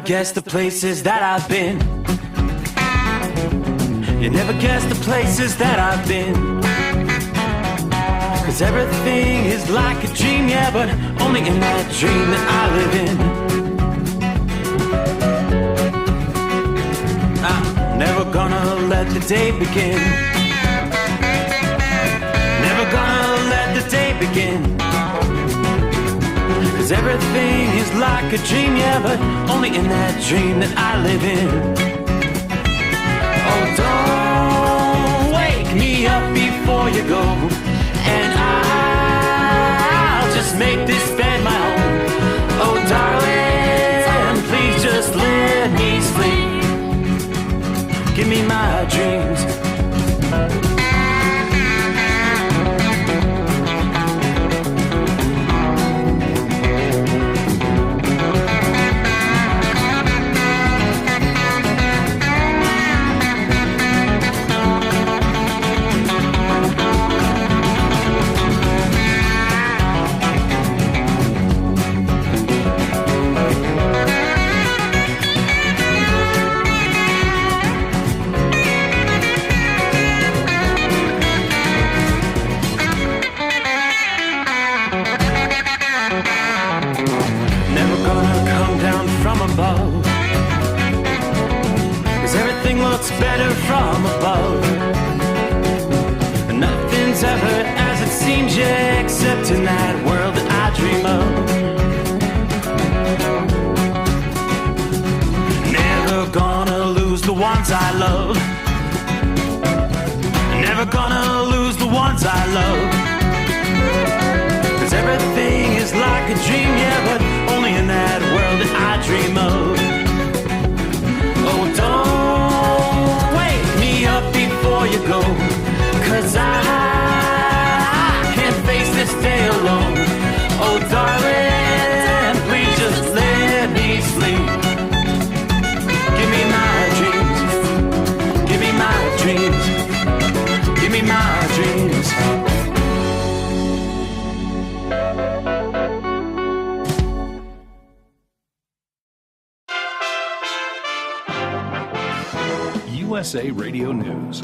guess the places that I've been. You never guess the places that I've been. 'Cause everything is like a dream, yeah, but only in that dream that I live in. I'm never gonna let the day begin. Never gonna let the day begin. 'Cause everything is like a dream, yeah, but only in that dream that I live in. Oh, don't wake me up before you go, and I'll just make this bed my home. Oh, darling, please just let me sleep. Give me my dreams. Better from above. Nothing's ever as it seems, yeah, except in that world that I dream of. Never gonna lose the ones I love. Never gonna lose the ones I love. 'Cause everything is like a dream, yeah, but only in that world that I dream of. Oh, don't wake me up before you go, 'cause I can't face this day alone. Oh, darling, please just let me sleep. Give me my dreams. Give me my dreams. Give me my dreams. USA Radio News.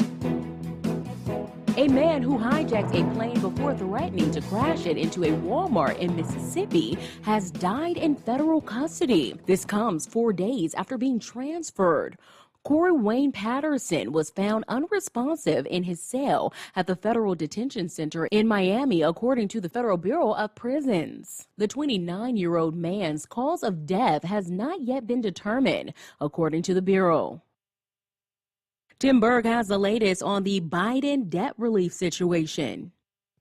A man who hijacked a plane before threatening to crash it into a Walmart in Mississippi has died in federal custody. This comes 4 days after being transferred. Corey Wayne Patterson was found unresponsive in his cell at the Federal Detention Center in Miami, according to the Federal Bureau of Prisons. The 29-year-old man's cause of death has not yet been determined, according to the Bureau. Tim Berg has the latest on the Biden debt relief situation.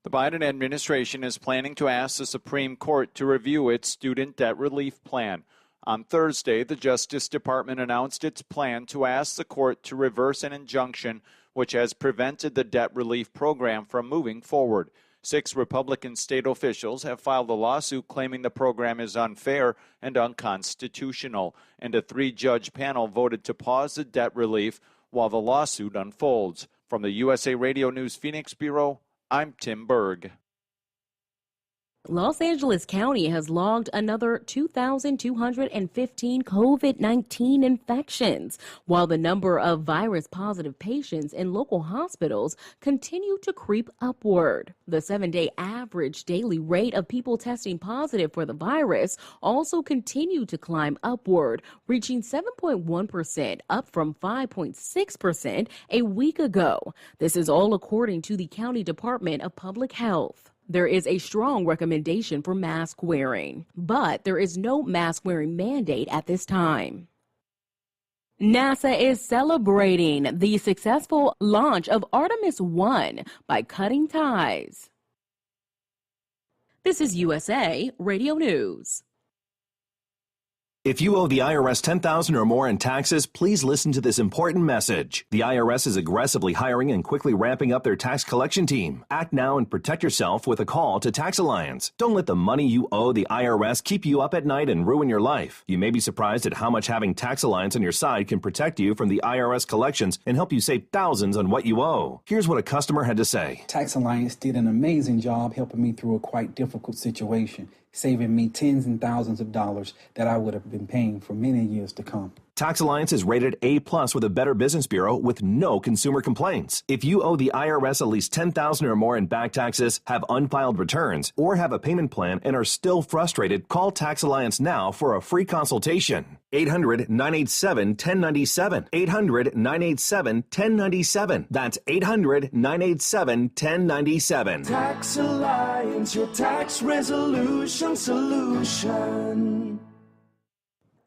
The Biden administration is planning to ask the Supreme Court to review its student debt relief plan. On Thursday, the Justice Department announced its plan to ask the court to reverse an injunction which has prevented the debt relief program from moving forward. 6 Republican state officials have filed a lawsuit claiming the program is unfair and unconstitutional, and a 3-judge panel voted to pause the debt relief while the lawsuit unfolds. From the USA Radio News Phoenix Bureau, I'm Tim Berg. Los Angeles County has logged another 2,215 COVID-19 infections, while the number of virus-positive patients in local hospitals continue to creep upward. The 7-day average daily rate of people testing positive for the virus also continued to climb upward, reaching 7.1%, up from 5.6% a week ago. This is all according to the County Department of Public Health. There is a strong recommendation for mask wearing, but there is no mask wearing mandate at this time. NASA is celebrating the successful launch of Artemis 1 by cutting ties. This is USA Radio News. If you owe the IRS $10,000 or more in taxes, please listen to this important message. The IRS is aggressively hiring and quickly ramping up their tax collection team. Act now and protect yourself with a call to Tax Alliance. Don't let the money you owe the IRS keep you up at night and ruin your life. You may be surprised at how much having Tax Alliance on your side can protect you from the IRS collections and help you save thousands on what you owe. Here's what a customer had to say. Tax Alliance did an amazing job helping me through a quite difficult situation. saving me tens and thousands of dollars that I would have been paying for many years to come. Tax Alliance is rated A+ with a Better Business Bureau with no consumer complaints. If you owe the IRS at least $10,000 or more in back taxes, have unfiled returns, or have a payment plan and are still frustrated, call Tax Alliance now for a free consultation. 800-987-1097. 800-987-1097. That's 800-987-1097. Tax Alliance, your tax resolution solution.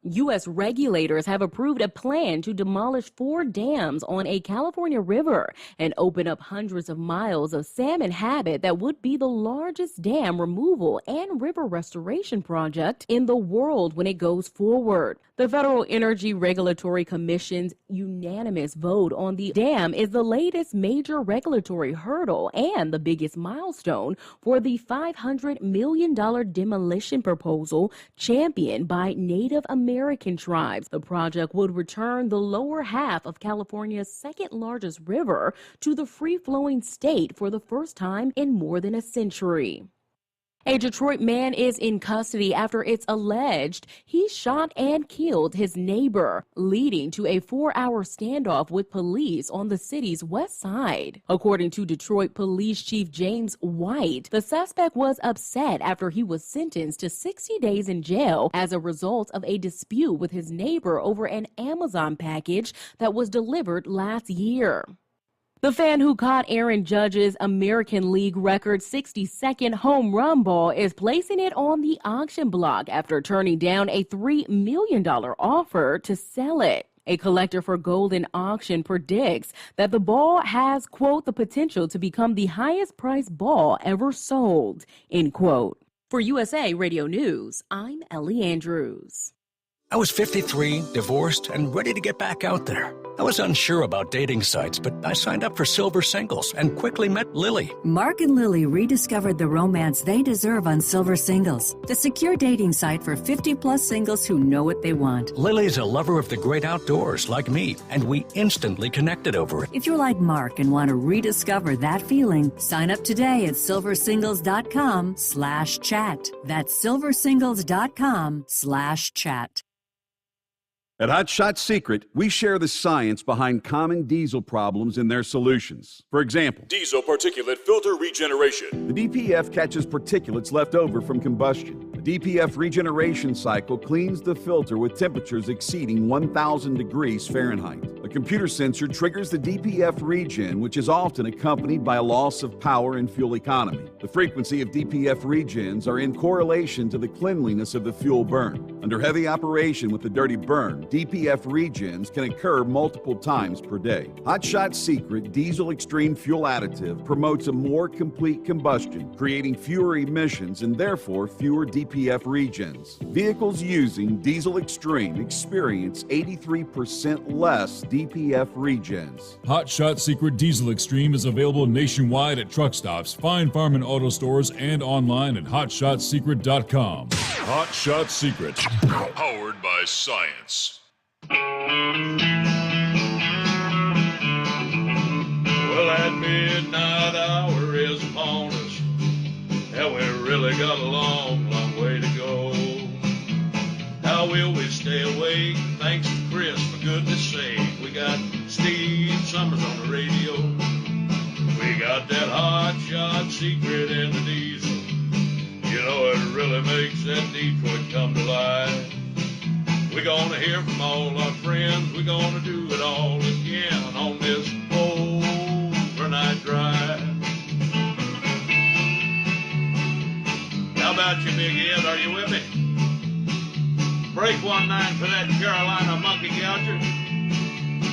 U.S. regulators have approved a plan to demolish 4 dams on a California river and open up hundreds of miles of salmon habitat that would be the largest dam removal and river restoration project in the world when it goes forward. The Federal Energy Regulatory Commission's unanimous vote on the dam is the latest major regulatory hurdle and the biggest milestone for the $500 million demolition proposal championed by Native American tribes. The project would return the lower half of California's second largest river to the free-flowing state for the first time in more than a century. A Detroit man is in custody after it's alleged he shot and killed his neighbor, leading to a 4-hour standoff with police on the city's west side. According to Detroit Police Chief James White, the suspect was upset after he was sentenced to 60 days in jail as a result of a dispute with his neighbor over an Amazon package that was delivered last year. The fan who caught Aaron Judge's American League record 62nd home run ball is placing it on the auction block after turning down a $3 million offer to sell it. A collector for Golden Auction predicts that the ball has, quote, the potential to become the highest priced ball ever sold, end quote. For USA Radio News, I'm Ellie Andrews. I was 53, divorced, and ready to get back out there. I was unsure about dating sites, but I signed up for Silver Singles and quickly met Lily. Mark and Lily rediscovered the romance they deserve on Silver Singles, the secure dating site for 50-plus singles who know what they want. Lily's a lover of the great outdoors like me, and we instantly connected over it. If you're like Mark and want to rediscover that feeling, sign up today at silversingles.com/chat. That's silversingles.com/chat. At Hot Shot Secret, we share the science behind common diesel problems and their solutions. For example, diesel particulate filter regeneration. The DPF catches particulates left over from combustion. The DPF regeneration cycle cleans the filter with temperatures exceeding 1,000 degrees Fahrenheit. A computer sensor triggers the DPF regen, which is often accompanied by a loss of power and fuel economy. The frequency of DPF regens are in correlation to the cleanliness of the fuel burn. Under heavy operation with the dirty burn, DPF regens can occur multiple times per day. Hot Shot Secret Diesel Extreme Fuel Additive promotes a more complete combustion, creating fewer emissions and therefore fewer DPF regens. Vehicles using Diesel Extreme experience 83% less DPF regens. Hot Shot Secret Diesel Extreme is available nationwide at truck stops, fine farm and auto stores, and online at hotshotsecret.com. Hot Shot Secret, powered by science. Well, that midnight hour is upon us, and we really got a long, long way to go. How will we stay awake? Thanks to Chris, for goodness sake. We got Steve Sommers on the radio. We got that Hot Shot Secret in the diesel. You know, it really makes that Detroit come to life. We're gonna hear from all our friends. We're gonna do it all again on this overnight drive. How about you, Big Ed? Are you with me? Break 1-9 for that Carolina monkey gouger.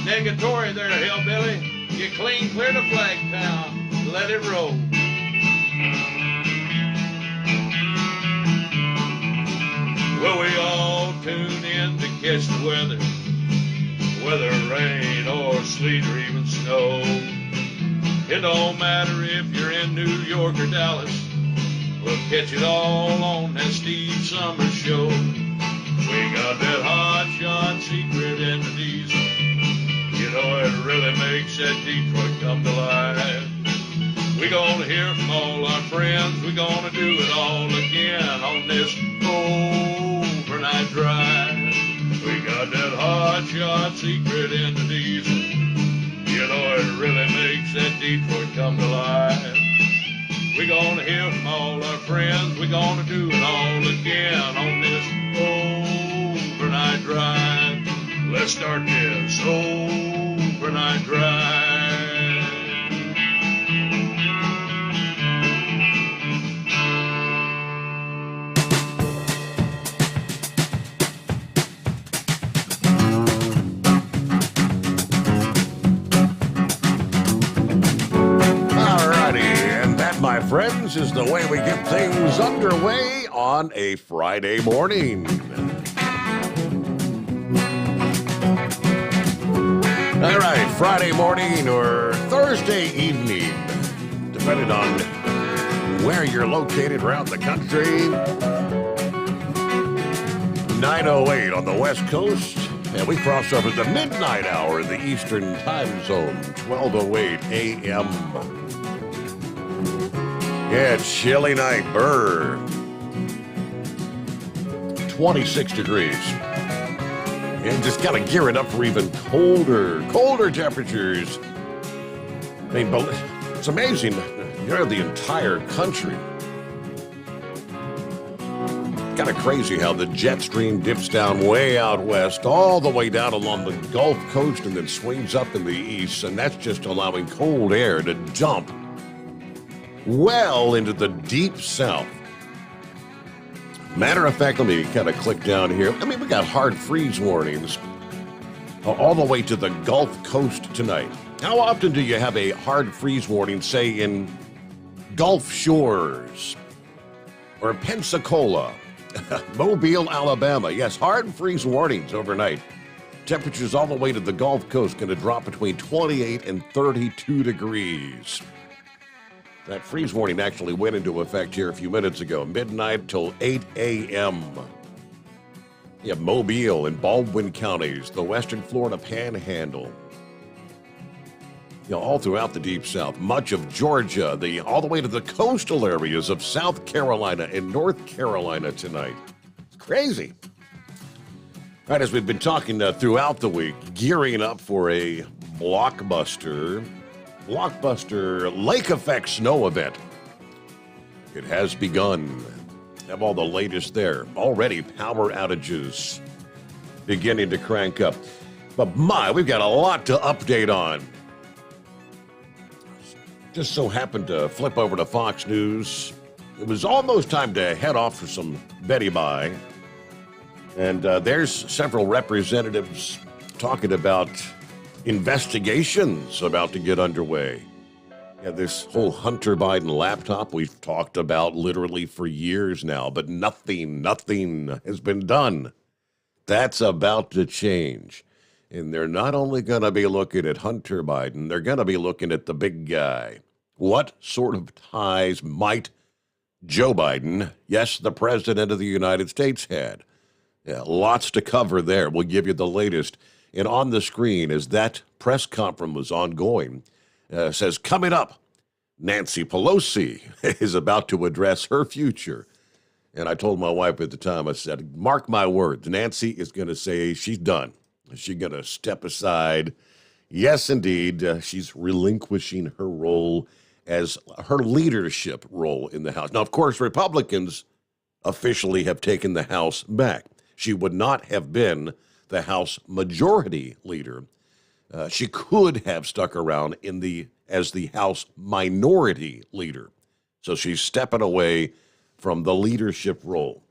Negatory there, hillbilly. You clean clear to Flagtown. Let it roll. Well, we all tune in to catch the weather, whether rain or sleet or even snow. It don't matter if you're in New York or Dallas, we'll catch it all on that Steve Sommers show. We got that Hot Shot Secret in the diesel. You know, it really makes that Detroit come to life. We're gonna hear from all our friends. We're gonna do it all again on this overnight drive. We got that hot shot secret in the diesel. You know it really makes that Detroit come to life. We're gonna hear from all our friends. We're gonna do it all again on this overnight drive. Let's start this overnight drive. My friends, is the way we get things underway on a Friday morning. All right, Friday morning or Thursday evening, depending on where you're located around the country. 9:08 on the West Coast, and we cross over the midnight hour in the Eastern Time Zone, 12:08 a.m. Yeah, chilly night, burr. 26 degrees. And just kind of gearing up for even colder temperatures. I mean, it's amazing. The entire country. Kind of crazy how the jet stream dips down way out west, all the way down along the Gulf Coast and then swings up in the east. And that's just allowing cold air to dump well into the deep south. Matter of fact, let me kind of click down here. I mean, we got hard freeze warnings all the way to the Gulf Coast tonight. How often do you have a hard freeze warning, say, in Gulf Shores or Pensacola, Mobile, Alabama? Yes, hard freeze warnings overnight. Temperatures all the way to the Gulf Coast going to drop between 28 and 32 degrees. That freeze warning actually went into effect here a few minutes ago, midnight till 8 a.m. You have Mobile and Baldwin counties, the western Florida panhandle. All throughout the deep south, much of Georgia, all the way to the coastal areas of South Carolina and North Carolina tonight. It's crazy. All right, as we've been talking throughout the week, gearing up for a blockbuster lake effect snow event. It has begun. Have all the latest there. Already power outages beginning to crank up. But we've got a lot to update on. Just so happened to flip over to Fox News. It was almost time to head off for some Betty Bye. And there's several representatives talking about investigations about to get underway. Yeah, this whole Hunter Biden laptop we've talked about literally for years now, but nothing has been done. That's about to change. And they're not only going to be looking at Hunter Biden, they're going to be looking at the big guy. What sort of ties might Joe Biden, yes, the President of the United States, had? Yeah, lots to cover there. We'll give you the latest. And on the screen, as that press conference was ongoing, says, coming up, Nancy Pelosi is about to address her future. And I told my wife at the time, I said, mark my words, Nancy is going to say she's done. She's going to step aside. Yes, indeed, she's relinquishing her role as her leadership role in the House. Now, of course, Republicans officially have taken the House back. She would not have been the House Majority Leader. She could have stuck around as the House Minority Leader. So she's stepping away from the leadership role.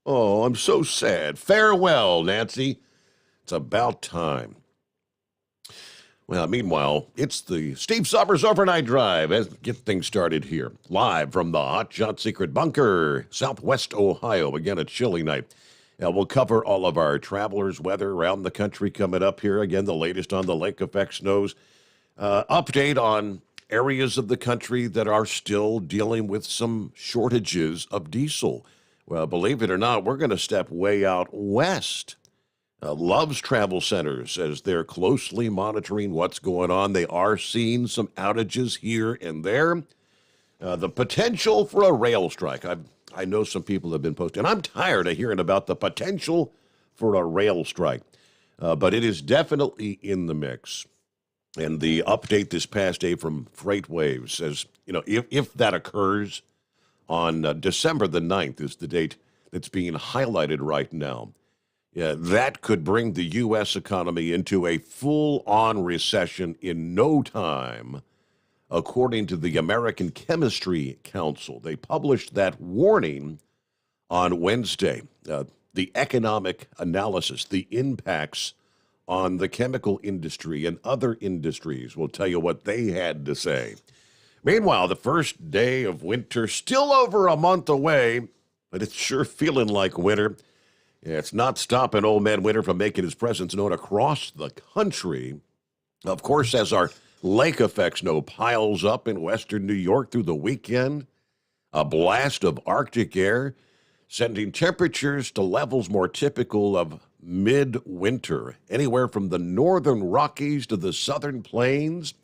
Oh, I'm so sad. Farewell, Nancy. It's about time. Well, meanwhile, it's the Steve Sommers Overnight Drive. Let's get things started here. Live from the Hot Shot Secret Bunker, Southwest Ohio. Again, a chilly night. We'll cover all of our travelers' weather around the country coming up here. Again, the latest on the lake effect snows. Update on areas of the country that are still dealing with some shortages of diesel. Well, believe it or not, we're going to step way out west. Love's Travel Center says they're closely monitoring what's going on. They are seeing some outages here and there. The potential for a rail strike. I know some people have been posting. I'm tired of hearing about the potential for a rail strike, but it is definitely in the mix. And the update this past day from FreightWaves says, if that occurs on December the 9th is the date that's being highlighted right now. Yeah, that could bring the U.S. economy into a full-on recession in no time, according to the American Chemistry Council. They published that warning on Wednesday. The economic analysis, the impacts on the chemical industry and other industries. We'll tell you what they had to say. Meanwhile, the first day of winter, still over a month away, but it's sure feeling like winter. Yeah, it's not stopping Old Man Winter from making his presence known across the country. Of course, as our lake effect snow piles up in western New York through the weekend, a blast of Arctic air sending temperatures to levels more typical of midwinter, anywhere from the northern Rockies to the southern plains.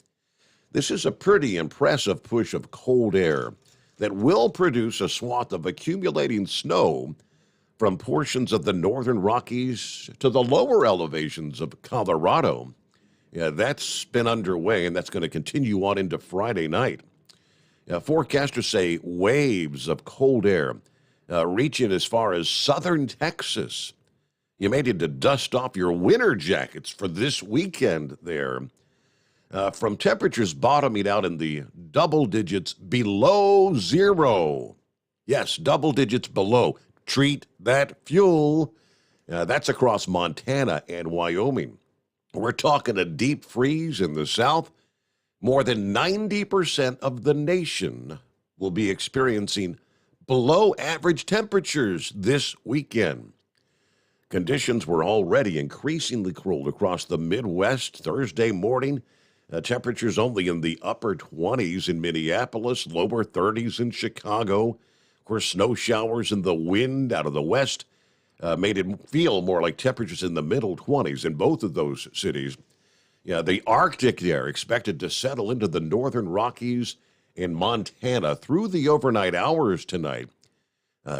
This is a pretty impressive push of cold air that will produce a swath of accumulating snow from portions of the northern Rockies to the lower elevations of Colorado. Yeah, that's been underway, and that's going to continue on into Friday night. Forecasters say waves of cold air reaching as far as southern Texas. You may need to dust off your winter jackets for this weekend there. From temperatures bottoming out in the double digits below zero. Yes, double digits below. Treat that fuel. That's across Montana and Wyoming. We're talking a deep freeze in the south. More than 90% of the nation will be experiencing below average temperatures this weekend. Conditions were already increasingly cold across the Midwest Thursday morning. Temperatures only in the upper 20s in Minneapolis, lower 30s in Chicago. Of course, snow showers and the wind out of the west made it feel more like temperatures in the middle 20s in both of those cities. Yeah, the Arctic air expected to settle into the northern Rockies in Montana through the overnight hours tonight.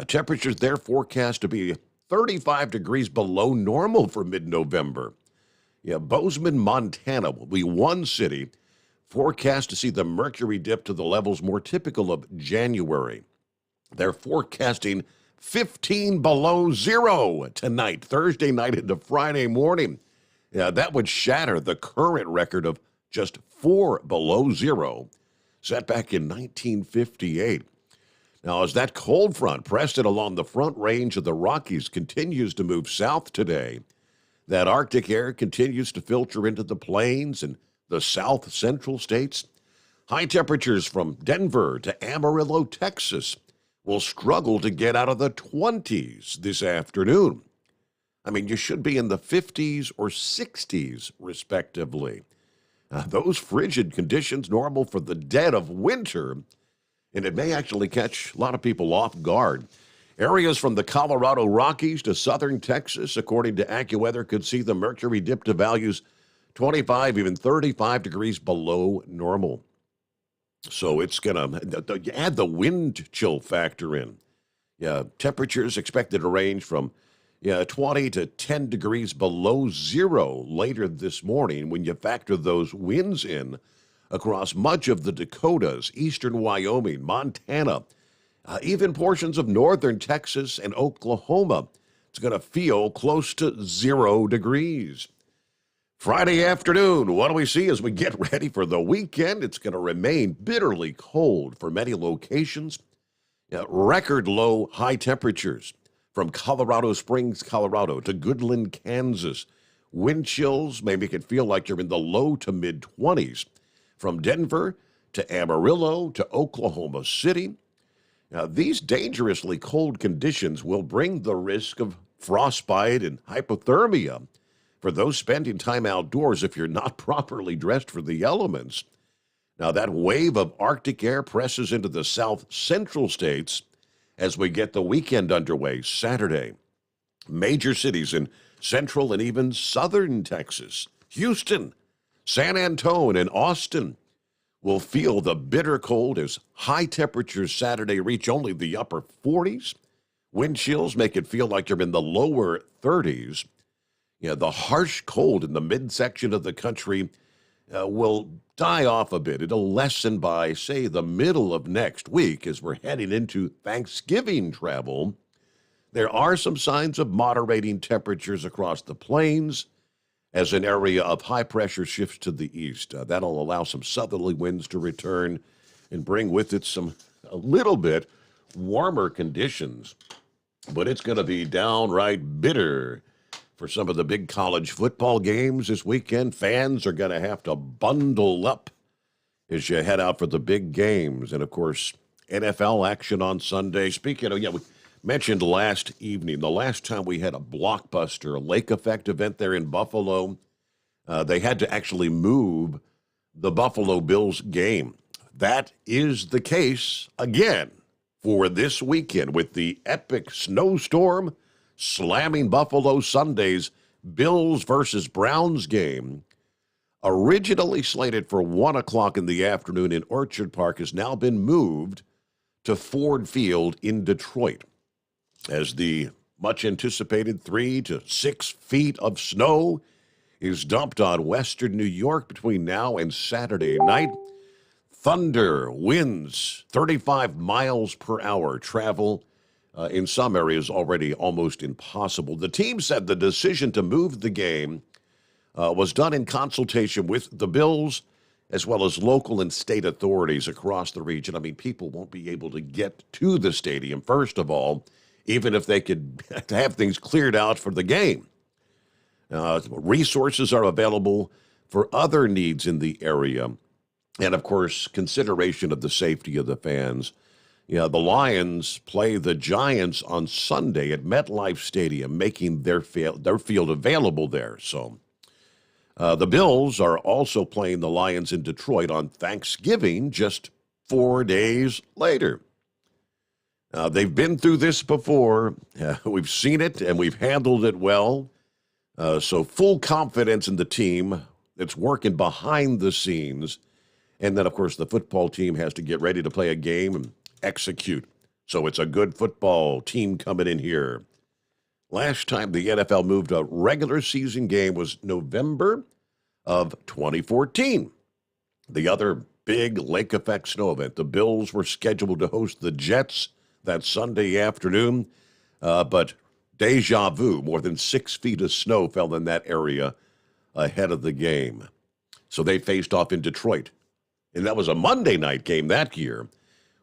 Temperatures there forecast to be 35 degrees below normal for mid-November. Yeah, Bozeman, Montana will be one city forecast to see the mercury dip to the levels more typical of January. They're forecasting 15 below zero tonight, Thursday night into Friday morning. Yeah, that would shatter the current record of just 4 below zero, set back in 1958. Now, as that cold front pressed it along the front range of the Rockies continues to move south today, that Arctic air continues to filter into the plains and the south central states. High temperatures from Denver to Amarillo, Texas, will struggle to get out of the 20s this afternoon. I mean, you should be in the 50s or 60s, respectively. Those frigid conditions normal for the dead of winter, and it may actually catch a lot of people off guard. Areas from the Colorado Rockies to southern Texas, according to AccuWeather, could see the mercury dip to values 25, even 35 degrees below normal. So it's going to add the wind chill factor in. Yeah, temperatures expected to range from 20 to 10 degrees below zero later this morning when you factor those winds in across much of the Dakotas, eastern Wyoming, Montana, even portions of northern Texas and Oklahoma. It's going to feel close to 0 degrees. Friday afternoon, what do we see as we get ready for the weekend? It's going to remain bitterly cold for many locations. Record low high temperatures from Colorado Springs, Colorado to Goodland, Kansas. Wind chills may make it feel like you're in the low to mid-20s. From Denver to Amarillo to Oklahoma City. Now, these dangerously cold conditions will bring the risk of frostbite and hypothermia for those spending time outdoors if you're not properly dressed for the elements. Now, that wave of Arctic air presses into the south central states as we get the weekend underway Saturday. Major cities in central and even southern Texas. Houston, San Antonio, and Austin will feel the bitter cold as high temperatures Saturday reach only the upper 40s. Wind chills make it feel like you're in the lower 30s. Yeah, the harsh cold in the midsection of the country will die off a bit. It'll lessen by, say, the middle of next week as we're heading into Thanksgiving travel. There are some signs of moderating temperatures across the plains as an area of high pressure shifts to the east. That'll allow some southerly winds to return and bring with it a little bit warmer conditions. But it's going to be downright bitter for some of the big college football games this weekend. Fans are going to have to bundle up as you head out for the big games. And, of course, NFL action on Sunday. Speaking of, we mentioned last evening, the last time we had a blockbuster lake effect event there in Buffalo, they had to actually move the Buffalo Bills game. That is the case again for this weekend with the epic snowstorm slamming Buffalo Sunday's Bills versus Browns game. Originally slated for 1 o'clock in the afternoon in Orchard Park, has now been moved to Ford Field in Detroit, as the much-anticipated 3 to 6 feet of snow is dumped on western New York between now and Saturday night. Thunder, winds, 35 miles per hour, travel in some areas already almost impossible. The team said the decision to move the game was done in consultation with the Bills as well as local and state authorities across the region. I mean, people won't be able to get to the stadium, first of all, even if they could have things cleared out for the game. Resources are available for other needs in the area. And, of course, consideration of the safety of the fans. The Lions play the Giants on Sunday at MetLife Stadium, making their field available there. So the Bills are also playing the Lions in Detroit on Thanksgiving, just 4 days later. They've been through this before. We've seen it, and we've handled it well. So full confidence in the team that's working behind the scenes. And then, of course, the football team has to get ready to play a game and execute. So it's a good football team coming in here. Last time the NFL moved a regular season game was November of 2014. The other big lake effect snow event, the Bills were scheduled to host the Jets that Sunday afternoon, but deja vu, more than 6 feet of snow fell in that area ahead of the game. So they faced off in Detroit. And that was a Monday night game that year,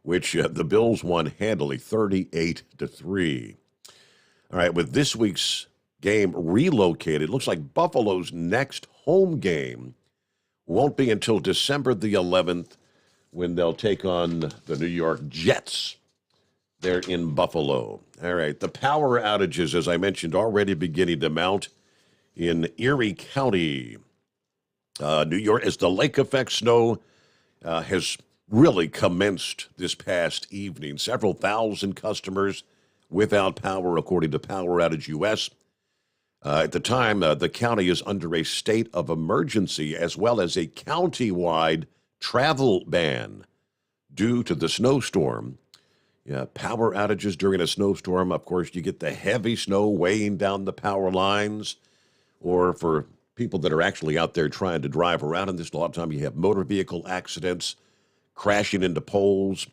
which the Bills won handily, 38-3. All right, with this week's game relocated, it looks like Buffalo's next home game won't be until December the 11th when they'll take on the New York Jets. They're in Buffalo. All right, the power outages, as I mentioned, already beginning to mount in Erie County, New York, as the lake effect snow has really commenced this past evening. Several thousand customers without power, according to Power Outage US. At the time, the county is under a state of emergency as well as a county-wide travel ban due to the snowstorm. Power outages during a snowstorm, of course, you get the heavy snow weighing down the power lines, or for people that are actually out there trying to drive around in this, a lot of time you have motor vehicle accidents, crashing into poles.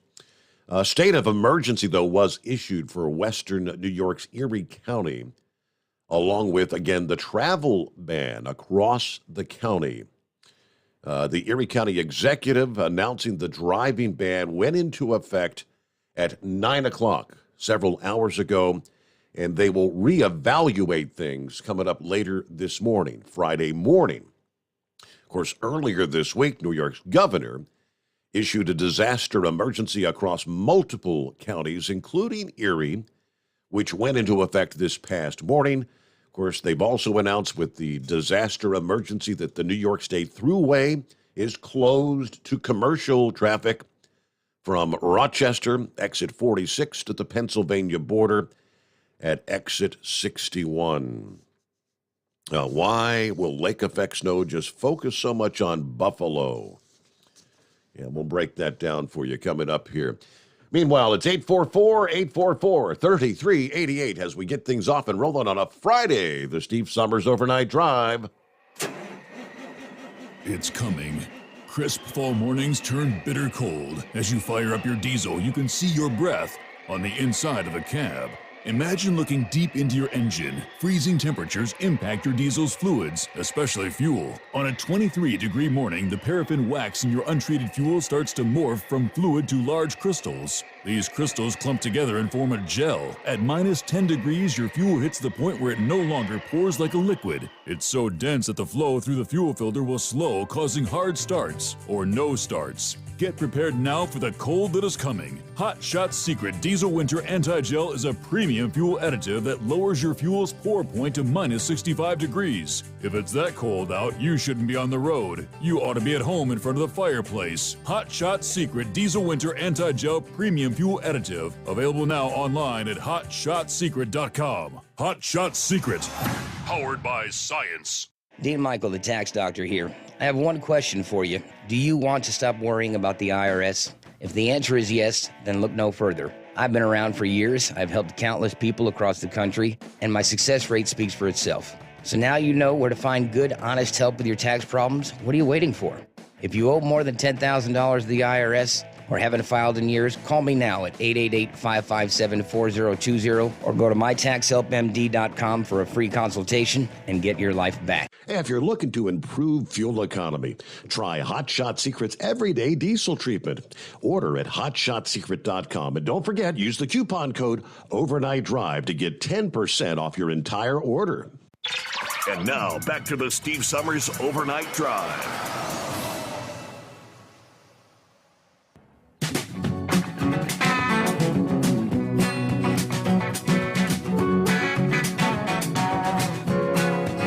A state of emergency, though, was issued for western New York's Erie County, along with, again, the travel ban across the county. The Erie County executive announcing the driving ban went into effect at 9 o'clock several hours ago, and they will reevaluate things coming up later this morning, Friday morning. Of course, earlier this week, New York's governor issued a disaster emergency across multiple counties, including Erie, which went into effect this past morning. Of course, they've also announced with the disaster emergency that the New York State Thruway is closed to commercial traffic from Rochester, exit 46, to the Pennsylvania border at exit 61. Why will lake effect snow just focus so much on Buffalo? Yeah, we'll break that down for you coming up here. Meanwhile, it's 844-844-3388 as we get things off and rolling on a Friday, the Steve Sommers Overnight Drive. It's coming. Crisp fall mornings turn bitter cold. As you fire up your diesel, you can see your breath on the inside of a cab. Imagine looking deep into your engine. Freezing temperatures impact your diesel's fluids, especially fuel. On a 23-degree morning, the paraffin wax in your untreated fuel starts to morph from fluid to large crystals. These crystals clump together and form a gel. At minus 10 degrees, your fuel hits the point where it no longer pours like a liquid. It's so dense that the flow through the fuel filter will slow, causing hard starts or no starts. Get prepared now for the cold that is coming. Hot Shot Secret Diesel Winter Anti-Gel is a premium fuel additive that lowers your fuel's pour point to minus 65 degrees. If it's that cold out, you shouldn't be on the road. You ought to be at home in front of the fireplace. Hot Shot Secret Diesel Winter Anti-Gel Premium Fuel Additive. Available now online at hotshotsecret.com. Hot Shot Secret. Powered by science. Dean Michael, the tax doctor here. I have one question for you. Do you want to stop worrying about the IRS? If the answer is yes, then look no further. I've been around for years, I've helped countless people across the country, and my success rate speaks for itself. So now you know where to find good, honest help with your tax problems. What are you waiting for? If you owe more than $10,000 to the IRS or haven't filed in years, call me now at 888-557-4020 or go to mytaxhelpmd.com for a free consultation and get your life back. If you're looking to improve fuel economy, try Hot Shot Secret's Everyday Diesel Treatment. Order at hotshotsecret.com. And don't forget, use the coupon code Overnight Drive to get 10% off your entire order. And now, back to the Steve Sommers Overnight Drive.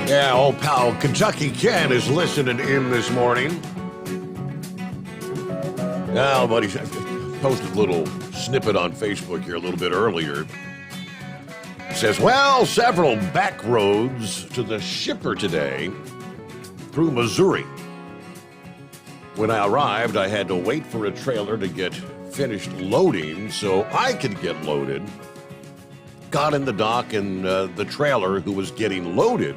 Yeah, old pal Kentucky Ken is listening in this morning. Now, buddy, I posted a little snippet on Facebook here a little bit earlier. It says, well, several back roads to the shipper today through Missouri. When I arrived, I had to wait for a trailer to get finished loading so I could get loaded. Got in the dock, and the trailer who was getting loaded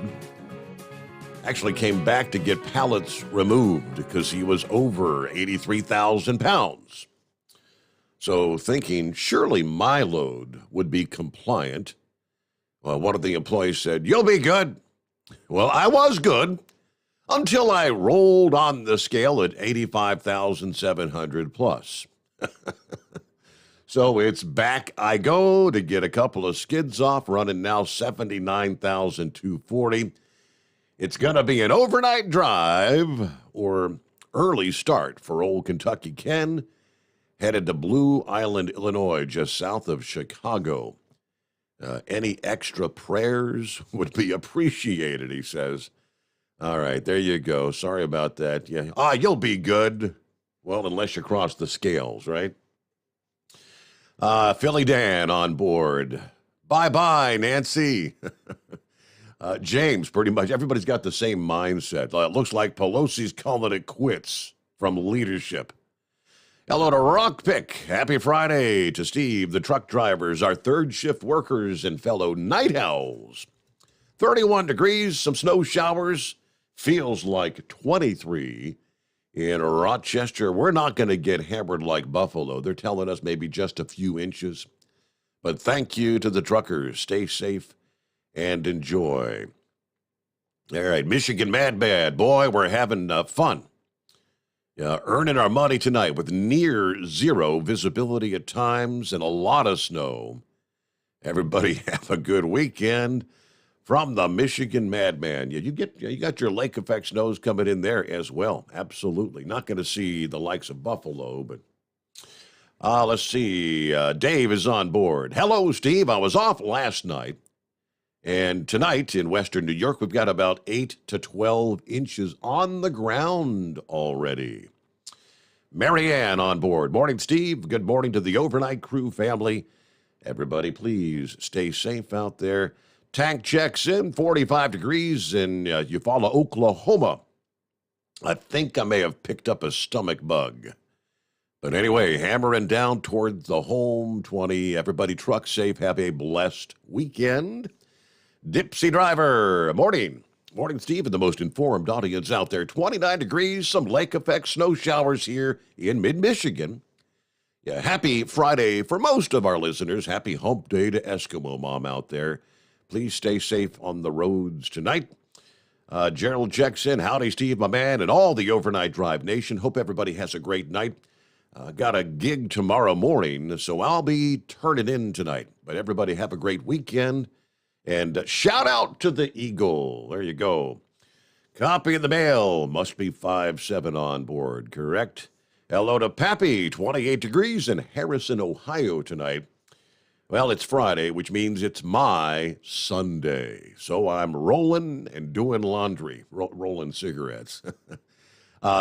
actually came back to get pallets removed because he was over 83,000 pounds. So thinking, surely my load would be compliant. Well, one of the employees said, you'll be good. Well, I was good until I rolled on the scale at 85,700 plus. So it's back I go to get a couple of skids off, running now 79,240. It's going to be an overnight drive or early start for old Kentucky Ken, headed to Blue Island, Illinois, just south of Chicago. Any extra prayers would be appreciated, he says. All right, there you go. Sorry about that. Yeah. You'll be good. Well, unless you cross the scales, right? Philly Dan on board. Bye-bye, Nancy. James, pretty much everybody's got the same mindset. It looks like Pelosi's calling it quits from leadership. Hello to Rockpick. Happy Friday to Steve, the truck drivers, our third shift workers, and fellow night owls. 31 degrees, some snow showers. Feels like 23 in Rochester. We're not going to get hammered like Buffalo. They're telling us maybe just a few inches. But thank you to the truckers. Stay safe and enjoy. All right, Michigan Mad Bad. Boy, we're having fun. Earning our money tonight with near zero visibility at times and a lot of snow. Everybody have a good weekend. From the Michigan Madman. You got your lake effect snows coming in there as well. Absolutely. Not going to see the likes of Buffalo, but let's see. Dave is on board. Hello, Steve. I was off last night. And tonight in Western New York, we've got about 8 to 12 inches on the ground already. Marianne on board. Morning, Steve. Good morning to the overnight crew family. Everybody, please stay safe out there. Tank checks in, 45 degrees in Eufaula, Oklahoma. I think I may have picked up a stomach bug. But anyway, hammering down towards the home 20. Everybody truck safe. Have a blessed weekend. Dipsy Driver, morning. Morning, Steve, and the most informed audience out there. 29 degrees, some lake effect snow showers here in mid-Michigan. Yeah, happy Friday for most of our listeners. Happy hump day to Eskimo Mom out there. Please stay safe on the roads tonight. Gerald checks in. Howdy, Steve, my man, and all the Overnight Drive Nation. Hope everybody has a great night. Got a gig tomorrow morning, so I'll be turning in tonight. But everybody have a great weekend. And shout out to the Eagle. There you go. Copy in the mail. Must be 5-7 on board, correct? Hello to Pappy, 28 degrees in Harrison, Ohio tonight. Well, it's Friday, which means it's my Sunday. So I'm rolling and doing laundry, rolling cigarettes.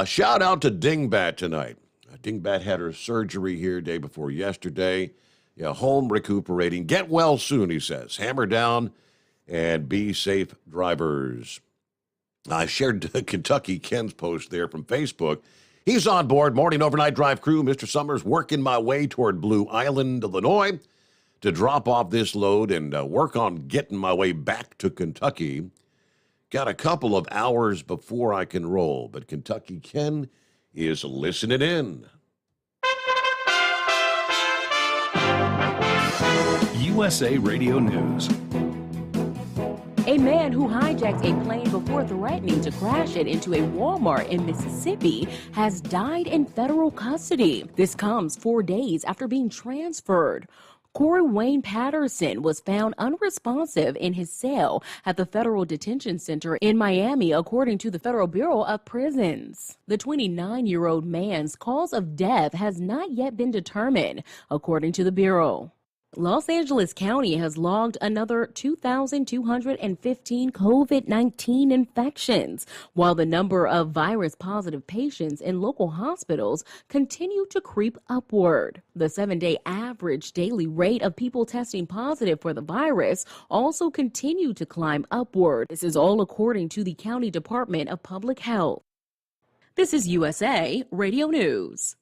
Shout out to Dingbat tonight. Dingbat had her surgery here day before yesterday. Yeah, home recuperating. Get well soon, he says. Hammer down and be safe, drivers. I shared Kentucky Ken's post there from Facebook. He's on board. Morning overnight drive crew. Mr. Sommers, working my way toward Blue Island, Illinois, to drop off this load and work on getting my way back to Kentucky. Got a couple of hours before I can roll, but Kentucky Ken is listening in. USA Radio News. A man who hijacked a plane before threatening to crash it into a Walmart in Mississippi has died in federal custody. This comes 4 days after being transferred. Corey Wayne Patterson was found unresponsive in his cell at the Federal Detention Center in Miami, according to the Federal Bureau of Prisons. The 29-year-old man's cause of death has not yet been determined, according to the Bureau. Los Angeles County has logged another 2,215 COVID-19 infections, while the number of virus-positive patients in local hospitals continue to creep upward. The 7-day average daily rate of people testing positive for the virus also continued to climb upward. This is all according to the County Department of Public Health. This is USA Radio News.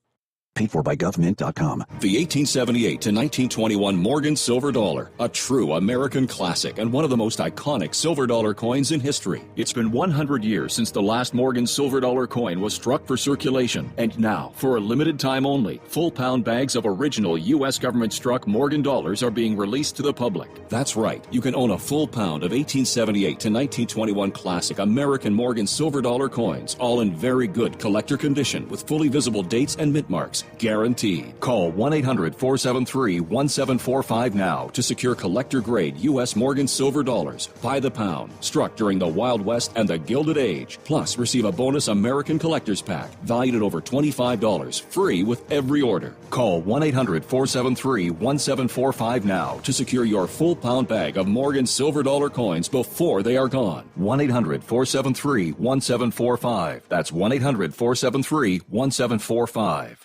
Paid for by government.com. The 1878 to 1921 Morgan Silver Dollar, a true American classic and one of the most iconic silver dollar coins in history. It's been 100 years since the last Morgan Silver Dollar coin was struck for circulation. And now, for a limited time only, full-pound bags of original U.S. government-struck Morgan dollars are being released to the public. That's right. You can own a full pound of 1878 to 1921 classic American Morgan Silver Dollar coins, all in very good collector condition with fully visible dates and mint marks. Guaranteed. Call 1-800-473-1745 now to secure collector-grade U.S. Morgan silver dollars by the pound, struck during the Wild West and the Gilded Age. Plus, receive a bonus American Collector's Pack valued at over $25, free with every order. Call 1-800-473-1745 now to secure your full-pound bag of Morgan silver dollar coins before they are gone. 1-800-473-1745. That's 1-800-473-1745.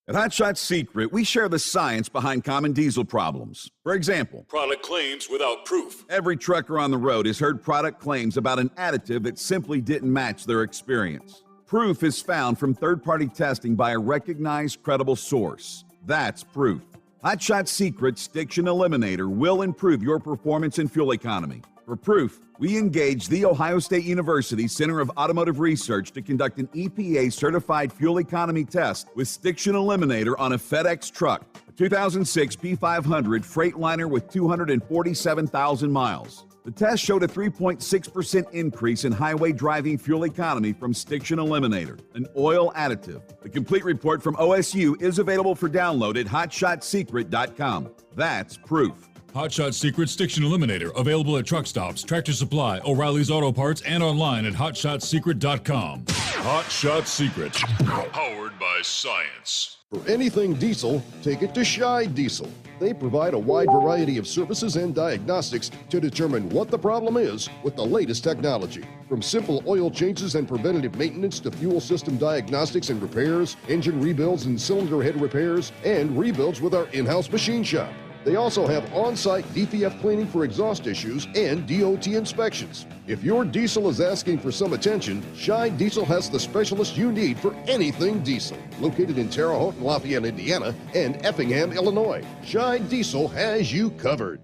At Hot Shot Secret, we share the science behind common diesel problems. For example, product claims without proof. Every trucker on the road has heard product claims about an additive that simply didn't match their experience. Proof is found from third-party testing by a recognized, credible source. That's proof. Hot Shot Secret's Stiction Eliminator will improve your performance and fuel economy. For proof, we engaged the Ohio State University Center of Automotive Research to conduct an EPA-certified fuel economy test with Stiction Eliminator on a FedEx truck, a 2006 P500 Freightliner with 247,000 miles. The test showed a 3.6% increase in highway driving fuel economy from Stiction Eliminator, an oil additive. The complete report from OSU is available for download at hotshotsecret.com. That's proof. Hot Shot Secret Stiction Eliminator, available at truck stops, Tractor Supply, O'Reilly's Auto Parts, and online at hotshotsecret.com. Hot Shot Secret, powered by science. For anything diesel, take it to Shy Diesel. They provide a wide variety of services and diagnostics to determine what the problem is with the latest technology. From simple oil changes and preventative maintenance to fuel system diagnostics and repairs, engine rebuilds and cylinder head repairs, and rebuilds with our in-house machine shop. They also have on-site DPF cleaning for exhaust issues and DOT inspections. If your diesel is asking for some attention, Shine Diesel has the specialist you need for anything diesel. Located in Terre Haute and Lafayette, Indiana, and Effingham, Illinois, Shine Diesel has you covered.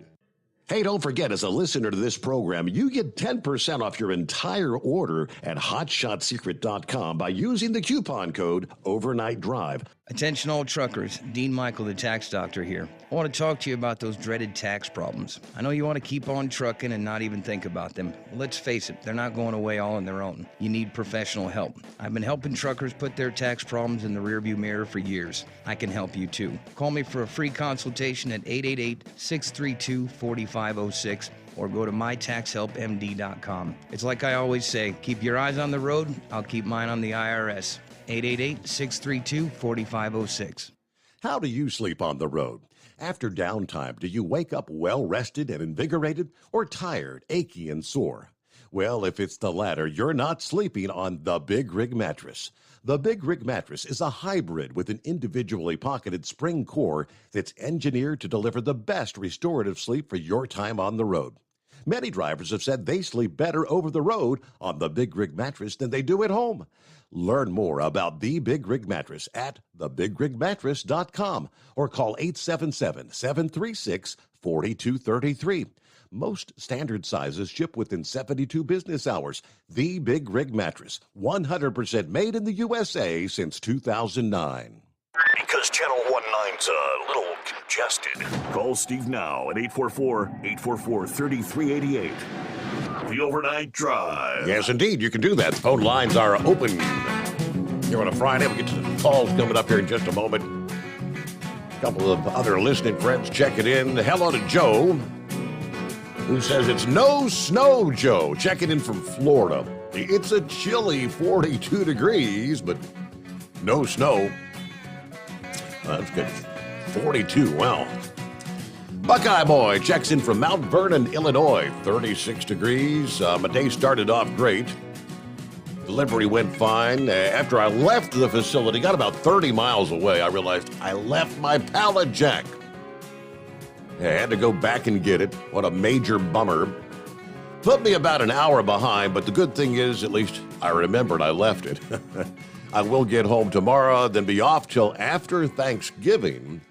Hey, don't forget, as a listener to this program, you get 10% off your entire order at hotshotsecret.com by using the coupon code Overnight Drive. Attention all truckers, Dean Michael, the tax doctor here. I want to talk to you about those dreaded tax problems. I know you want to keep on trucking and not even think about them. Well, let's face it, they're not going away all on their own. You need professional help. I've been helping truckers put their tax problems in the rearview mirror for years. I can help you too. Call me for a free consultation at 888-632-4506 or go to mytaxhelpmd.com. It's like I always say, keep your eyes on the road, I'll keep mine on the IRS. 888-632-4506. How do you sleep on the road? After downtime, do you wake up well-rested and invigorated or tired, achy, and sore? Well, if it's the latter, you're not sleeping on the Big Rig Mattress. The Big Rig Mattress is a hybrid with an individually pocketed spring core that's engineered to deliver the best restorative sleep for your time on the road. Many drivers have said they sleep better over the road on the Big Rig Mattress than they do at home. Learn more about the Big Rig Mattress at thebigrigmattress.com or call 877-736-4233. Most standard sizes ship within 72 business hours. The Big Rig Mattress, 100% made in the USA since 2009. Because Channel 19's a little congested. Call Steve now at 844-844-3388. The Overnight Drive. Yes, indeed, you can do that. The phone lines are open here on a Friday. We'll get to the calls coming up here in just a moment. A couple of other listening friends checking in. Hello to Joe, who says it's no snow, Joe. Checking in from Florida. It's a chilly 42 degrees, but no snow. That's good. 42, wow. Buckeye Boy checks in from Mount Vernon, Illinois. 36 degrees. My day started off great. Delivery went fine. After I left the facility, got about 30 miles away, I realized I left my pallet jack. I had to go back and get it. What a major bummer. Put me about an hour behind, but the good thing is, at least I remembered I left it. I will get home tomorrow, then be off till after Thanksgiving,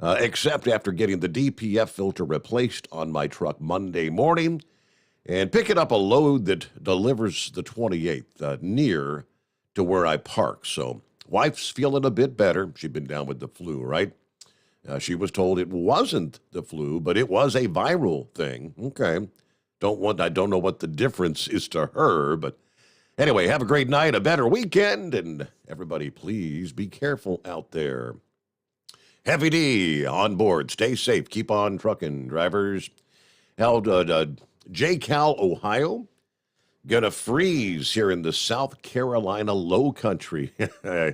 except after getting the DPF filter replaced on my truck Monday morning and picking up a load that delivers the 28th near to where I park. So wife's feeling a bit better. She'd been down with the flu, right? She was told it wasn't the flu, but it was a viral thing. Okay. I don't know what the difference is to her, but anyway, have a great night, a better weekend, and everybody please be careful out there. Heavy D on board. Stay safe. Keep on trucking, drivers. Held J-Cal, Ohio. Gonna freeze here in the South Carolina low country. Yeah,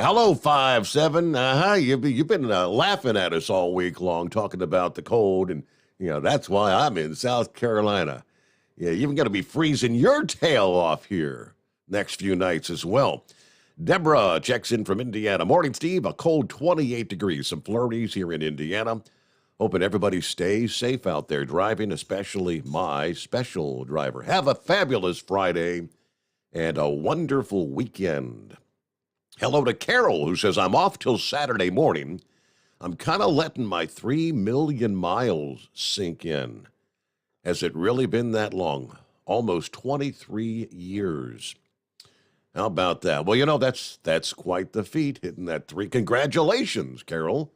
hello, 5-7. You've been laughing at us all week long, talking about the cold, and that's why I'm in South Carolina. Yeah, you're going to be freezing your tail off here next few nights as well. Deborah checks in from Indiana. Morning, Steve. A cold 28 degrees. Some flurries here in Indiana. Hoping everybody stays safe out there driving, especially my special driver. Have a fabulous Friday and a wonderful weekend. Hello to Carol, who says, I'm off till Saturday morning. I'm kind of letting my 3 million miles sink in. Has it really been that long? Almost 23 years. How about that? Well, that's quite the feat, hitting that 3. Congratulations, Carol,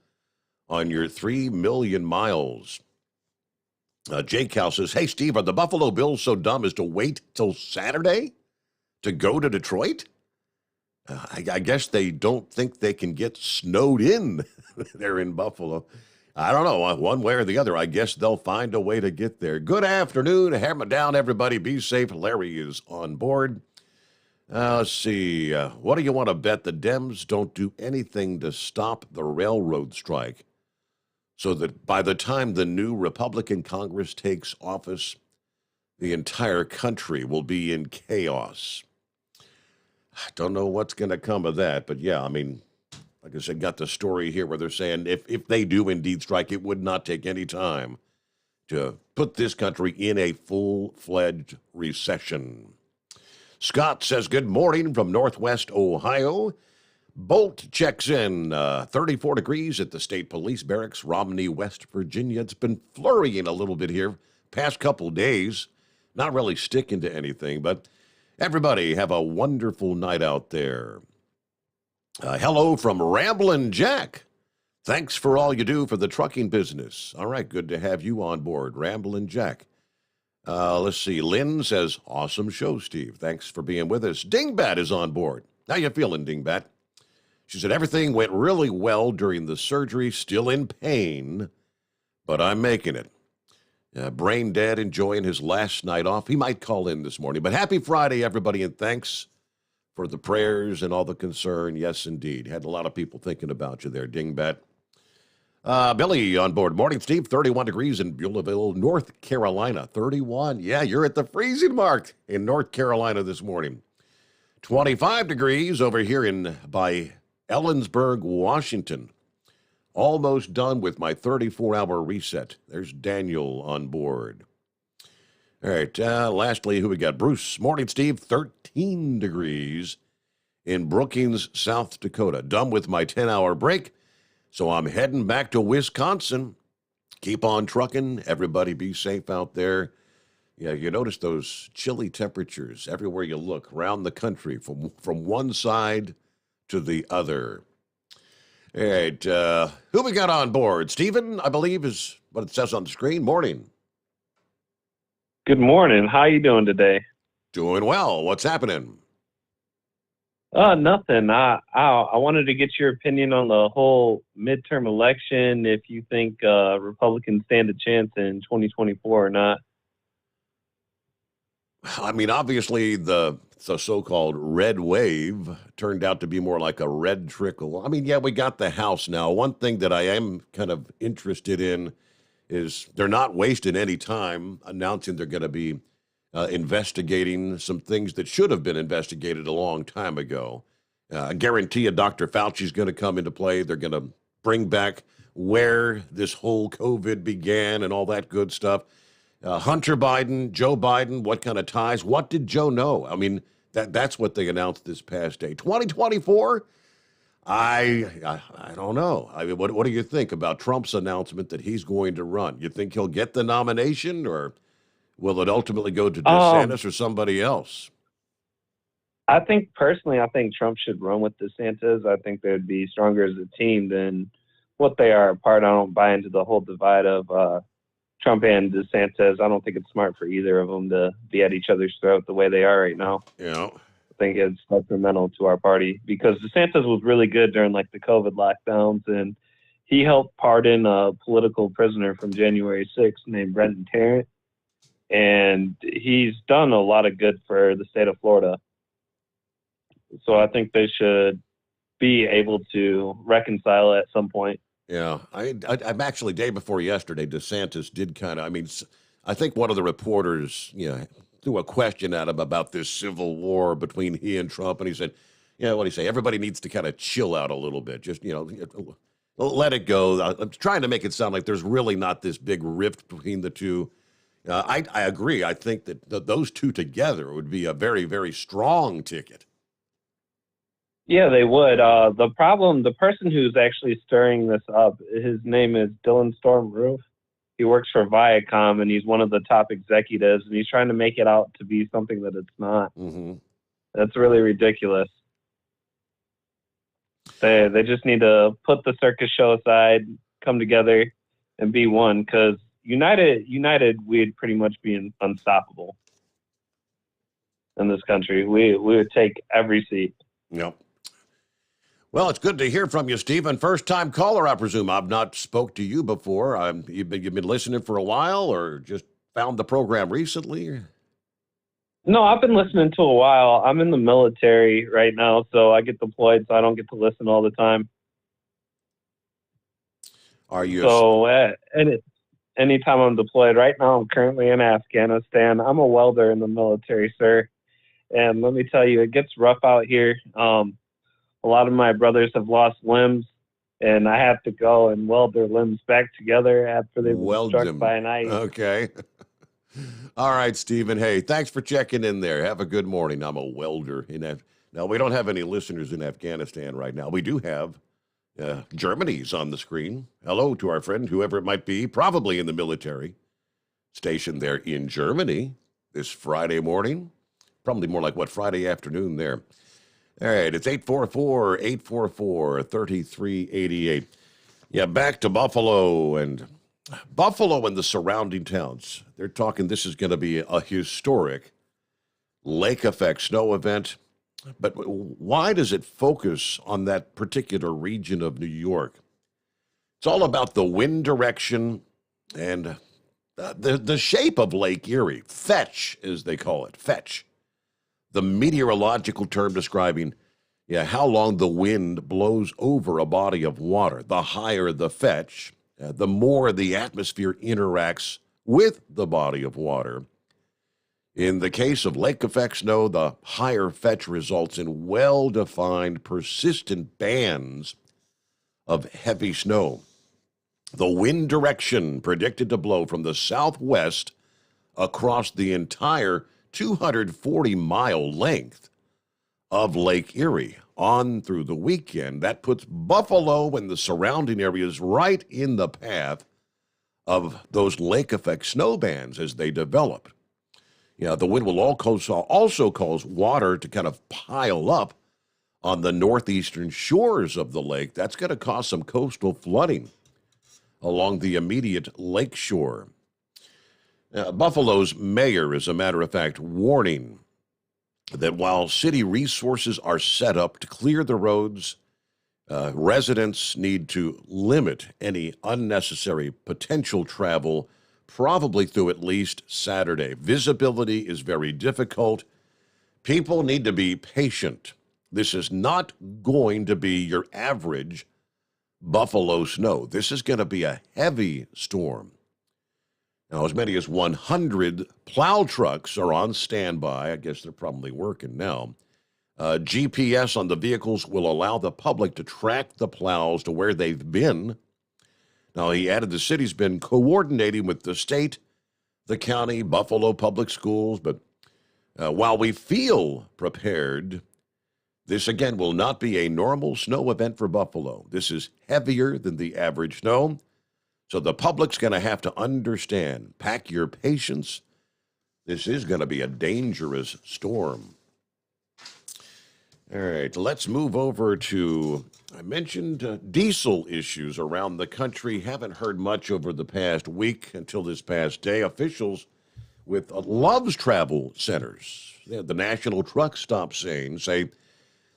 on your 3 million miles. Jake Cal says, hey, Steve, are the Buffalo Bills so dumb as to wait till Saturday to go to Detroit? I guess they don't think they can get snowed in there in Buffalo. I don't know, one way or the other. I guess they'll find a way to get there. Good afternoon. Hammer down, everybody. Be safe. Larry is on board. Let's see. What do you want to bet? The Dems don't do anything to stop the railroad strike so that by the time the new Republican Congress takes office, the entire country will be in chaos. I don't know what's going to come of that, but yeah, like I said, got the story here where they're saying if they do indeed strike, it would not take any time to put this country in a full-fledged recession. Scott says, good morning from Northwest Ohio. Bolt checks in, 34 degrees at the State Police Barracks, Romney, West Virginia. It's been flurrying a little bit here past couple days. Not really sticking to anything, but everybody have a wonderful night out there. Hello from Ramblin' Jack. Thanks for all you do for the trucking business. All right, good to have you on board, Ramblin' Jack. Let's see. Lynn says, awesome show, Steve. Thanks for being with us. Dingbat is on board. How you feeling, Dingbat? She said, everything went really well during the surgery. Still in pain, but I'm making it. Brain dead, enjoying his last night off. He might call in this morning. But happy Friday, everybody, and thanks for the prayers and all the concern. Yes, indeed. Had a lot of people thinking about you there, Dingbat. Billy on board. Morning, Steve. 31 degrees in Beulahville, North Carolina. 31. Yeah, you're at the freezing mark in North Carolina this morning. 25 degrees over here by Ellensburg, Washington. Almost done with my 34-hour reset. There's Daniel on board. All right, lastly, who we got? Bruce. Morning, Steve. 13 degrees in Brookings, South Dakota. Done with my 10-hour break. So I'm heading back to Wisconsin. Keep on trucking. Everybody be safe out there. Yeah, you notice those chilly temperatures everywhere you look around the country from one side to the other. All right, who we got on board? Stephen, I believe, is what it says on the screen. Morning. Good morning. How you doing today? Doing well. What's happening? Nothing. I wanted to get your opinion on the whole midterm election, if you think Republicans stand a chance in 2024 or not. I mean, obviously, the so-called red wave turned out to be more like a red trickle. I mean, yeah, we got the House now. One thing that I am kind of interested in is they're not wasting any time announcing they're going to be investigating some things that should have been investigated a long time ago. I guarantee you Dr. Fauci's going to come into play. They're going to bring back where this whole COVID began and all that good stuff. Hunter Biden, Joe Biden, what kind of ties? What did Joe know? I mean, that's what they announced this past day. 2024? I don't know. I mean, what do you think about Trump's announcement that he's going to run? You think he'll get the nomination, or will it ultimately go to DeSantis or somebody else? I think Trump should run with DeSantis. I think they'd be stronger as a team than what they are apart. I don't buy into the whole divide of Trump and DeSantis. I don't think it's smart for either of them to be at each other's throat the way they are right now. Yeah. I think it's detrimental to our party because DeSantis was really good during like the COVID lockdowns, and he helped pardon a political prisoner from January 6th named Brenton Tarrant. And he's done a lot of good for the state of Florida. So I think they should be able to reconcile at some point. Yeah, I'm actually, day before yesterday, DeSantis did kind of, I mean, I think one of the reporters, threw a question at him about this civil war between he and Trump, and he said, what do you say? Everybody needs to kind of chill out a little bit. Just, let it go. I'm trying to make it sound like there's really not this big rift between the two. I agree. I think that those two together would be a very, very strong ticket. Yeah, they would. The person who's actually stirring this up, his name is Dylan Storm Roof. He works for Viacom, and he's one of the top executives, and he's trying to make it out to be something that it's not. Mm-hmm. That's really ridiculous. They just need to put the circus show aside, come together, and be one, because United, we'd pretty much be unstoppable in this country. We would take every seat. Yep. Well, it's good to hear from you, Stephen. First-time caller, I presume. I've not spoke to you before. You've been listening for a while, or just found the program recently? No, I've been listening to a while. I'm in the military right now, so I get deployed, so I don't get to listen all the time. Are you? So anytime I'm deployed, right now I'm currently in Afghanistan. I'm a welder in the military, sir. And let me tell you, it gets rough out here. a lot of my brothers have lost limbs, and I have to go and weld their limbs back together after they've been struck by an ice. Okay. All right, Stephen. Hey, thanks for checking in there. Have a good morning. I'm a welder. Now, we don't have any listeners in Afghanistan right now. We do have Germany's on the screen. Hello to our friend, whoever it might be, probably in the military, stationed there in Germany this Friday morning. Probably more like, Friday afternoon there. All right, it's 844-844-3388. Yeah, back to Buffalo and the surrounding towns. They're talking this is going to be a historic lake effect snow event. But why does it focus on that particular region of New York? It's all about the wind direction and the shape of Lake Erie. Fetch, as they call it. Fetch. The meteorological term describing how long the wind blows over a body of water. The higher the fetch, the more the atmosphere interacts with the body of water. In the case of lake effect snow, the higher fetch results in well-defined, persistent bands of heavy snow. The wind direction predicted to blow from the southwest across the entire 240-mile length of Lake Erie on through the weekend. That puts Buffalo and the surrounding areas right in the path of those lake effect snow bands as they develop. The wind will also cause water to kind of pile up on the northeastern shores of the lake. That's going to cause some coastal flooding along the immediate lake shore. Buffalo's mayor, as a matter of fact, warning that while city resources are set up to clear the roads, residents need to limit any unnecessary potential travel, probably through at least Saturday. Visibility is very difficult. People need to be patient. This is not going to be your average Buffalo snow. This is going to be a heavy storm. Now, as many as 100 plow trucks are on standby. I guess they're probably working now. GPS on the vehicles will allow the public to track the plows to where they've been. Now, he added the city's been coordinating with the state, the county, Buffalo Public Schools. But while we feel prepared, this, again, will not be a normal snow event for Buffalo. This is heavier than the average snow. So the public's going to have to understand, pack your patience. This is going to be a dangerous storm. All right, let's move over to, I mentioned diesel issues around the country. Haven't heard much over the past week until this past day. Officials with Love's Travel Centers, the national truck stop chain, say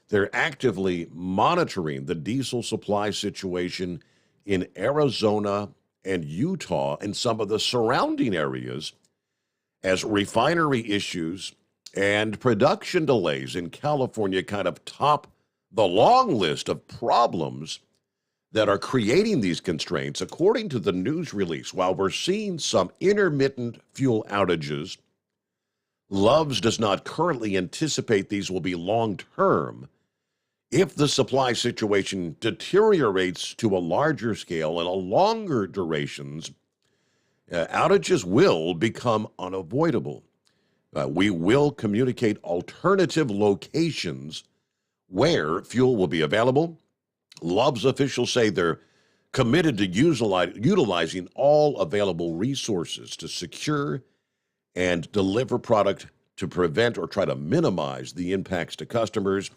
they're actively monitoring the diesel supply situation in Arizona and Utah and some of the surrounding areas as refinery issues and production delays in California kind of top the long list of problems that are creating these constraints. According to the news release, while we're seeing some intermittent fuel outages, Love's does not currently anticipate these will be long-term. If the supply situation deteriorates to a larger scale and a longer durations, outages will become unavoidable. We will communicate alternative locations where fuel will be available. Love's officials say they're committed to utilizing all available resources to secure and deliver product to prevent or try to minimize the impacts to customers.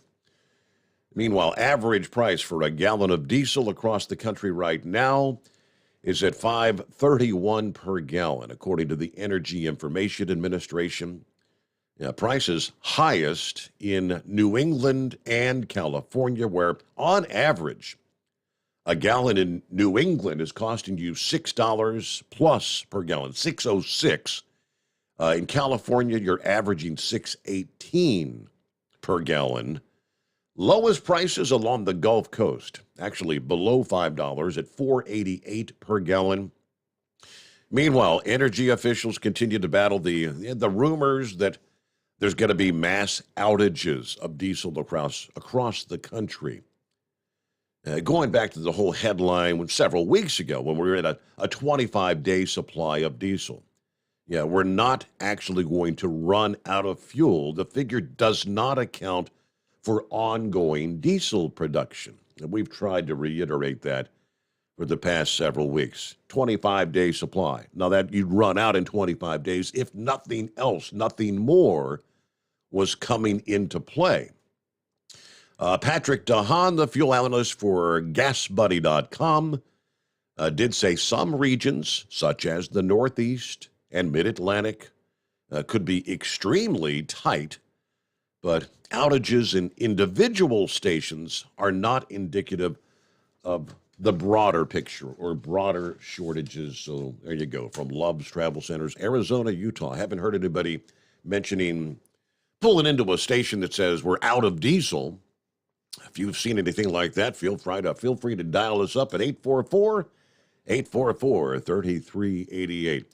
Meanwhile, average price for a gallon of diesel across the country right now is at $5.31 per gallon, according to the Energy Information Administration. Prices highest in New England and California, where on average, a gallon in New England is costing you $6 plus per gallon, $6.06. In California, you're averaging $6.18 per gallon. Lowest prices along the Gulf Coast, actually below $5 at $4.88 per gallon. Meanwhile, energy officials continue to battle the rumors that there's going to be mass outages of diesel across the country. Going back to the whole headline several weeks ago when we were at a 25-day supply of diesel. Yeah, we're not actually going to run out of fuel. The figure does not account for ongoing diesel production. And we've tried to reiterate that for the past several weeks. 25-day supply. Now that you'd run out in 25 days if nothing else, nothing more was coming into play. Patrick DeHaan, the fuel analyst for GasBuddy.com, did say some regions, such as the Northeast and Mid-Atlantic, could be extremely tight, but outages in individual stations are not indicative of the broader picture or broader shortages. So there you go, from Love's Travel Centers, Arizona, Utah. I haven't heard anybody mentioning pulling into a station that says we're out of diesel. If you've seen anything like that, feel free to dial us up at 844-3388.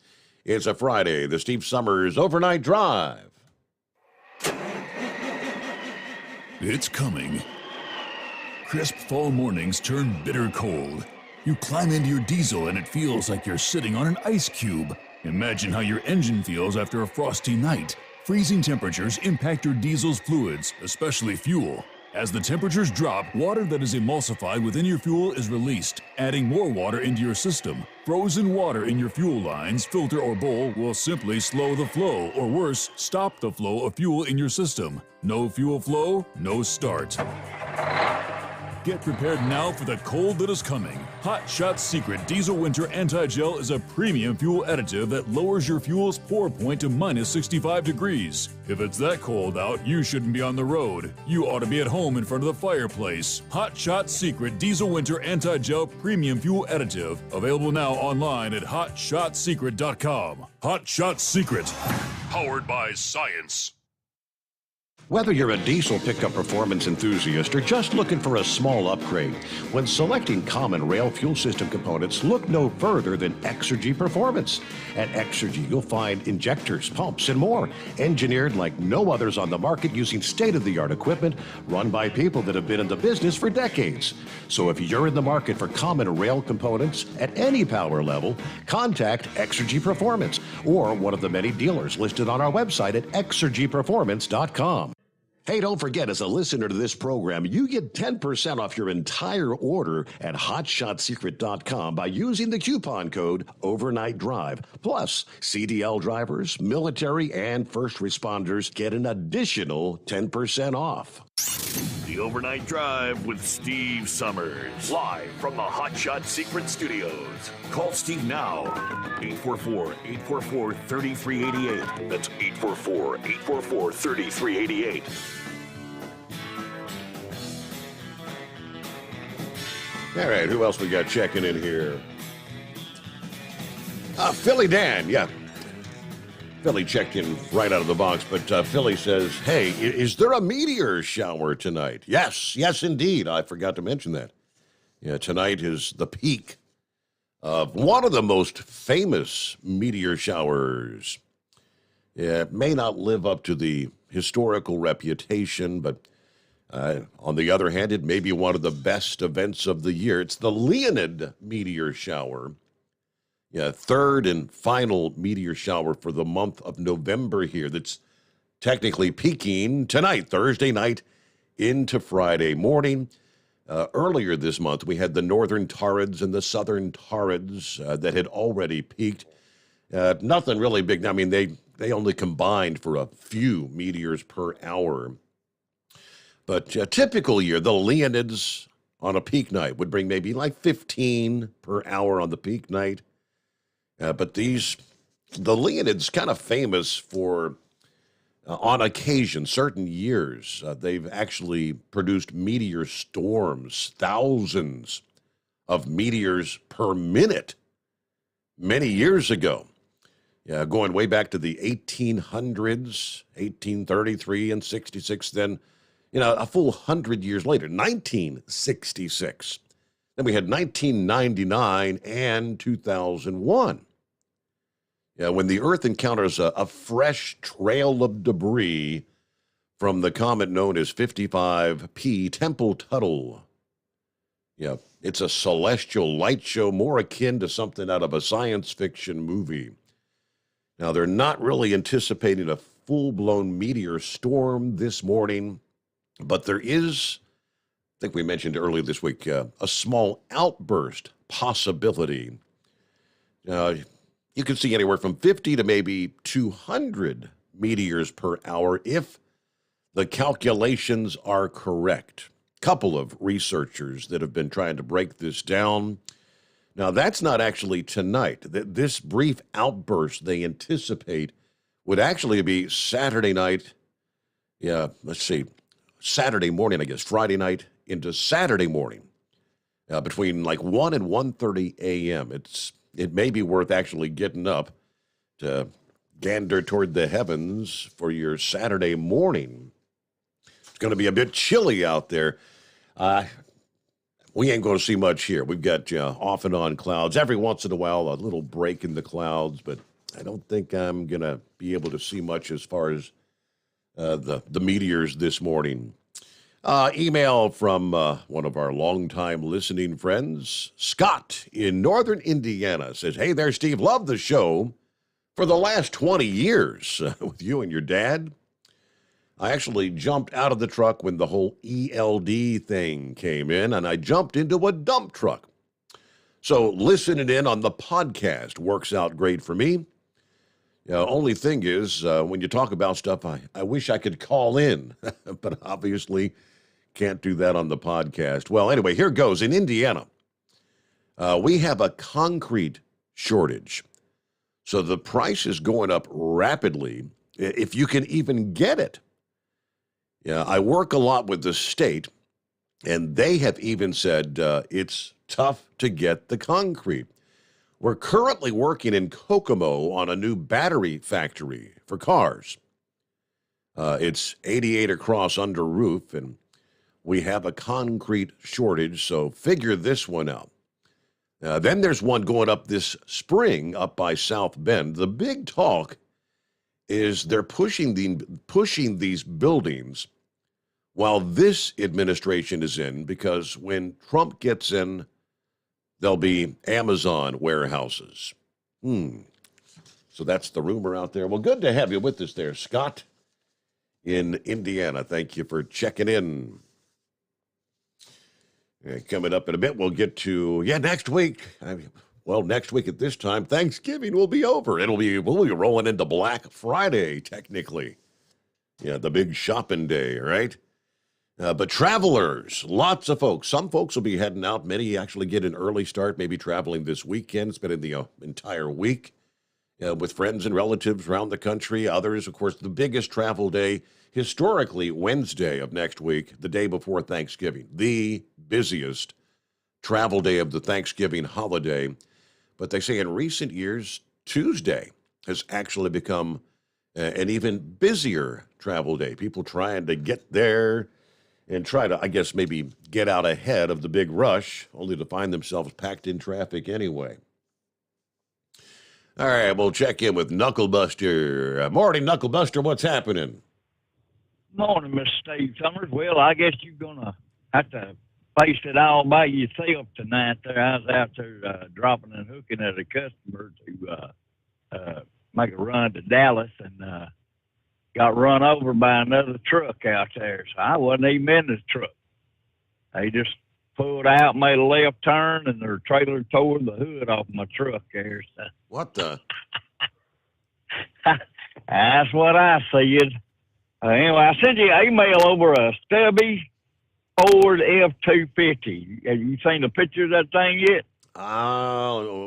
It's a Friday, the Steve Sommers Overnight Drive. It's coming. Crisp fall mornings turn bitter cold. You climb into your diesel and it feels like you're sitting on an ice cube. Imagine how your engine feels after a frosty night. Freezing temperatures impact your diesel's fluids, especially fuel. As the temperatures drop, water that is emulsified within your fuel is released, adding more water into your system. Frozen water in your fuel lines, filter, or bowl will simply slow the flow, or worse, stop the flow of fuel in your system. No fuel flow, no start. Get prepared now for the cold that is coming. Hot Shot Secret Diesel Winter Anti-Gel is a premium fuel additive that lowers your fuel's pour point to minus 65 degrees. If it's that cold out, you shouldn't be on the road. You ought to be at home in front of the fireplace. Hot Shot Secret Diesel Winter Anti-Gel Premium Fuel Additive. Available now online at hotshotsecret.com. Hot Shot Secret. Powered by science. Whether you're a diesel pickup performance enthusiast or just looking for a small upgrade, when selecting common rail fuel system components, look no further than Exergy Performance. At Exergy, you'll find injectors, pumps, and more, engineered like no others on the market using state-of-the-art equipment run by people that have been in the business for decades. So if you're in the market for common rail components at any power level, contact Exergy Performance or one of the many dealers listed on our website at exergyperformance.com. Hey, don't forget, as a listener to this program, you get 10% off your entire order at hotshotsecret.com by using the coupon code Overnight Drive. Plus, CDL drivers, military, and first responders get an additional 10% off. The Overnight Drive with Steve Sommers, live from the Hot Shot Secret Studios. Call Steve now, 844-844-3388. That's 844-844-3388. All right, who else we got checking in here? Philly Dan, yeah. Philly checked in right out of the box, but Philly says, hey, is there a meteor shower tonight? Yes, indeed. I forgot to mention that. Yeah, tonight is the peak of one of the most famous meteor showers. Yeah, it may not live up to the historical reputation, but on the other hand, it may be one of the best events of the year. It's the Leonid meteor shower. Yeah, third and final meteor shower for the month of November here. That's technically peaking tonight, Thursday night, into Friday morning. Earlier this month, we had the northern Taurids and the southern Taurids that had already peaked. Nothing really big. I mean, they only combined for a few meteors per hour. But a typical year, the Leonids on a peak night would bring maybe like 15 per hour on the peak night. But the Leonids kind of famous for, on occasion, certain years, they've actually produced meteor storms, thousands of meteors per minute many years ago. Yeah, going way back to the 1800s, 1833 and 66, then, a full 100 years later, 1966. Then we had 1999 and 2001. Yeah, when the Earth encounters a fresh trail of debris from the comet known as 55P Temple-Tuttle. Yeah, it's a celestial light show more akin to something out of a science fiction movie. Now, they're not really anticipating a full-blown meteor storm this morning, but there is, I think we mentioned earlier this week, a small outburst possibility. You can see anywhere from 50 to maybe 200 meteors per hour if the calculations are correct. Couple of researchers that have been trying to break this down. Now, that's not actually tonight. This brief outburst they anticipate would actually be Saturday night. Yeah, let's see. Saturday morning, I guess. Friday night into Saturday morning. Between like 1 and 1:30 a.m. It may be worth actually getting up to gander toward the heavens for your Saturday morning. It's going to be a bit chilly out there. We ain't going to see much here. We've got off and on clouds. Every once in a while, a little break in the clouds, but I don't think I'm going to be able to see much as far as the meteors this morning. Email from one of our longtime listening friends, Scott in northern Indiana, says, "Hey there, Steve. Love the show. For the last 20 years with you and your dad, I actually jumped out of the truck when the whole ELD thing came in, and I jumped into a dump truck. So listening in on the podcast works out great for me. Only thing is, when you talk about stuff, I wish I could call in, but obviously can't do that on the podcast. Well, anyway, here goes. In Indiana, we have a concrete shortage. So the price is going up rapidly, if you can even get it. Yeah, I work a lot with the state, and they have even said it's tough to get the concrete. We're currently working in Kokomo on a new battery factory for cars. It's 88 across under roof, and we have a concrete shortage, so figure this one out. Then there's one going up this spring up by South Bend. The big talk is they're pushing these buildings while this administration is in, because when Trump gets in, there'll be Amazon warehouses. So that's the rumor out there. Well, good to have you with us there, Scott, in Indiana. Thank you for checking in. Coming up in a bit, we'll get to, next week. Next week at this time, Thanksgiving will be over. We'll be rolling into Black Friday, technically. Yeah, the big shopping day, right? But travelers, lots of folks. Some folks will be heading out. Many actually get an early start, maybe traveling this weekend, spending the entire week with friends and relatives around the country. Others, of course, the biggest travel day, historically, Wednesday of next week, the day before Thanksgiving, the busiest travel day of the Thanksgiving holiday. But they say in recent years, Tuesday has actually become an even busier travel day. People trying to get there and try to, I guess, maybe get out ahead of the big rush, only to find themselves packed in traffic anyway. All right, we'll check in with Knucklebuster. Morning, Knucklebuster, what's happening? Morning, Mr. Steve Summers. Well, I guess you're going to have to face it all by yourself tonight there. I was out there dropping and hooking at a customer to make a run to Dallas, and got run over by another truck out there. So I wasn't even in the truck. They just pulled out, made a left turn, and their trailer tore the hood off my truck there. So. What the? That's what I said. Anyway, I sent you an email over a stubby Ford F-250. Have you seen the picture of that thing yet?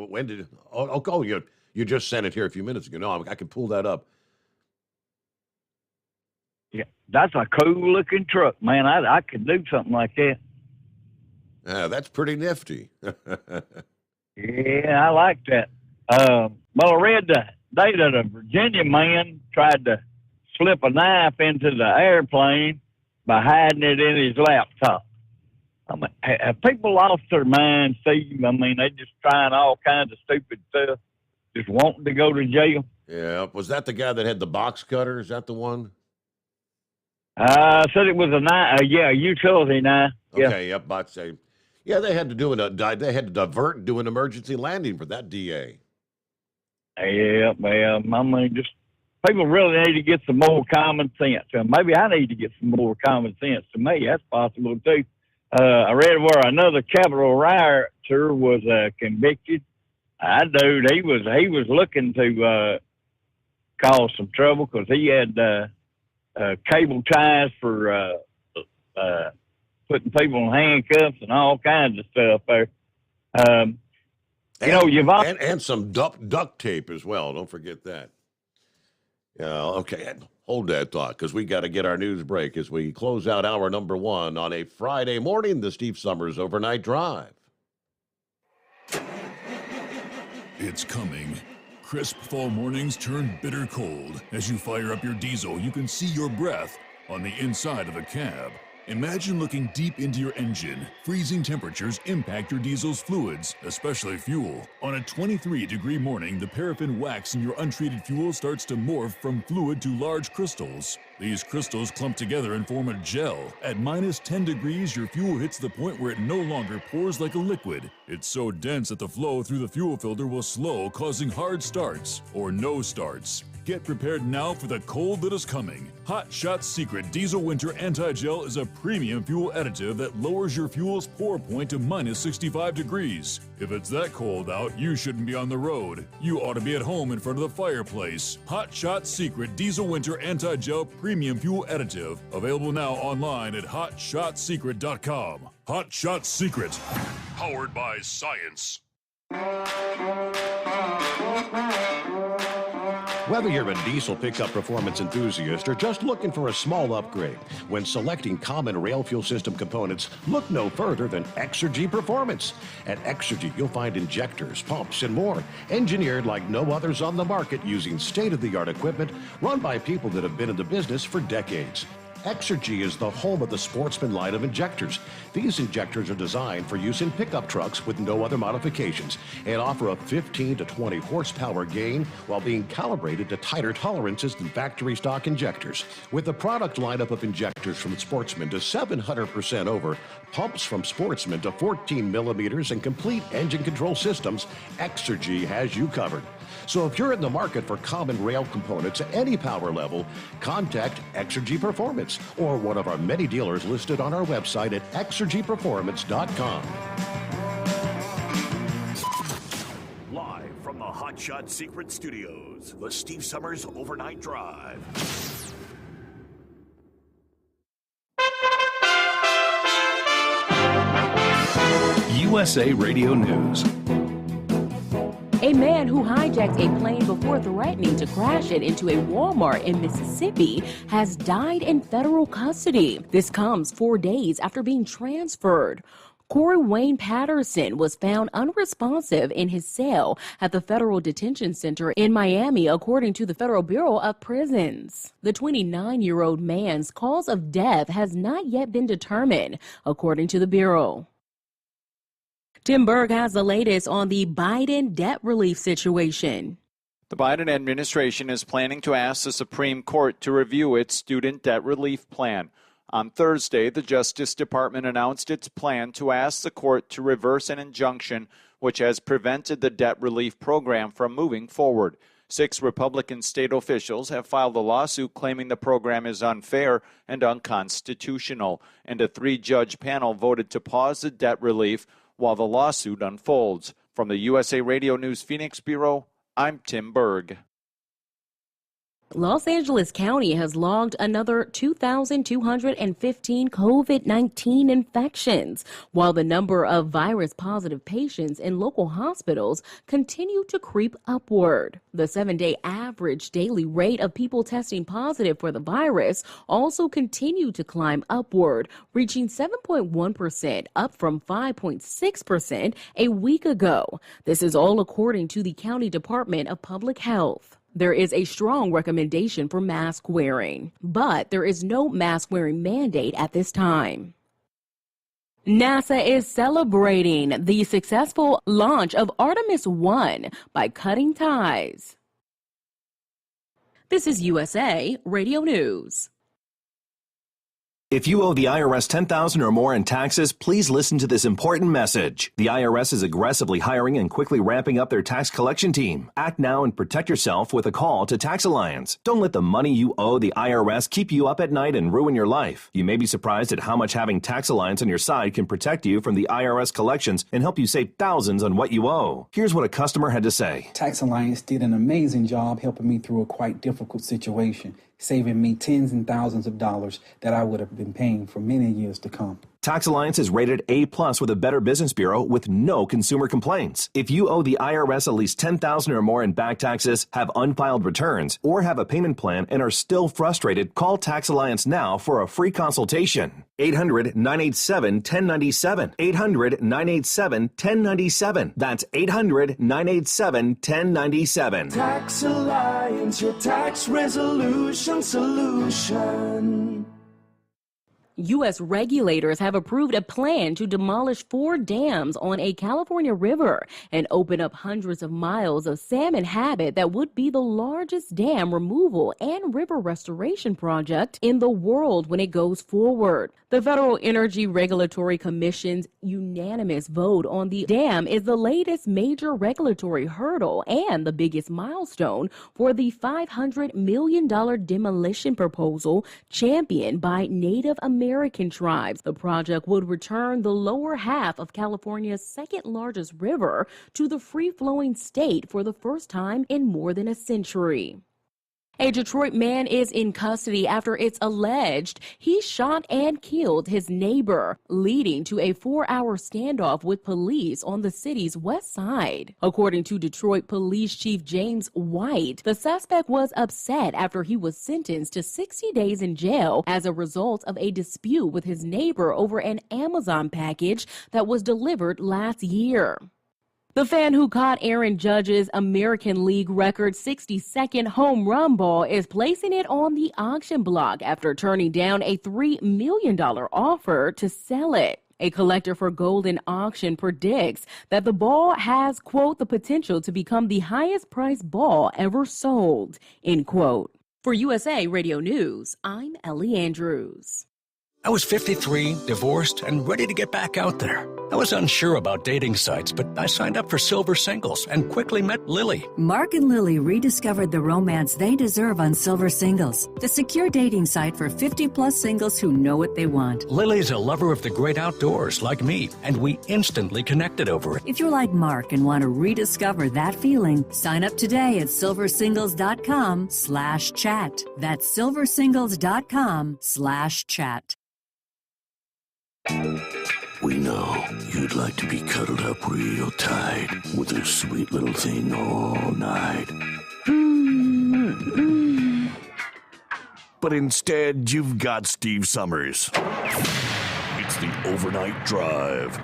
When did? You just sent it here a few minutes ago. No, I can pull that up. Yeah, that's a cool-looking truck, man. I could do something like that. That's pretty nifty. Yeah, I like that. Well, I read the day that a Virginia man tried to slip a knife into the airplane by hiding it in his laptop. I mean, have people lost their minds, Steve? I mean, they just trying all kinds of stupid stuff just wanting to go to jail. Yeah. Was that the guy that had the box cutter? Is that the one? Said it was a utility knife. Yeah. Okay. Yep. But say, yeah, they had to they had to divert and do an emergency landing for that DA. Yeah, well, I mean, just people really need to get some more common sense. Maybe I need to get some more common sense. To me, that's possible too. I read where another Capitol rioter was convicted. Dude, he was looking to cause some trouble because he had cable ties for putting people in handcuffs and all kinds of stuff there. And some duct tape as well. Don't forget that. Yeah, okay. Hold that thought, because we got to get our news break as we close out hour number 1 on a Friday morning, the Steve Sommers Overnight Drive. It's coming. Crisp fall mornings turn bitter cold. As you fire up your diesel, you can see your breath on the inside of the cab. Imagine looking deep into your engine. Freezing temperatures impact your diesel's fluids, especially fuel. On a 23-degree morning, the paraffin wax in your untreated fuel starts to morph from fluid to large crystals. These crystals clump together and form a gel. At minus 10 degrees, your fuel hits the point where it no longer pours like a liquid. It's so dense that the flow through the fuel filter will slow, causing hard starts or no starts. Get prepared now for the cold that is coming. Hot Shot Secret Diesel Winter Anti-Gel is a premium fuel additive that lowers your fuel's pour point to minus 65 degrees. If it's that cold out, you shouldn't be on the road. You ought to be at home in front of the fireplace. Hot Shot Secret Diesel Winter Anti-Gel Premium Fuel Additive. Available now online at hotshotsecret.com. Hot Shot Secret. Powered by science. Whether you're a diesel pickup performance enthusiast or just looking for a small upgrade, when selecting common rail fuel system components, look no further than Exergy Performance. At Exergy, you'll find injectors, pumps, and more, engineered like no others on the market using state-of-the-art equipment run by people that have been in the business for decades. Exergy is the home of the Sportsman line of injectors. These injectors are designed for use in pickup trucks with no other modifications and offer a 15 to 20 horsepower gain while being calibrated to tighter tolerances than factory stock injectors. With a product lineup of injectors from Sportsman to 700% over, pumps from Sportsman to 14 millimeters, and complete engine control systems, Exergy has you covered. So if you're in the market for common rail components at any power level, contact Exergy Performance or one of our many dealers listed on our website at exergyperformance.com. Live from the Hot Shot Secret Studios, the Steve Sommers Overnight Drive. USA Radio News. A man who hijacked a plane before threatening to crash it into a Walmart in Mississippi has died in federal custody. This comes 4 days after being transferred. Corey Wayne Patterson was found unresponsive in his cell at the Federal Detention Center in Miami, according to the Federal Bureau of Prisons. The 29-year-old man's cause of death has not yet been determined, according to the Bureau. Tim Berg has the latest on the Biden debt relief situation. The Biden administration is planning to ask the Supreme Court to review its student debt relief plan. On Thursday, the Justice Department announced its plan to ask the court to reverse an injunction which has prevented the debt relief program from moving forward. 6 Republican state officials have filed a lawsuit claiming the program is unfair and unconstitutional, and a 3-judge panel voted to pause the debt relief while the lawsuit unfolds. From the USA Radio News Phoenix Bureau, I'm Tim Berg. Los Angeles County has logged another 2,215 COVID-19 infections, while the number of virus-positive patients in local hospitals continue to creep upward. The 7-day average daily rate of people testing positive for the virus also continued to climb upward, reaching 7.1%, up from 5.6% a week ago. This is all according to the County Department of Public Health. There is a strong recommendation for mask wearing, but there is no mask wearing mandate at this time. NASA is celebrating the successful launch of Artemis 1 by cutting ties. This is USA Radio News. If you owe the IRS $10,000 or more in taxes, please listen to this important message. The IRS is aggressively hiring and quickly ramping up their tax collection team. Act now and protect yourself with a call to Tax Alliance. Don't let the money you owe the IRS keep you up at night and ruin your life. You may be surprised at how much having Tax Alliance on your side can protect you from the IRS collections and help you save thousands on what you owe. Here's what a customer had to say. Tax Alliance did an amazing job helping me through a quite difficult situation, saving me tens and thousands of dollars that I would have been paying for many years to come. Tax Alliance is rated A+ with a Better Business Bureau with no consumer complaints. If you owe the IRS at least $10,000 or more in back taxes, have unfiled returns, or have a payment plan and are still frustrated, call Tax Alliance now for a free consultation. 800-987-1097. 800-987-1097. That's 800-987-1097. Tax Alliance, your tax resolution solution. U.S. regulators have approved a plan to demolish 4 dams on a California river and open up hundreds of miles of salmon habitat that would be the largest dam removal and river restoration project in the world when it goes forward. The Federal Energy Regulatory Commission's unanimous vote on the dam is the latest major regulatory hurdle and the biggest milestone for the $500 million demolition proposal championed by Native American tribes. The project would return the lower half of California's second largest river to the free-flowing state for the first time in more than a century. A Detroit man is in custody after it's alleged he shot and killed his neighbor, leading to a 4-hour standoff with police on the city's west side. According to Detroit Police Chief James White, the suspect was upset after he was sentenced to 60 days in jail as a result of a dispute with his neighbor over an Amazon package that was delivered last year. The fan who caught Aaron Judge's American League record 62nd home run ball is placing it on the auction block after turning down a $3 million offer to sell it. A collector for Golden Auction predicts that the ball has, quote, the potential to become the highest priced ball ever sold, end quote. For USA Radio News, I'm Ellie Andrews. I was 53, divorced, and ready to get back out there. I was unsure about dating sites, but I signed up for Silver Singles and quickly met Lily. Mark and Lily rediscovered the romance they deserve on Silver Singles, the secure dating site for 50-plus singles who know what they want. Lily's a lover of the great outdoors like me, and we instantly connected over it. If you're like Mark and want to rediscover that feeling, sign up today at silversingles.com/chat. That's silversingles.com/chat. We know you'd like to be cuddled up real tight with a sweet little thing all night. But instead, you've got Steve Summers. It's the Overnight Drive.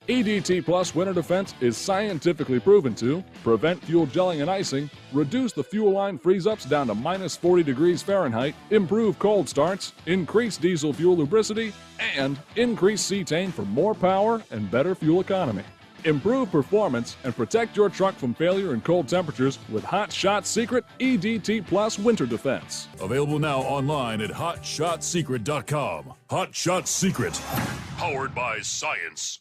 EDT Plus Winter Defense is scientifically proven to prevent fuel gelling and icing, reduce the fuel line freeze-ups down to minus 40 degrees Fahrenheit, improve cold starts, increase diesel fuel lubricity, and increase cetane for more power and better fuel economy. Improve performance and protect your truck from failure in cold temperatures with Hot Shot Secret EDT Plus Winter Defense. Available now online at hotshotsecret.com. Hot Shot Secret, powered by science.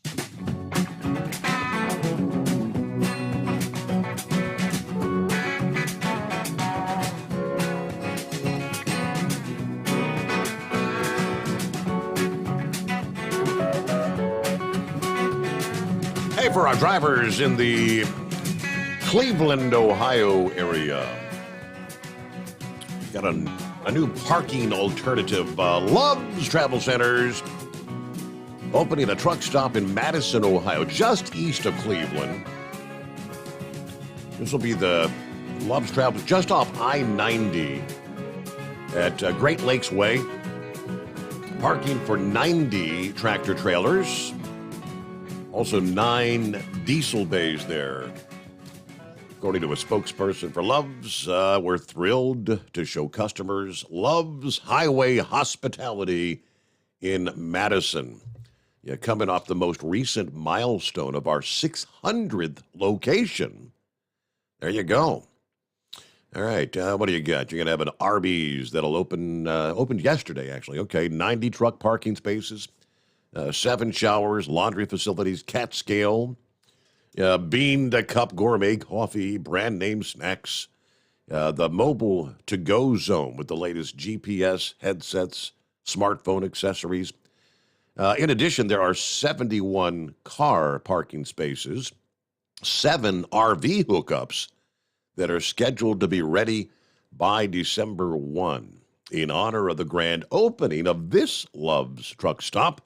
Hey, for our drivers in the Cleveland, Ohio area, got a new parking alternative. Love's Travel Centers opening a truck stop in Madison, Ohio, just east of Cleveland. This will be the Love's Travel just off I-90 at Great Lakes Way. Parking for 90 tractor trailers. Also 9 diesel bays there. According to a spokesperson for Love's, we're thrilled to show customers Love's highway hospitality in Madison. Yeah, coming off the most recent milestone of our 600th location. There you go. All right, what do you got? You're going to have an Arby's that'll opened yesterday, actually. Okay, 90 truck parking spaces, 7 showers, laundry facilities, cat scale, bean to cup gourmet coffee, brand name snacks, the mobile to-go zone with the latest GPS headsets, smartphone accessories. In addition, there are 71 car parking spaces, 7 RV hookups that are scheduled to be ready by December 1. In honor of the grand opening of this Love's Truck Stop,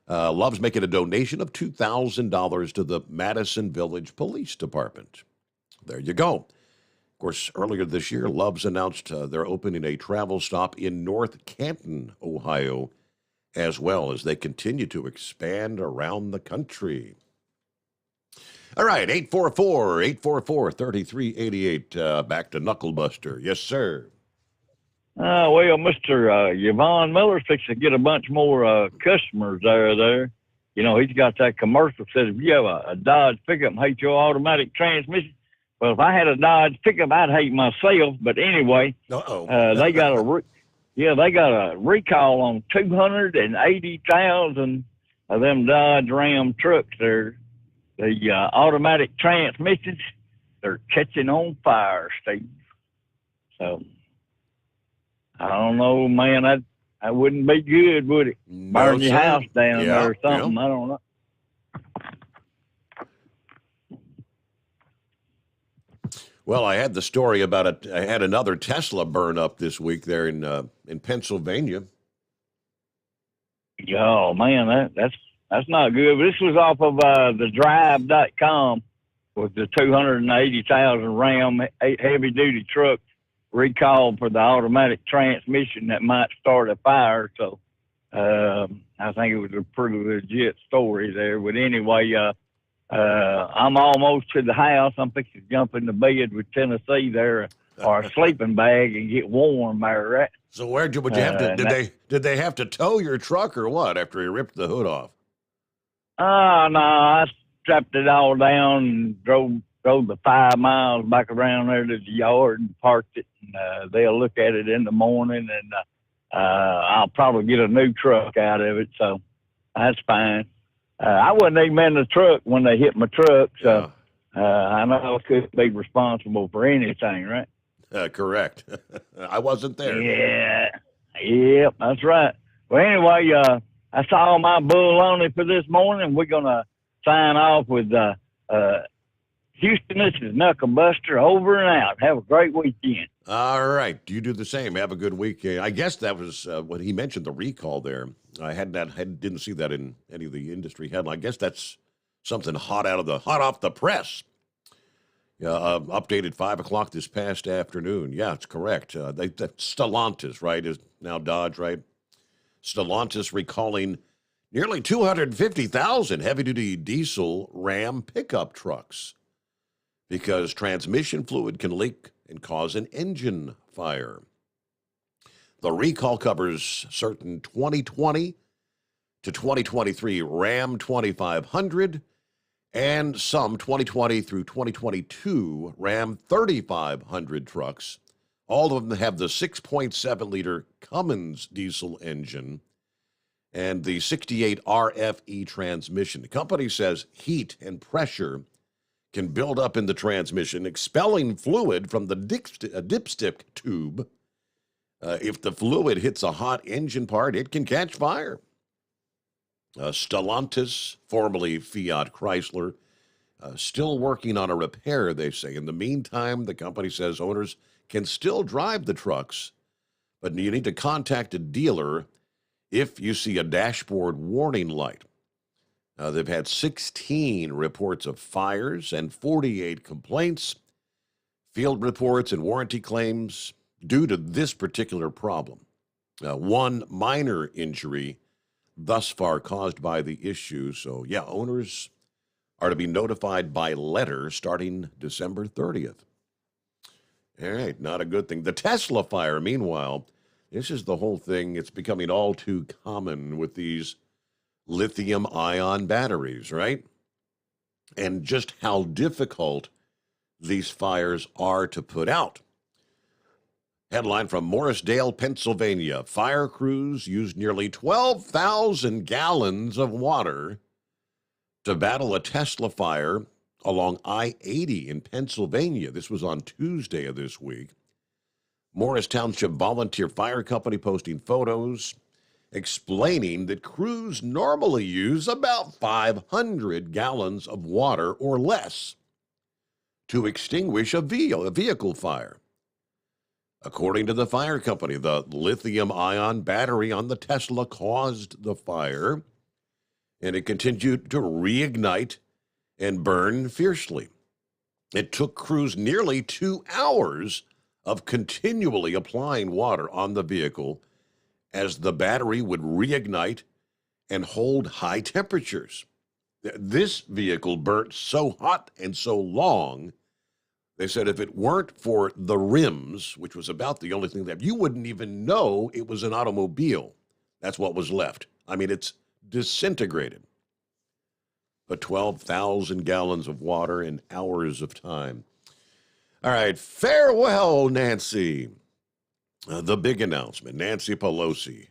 Love's making a donation of $2,000 to the Madison Village Police Department. There you go. Of course, earlier this year, Love's announced they're opening a travel stop in North Canton, Ohio, as well as they continue to expand around the country. All right, 844-3388. Back to Knucklebuster. Yes, sir. Well, Mr. Yvonne Miller's fixing to get a bunch more customers there. You know, he's got that commercial that says, if you have a Dodge pickup and hate your automatic transmission, well, if I had a Dodge pickup, I'd hate myself. But anyway, they got a recall on 280,000 of them Dodge Ram trucks there. The automatic transmissions, they're catching on fire, Steve. So, I don't know, man. That wouldn't be good, would it? Burn your house down there or something. I don't know. Well, I had the story about it. I had another Tesla burn up this week there in Pennsylvania. Oh, man, that's not good. But this was off of the drive.com with the 280,000 Ram heavy-duty truck recalled for the automatic transmission that might start a fire. So I think it was a pretty legit story there. But anyway, I'm almost to the house. I'm fixing to jump in the bed with Tennessee there, or a sleeping bag, and get warm there, right? So would you have to? Did they have to tow your truck or what after he ripped the hood off? No, I strapped it all down and drove the 5 miles back around there to the yard and parked it. And they'll look at it in the morning, and I'll probably get a new truck out of it. So that's fine. I wasn't even in the truck when they hit my truck, so I know I couldn't be responsible for anything, right? Correct. I wasn't there. Yeah, that's right. Well, anyway, that's all my bull on it for this morning. We're going to sign off with Houston. This is Knucklebuster over and out. Have a great weekend. All right. You do the same. Have a good weekend. I guess that was what he mentioned, the recall there. I didn't see that in any of the industry headline. I guess that's something hot off the press. Updated 5 o'clock this past afternoon. Yeah, it's correct. Stellantis, right, is now Dodge, right? Stellantis recalling nearly 250,000 heavy-duty diesel Ram pickup trucks because transmission fluid can leak and cause an engine fire. The recall covers certain 2020 to 2023 Ram 2500 and some 2020 through 2022 Ram 3500 trucks. All of them have the 6.7-liter Cummins diesel engine and the 68 RFE transmission. The company says heat and pressure can build up in the transmission, expelling fluid from the dipstick tube. If the fluid hits a hot engine part, it can catch fire. Stellantis, formerly Fiat Chrysler, still working on a repair, they say. In the meantime, the company says owners can still drive the trucks, but you need to contact a dealer if you see a dashboard warning light. They've had 16 reports of fires and 48 complaints, field reports, and warranty claims due to this particular problem. One minor injury thus far caused by the issue. So, yeah, owners are to be notified by letter starting December 30th. All right, not a good thing. The Tesla fire, meanwhile, This is the whole thing. It's becoming all too common with these lithium-ion batteries, right? And just how difficult these fires are to put out. Headline from Morrisdale, Pennsylvania. Fire crews used nearly 12,000 gallons of water to battle a Tesla fire along I-80 in Pennsylvania. This was on Tuesday of this week. Morris Township Volunteer Fire Company posting photos explaining that crews normally use about 500 gallons of water or less to extinguish a vehicle fire. According to the fire company, the lithium-ion battery on the Tesla caused the fire, and it continued to reignite and burn fiercely. It took crews nearly 2 hours of continually applying water on the vehicle as the battery would reignite and hold high temperatures. This vehicle burnt so hot and so long, they said if it weren't for the rims, which was about the only thing left, you wouldn't even know it was an automobile. That's what was left. I mean, it's disintegrated. But 12,000 gallons of water in hours of time. All right, farewell, Nancy. The big announcement, Nancy Pelosi.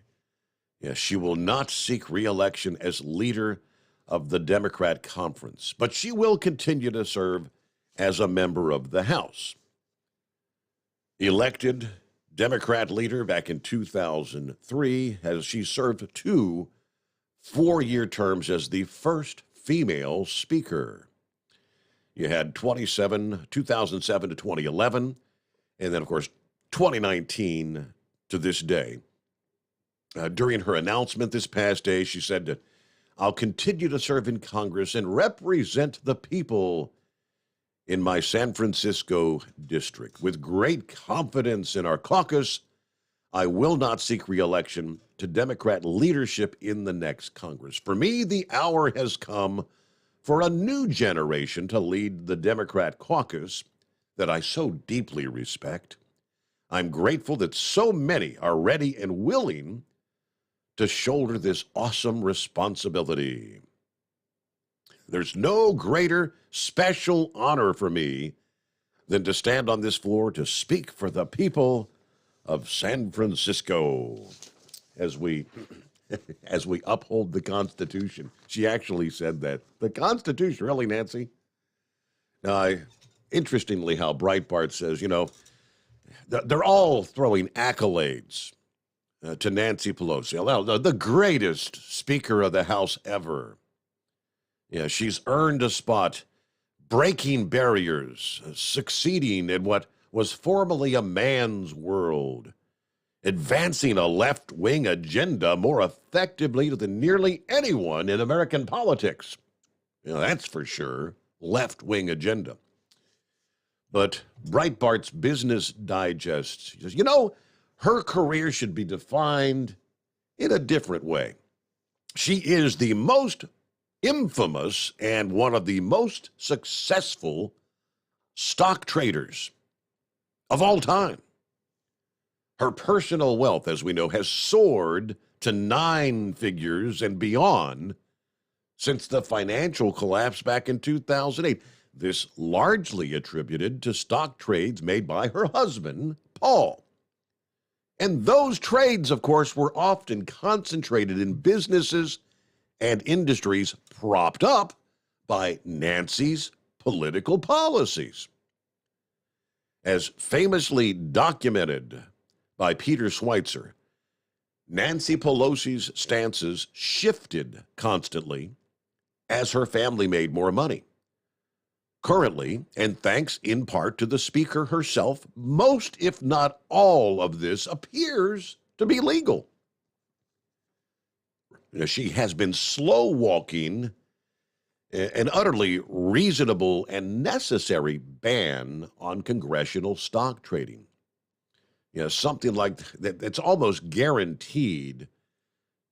Yes, she will not seek re-election as leader of the Democrat conference, but she will continue to serve as a member of the House. Elected Democrat leader back in 2003, she served 2 4-year terms as the first female speaker. You had 2007 to 2011, and then, of course, 2019 to this day. During her announcement this past day, she said that I'll continue to serve in Congress and represent the people in my San Francisco district. With great confidence in our caucus, I will not seek re-election to Democrat leadership in the next Congress. For me, the hour has come for a new generation to lead the Democrat caucus that I so deeply respect. I'm grateful that so many are ready and willing to shoulder this awesome responsibility. There's no greater special honor for me than to stand on this floor to speak for the people of San Francisco as we uphold the Constitution. She actually said that. The Constitution, really, Nancy? Now, interestingly, how Breitbart says, they're all throwing accolades to Nancy Pelosi, the greatest Speaker of the House ever. Yeah, she's earned a spot, breaking barriers, succeeding in what was formerly a man's world, advancing a left-wing agenda more effectively than nearly anyone in American politics. That's for sure, left-wing agenda. But Breitbart's Business Digest says, her career should be defined in a different way. She is the most infamous and one of the most successful stock traders of all time. Her personal wealth, as we know, has soared to 9 figures and beyond since the financial collapse back in 2008. This largely attributed to stock trades made by her husband, Paul. And those trades, of course, were often concentrated in businesses and industries propped up by Nancy's political policies. As famously documented by Peter Schweitzer, Nancy Pelosi's stances shifted constantly as her family made more money. Currently, and thanks in part to the Speaker herself, most, if not all, of this appears to be legal. She has been slow-walking an utterly reasonable and necessary ban on congressional stock trading. Something like that, it's almost guaranteed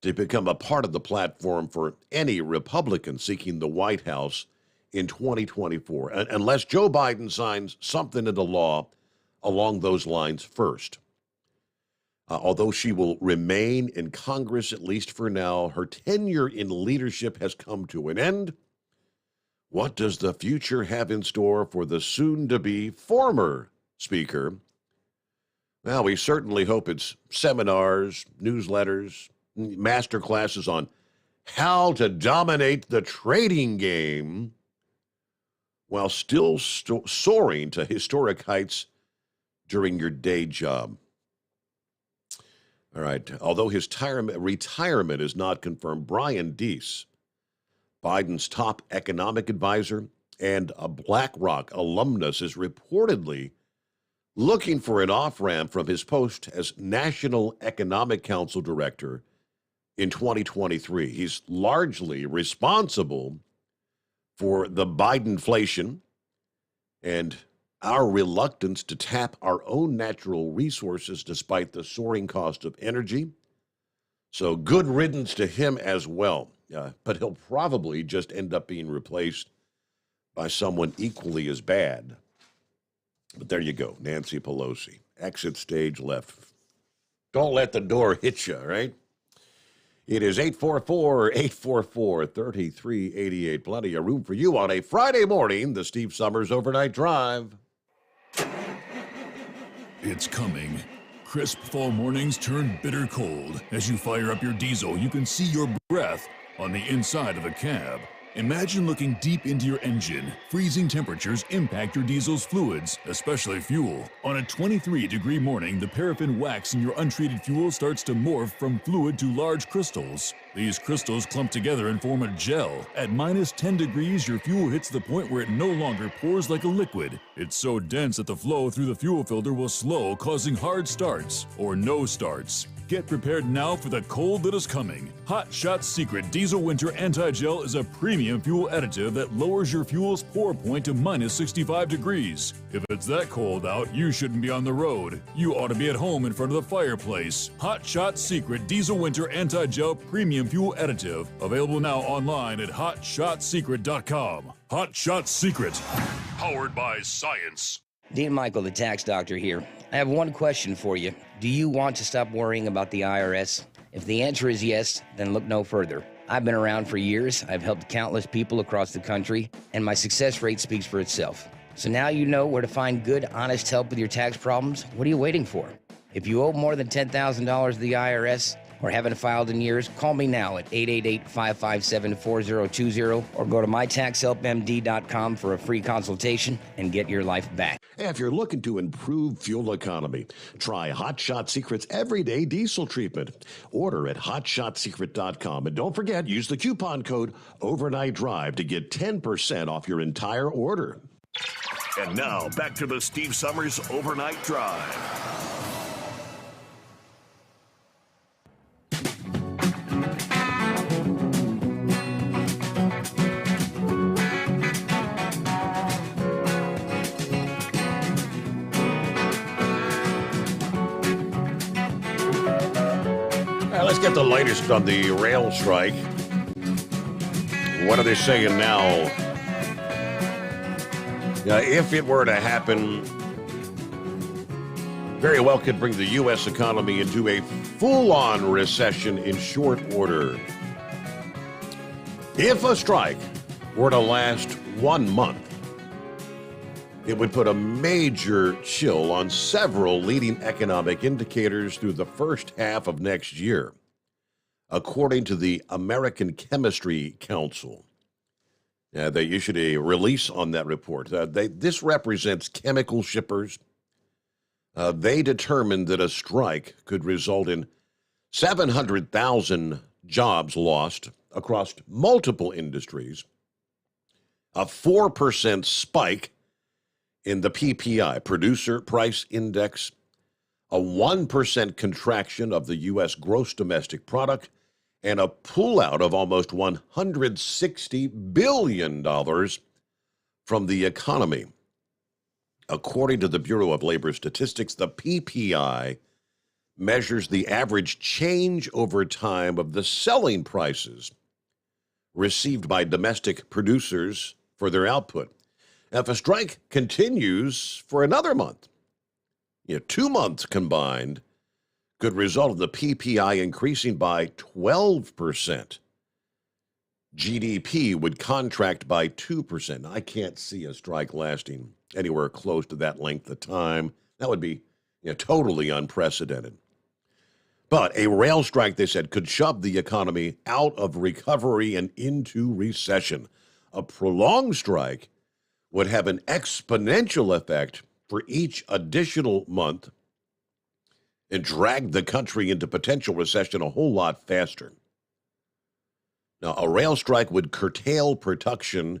to become a part of the platform for any Republican seeking the White House in 2024, unless Joe Biden signs something into law along those lines first. Although she will remain in Congress, at least for now, her tenure in leadership has come to an end. What does the future have in store for the soon-to-be former Speaker? Well, we certainly hope it's seminars, newsletters, master classes on how to dominate the trading game while still soaring to historic heights during your day job. All right. Although his retirement is not confirmed, Brian Deese, Biden's top economic advisor and a BlackRock alumnus, is reportedly looking for an off-ramp from his post as National Economic Council Director in 2023. He's largely responsible for the Bidenflation and our reluctance to tap our own natural resources despite the soaring cost of energy. So good riddance to him as well. But he'll probably just end up being replaced by someone equally as bad. But there you go, Nancy Pelosi. Exit stage left. Don't let the door hit you, right? It is 844-844-3388. Plenty of room for you on a Friday morning, the Steve Sommers Overnight Drive. It's coming. Crisp fall mornings turn bitter cold. As you fire up your diesel, you can see your breath on the inside of a cab. Imagine looking deep into your engine. Freezing temperatures impact your diesel's fluids, especially fuel. On a 23-degree morning, the paraffin wax in your untreated fuel starts to morph from fluid to large crystals. These crystals clump together and form a gel. At minus 10 degrees, your fuel hits the point where it no longer pours like a liquid. It's so dense that the flow through the fuel filter will slow, causing hard starts or no starts. Get prepared now for the cold that is coming. Hot Shot Secret Diesel Winter Anti-Gel is a premium fuel additive that lowers your fuel's pour point to minus 65 degrees. If it's that cold out, you shouldn't be on the road. You ought to be at home in front of the fireplace. Hot Shot Secret Diesel Winter Anti-Gel Premium Fuel Additive. Available now online at hotshotsecret.com. Hot Shot Secret. Powered by science. Dean Michael, the tax doctor here. I have one question for you. Do you want to stop worrying about the IRS? If the answer is yes, then look no further. I've been around for years, I've helped countless people across the country, and my success rate speaks for itself. So now you know where to find good, honest help with your tax problems. What are you waiting for? If you owe more than $10,000 to the IRS, or haven't filed in years, call me now at 888-557-4020 or go to mytaxhelpmd.com for a free consultation and get your life back. If you're looking to improve fuel economy, try Hot Shot Secret's everyday diesel treatment. Order at hotshotsecret.com. And don't forget, use the coupon code Overnight Drive to get 10% off your entire order. And now, back to the Steve Sommers Overnight Drive. Let's get the latest on the rail strike. What are they saying now? If it were to happen, very well could bring the U.S. economy into a full-on recession in short order. If a strike were to last 1 month, it would put a major chill on several leading economic indicators through the first half of next year, according to the American Chemistry Council. They issued a release on that report. This represents chemical shippers. They determined that a strike could result in 700,000 jobs lost across multiple industries, a 4% spike in the PPI, Producer Price Index, a 1% contraction of the U.S. gross domestic product, and a pullout of almost $160 billion from the economy. According to the Bureau of Labor Statistics, the PPI measures the average change over time of the selling prices received by domestic producers for their output. If a strike continues for another month, 2 months combined could result in the PPI increasing by 12%. GDP would contract by 2%. I can't see a strike lasting anywhere close to that length of time. That would be totally unprecedented. But a rail strike, they said, could shove the economy out of recovery and into recession. A prolonged strike would have an exponential effect for each additional month and drag the country into potential recession a whole lot faster. Now, a rail strike would curtail production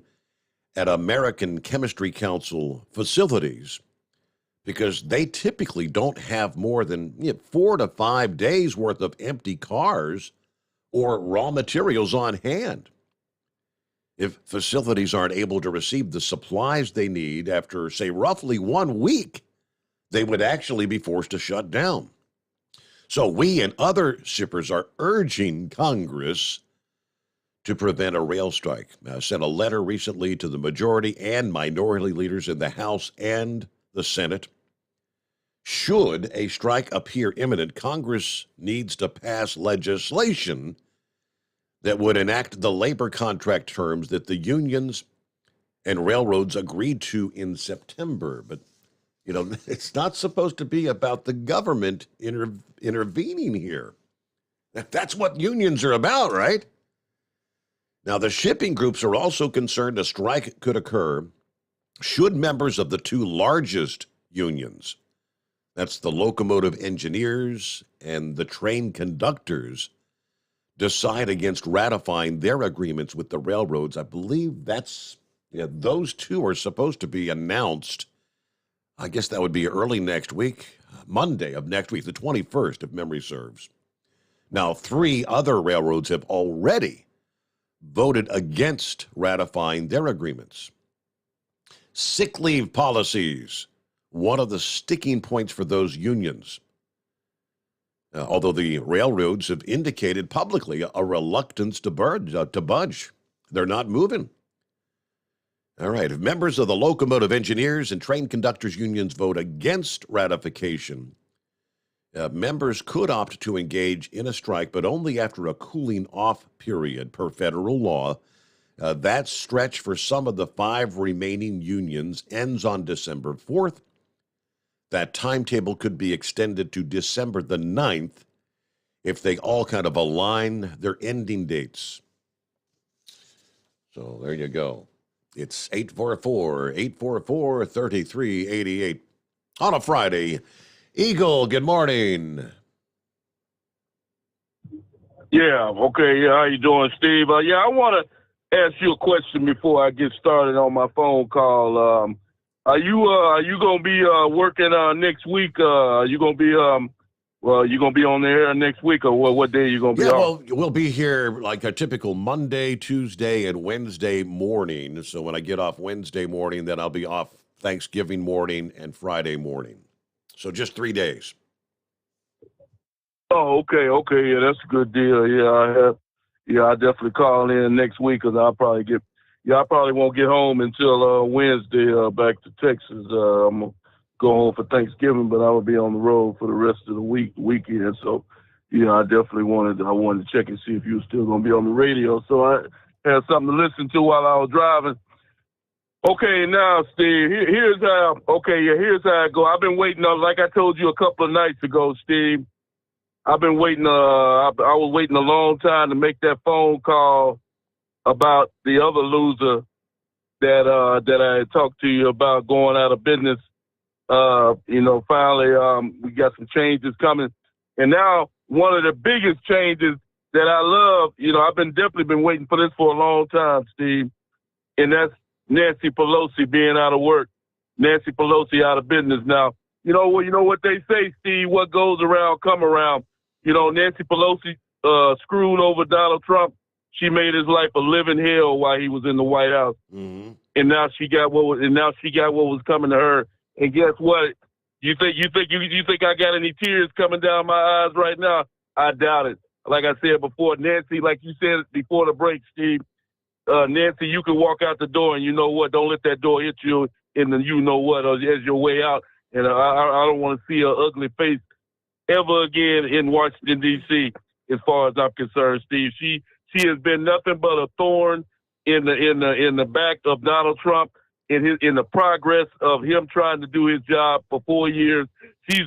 at American Chemistry Council facilities because they typically don't have more than 4 to 5 days worth of empty cars or raw materials on hand. If facilities aren't able to receive the supplies they need after, say, roughly 1 week, they would actually be forced to shut down. So we and other shippers are urging Congress to prevent a rail strike. I sent a letter recently to the majority and minority leaders in the House and the Senate. Should a strike appear imminent, Congress needs to pass legislation that would enact the labor contract terms that the unions and railroads agreed to in September. But, it's not supposed to be about the government intervening here. That's what unions are about, right? Now, the shipping groups are also concerned a strike could occur should members of the two largest unions, that's the locomotive engineers and the train conductors, decide against ratifying their agreements with the railroads. I believe those two are supposed to be announced. I guess that would be early next week, Monday of next week, the 21st, if memory serves. Now, 3 other railroads have already voted against ratifying their agreements. Sick leave policies, one of the sticking points for those unions. Although the railroads have indicated publicly a reluctance to budge. They're not moving. All right, if members of the locomotive engineers and train conductors unions vote against ratification, members could opt to engage in a strike, but only after a cooling off period per federal law. That stretch for some of the 5 remaining unions ends on December 4th. That timetable could be extended to December the 9th if they all kind of align their ending dates. So there you go. It's 844-844-3388 on a Friday. Eagle, good morning. Yeah, okay. Yeah, how you doing, Steve? I want to ask you a question before I get started on my phone call. Are you gonna be working next week? You gonna be you gonna be on the air next week, or what day are you gonna be on? Well, we'll be here like a typical Monday, Tuesday, and Wednesday morning. So when I get off Wednesday morning, then I'll be off Thanksgiving morning and Friday morning. So just 3 days. Oh, okay, yeah, that's a good deal. I definitely call in next week because I probably won't get home until Wednesday back to Texas. I'm gonna go home for Thanksgiving, but I will be on the road for the rest of the weekend. So, I definitely wanted to check and see if you were still gonna be on the radio. So I had something to listen to while I was driving. Okay, now, Steve, here's how I go. I've been waiting, like I told you a couple of nights ago, Steve. I've been waiting, I was waiting a long time to make that phone call about the other loser that I had talked to you about going out of business. Finally, we got some changes coming. And now one of the biggest changes that I love, I've definitely been waiting for this for a long time, Steve, and that's Nancy Pelosi being out of work. Nancy Pelosi out of business now. You know what they say, Steve, what goes around come around. Nancy Pelosi screwed over Donald Trump. She made his life a living hell while he was in the White House. Mm-hmm. And now she got what was coming to her. And guess what? You think I got any tears coming down my eyes right now? I doubt it. Like I said before, Nancy, like you said before the break, Steve, Nancy, you can walk out the door and you know what? Don't let that door hit you in the you know what as your way out. And I don't want to see her ugly face ever again in Washington, D.C., as far as I'm concerned, Steve. She has been nothing but a thorn in the back of Donald Trump in the progress of him trying to do his job for 4 years. She's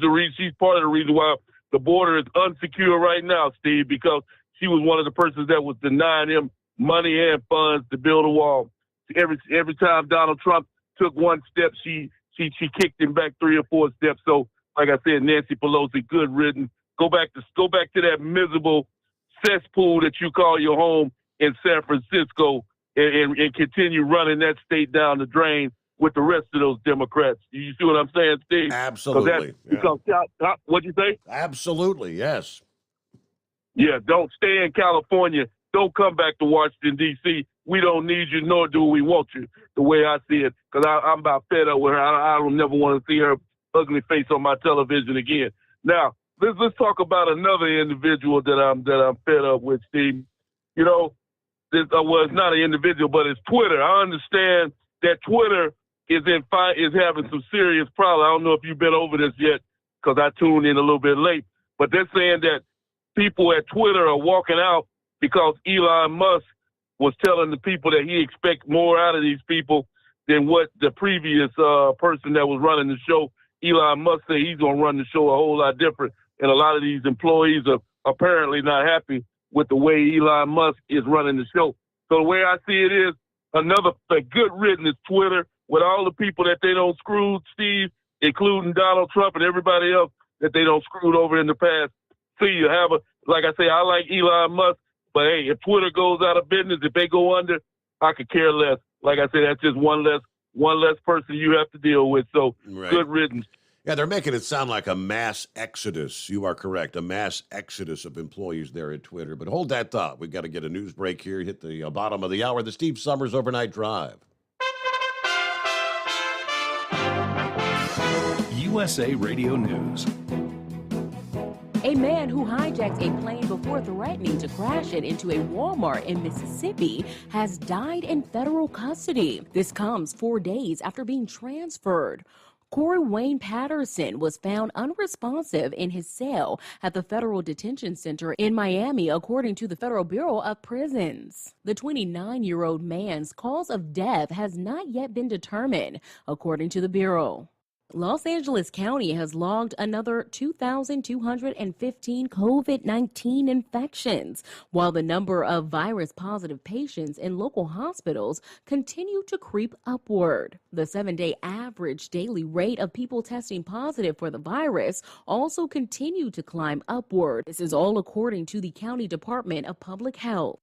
part of the reason why the border is unsecure right now, Steve, because she was one of the persons that was denying him money and funds to build a wall. Every time Donald Trump took one step, she kicked him back 3 or 4 steps. So, like I said, Nancy Pelosi, good riddance. Go back to that miserable cesspool that you call your home in San Francisco, and continue running that state down the drain with the rest of those Democrats. You see what I'm saying, Steve? Absolutely. What'd you say? Absolutely, yes. Yeah, don't stay in California. Don't come back to Washington, D.C. We don't need you, nor do we want you, the way I see it, because I'm about fed up with her. I don't never want to see her ugly face on my television again. Now, let's talk about another individual that I'm fed up with, Steve. You know, it's not an individual, but it's Twitter. I understand that Twitter is having some serious problems. I don't know if you've been over this yet, because I tuned in a little bit late, but they're saying that people at Twitter are walking out because Elon Musk was telling the people that he expects more out of these people than what the previous person that was running the show, Elon Musk, said he's going to run the show a whole lot different. And a lot of these employees are apparently not happy with the way Elon Musk is running the show. So the way I see it is a good riddance Twitter with all the people that they don't screw, Steve, including Donald Trump and everybody else that they don't screwed over in the past. See, you have like I say, I like Elon Musk, but hey, if Twitter goes out of business, if they go under, I could care less. Like I say, that's just one less person you have to deal with. So Good riddance. Yeah, they're making it sound like a mass exodus. You are correct, a mass exodus of employees there at Twitter. But hold that thought. We've got to get a news break here, hit the bottom of the hour, the Steve Sommers Overnight Drive. USA Radio News. A man who hijacked a plane before threatening to crash it into a Walmart in Mississippi has died in federal custody. This comes 4 days after being transferred. Corey Wayne Patterson was found unresponsive in his cell at the Federal Detention Center in Miami, according to the Federal Bureau of Prisons. The 29-year-old man's cause of death has not yet been determined, according to the Bureau. Los Angeles County has logged another 2,215 COVID-19 infections, while the number of virus-positive patients in local hospitals continue to creep upward. The 7-day average daily rate of people testing positive for the virus also continued to climb upward. This is all according to the County Department of Public Health.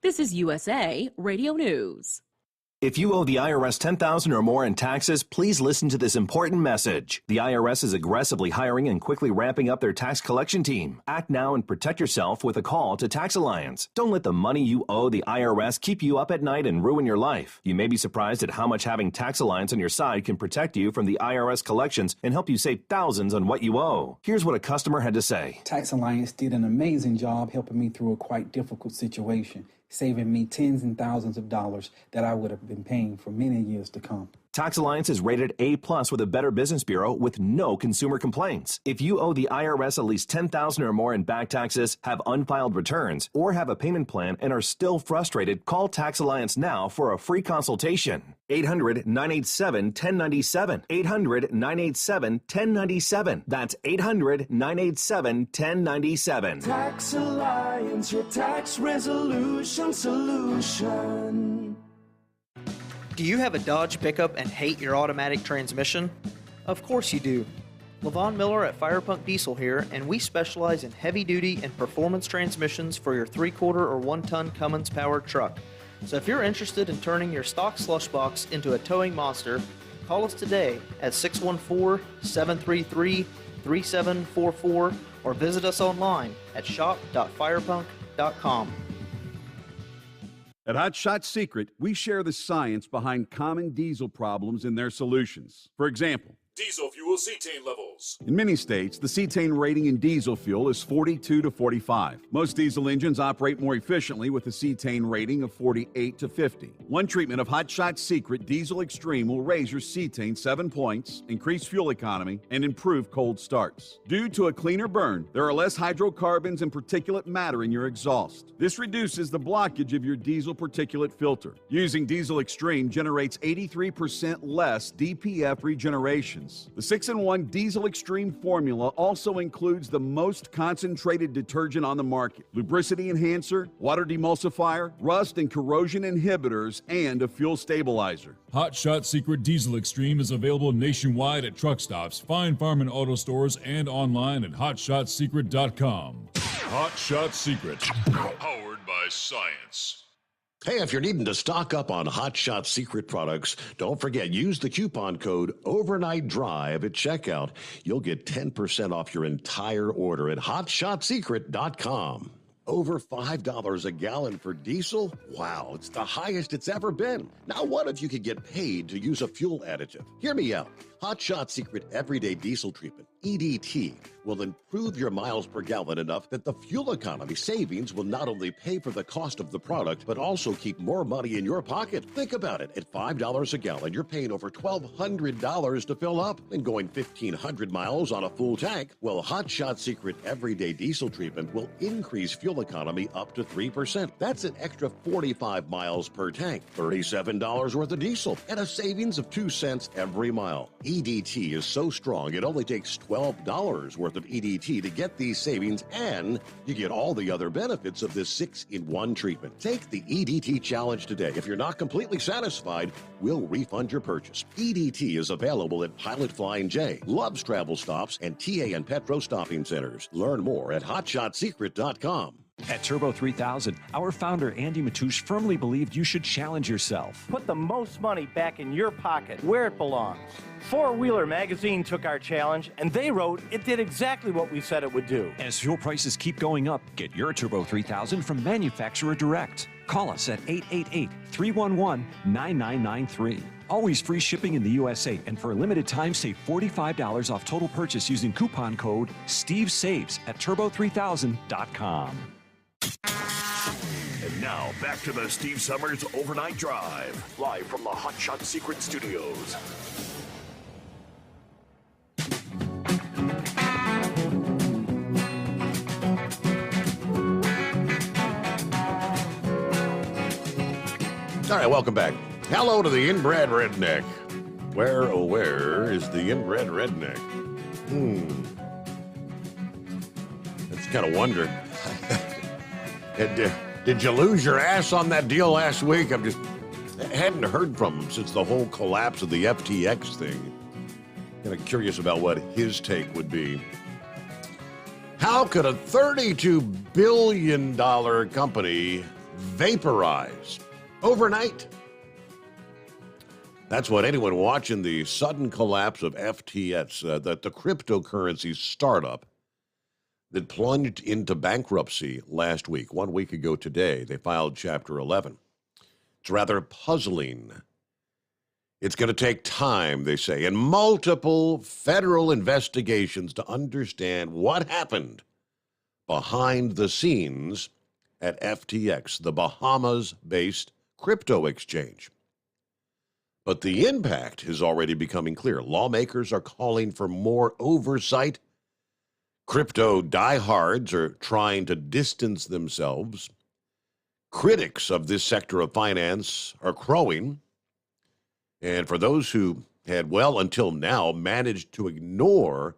This is USA Radio News. If you owe the IRS $10,000 or more in taxes, please listen to this important message. The IRS is aggressively hiring and quickly ramping up their tax collection team. Act now and protect yourself with a call to Tax Alliance. Don't let the money you owe the IRS keep you up at night and ruin your life. You may be surprised at how much having Tax Alliance on your side can protect you from the IRS collections and help you save thousands on what you owe. Here's what a customer had to say. Tax Alliance did an amazing job helping me through a quite difficult situation, saving me tens and thousands of dollars that I would have been paying for many years to come. Tax Alliance is rated A+ with a Better Business Bureau with no consumer complaints. If you owe the IRS at least $10,000 or more in back taxes, have unfiled returns, or have a payment plan and are still frustrated, call Tax Alliance now for a free consultation. 800-987-1097. 800-987-1097. That's 800-987-1097. Tax Alliance, your tax resolution solution. Do you have a Dodge pickup and hate your automatic transmission? Of course you do. LaVon Miller at Firepunk Diesel here, and we specialize in heavy-duty and performance transmissions for your 3/4 or 1-ton Cummins-powered truck. So if you're interested in turning your stock slush box into a towing monster, call us today at 614-733-3744 or visit us online at shop.firepunk.com. At Hot Shot Secret, we share the science behind common diesel problems and their solutions. For example, diesel fuel cetane levels. fuels. In many states, the cetane rating in diesel fuel is 42 to 45. Most diesel engines operate more efficiently with a cetane rating of 48 to 50. One treatment of Hot Shot Secret Diesel Extreme will raise your cetane 7 points, increase fuel economy, and improve cold starts. Due to a cleaner burn, there are less hydrocarbons and particulate matter in your exhaust. This reduces the blockage of your diesel particulate filter. Using Diesel Extreme generates 83% less DPF regenerations. The 6-in-1 Diesel Extreme formula also includes the most concentrated detergent on the market, lubricity enhancer, water demulsifier, rust and corrosion inhibitors, and a fuel stabilizer. Hot Shot Secret Diesel Extreme is available nationwide at truck stops, Fine Farm and auto stores, and online at hotshotsecret.com. Hot Shot Secret, powered by science. Hey, if you're needing to stock up on Hot Shot Secret products, don't forget, use the coupon code Overnight Drive at checkout. You'll get 10% off your entire order at hotshotsecret.com. Over $5 a gallon for diesel? Wow, it's the highest it's ever been. Now, what if you could get paid to use a fuel additive? Hear me out. Hot Shot Secret Everyday Diesel Treatment, EDT, will improve your miles per gallon enough that the fuel economy savings will not only pay for the cost of the product, but also keep more money in your pocket. Think about it. At $5 a gallon, you're paying over $1,200 to fill up and going 1,500 miles on a full tank. Well, Hot Shot Secret Everyday Diesel Treatment will increase fuel economy up to 3%. That's an extra 45 miles per tank, $37 worth of diesel, and a savings of 2 cents every mile. EDT is so strong, it only takes $12 worth of EDT to get these savings, and you get all the other benefits of this 6-in-1 treatment. Take the EDT challenge today. If you're not completely satisfied, we'll refund your purchase. EDT is available at Pilot Flying J, Love's Travel Stops, and TA and Petro Stopping Centers. Learn more at hotshotsecret.com. At Turbo 3000, our founder Andy Matouche firmly believed you should challenge yourself. Put the most money back in your pocket, where it belongs. Four Wheeler magazine took our challenge, and they wrote it did exactly what we said it would do. As fuel prices keep going up, get your Turbo 3000 from manufacturer direct. Call us at 888-311-9993. Always free shipping in the USA, and for a limited time, save $45 off total purchase using coupon code STEVESAVES at turbo3000.com. And now, back to the Steve Summers Overnight Drive, live from the Hot Shot Secret Studios. All right, welcome back. Hello to the inbred redneck. Where, oh, where is the inbred redneck? That's kind of wonder. Did you lose your ass on that deal last week? I hadn't heard from him since the whole collapse of the FTX thing. Kind of curious about what his take would be. How could a $32 billion company vaporize overnight? That's what anyone watching the sudden collapse of FTX, the cryptocurrency startup that plunged into bankruptcy last week. 1 week ago today, they filed Chapter 11. It's rather puzzling. It's going to take time, they say, and multiple federal investigations to understand what happened behind the scenes at FTX, the Bahamas-based crypto exchange. But the impact is already becoming clear. Lawmakers are calling for more oversight. Crypto diehards are trying to distance themselves. Critics of this sector of finance are crowing. And for those who had, well, until now, managed to ignore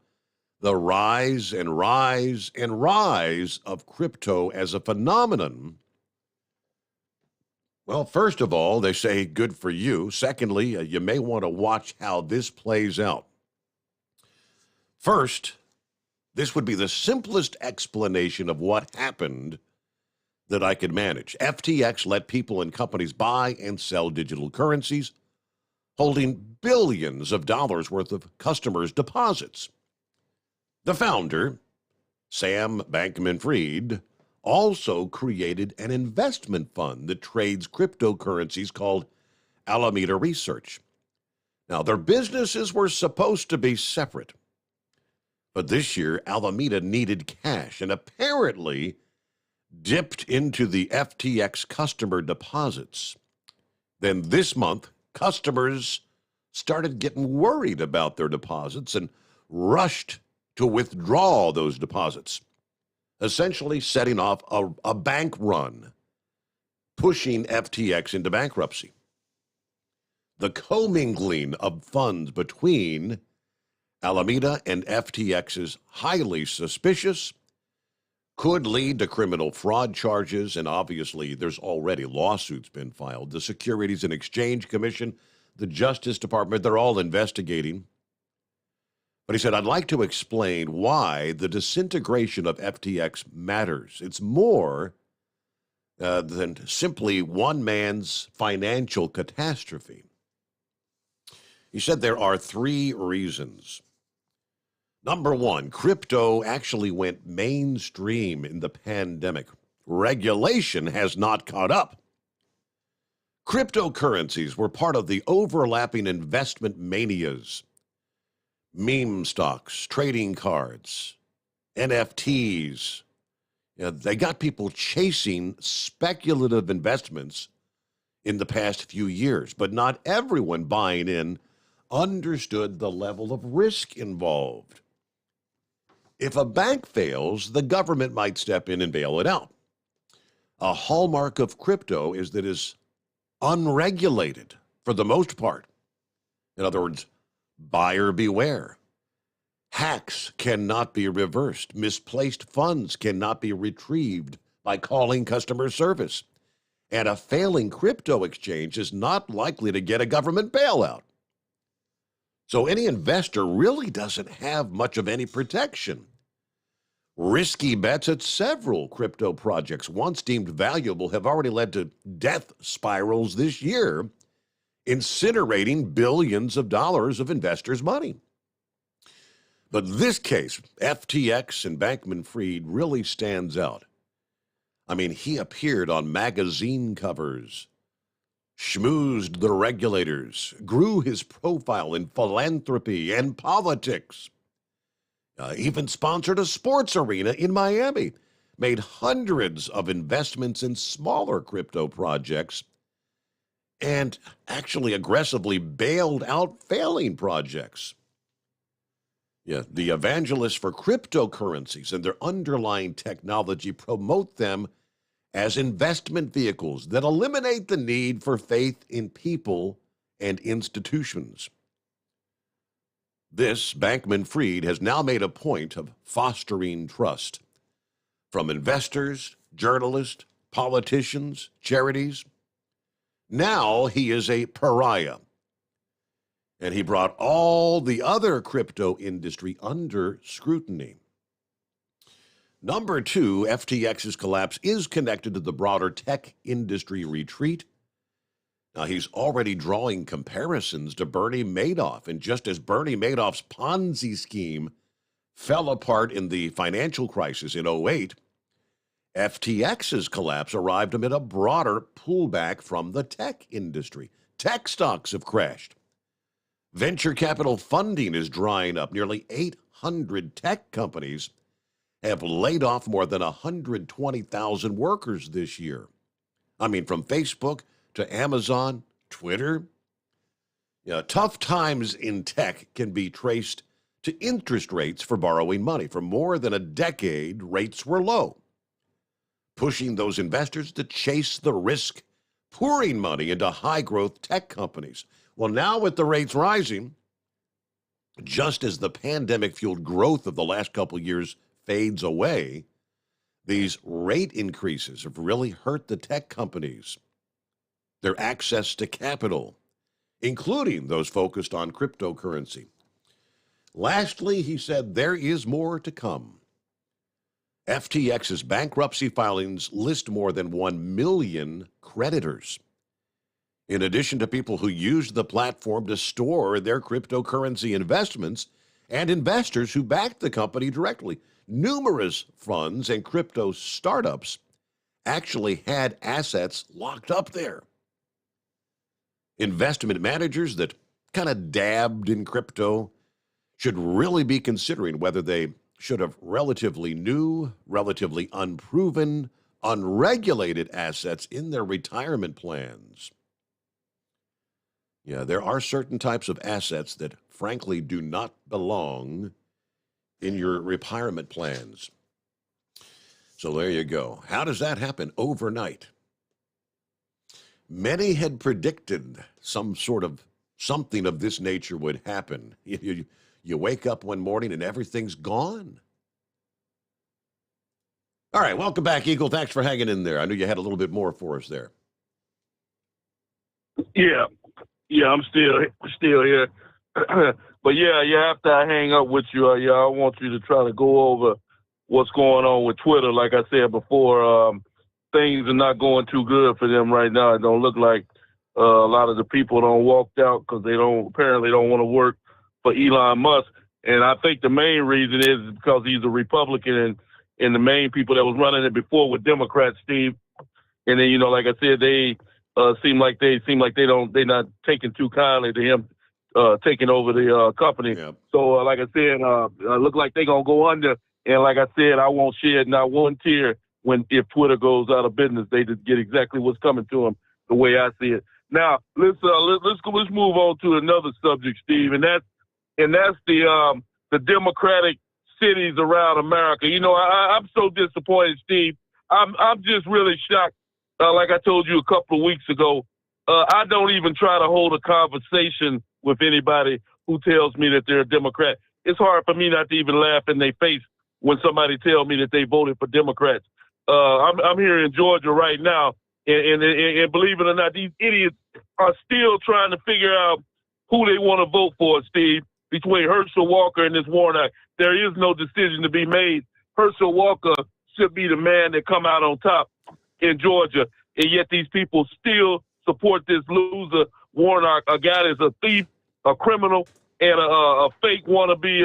the rise and rise and rise of crypto as a phenomenon, well, first of all, they say good for you. Secondly, you may want to watch how this plays out. First, this would be the simplest explanation of what happened that I could manage. FTX let people and companies buy and sell digital currencies, holding billions of dollars worth of customers' deposits. The founder, Sam Bankman-Fried, also created an investment fund that trades cryptocurrencies called Alameda Research. Now, their businesses were supposed to be separate. But this year, Alameda needed cash and apparently dipped into the FTX customer deposits. Then this month, customers started getting worried about their deposits and rushed to withdraw those deposits, essentially setting off a bank run, pushing FTX into bankruptcy. The commingling of funds between Alameda and FTX is highly suspicious, could lead to criminal fraud charges, and obviously there's already lawsuits been filed. The Securities and Exchange Commission, the Justice Department, they're all investigating. But he said, I'd like to explain why the disintegration of FTX matters. It's more than simply one man's financial catastrophe. He said there are 3 reasons. Number 1, crypto actually went mainstream in the pandemic. Regulation has not caught up. Cryptocurrencies were part of the overlapping investment manias. Meme stocks, trading cards, NFTs. They got people chasing speculative investments in the past few years, but not everyone buying in understood the level of risk involved. If a bank fails, the government might step in and bail it out. A hallmark of crypto is that it's unregulated for the most part. In other words, buyer beware. Hacks cannot be reversed. Misplaced funds cannot be retrieved by calling customer service. And a failing crypto exchange is not likely to get a government bailout. So any investor really doesn't have much of any protection. Risky bets at several crypto projects once deemed valuable have already led to death spirals this year, incinerating billions of dollars of investors' money. But this case, FTX and Bankman-Fried, really stands out. I mean, he appeared on magazine covers, schmoozed the regulators, grew his profile in philanthropy and politics, even sponsored a sports arena in Miami, made hundreds of investments in smaller crypto projects, and actually aggressively bailed out failing projects. The evangelists for cryptocurrencies and their underlying technology promote them as investment vehicles that eliminate the need for faith in people and institutions. This, Bankman-Fried, has now made a point of fostering trust from investors, journalists, politicians, charities. Now he is a pariah. And he brought all the other crypto industry under scrutiny. Number 2, FTX's collapse is connected to the broader tech industry retreat. Now, he's already drawing comparisons to Bernie Madoff. And just as Bernie Madoff's Ponzi scheme fell apart in the financial crisis in 2008, FTX's collapse arrived amid a broader pullback from the tech industry. Tech stocks have crashed. Venture capital funding is drying up. Nearly 800 tech companies have laid off more than 120,000 workers this year. I mean, from Facebook to Amazon, Twitter. Tough times in tech can be traced to interest rates for borrowing money. For more than a decade, rates were low, pushing those investors to chase the risk, pouring money into high-growth tech companies. Well, now with the rates rising, just as the pandemic-fueled growth of the last couple of years fades away, these rate increases have really hurt the tech companies, their access to capital, including those focused on cryptocurrency. Lastly, he said there is more to come. FTX's bankruptcy filings list more than 1 million creditors, in addition to people who used the platform to store their cryptocurrency investments and investors who backed the company directly. Numerous funds and crypto startups actually had assets locked up there. Investment managers that kind of dabbed in crypto should really be considering whether they should have relatively new, relatively unproven, unregulated assets in their retirement plans. Yeah, there are certain types of assets that frankly do not belong in your retirement plans. So there you go. How does that happen overnight? Many had predicted something of this nature would happen. You wake up one morning and everything's gone. All right, welcome back, Eagle. Thanks for hanging in there. I knew you had a little bit more for us there. Yeah, I'm still here. But yeah, after I hang up with you, I want you to try to go over what's going on with Twitter. Like I said before, things are not going too good for them right now. It don't look like a lot of the people don't walked out because they apparently don't want to work for Elon Musk. And I think the main reason is because he's a Republican and the main people that was running it before were Democrats, Steve. And then, like I said, they seem like they're not taking too kindly to him taking over the company. Yep. So like I said, look like they're gonna go under. And like I said, I won't shed not one tear if Twitter goes out of business. They just get exactly what's coming to them the way I see it. Now let's move on to another subject, Steve, and that's the Democratic cities around America. I'm so disappointed, Steve. I'm just really shocked. Like I told you a couple of weeks ago, I don't even try to hold a conversation with anybody who tells me that they're a Democrat. It's hard for me not to even laugh in their face when somebody tells me that they voted for Democrats. I'm here in Georgia right now, and believe it or not, these idiots are still trying to figure out who they want to vote for, Steve, between Herschel Walker and this Warnock. There is no decision to be made. Herschel Walker should be the man that come out on top in Georgia, and yet these people still support this loser Warnock, a guy that's a thief, a criminal, and a fake wannabe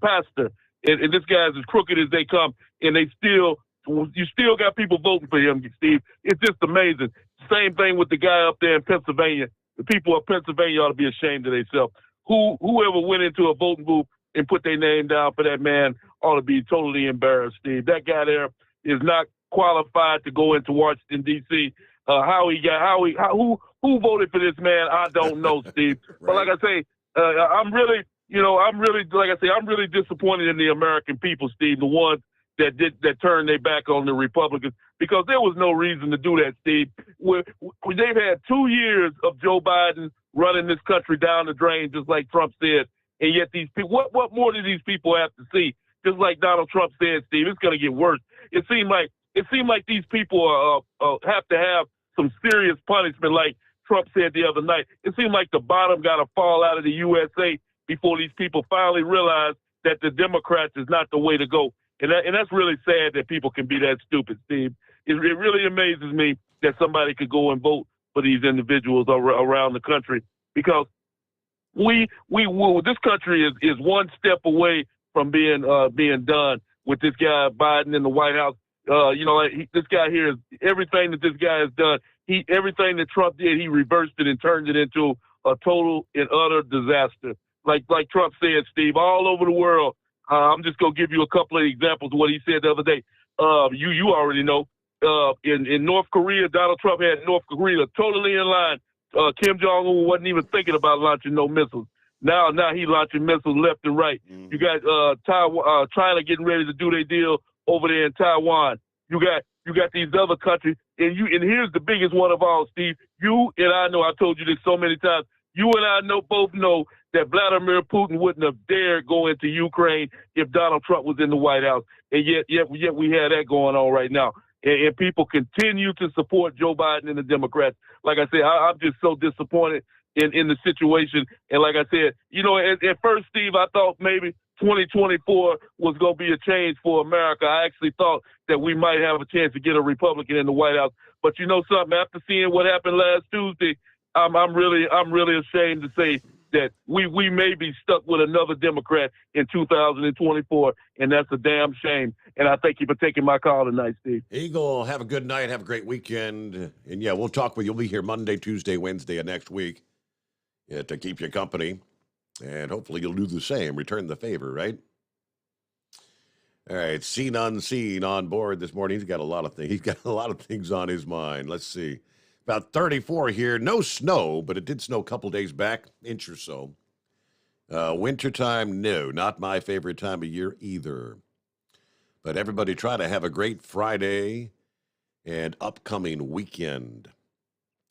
pastor. And this guy's as crooked as they come, and you still got people voting for him, Steve. It's just amazing. Same thing with the guy up there in Pennsylvania. The people of Pennsylvania ought to be ashamed of themselves. Whoever went into a voting booth and put their name down for that man ought to be totally embarrassed, Steve. That guy there is not qualified to go into Washington, D.C. Who voted for this man? I don't know, Steve. Right. But like I say, I'm really disappointed in the American people, Steve, the ones that turned their back on the Republicans, because there was no reason to do that, Steve. They've had 2 years of Joe Biden running this country down the drain, just like Trump said, and yet these people, what more do these people have to see? Just like Donald Trump said, Steve, it's going to get worse. It seemed like these people have to have some serious punishment, like Trump said the other night. It seemed like the bottom got to fall out of the USA before these people finally realize that the Democrats is not the way to go. And that's really sad that people can be that stupid, Steve. It really amazes me that somebody could go and vote for these individuals around the country, because this country is one step away from being done with this guy Biden in the White House. This guy here is everything that this guy has done. Everything that Trump did, he reversed it and turned it into a total and utter disaster. Like Trump said, Steve, all over the world. I'm just gonna give you a couple of examples of what he said the other day. You already know. In North Korea, Donald Trump had North Korea totally in line. Kim Jong-un wasn't even thinking about launching no missiles. Now he's launching missiles left and right. Mm-hmm. You got China getting ready to do their deal over there in Taiwan. You got these other countries, and here's the biggest one of all, Steve. You and I know, I've told you this so many times. You and I both know that Vladimir Putin wouldn't have dared go into Ukraine if Donald Trump was in the White House. And yet we have that going on right now. And people continue to support Joe Biden and the Democrats. Like I said, I'm just so disappointed in the situation. And like I said, at first, Steve, I thought maybe 2024 was going to be a change for America. I actually thought that we might have a chance to get a Republican in the White House. But you know something? After seeing what happened last Tuesday, I'm really ashamed to say that we may be stuck with another Democrat in 2024, and that's a damn shame. And I thank you for taking my call tonight, Steve. Eagle, have a good night. Have a great weekend. And, we'll talk with you. We'll be here Monday, Tuesday, Wednesday of next week to keep you company. And hopefully you'll do the same. Return the favor, right? All right, seen unseen on board this morning. He's got a lot of things. He's got a lot of things on his mind. Let's see. About 34 here. No snow, but it did snow a couple days back, inch or so. Wintertime, no, not my favorite time of year either. But everybody try to have a great Friday and upcoming weekend.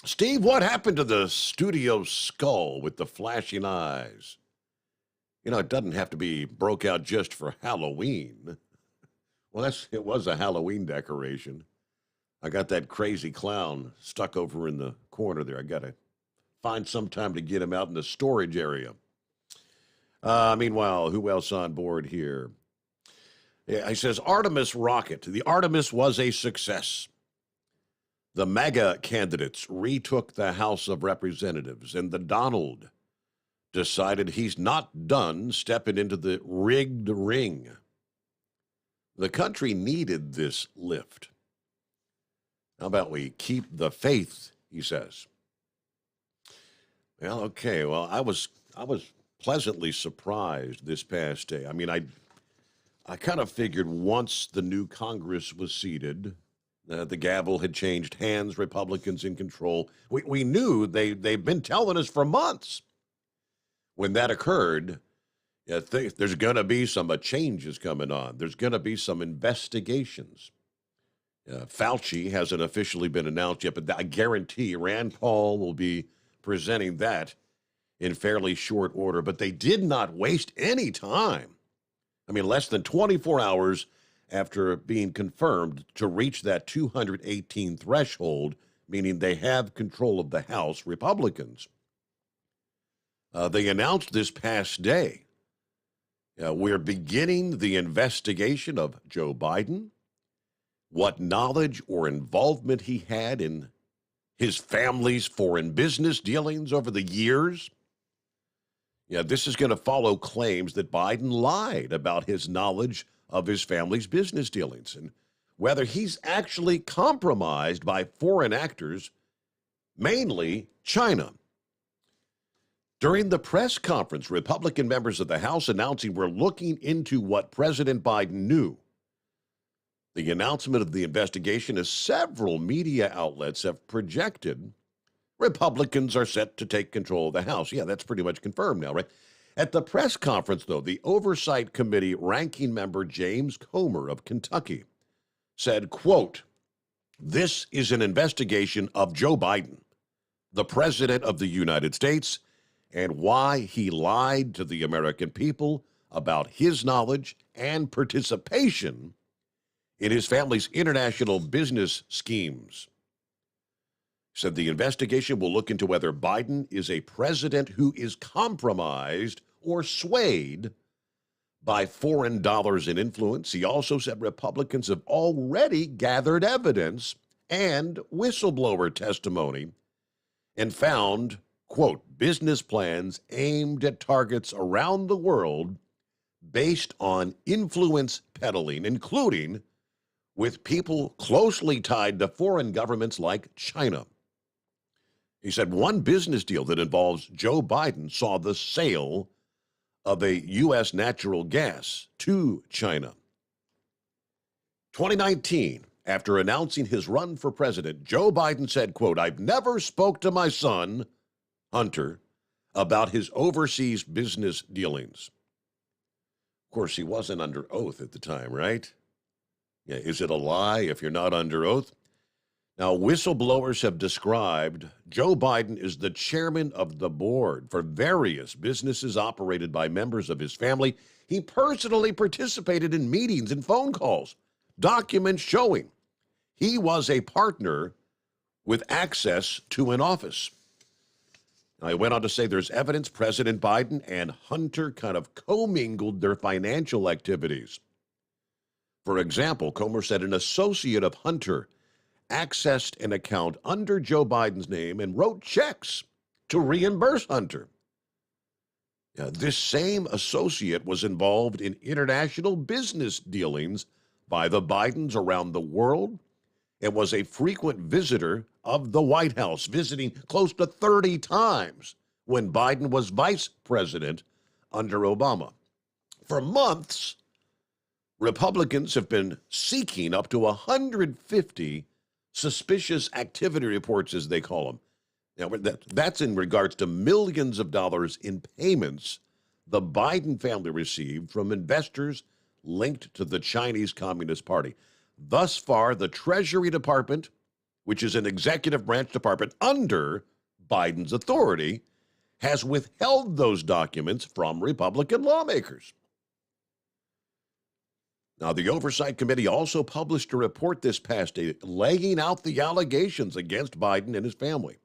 Steve, what happened to the studio skull with the flashing eyes? You know, it doesn't have to be broke out just for Halloween. Well, it was a Halloween decoration. I got that crazy clown stuck over in the corner there. I got to find some time to get him out in the storage area. Meanwhile, who else on board here? Yeah, he says, Artemis rocket. The Artemis was a success. The MAGA candidates retook the House of Representatives, and the Donald decided he's not done stepping into the rigged ring. The country needed this lift. How about we keep the faith, he says. Well, okay. Well, I was pleasantly surprised this past day. I mean, I kind of figured once the new Congress was seated, the gavel had changed hands, Republicans in control. We knew they've been telling us for months. When that occurred, there's going to be some changes coming on. There's going to be some investigations. Fauci hasn't officially been announced yet, but I guarantee Rand Paul will be presenting that in fairly short order. But they did not waste any time. I mean, less than 24 hours after being confirmed to reach that 218 threshold, meaning they have control of the House, Republicans. They announced this past day, we're beginning the investigation of Joe Biden, what knowledge or involvement he had in his family's foreign business dealings over the years. Yeah, this is going to follow claims that Biden lied about his knowledge of his family's business dealings and whether he's actually compromised by foreign actors, mainly China. During the press conference, Republican members of the House announcing we're looking into what President Biden knew. The announcement of the investigation, as several media outlets have projected, Republicans are set to take control of the House. Yeah, that's pretty much confirmed now, right? At the press conference, though, the Oversight Committee ranking member James Comer of Kentucky said, quote, "This is an investigation of Joe Biden, the President of the United States, and why he lied to the American people about his knowledge and participation in his family's international business schemes." Said the investigation will look into whether Biden is a president who is compromised or swayed by foreign dollars and influence. He also said Republicans have already gathered evidence and whistleblower testimony and found, quote, business plans aimed at targets around the world based on influence peddling, including with people closely tied to foreign governments like China. He said one business deal that involves Joe Biden saw the sale of a U.S. natural gas to China. 2019, after announcing his run for president, Joe Biden said, quote, "I've never spoke to my son, Hunter, about his overseas business dealings." Of course, he wasn't under oath at the time, right? Yeah, is it a lie if you're not under oath? Now, whistleblowers have described Joe Biden as the chairman of the board for various businesses operated by members of his family. He personally participated in meetings and phone calls, documents showing he was a partner with access to an office. Now, he went on to say there's evidence President Biden and Hunter kind of commingled their financial activities. For example, Comer said an associate of Hunter accessed an account under Joe Biden's name and wrote checks to reimburse Hunter. This same associate was involved in international business dealings by the Bidens around the world and was a frequent visitor of the White House, visiting close to 30 times when Biden was vice president under Obama. For months, Republicans have been seeking up to 150 suspicious activity reports, as they call them. Now, that's in regards to millions of dollars in payments the Biden family received from investors linked to the Chinese Communist Party. Thus far, the Treasury Department, which is an executive branch department under Biden's authority, has withheld those documents from Republican lawmakers. Now, the Oversight Committee also published a report this past day laying out the allegations against Biden and his family.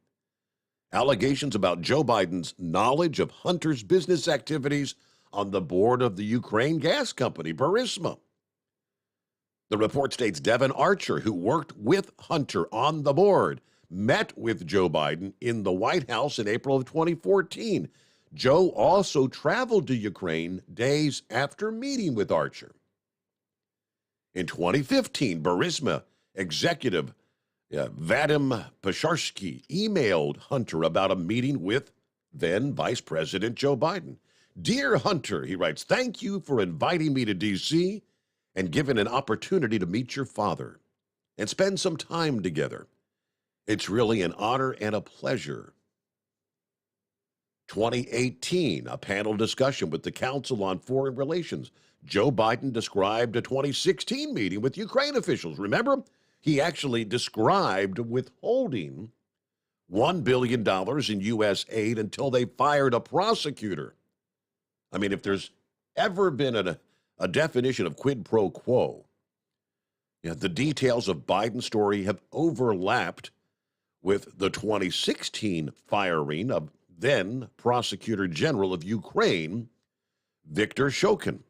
Allegations about Joe Biden's knowledge of Hunter's business activities on the board of the Ukraine gas company, Burisma. The report states Devin Archer, who worked with Hunter on the board, met with Joe Biden in the White House in April of 2014. Joe also traveled to Ukraine days after meeting with Archer. In 2015, Burisma executive Vadim Pasharsky emailed Hunter about a meeting with then Vice President Joe Biden. Dear Hunter, he writes, thank you for inviting me to D.C. and giving an opportunity to meet your father and spend some time together. It's really an honor and a pleasure. 2018, a panel discussion with the Council on Foreign Relations. Joe Biden described a 2016 meeting with Ukraine officials. Remember, he actually described withholding $1 billion in U.S. aid until they fired a prosecutor. I mean, if there's ever been a definition of quid pro quo, the details of Biden's story have overlapped with the 2016 firing of then Prosecutor General of Ukraine, Viktor Shokin.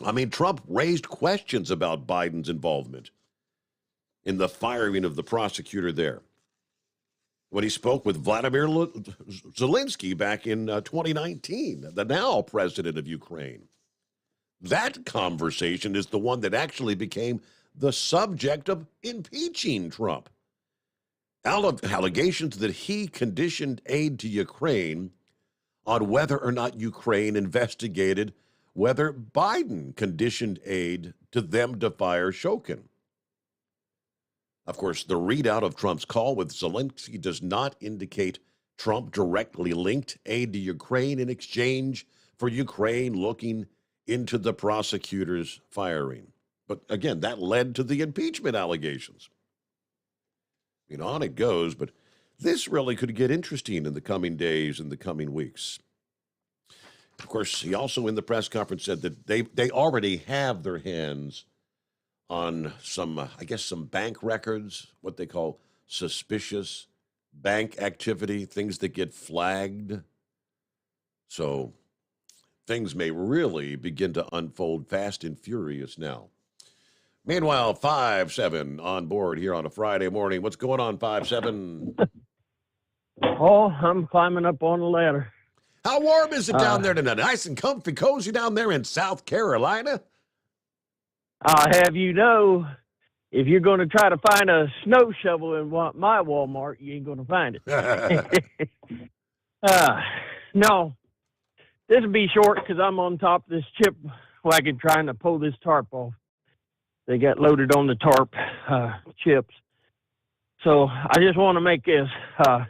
I mean, Trump raised questions about Biden's involvement in the firing of the prosecutor there when he spoke with Vladimir Zelensky back in 2019, the now president of Ukraine. That conversation is the one that actually became the subject of impeaching Trump. Allegations that he conditioned aid to Ukraine on whether or not Ukraine investigated whether Biden conditioned aid to them to fire Shokin. Of course, the readout of Trump's call with Zelensky does not indicate Trump directly linked aid to Ukraine in exchange for Ukraine looking into the prosecutor's firing. But again, that led to the impeachment allegations. On it goes, but this really could get interesting in the coming days and the coming weeks. Of course, he also in the press conference said that they already have their hands on some bank records, what they call suspicious bank activity, things that get flagged. So things may really begin to unfold fast and furious now. Meanwhile, 5-7 on board here on a Friday morning. What's going on, 5-7? Oh, I'm climbing up on the ladder. How warm is it down there tonight? Nice and comfy, cozy down there in South Carolina? I'll have you know, if you're going to try to find a snow shovel in my Walmart, you ain't going to find it. No, this will be short because I'm on top of this chip wagon trying to pull this tarp off. They got loaded on the tarp chips. So I just want to make this a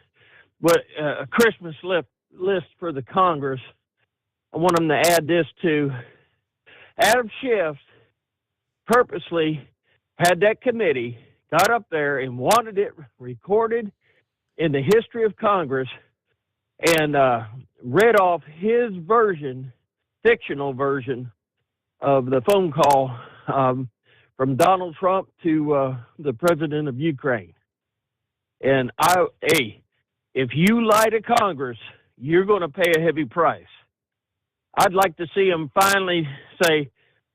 Christmas list for the Congress. I want them to add this to Adam Schiff purposely had that committee, got up there and wanted it recorded in the history of Congress and read off his version, fictional version of the phone call from Donald Trump to the president of Ukraine. And if you lie to Congress, you're going to pay a heavy price. I'd like to see him finally say,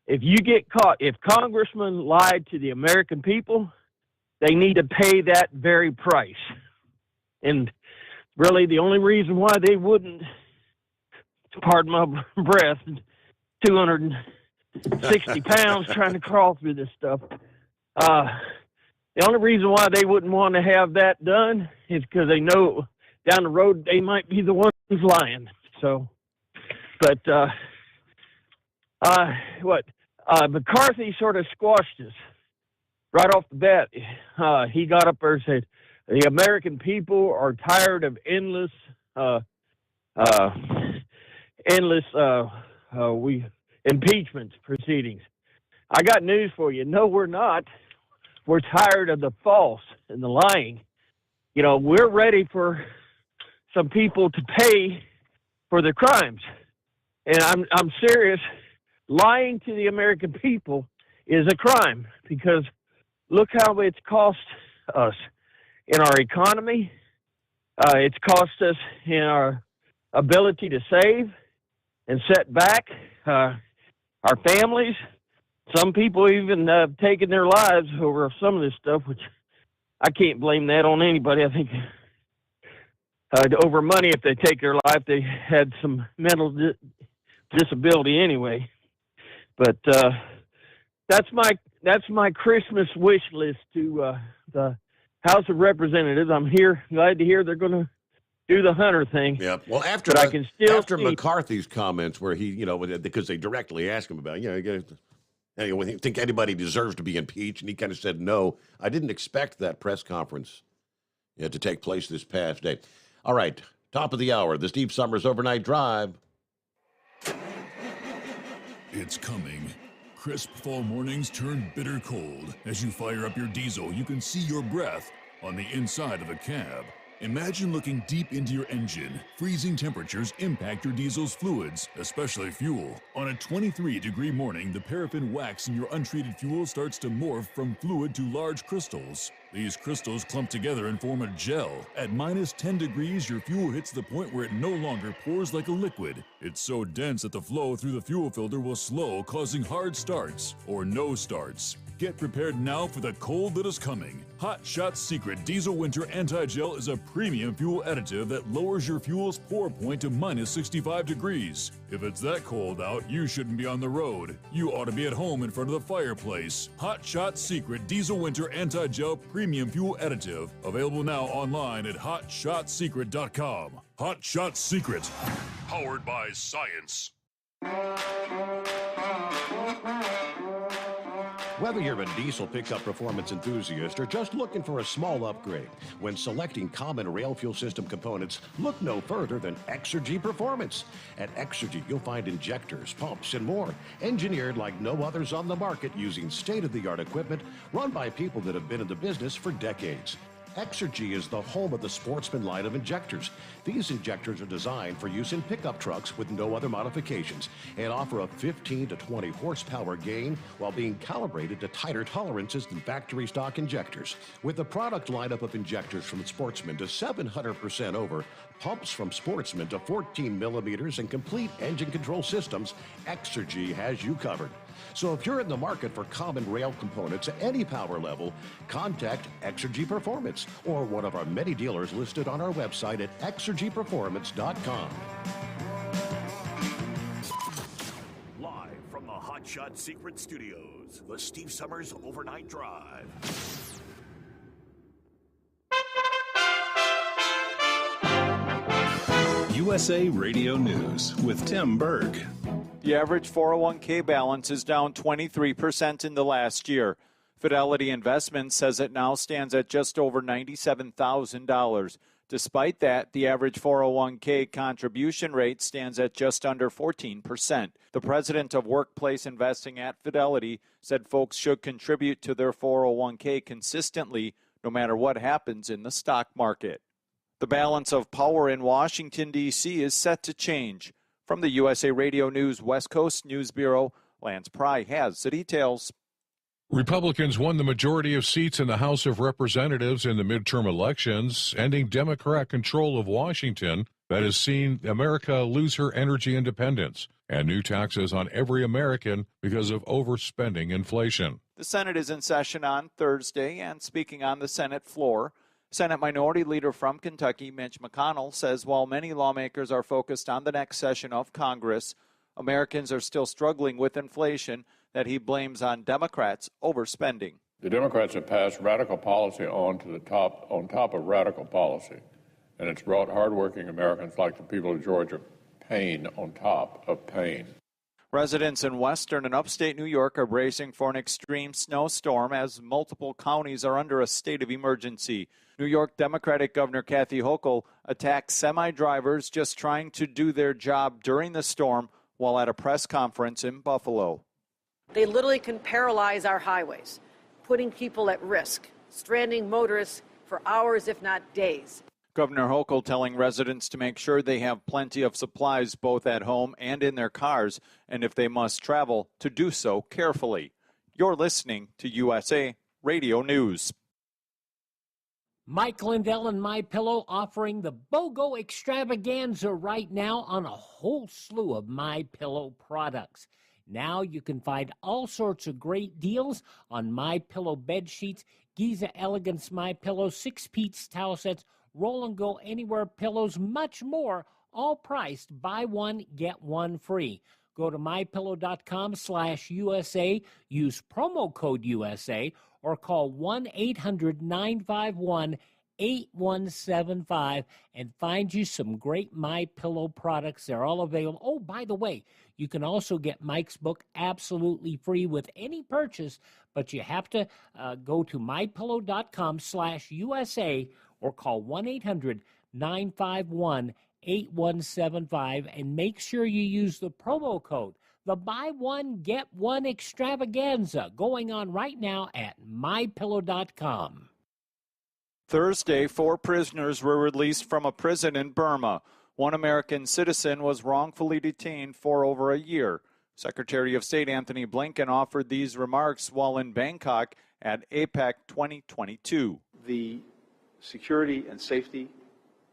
if you get caught, if congressmen lied to the American people, they need to pay that very price. And really the only reason why they wouldn't, pardon my breath, 260 pounds trying to crawl through this stuff. The only reason why they wouldn't want to have that done is because they know down the road they might be the ones lying. So But McCarthy sort of squashed us right off the bat. He got up there and said, the American people are tired of endless impeachment proceedings. I got news for you. No, we're not. We're tired of the false and the lying. You know, we're ready for some people to pay for their crimes. And I'm serious. Lying to the American people is a crime, because look how it's cost us in our economy. It's cost us in our ability to save and set back our families. Some people even taken their lives over some of this stuff, which I can't blame that on anybody. I think over money, if they take their life, they had some mental disability anyway. But that's my Christmas wish list to the House of Representatives. I'm glad to hear they're going to do the Hunter thing. Yeah. Well, after McCarthy's comments, where he, because they directly asked him about, you think anybody deserves to be impeached, and he kind of said no. I didn't expect that press conference to take place this past day. All right, top of the hour, the Steve Sommers Overnight Drive. It's coming. Crisp fall mornings turn bitter cold. As you fire up your diesel, you can see your breath on the inside of a cab. Imagine looking deep into your engine. Freezing temperatures impact your diesel's fluids, especially fuel. On a 23-degree morning, the paraffin wax in your untreated fuel starts to morph from fluid to large crystals. These crystals clump together and form a gel. At minus 10 degrees, your fuel hits the point where it no longer pours like a liquid. It's so dense that the flow through the fuel filter will slow, causing hard starts or no starts. Get prepared now for the cold that is coming. Hot Shot Secret Diesel Winter Anti-Gel is a premium fuel additive that lowers your fuel's pour point to minus 65 degrees. If it's that cold out, you shouldn't be on the road. You ought to be at home in front of the fireplace. Hot Shot Secret Diesel Winter Anti-Gel Premium Fuel Additive. Available now online at hotshotsecret.com. Hot Shot Secret. Powered by science. Whether you're a diesel pickup performance enthusiast or just looking for a small upgrade, when selecting common rail fuel system components, look no further than Exergy Performance. At Exergy, you'll find injectors, pumps, and more, engineered like no others on the market using state-of-the-art equipment run by people that have been in the business for decades. Exergy is the home of the Sportsman line of injectors. These injectors are designed for use in pickup trucks with no other modifications and offer a 15 to 20 horsepower gain while being calibrated to tighter tolerances than factory stock injectors. With the product lineup of injectors from Sportsman to 700% over, pumps from Sportsman to 14 millimeters, and complete engine control systems, Exergy has you covered. So if you're in the market for common rail components at any power level, contact Exergy Performance or one of our many dealers listed on our website at exergyperformance.com. Live from the Hot Shot Secret Studios, the Steve Sommers Overnight Drive. USA Radio News with Tim Berg. The average 401k balance is down 23% in the last year. Fidelity Investments says it now stands at just over $97,000. Despite that, the average 401k contribution rate stands at just under 14%. The president of Workplace Investing at Fidelity said folks should contribute to their 401k consistently, no matter what happens in the stock market. The balance of power in Washington, D.C. is set to change. From the USA Radio News West Coast News Bureau, Lance Pry has the details. Republicans won the majority of seats in the House of Representatives in the midterm elections, ending Democrat control of Washington that has seen America lose her energy independence and new taxes on every American because of overspending inflation. The Senate is in session on Thursday, and speaking on the Senate floor, Senate Minority Leader from Kentucky, Mitch McConnell, says while many lawmakers are focused on the next session of Congress, Americans are still struggling with inflation that he blames on Democrats overspending. The Democrats have passed radical policy on top of radical policy, and it's brought hardworking Americans like the people of Georgia pain on top of pain. Residents in western and upstate New York are bracing for an extreme snowstorm as multiple counties are under a state of emergency. New York Democratic Governor Kathy Hochul attacked semi-drivers just trying to do their job during the storm while at a press conference in Buffalo. They literally can paralyze our highways, putting people at risk, stranding motorists for hours, if not days. Governor Hochul telling residents to make sure they have plenty of supplies both at home and in their cars, and if they must travel, to do so carefully. You're listening to USA Radio News. Mike Lindell and MyPillow offering the BOGO extravaganza right now on a whole slew of MyPillow products. Now you can find all sorts of great deals on MyPillow bed sheets, Giza Elegance MyPillow, 6-piece towel sets, Roll and Go Anywhere pillows, much more, all priced buy one, get one free. Go to mypillow.com/USA, use promo code USA, or call 1-800-951-8175 and find you some great MyPillow products. They're all available. Oh, by the way, you can also get Mike's book absolutely free with any purchase, but you have to go to mypillow.com/USA or call 1-800-951-8175 and make sure you use the promo code. The buy one, get one extravaganza going on right now at mypillow.com. Thursday, 4 prisoners were released from a prison in Burma. One American citizen was wrongfully detained for over a year. Secretary of State Anthony Blinken offered these remarks while in Bangkok at APEC 2022. The security and safety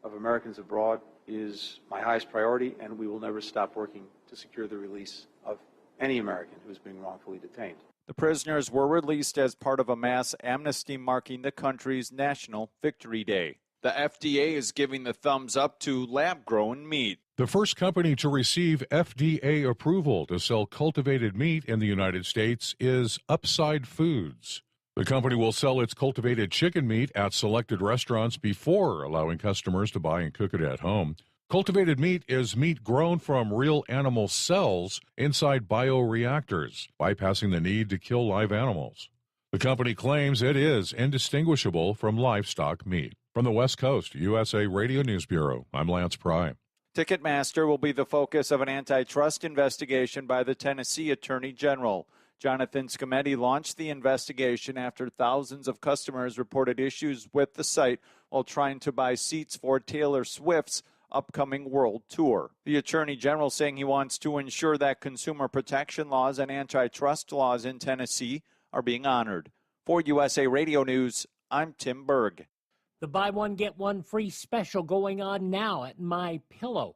of Americans abroad is my highest priority, and we will never stop working to secure the release of any American who is being wrongfully detained. The prisoners were released as part of a mass amnesty marking the country's National Victory Day. The FDA is giving the thumbs up to lab-grown meat. The first company to receive FDA approval to sell cultivated meat in the United States is Upside Foods. The company will sell its cultivated chicken meat at selected restaurants before allowing customers to buy and cook it at home. Cultivated meat is meat grown from real animal cells inside bioreactors, bypassing the need to kill live animals. The company claims it is indistinguishable from livestock meat. From the West Coast, USA Radio News Bureau, I'm Lance Pry. Ticketmaster will be the focus of an antitrust investigation by the Tennessee Attorney General. Jonathan Scometti launched the investigation after thousands of customers reported issues with the site while trying to buy seats for Taylor Swift's upcoming world tour. The Attorney General saying he wants to ensure that consumer protection laws and antitrust laws in Tennessee are being honored. For USA Radio News, I'm Tim Berg. The buy one, get one free special going on now at MyPillow.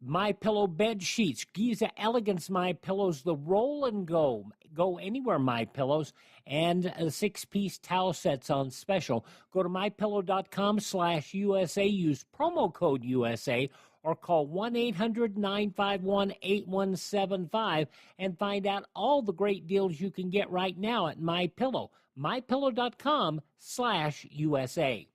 MyPillow bed sheets, Giza Elegance MyPillows, the Roll and Go Anywhere MyPillows, and 6-piece towel sets on special. Go to mypillow.com/USA, use promo code USA, or call 1-800-951-8175 and find out all the great deals you can get right now at MyPillow. mypillow.com/USA.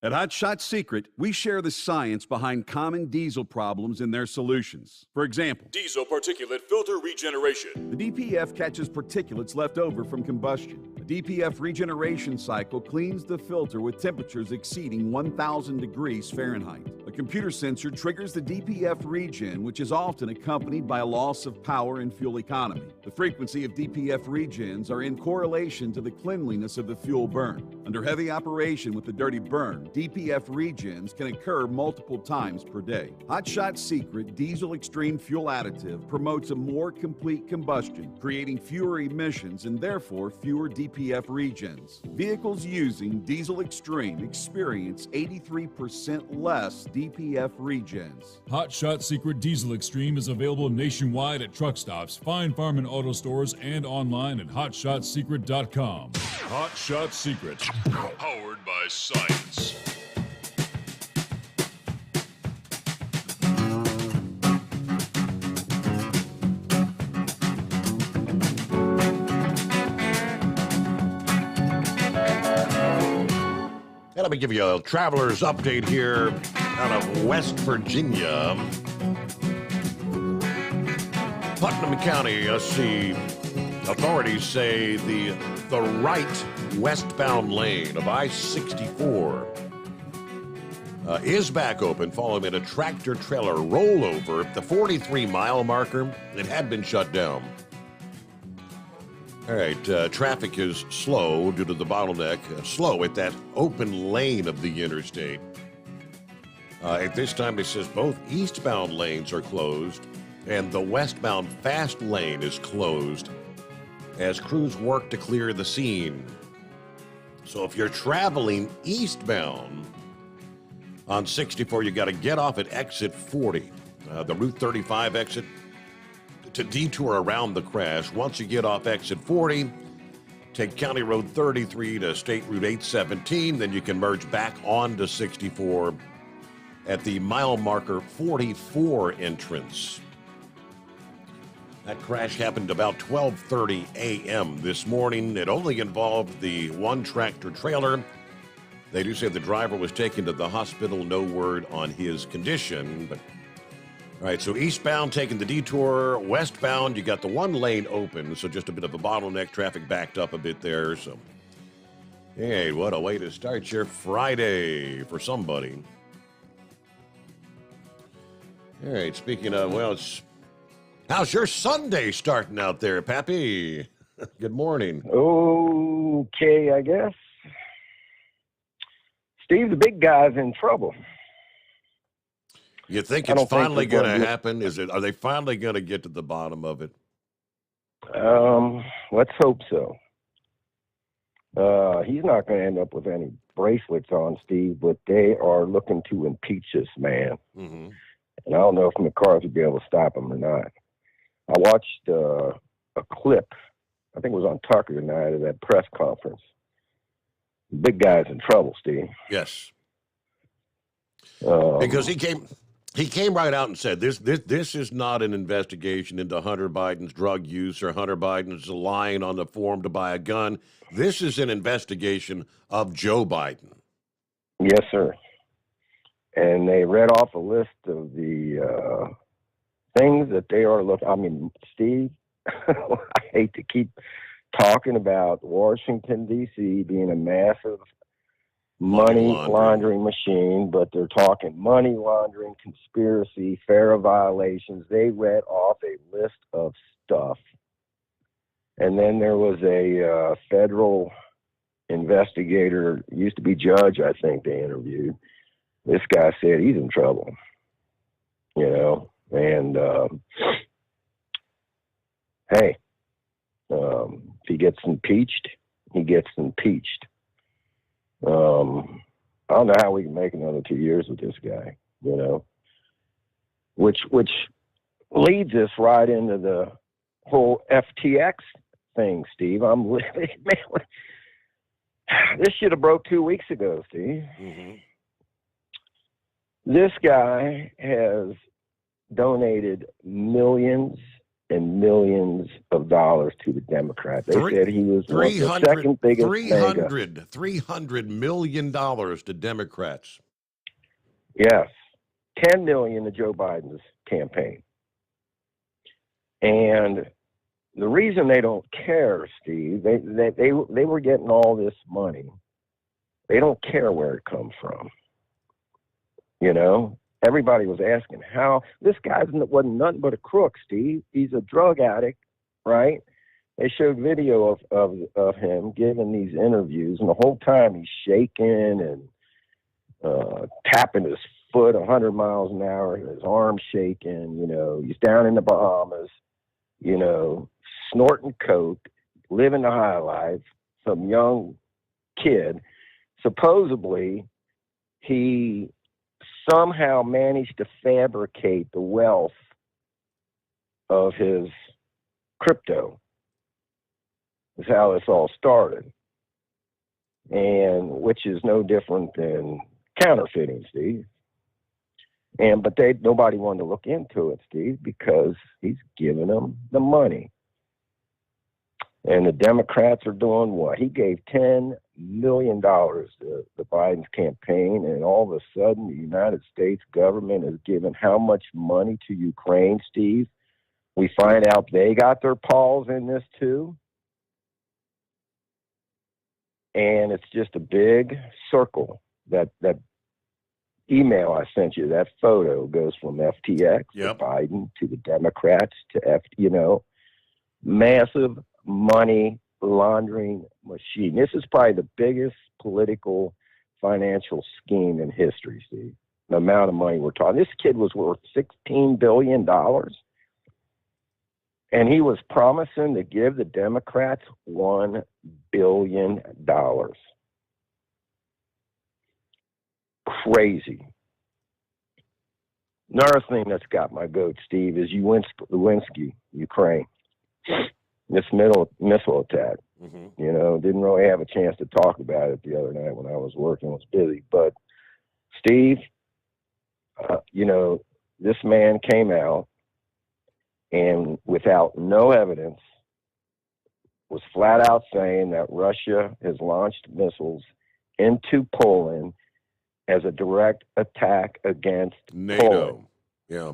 At Hot Shot Secret, we share the science behind common diesel problems and their solutions. For example, diesel particulate filter regeneration. The DPF catches particulates left over from combustion. The DPF regeneration cycle cleans the filter with temperatures exceeding 1,000 degrees Fahrenheit. A computer sensor triggers the DPF regen, which is often accompanied by a loss of power and fuel economy. The frequency of DPF regens are in correlation to the cleanliness of the fuel burn. Under heavy operation with the dirty burn, DPF regens can occur multiple times per day. Hot Shot Secret Diesel Extreme Fuel Additive promotes a more complete combustion, creating fewer emissions and therefore fewer DPF regens. Vehicles using Diesel Extreme experience 83% less DPF regens. Hot Shot Secret Diesel Extreme is available nationwide at truck stops, fine farm and auto stores, and online at hotshotsecret.com. Hot Shot Secret, powered by science. And let me give you a traveler's update here out of West Virginia. Putnam County, let's see. Authorities say the right westbound lane of I-64 is back open following a tractor-trailer rollover at the 43-mile marker. It had been shut down. All right, traffic is slow due to the bottleneck. Slow at that open lane of the interstate. At this time, it says both eastbound lanes are closed and the westbound fast lane is closed as crews work to clear the scene. So if you're traveling eastbound on 64, you got to get off at exit 40, the Route 35 exit, to detour around the crash. Once you get off exit 40, take County Road 33 to State Route 817, then you can merge back onto 64 at the mile marker 44 entrance. That crash happened about 12:30 a.m. this morning. It only involved the one tractor trailer. They do say the driver was taken to the hospital. No word on his condition, but all right, so eastbound taking the detour, westbound you got the one lane open, so just a bit of a bottleneck, traffic backed up a bit there. So, hey, what a way to start your Friday for somebody. All right, speaking of, well, how's your Sunday starting out there, Pappy? Good morning. Okay, I guess. Steve, the big guy's in trouble. You think it's finally going to happen? Are they finally going to get to the bottom of it? Let's hope so. He's not going to end up with any bracelets on, Steve, but they are looking to impeach this man. Mm-hmm. And I don't know if McCarthy will be able to stop him or not. I watched a clip, I think it was on Tucker tonight, of that press conference. The big guy's in trouble, Steve. Yes. Because he came right out and said, this is not an investigation into Hunter Biden's drug use or Hunter Biden's lying on the form to buy a gun. This is an investigation of Joe Biden. Yes, sir. And they read off a list of the things that they are looking. I mean, Steve, I hate to keep talking about Washington, D.C. being a massive money laundering machine, but they're talking money laundering, conspiracy, FARA violations. They read off a list of stuff. And then there was a federal investigator, used to be judge, I think they interviewed. This guy said he's in trouble, and hey, if he gets impeached, he gets impeached. I don't know how we can make another 2 years with this guy, which leads us right into the whole FTX thing, Steve. This should have broke 2 weeks ago, Steve. Mm-hmm. This guy has donated millions and millions of dollars to the Democrats. They said he was the second biggest $300 million to Democrats. Yes. $10 million to Joe Biden's campaign. And the reason they don't care, Steve, they were getting all this money. They don't care where it comes from. Everybody was asking how this guy wasn't nothing but a crook, Steve. He's a drug addict, right? They showed video of him giving these interviews, and the whole time he's shaking and tapping his foot 100 miles an hour, and his arms shaking. He's down in the Bahamas, snorting coke, living the high life. Some young kid, supposedly, he somehow managed to fabricate the wealth of his crypto. Is how this all started. And which is no different than counterfeiting, Steve. But nobody wanted to look into it, Steve, because he's giving them the money. And the Democrats are doing what? He gave $10 million to the Biden's campaign, and all of a sudden the United States government has given how much money to Ukraine, Steve? We find out they got their paws in this too. And it's just a big circle. That email I sent you, that photo goes from FTX to Biden to the Democrats to massive money laundering machine. This is probably the biggest political financial scheme in history, Steve. The amount of money we're talking. This kid was worth $16 billion. And he was promising to give the Democrats $1 billion. Crazy. Another thing that's got my goat, Steve, is Lewinsky, Ukraine. This missile attack. Didn't really have a chance to talk about it the other night when I was working. Was busy. But, Steve, this man came out and without no evidence was flat out saying that Russia has launched missiles into Poland as a direct attack against NATO. Poland. Yeah.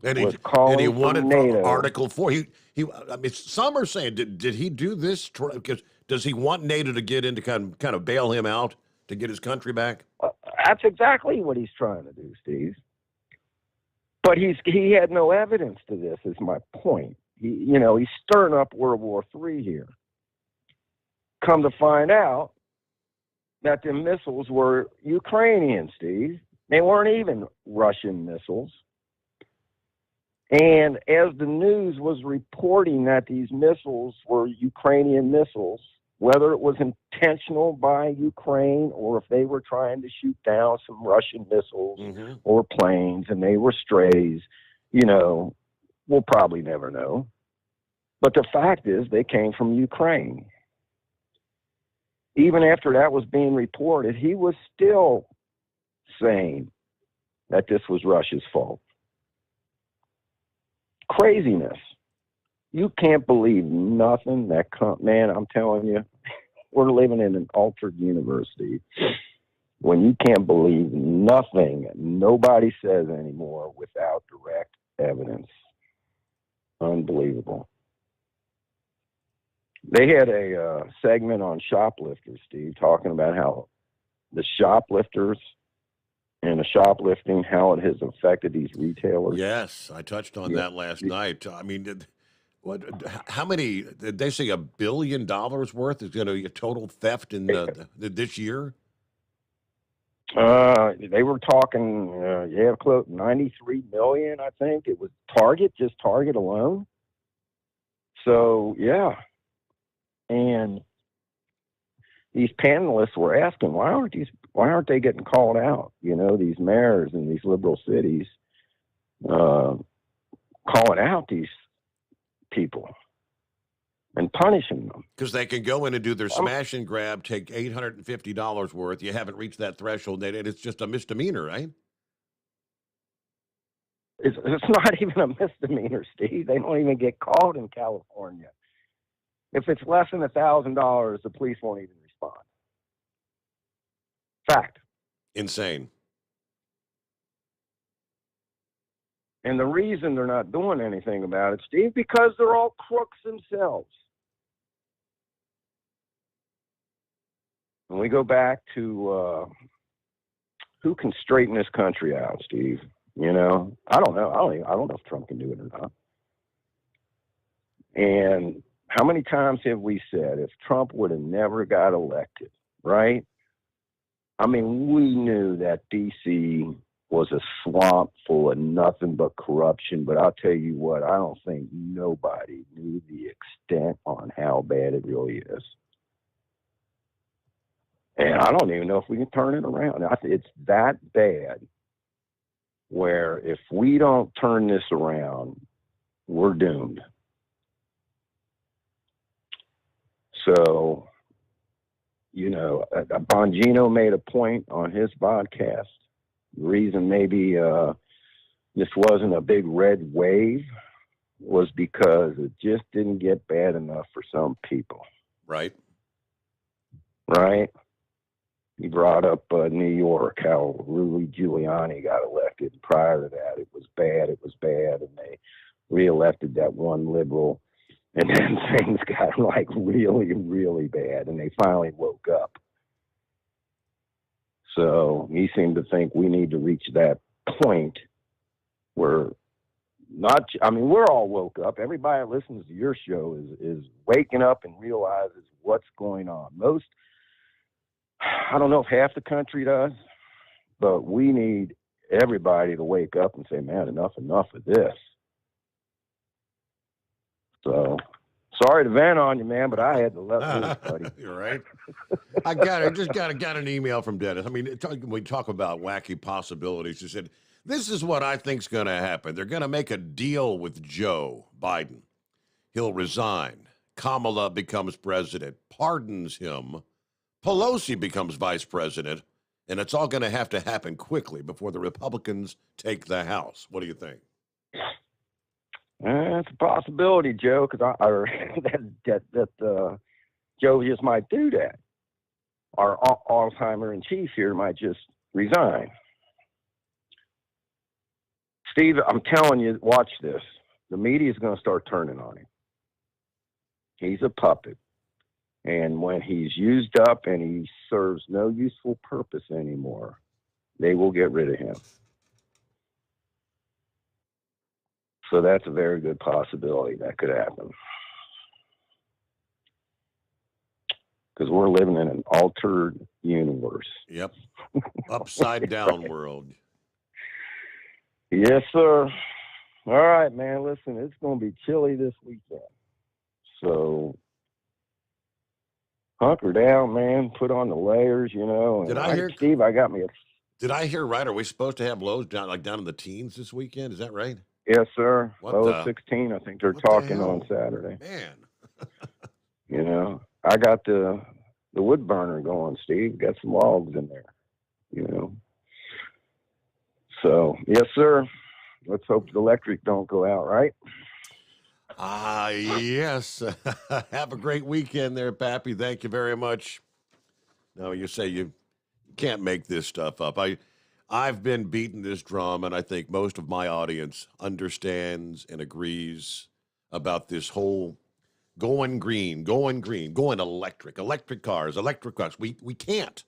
And he wanted from Article 4. Sommers saying, did he do this? Because does he want NATO to get in to kind of bail him out to get his country back? That's exactly what he's trying to do, Steve. But he had no evidence to this, is my point. He's stirring up World War III here. Come to find out that the missiles were Ukrainian, Steve. They weren't even Russian missiles. And as the news was reporting that these missiles were Ukrainian missiles, whether it was intentional by Ukraine or if they were trying to shoot down some Russian missiles or planes and they were strays, we'll probably never know. But the fact is they came from Ukraine. Even after that was being reported, he was still saying that this was Russia's fault. Craziness. You can't believe nothing that man, I'm telling you, we're living in an altered universe, Steve. When you can't believe nothing nobody says anymore without direct evidence. Unbelievable. They had a segment on shoplifters, Steve, talking about how the shoplifters and the shoplifting, how it has affected these retailers. Yes, I touched on that last night. I mean, how many, did they say $1 billion worth is going to be a total theft in this year? They were talking, close 93 million, I think. It was just Target alone. So, yeah. And these panelists were asking, why aren't they getting called out? These mayors in these liberal cities, calling out these people and punishing them. Because they can go in and do their smash and grab, take $850 worth. You haven't reached that threshold. It's just a misdemeanor, right? It's not even a misdemeanor, Steve. They don't even get called in California. If it's less than $1,000, the police won't even respond. Fact. Insane. And the reason they're not doing anything about it, Steve, because they're all crooks themselves. When we go back to who can straighten this country out, Steve? I don't know. I don't know if Trump can do it or not. And how many times have we said if Trump would have never got elected, right? I mean, we knew that D.C. was a swamp full of nothing but corruption, but I'll tell you what, I don't think nobody knew the extent on how bad it really is. And I don't even know if we can turn it around. It's that bad where if we don't turn this around, we're doomed. So, Bongino made a point on his podcast. The reason maybe this wasn't a big red wave was because it just didn't get bad enough for some people. Right. Right? He brought up New York, how Rudy Giuliani got elected. Prior to that, it was bad. And they reelected that one liberal, and then things got like really, really bad, and they finally woke up. So he seemed to think we need to reach that point where we're all woke up. Everybody that listens to your show is waking up and realizes what's going on. I don't know if half the country does, but we need everybody to wake up and say, man, enough of this. So sorry to vent on you, man, but I had to let loose, buddy. You're right. I just got an email from Dennis. I mean, we talk about wacky possibilities. He said, this is what I think's going to happen. They're going to make a deal with Joe Biden. He'll resign. Kamala becomes president, pardons him. Pelosi becomes vice president, and it's all going to happen quickly before the Republicans take the House. What do you think? It's a possibility, Joe, because that Joe just might do that. Our Alzheimer in chief here might just resign. Steve, I'm telling you, watch this. The media is going to start turning on him. He's a puppet. And when he's used up and he serves no useful purpose anymore, they will get rid of him. So that's a very good possibility that could happen. Because we're living in an altered universe. Yep. Upside down world. Yes, sir. All right, man. Listen, it's going to be chilly this weekend. So hunker down, man. Put on the layers, you know. And Did I hear, Steve, I got me a... Did I hear right? Are we supposed to have lows down in the teens this weekend? Is that right? Yes, sir. Low 16, I think they're talking on Saturday. Man. You know, I got the wood burner going, Steve. Got some logs in there, you know. So, yes, sir. Let's hope the electric don't go out, right? Yes. Have a great weekend there, Pappy. Thank you very much. No, you say you can't make this stuff up. I've been beating this drum, and I think most of my audience understands and agrees about this whole going green, going electric cars. We can't.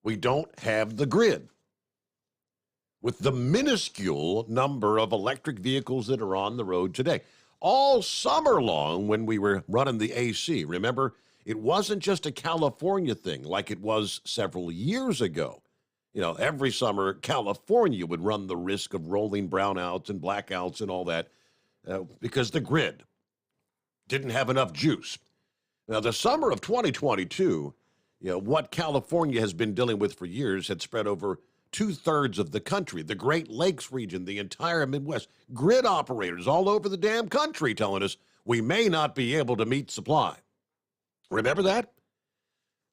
We don't have the grid. With the minuscule number of electric vehicles that are on the road today. All summer long when we were running the AC, remember, it wasn't just a California thing like it was several years ago. You know, every summer, California would run the risk of rolling brownouts and blackouts and all that because the grid didn't have enough juice. Now, the summer of 2022, you know, what California has been dealing with for years had spread over 2/3 of the country, the Great Lakes region, the entire Midwest. Grid operators all over the damn country telling us we may not be able to meet supply. Remember that?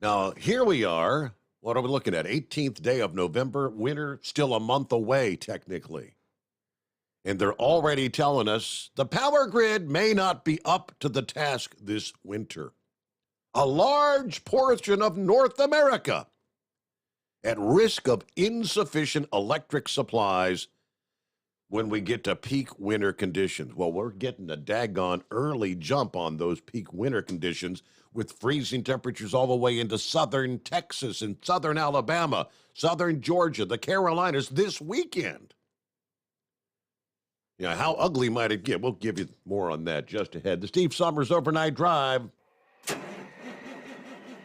Now, here we are. What are we looking at? 18th day of November. Winter still a month away, technically. And they're already telling us the power grid may not be up to the task this winter. A large portion of North America at risk of insufficient electric supplies when we get to peak winter conditions. Well, we're getting a daggone early jump on those peak winter conditions with freezing temperatures all the way into southern Texas and southern Alabama, southern Georgia, the Carolinas this weekend. Yeah, how ugly might it get? We'll give you more on that just ahead. The Steve Sommers Overnight Drive.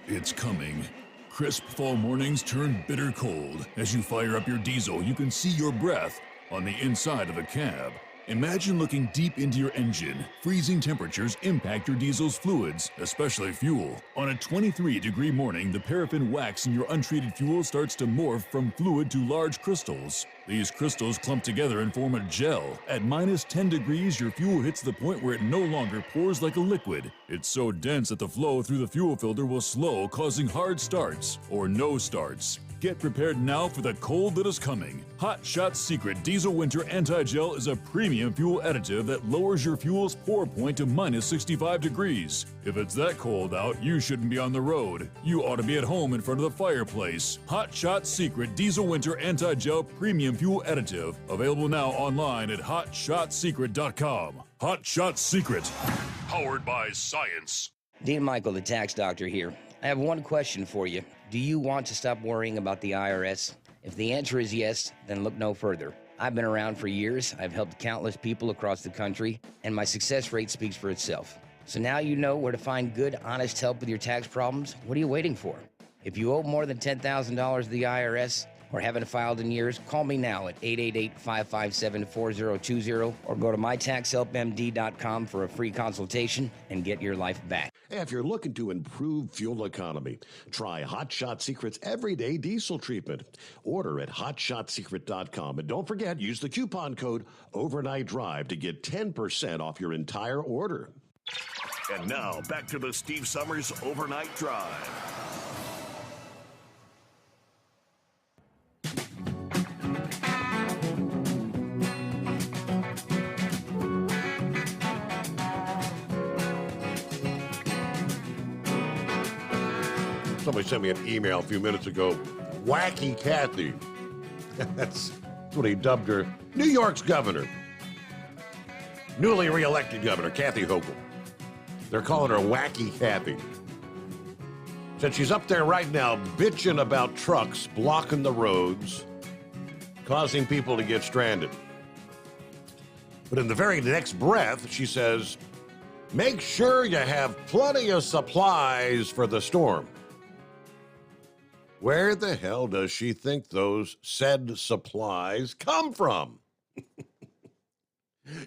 It's coming. Crisp fall mornings turn bitter cold. As you fire up your diesel, you can see your breath on the inside of a cab. Imagine looking deep into your engine. Freezing temperatures impact your diesel's fluids, especially fuel. On a 23-degree morning, the paraffin wax in your untreated fuel starts to morph from fluid to large crystals. These crystals clump together and form a gel. At minus 10 degrees, your fuel hits the point where it no longer pours like a liquid. It's so dense that the flow through the fuel filter will slow, causing hard starts or no starts. Get prepared now for the cold that is coming. Hot Shot Secret Diesel Winter Anti-Gel is a premium fuel additive that lowers your fuel's pour point to minus 65 degrees. If it's that cold out, you shouldn't be on the road. You ought to be at home in front of the fireplace. Hot Shot Secret Diesel Winter Anti-Gel Premium Fuel Additive. Available now online at hotshotsecret.com. Hot Shot Secret. Powered by science. Dean Michael, the tax doctor here. I have one question for you. Do you want to stop worrying about the IRS? If the answer is yes, then look no further. I've been around for years, I've helped countless people across the country, and my success rate speaks for itself. So now you know where to find good, honest help with your tax problems. What are you waiting for? If you owe more than $10,000 to the IRS or haven't filed in years, call me now at 888-557-4020 or go to mytaxhelpmd.com for a free consultation and get your life back. If you're looking to improve fuel economy, try Hot Shot Secret's Everyday Diesel Treatment. Order at hotshotsecret.com. And don't forget, use the coupon code Overnight Drive to get 10% off your entire order. And now, back to the Steve Sommers Overnight Drive. Somebody sent me an email a few minutes ago. Wacky Kathy. That's what he dubbed her. New York's governor. Newly reelected governor, Kathy Hochul. They're calling her Wacky Kathy. Said she's up there right now bitching about trucks blocking the roads, causing people to get stranded. But in the very next breath, she says, make sure you have plenty of supplies for the storm. Where the hell does she think those said supplies come from?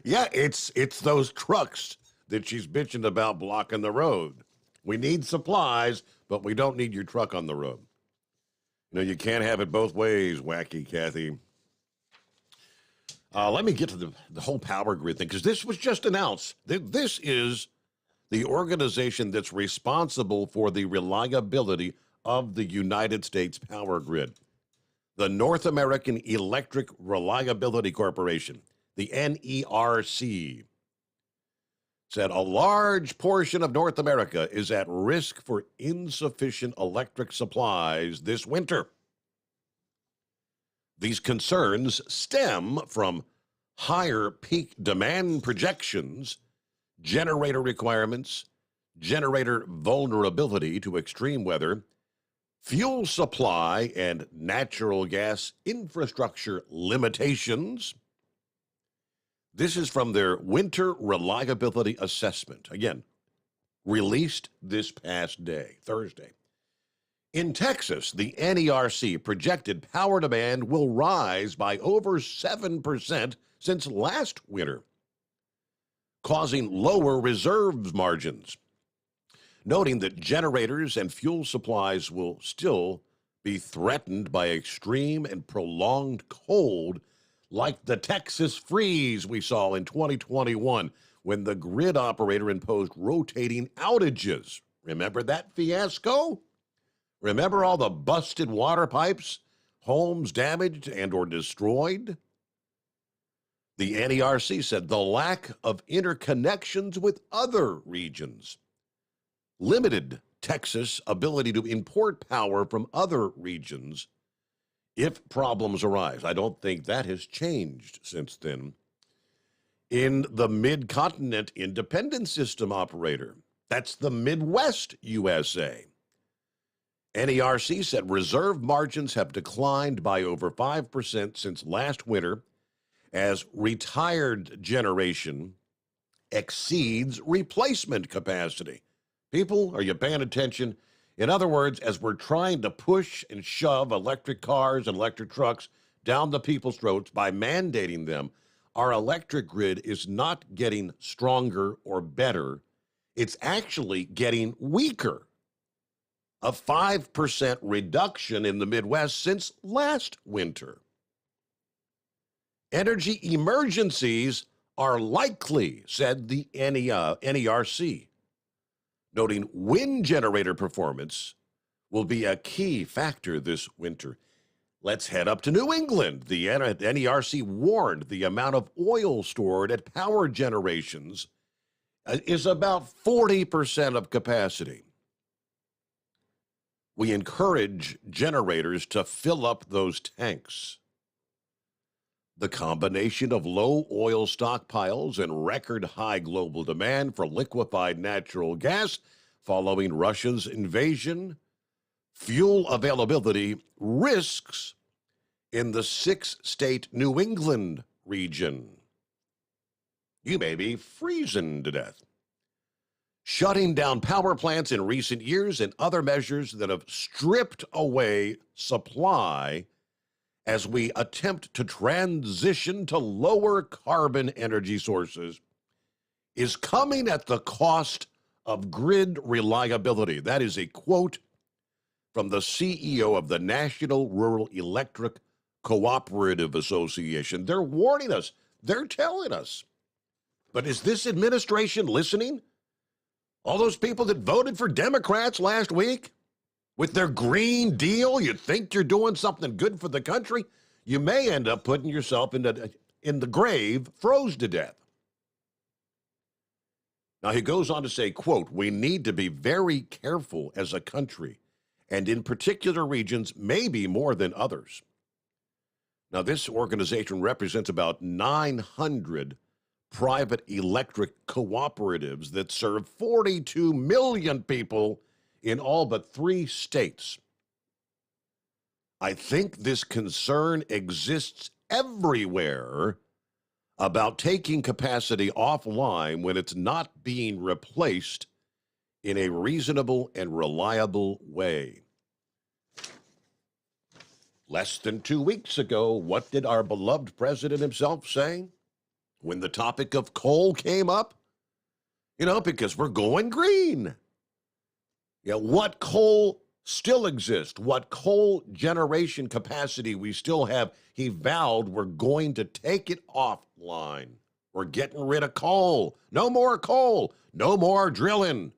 Yeah, it's those trucks that she's bitching about blocking the road. We need supplies, but we don't need your truck on the road. You know, you can't have it both ways, Wacky Kathy. Let me get to the whole power grid thing, because this was just announced. This is the organization that's responsible for the reliability of the United States power grid. The North American Electric Reliability Corporation, the NERC, said a large portion of North America is at risk for insufficient electric supplies this winter. These concerns stem from higher peak demand projections, generator requirements, generator vulnerability to extreme weather, fuel supply and natural gas infrastructure limitations. This is from their Winter Reliability Assessment, again, released this past day, Thursday. In Texas, the NERC projected power demand will rise by over 7% since last winter, causing lower reserves margins, noting that generators and fuel supplies will still be threatened by extreme and prolonged cold like the Texas freeze we saw in 2021 when the grid operator imposed rotating outages. Remember that fiasco? Remember all the busted water pipes, homes damaged and or destroyed? The NERC said the lack of interconnections with other regions limited Texas' ability to import power from other regions if problems arise. I don't think that has changed since then. In the Mid-Continent Independent System Operator, that's the Midwest USA, NERC said reserve margins have declined by over 5% since last winter as retired generation exceeds replacement capacity. People, are you paying attention? In other words, as we're trying to push and shove electric cars and electric trucks down the people's throats by mandating them, our electric grid is not getting stronger or better. It's actually getting weaker. A 5% reduction in the Midwest since last winter. Energy emergencies are likely, said the NERC, noting wind generator performance will be a key factor this winter. Let's head up to New England. The NERC warned the amount of oil stored at power generations is about 40% of capacity. We encourage generators to fill up those tanks. The combination of low oil stockpiles and record high global demand for liquefied natural gas following Russia's invasion, fuel availability risks in the 6-state New England region. You may be freezing to death. Shutting down power plants in recent years and other measures that have stripped away supply as we attempt to transition to lower carbon energy sources is coming at the cost of grid reliability. That is a quote from the CEO of the National Rural Electric Cooperative Association. They're warning us. They're telling us. But is this administration listening? All those people that voted for Democrats last week with their Green Deal, you think you're doing something good for the country? You may end up putting yourself in the grave, froze to death. Now, he goes on to say, quote, we need to be very careful as a country, and in particular regions, maybe more than others. Now, this organization represents about 900 private electric cooperatives that serve 42 million people in all but 3 states. I think this concern exists everywhere about taking capacity offline when it's not being replaced in a reasonable and reliable way. Less than 2 weeks ago, what did our beloved president himself say when the topic of coal came up? You know, because we're going green. Yeah, what coal still exists, what coal generation capacity we still have, he vowed we're going to take it offline. We're getting rid of coal. No more coal. No more drilling.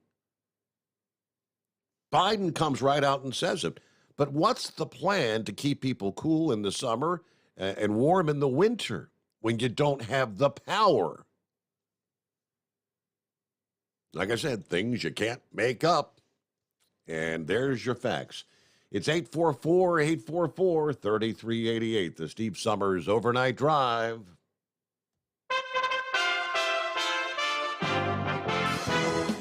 Biden comes right out and says it. But what's the plan to keep people cool in the summer and warm in the winter when you don't have the power? Like I said, things you can't make up. And there's your facts. It's 844-844-3388, the Steve Sommers Overnight Drive.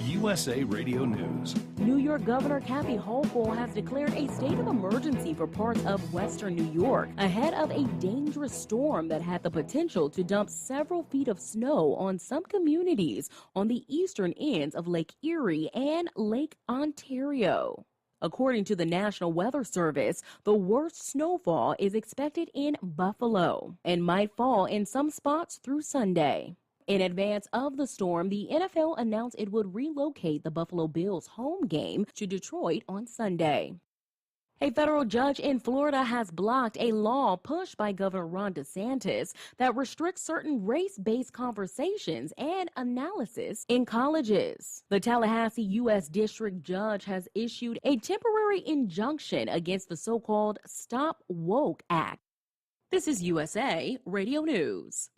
USA Radio News. New York Governor Kathy Hochul has declared a state of emergency for parts of western New York ahead of a dangerous storm that had the potential to dump several feet of snow on some communities on the eastern ends of Lake Erie and Lake Ontario. According to the National Weather Service, the worst snowfall is expected in Buffalo and might fall in some spots through Sunday. In advance of the storm, the NFL announced it would relocate the Buffalo Bills' home game to Detroit on Sunday. A federal judge in Florida has blocked a law pushed by Governor Ron DeSantis that restricts certain race-based conversations and analysis in colleges. The Tallahassee U.S. District Judge has issued a temporary injunction against the so-called Stop Woke Act. This is USA Radio News.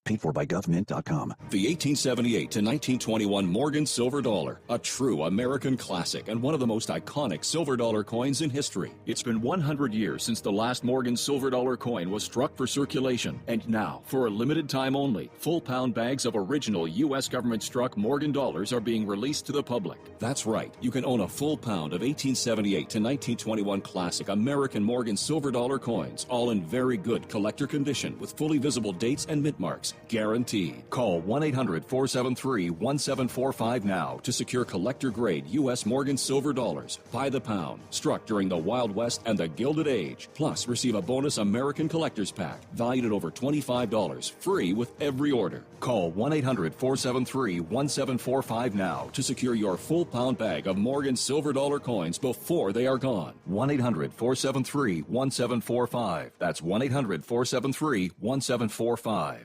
Paid for by government.com. The 1878 to 1921 Morgan Silver Dollar, a true American classic and one of the most iconic silver dollar coins in history. It's been 100 years since the last Morgan Silver Dollar coin was struck for circulation. And now, for a limited time only, full pound bags of original U.S. government struck Morgan dollars are being released to the public. That's right, you can own a full pound of 1878 to 1921 classic American Morgan Silver Dollar coins, all in very good collector condition with fully visible dates and mint marks. Guaranteed. Call 1-800-473-1745 now to secure collector-grade U.S. Morgan Silver Dollars by the pound, struck during the Wild West and the Gilded Age. Plus, receive a bonus American Collector's Pack valued at over $25, free with every order. Call 1-800-473-1745 now to secure your full pound bag of Morgan Silver Dollar coins before they are gone. 1-800-473-1745. That's 1-800-473-1745.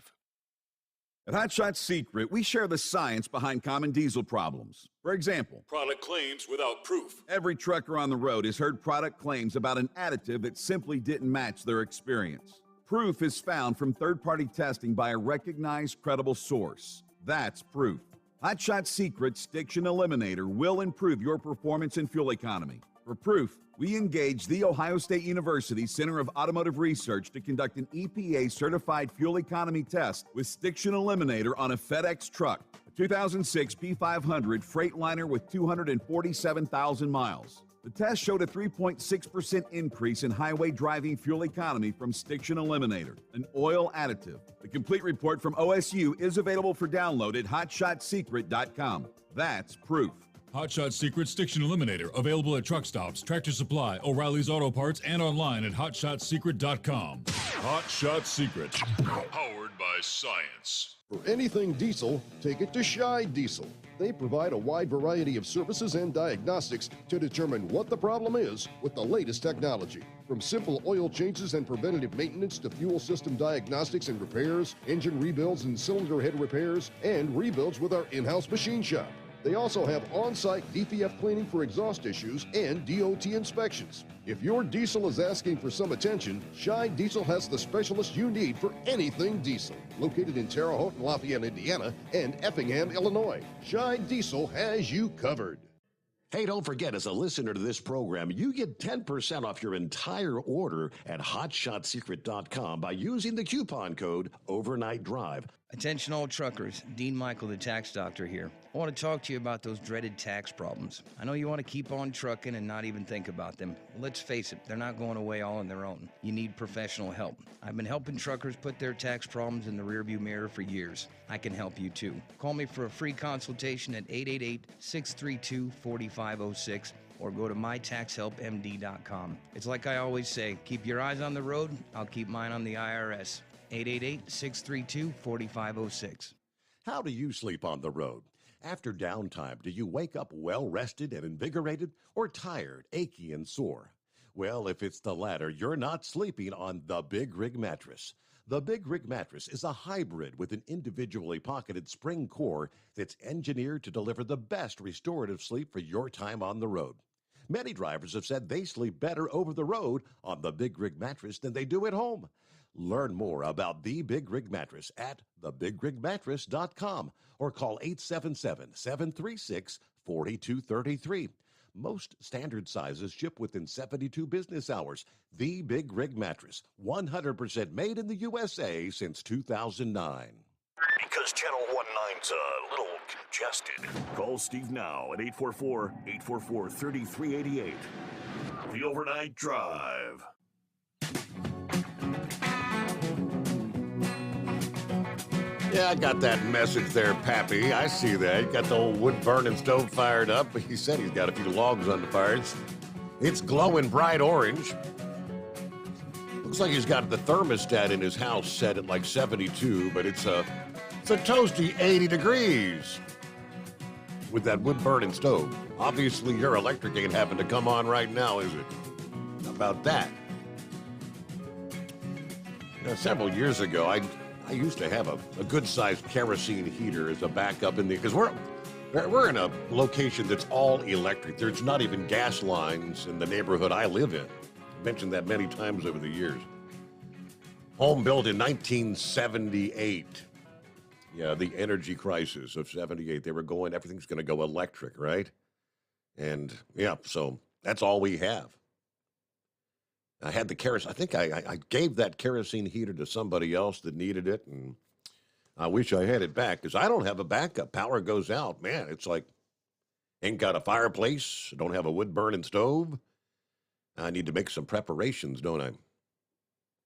At Hot Shot Secret, we share the science behind common diesel problems. For example, Product claims without proof. every trucker on the road has heard product claims about an additive that simply didn't match their experience. Proof is found from third-party testing by a recognized, credible source. That's proof. Hot Shot Secret's Stiction Eliminator will improve your performance and fuel economy. For proof, we engaged the Ohio State University Center of Automotive Research to conduct an EPA-certified fuel economy test with Stiction Eliminator on a FedEx truck, a 2006 P500 Freightliner with 247,000 miles. The test showed a 3.6% increase in highway driving fuel economy from Stiction Eliminator, an oil additive. The complete report from OSU is available for download at hotshotsecret.com. That's proof. Hot Shot Secret Stiction Eliminator, available at truck stops, Tractor Supply, O'Reilly's Auto Parts, and online at hotshotsecret.com. Hot Shot Secret, powered by science. For anything diesel, take it to Shy Diesel. They provide a wide variety of services and diagnostics to determine what the problem is with the latest technology. From simple oil changes and preventative maintenance to fuel system diagnostics and repairs, engine rebuilds and cylinder head repairs, and rebuilds with our in-house machine shop. They also have on-site DPF cleaning for exhaust issues and DOT inspections. If your diesel is asking for some attention, Shy Diesel has the specialist you need for anything diesel. Located in Terre Haute and Lafayette, Indiana, and Effingham, Illinois, Shy Diesel has you covered. Hey, don't forget, as a listener to this program, you get 10% off your entire order at hotshotsecret.com by using the coupon code Overnight Drive. Attention all truckers, Dean Michael, the tax doctor here. I want to talk to you about those dreaded tax problems. I know you want to keep on trucking and not even think about them. Let's face it, they're not going away all on their own. You need professional help. I've been helping truckers put their tax problems in the rearview mirror for years. I can help you too. Call me for a free consultation at 888-632-4506 or go to mytaxhelpmd.com. It's like I always say, keep your eyes on the road, I'll keep mine on the IRS. 888-632-4506. How do you sleep on the road? After downtime, do you wake up well-rested and invigorated or tired, achy, and sore? Well, if it's the latter, you're not sleeping on the Big Rig Mattress. The Big Rig Mattress is a hybrid with an individually pocketed spring core that's engineered to deliver the best restorative sleep for your time on the road. Many drivers have said they sleep better over the road on the Big Rig Mattress than they do at home. Learn more about the Big Rig Mattress at thebigrigmattress.com or call 877-736-4233. Most standard sizes ship within 72 business hours. The Big Rig Mattress, 100% made in the USA since 2009. Because Channel 19's a little congested. Call Steve now at 844-844-3388. The Overnight Drive. Yeah, I got that message there, Pappy. I see that. You got the old wood-burning stove fired up. He said he's got a few logs on the fire. It's glowing bright orange. Looks like he's got the thermostat in his house set at like 72, but it's a toasty 80 degrees with that wood-burning stove. Obviously, your electric ain't having to come on right now, is it? How about that? You know, several years ago, I used to have a good-sized kerosene heater as a backup because we're in a location that's all electric. There's not even gas lines in the neighborhood I live in. I've mentioned that many times over the years. Home built in 1978. Yeah, the energy crisis of 78. They were going, everything's going to go electric, right? And yeah, so that's all we have. I had the kerosene. I think I gave that kerosene heater to somebody else that needed it, and I wish I had it back because I don't have a backup. Power goes out. Man, it's like, ain't got a fireplace, don't have a wood-burning stove. I need to make some preparations, don't I?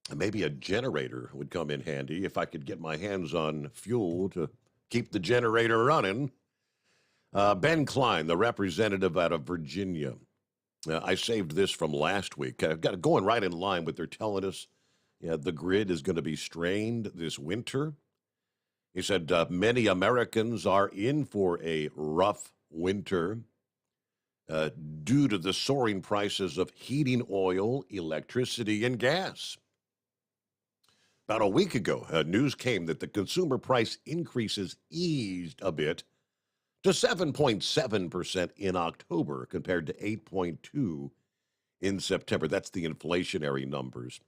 And maybe a generator would come in handy if I could get my hands on fuel to keep the generator running. Ben Klein, the representative out of Virginia. I saved this from last week. I've got it going right in line with they're telling us the grid is going to be strained this winter. He said many Americans are in for a rough winter due to the soaring prices of heating oil, electricity, and gas. About a week ago, news came that the consumer price increases eased a bit to 7.7% in October compared to 8.2% in September. That's the inflationary numbers.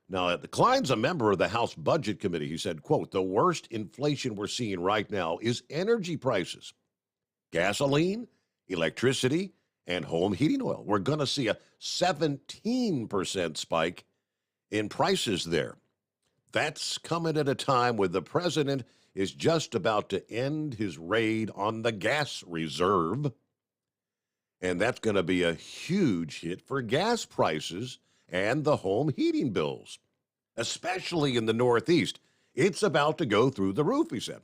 Now, Klein's a member of the House Budget Committee. He said, quote, the worst inflation we're seeing right now is energy prices, gasoline, electricity, and home heating oil. We're going to see a 17% spike in prices there. That's coming at a time when the president is just about to end his raid on the gas reserve. And that's going to be a huge hit for gas prices and the home heating bills, especially in the Northeast. It's about to go through the roof, he said.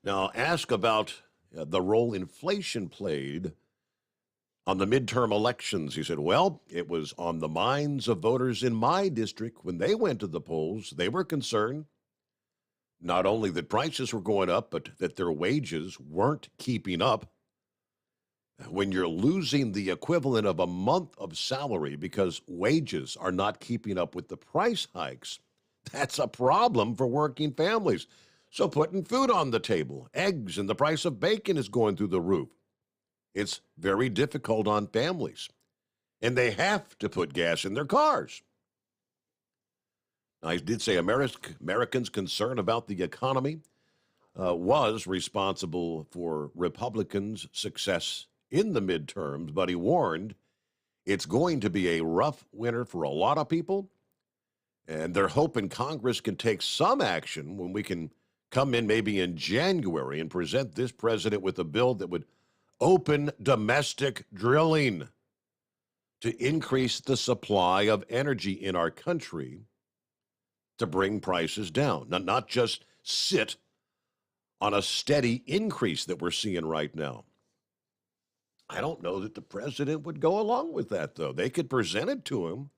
Now, ask about the role inflation played on the midterm elections. He said, well, it was on the minds of voters in my district when they went to the polls. They were concerned not only that prices were going up, but that their wages weren't keeping up. When you're losing the equivalent of a month of salary because wages are not keeping up with the price hikes, that's a problem for working families. So putting food on the table, eggs, and the price of bacon is going through the roof. It's very difficult on families, and they have to put gas in their cars. I did say Americans' concern about the economy was responsible for Republicans' success in the midterms, but he warned it's going to be a rough winter for a lot of people, and they're hoping Congress can take some action when we can come in maybe in January and present this president with a bill that would open domestic drilling to increase the supply of energy in our country to bring prices down, not just sit on a steady increase that we're seeing right now. I don't know that the president would go along with that, though. They could present it to him,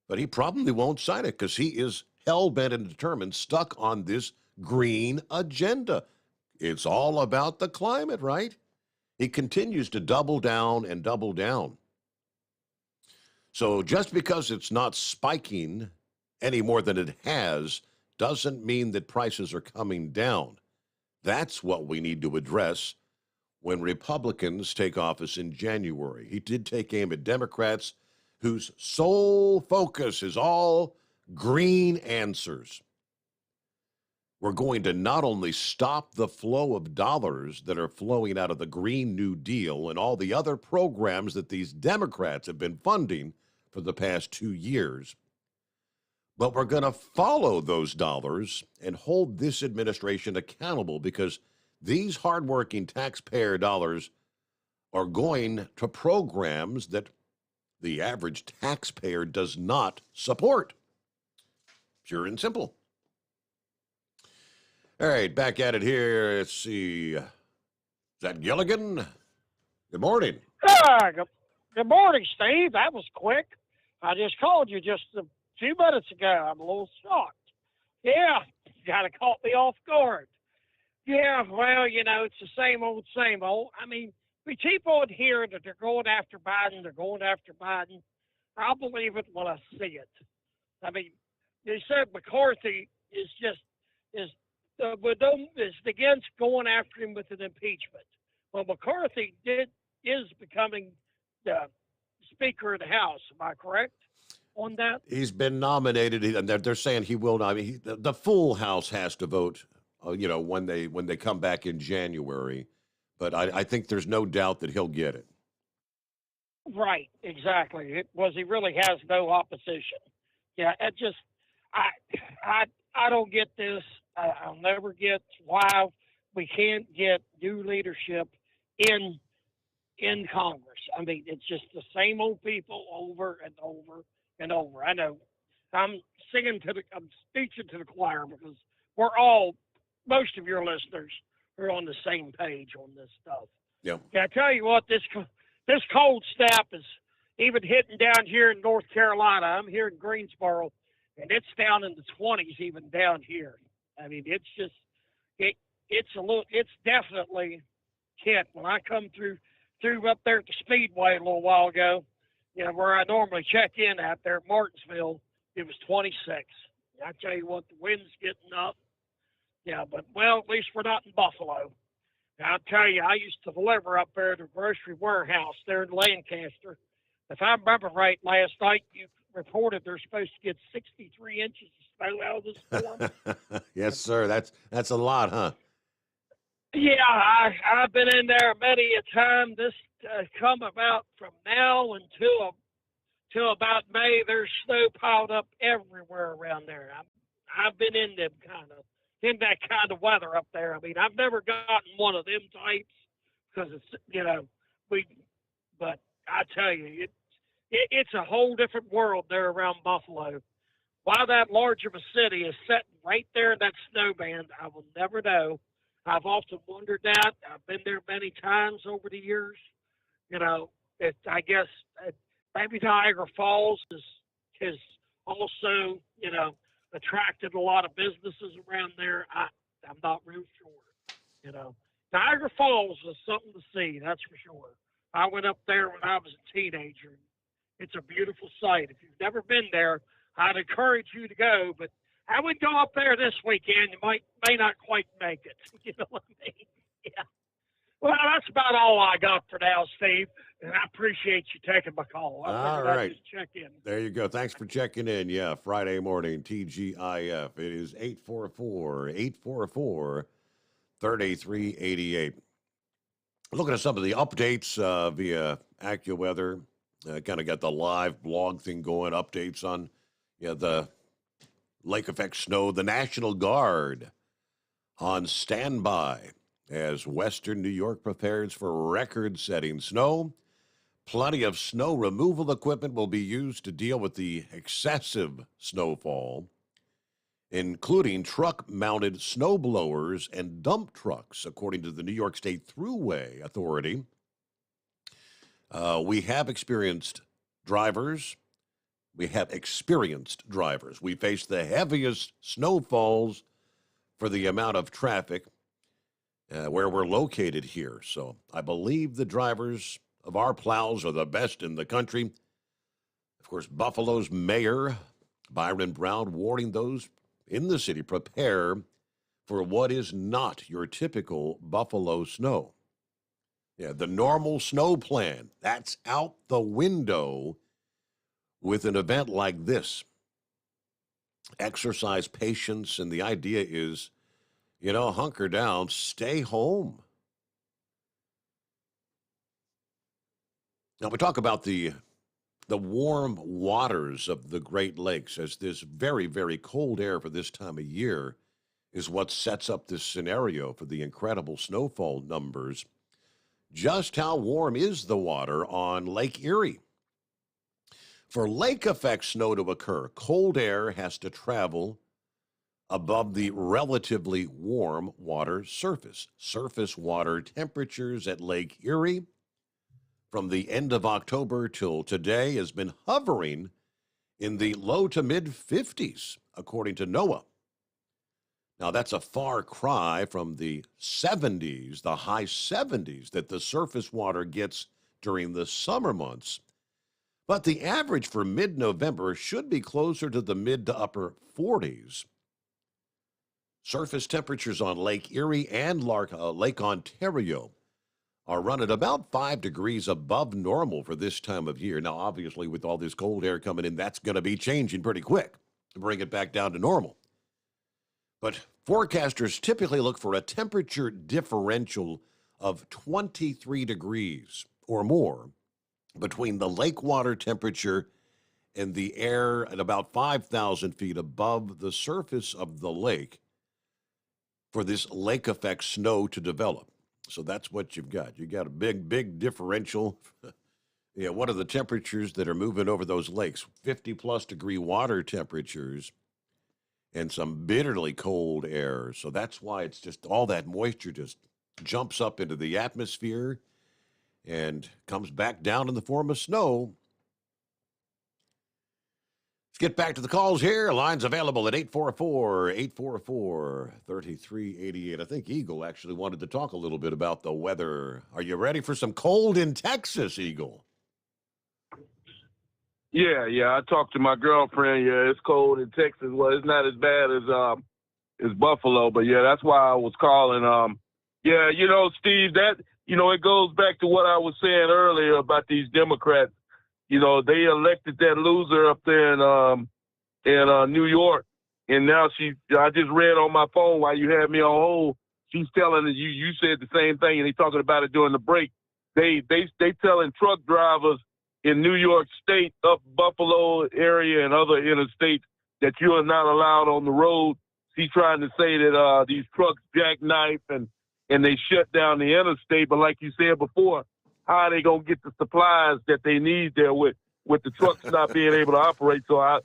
but he probably won't sign it because he is hell-bent and determined, stuck on this green agenda. It's all about the climate, right? He continues to double down and double down. So just because it's not spiking any more than it has doesn't mean that prices are coming down. That's what we need to address when Republicans take office in January. He did take aim at Democrats whose sole focus is all green answers. We're going to not only stop the flow of dollars that are flowing out of the Green New Deal and all the other programs that these Democrats have been funding for the past 2 years, but we're going to follow those dollars and hold this administration accountable because these hardworking taxpayer dollars are going to programs that the average taxpayer does not support. Pure and simple. All right, back at it here. Let's see. Is that Gilligan? Good morning. Good morning, Steve. That was quick. I just called you just a few minutes ago. I'm a little shocked. Yeah, you kind of caught me off guard. Yeah, well, it's the same old, same old. I mean, we keep on hearing that they're going after Biden. They're going after Biden. I'll believe it when I see it. I mean, they said McCarthy is against going after him with an impeachment. Well, McCarthy is becoming the Speaker of the House. Am I correct on that? He's been nominated, and they're saying he will not. I mean, the full House has to vote, when they come back in January. But I think there's no doubt that he'll get it. Right, exactly. He really has no opposition. Yeah, I don't get this. I'll never get why we can't get new leadership in Congress. I mean, it's just the same old people over and over and over. I know. I'm speaking to the choir because most of your listeners are on the same page on this stuff. Yeah. I tell you what, this cold snap is even hitting down here in North Carolina. I'm here in Greensboro, and it's down in the 20s even down here. I mean, it's just it's definitely hit. When I come through up there at the Speedway a little while ago, where I normally check in out there at Martinsville, it was 26. I tell you what, the wind's getting up. Yeah, but, well, at least we're not in Buffalo. I'll tell you, I used to deliver up there at a grocery warehouse there in Lancaster. If I remember right, last night you reported they're supposed to get 63 inches of snow out of this storm. Yes, sir. That's a lot, huh? Yeah, I've been in there many a time. This come about from now till about May. There's snow piled up everywhere around there. I've been in that kind of weather up there. I mean, I've never gotten one of them types because it's but I tell you, it's a whole different world there around Buffalo. Why that large of a city is sitting right there in that snow band, I will never know. I've often wondered that. I've been there many times over the years. I guess maybe Niagara Falls is also, attracted a lot of businesses around there. I'm not real sure. Niagara Falls is something to see, that's for sure. I went up there when I was a teenager. It's a beautiful sight. If you've never been there, I'd encourage you to go, but I would go up there this weekend. You may not quite make it. You know what I mean? Yeah. Well, that's about all I got for now, Steve. And I appreciate you taking my call. All right. Just check in. There you go. Thanks for checking in. Yeah, Friday morning, TGIF. It is 844-3388. Looking at some of the updates via AccuWeather. Kind of got the live blog thing going, updates on the lake effect snow. The National Guard on standby as Western New York prepares for record-setting snow. Plenty of snow removal equipment will be used to deal with the excessive snowfall, including truck-mounted snow blowers and dump trucks, according to the New York State Thruway Authority. We have experienced drivers. We face the heaviest snowfalls for the amount of traffic where we're located here. So I believe the drivers of our plows are the best in the country. Of course, Buffalo's mayor, Byron Brown, warning those in the city, prepare for what is not your typical Buffalo snow. Yeah, the normal snow plan, that's out the window with an event like this. Exercise patience, and the idea is, hunker down, stay home. Now, we talk about the warm waters of the Great Lakes as this very, very cold air for this time of year is what sets up this scenario for the incredible snowfall numbers. Just how warm is the water on Lake Erie? For lake effect snow to occur, cold air has to travel above the relatively warm water surface. Surface water temperatures at Lake Erie from the end of October till today has been hovering in the low to mid 50s, according to NOAA. Now, that's a far cry from the 70s, the high 70s that the surface water gets during the summer months. But the average for mid-November should be closer to the mid to upper 40s. Surface temperatures on Lake Erie and Lake Ontario are running about 5 degrees above normal for this time of year. Now, obviously, with all this cold air coming in, that's going to be changing pretty quick to bring it back down to normal. But forecasters typically look for a temperature differential of 23 degrees or more between the lake water temperature and the air at about 5,000 feet above the surface of the lake for this lake effect snow to develop. So that's what you've got. You got a big, big differential. What are the temperatures that are moving over those lakes? 50-plus degree water temperatures and some bitterly cold air. So that's why it's just all that moisture just jumps up into the atmosphere and comes back down in the form of snow. Let's get back to the calls here. Lines available at 844-844-3388. I think Eagle actually wanted to talk a little bit about the weather. Are you ready for some cold in Texas, Eagle? Yeah, I talked to my girlfriend. Yeah, it's cold in Texas. Well, it's not as bad as Buffalo, but yeah, that's why I was calling. Yeah, Steve, that it goes back to what I was saying earlier about these Democrats. They elected that loser up there in New York, and now I just read on my phone while you had me on hold. She's telling you said the same thing, and they talking about it during the break. They telling truck drivers in New York State, up Buffalo area and other interstates that you are not allowed on the road. She's trying to say that these trucks jackknife and they shut down the interstate. But like you said before, how are they gonna get the supplies that they need there with the trucks not being able to operate? So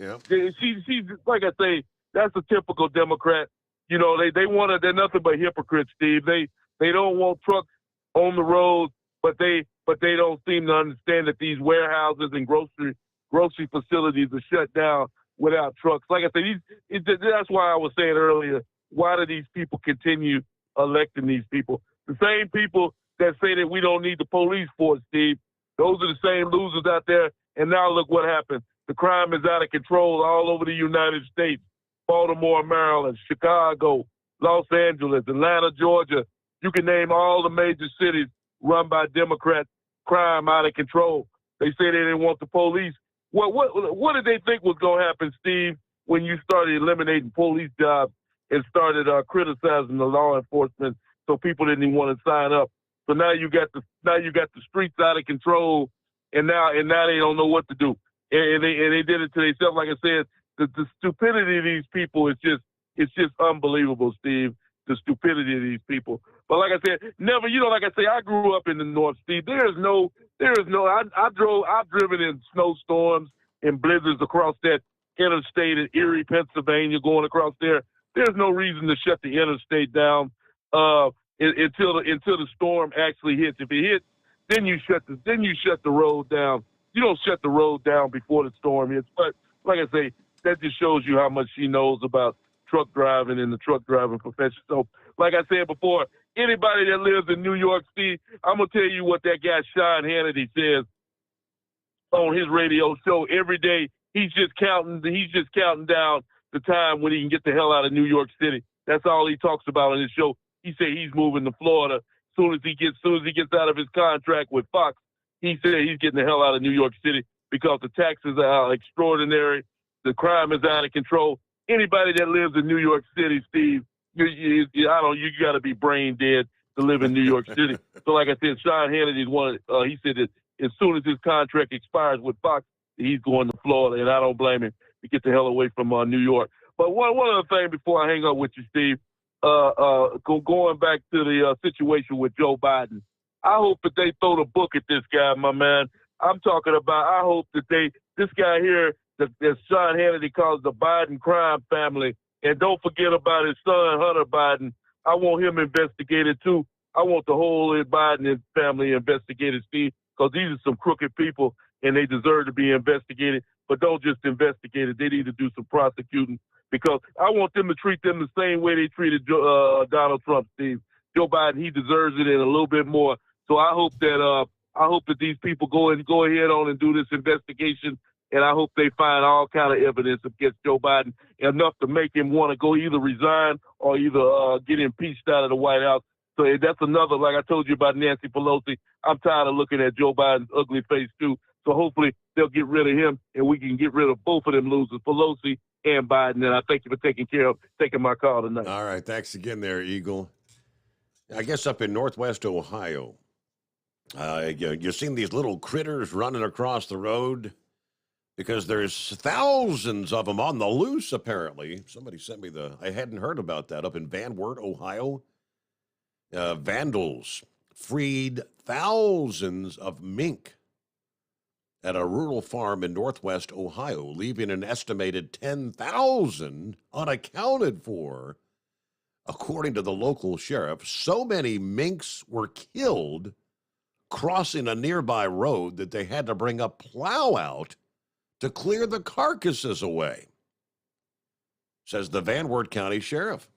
she's like I say, that's a typical Democrat. They they're nothing but hypocrites, Steve. They don't want trucks on the road, but they don't seem to understand that these warehouses and grocery facilities are shut down without trucks. Like I said, that's why I was saying earlier, why do these people continue electing these people? The same people that say that we don't need the police force, Steve, those are the same losers out there. And now look what happened. The crime is out of control all over the United States. Baltimore, Maryland, Chicago, Los Angeles, Atlanta, Georgia. You can name all the major cities run by Democrats, crime out of control. They say they didn't want the police. What did they think was going to happen, Steve, when you started eliminating police jobs and started criticizing the law enforcement so people didn't even want to sign up? So now you got the streets out of control, and now they don't know what to do. And they did it to themselves. Like I said, the stupidity of these people is just unbelievable, Steve. The stupidity of these people. But like I said, never, like I say, I grew up in the North, Steve. I've driven in snowstorms and blizzards across that interstate in Erie, Pennsylvania, going across there. There's no reason to shut the interstate down until the storm actually hits. If it hits, then you shut the road down. You don't shut the road down before the storm hits. But like I say, that just shows you how much she knows about truck driving and the truck driving profession. So, like I said before, anybody that lives in New York City, I'm gonna tell you what that guy Sean Hannity says on his radio show every day. He's just counting down the time when he can get the hell out of New York City. That's all he talks about on his show. He said he's moving to Florida soon as he gets out of his contract with Fox. He said he's getting the hell out of New York City because the taxes are extraordinary, the crime is out of control. Anybody that lives in New York City, Steve, you got to be brain dead to live in New York City. So, like I said, Sean Hannity is one. He said that as soon as his contract expires with Fox, he's going to Florida, and I don't blame him to get the hell away from New York. But one other thing before I hang up with you, Steve, going back to the situation with Joe Biden, I hope that they throw the book at this guy, my man. I'm talking about. I hope that this guy here that Sean Hannity calls the Biden crime family. And don't forget about his son, Hunter Biden. I want him investigated, too. I want the whole Biden family investigated, Steve, because these are some crooked people, and they deserve to be investigated. But don't just investigate it. They need to do some prosecuting, because I want them to treat them the same way they treated Donald Trump, Steve. Joe Biden, he deserves it and a little bit more. So I hope that these people go ahead on and do this investigation. And I hope they find all kind of evidence against Joe Biden, enough to make him want to go either resign or either get impeached out of the White House. So that's another, like I told you about Nancy Pelosi, I'm tired of looking at Joe Biden's ugly face too. So hopefully they'll get rid of him and we can get rid of both of them losers, Pelosi and Biden. And I thank you for taking my call tonight. All right. Thanks again there, Eagle. I guess up in Northwest Ohio, you've seen these little critters running across the road, because there's thousands of them on the loose, apparently. Somebody sent me I hadn't heard about that, up in Van Wert, Ohio. Vandals freed thousands of mink at a rural farm in Northwest Ohio, leaving an estimated 10,000 unaccounted for. According to the local sheriff, so many minks were killed crossing a nearby road that they had to bring a plow out to clear the carcasses away, says the Van Wert County Sheriff.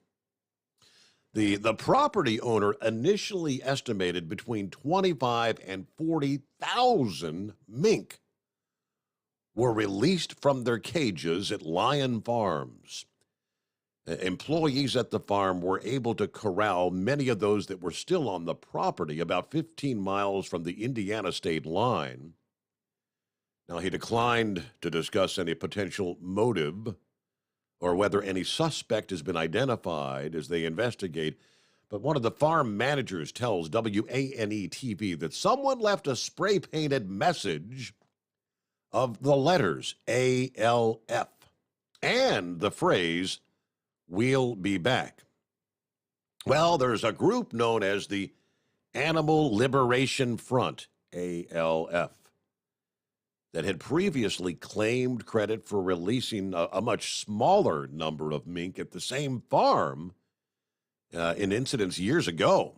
The property owner initially estimated between 25 and 40,000 mink were released from their cages at Lion Farms. Employees at the farm were able to corral many of those that were still on the property, about 15 miles from the Indiana state line. Now, he declined to discuss any potential motive or whether any suspect has been identified as they investigate. But one of the farm managers tells WANE-TV that someone left a spray-painted message of the letters ALF and the phrase, "We'll be back." Well, there's a group known as the Animal Liberation Front, ALF, that had previously claimed credit for releasing a much smaller number of mink at the same farm in incidents years ago.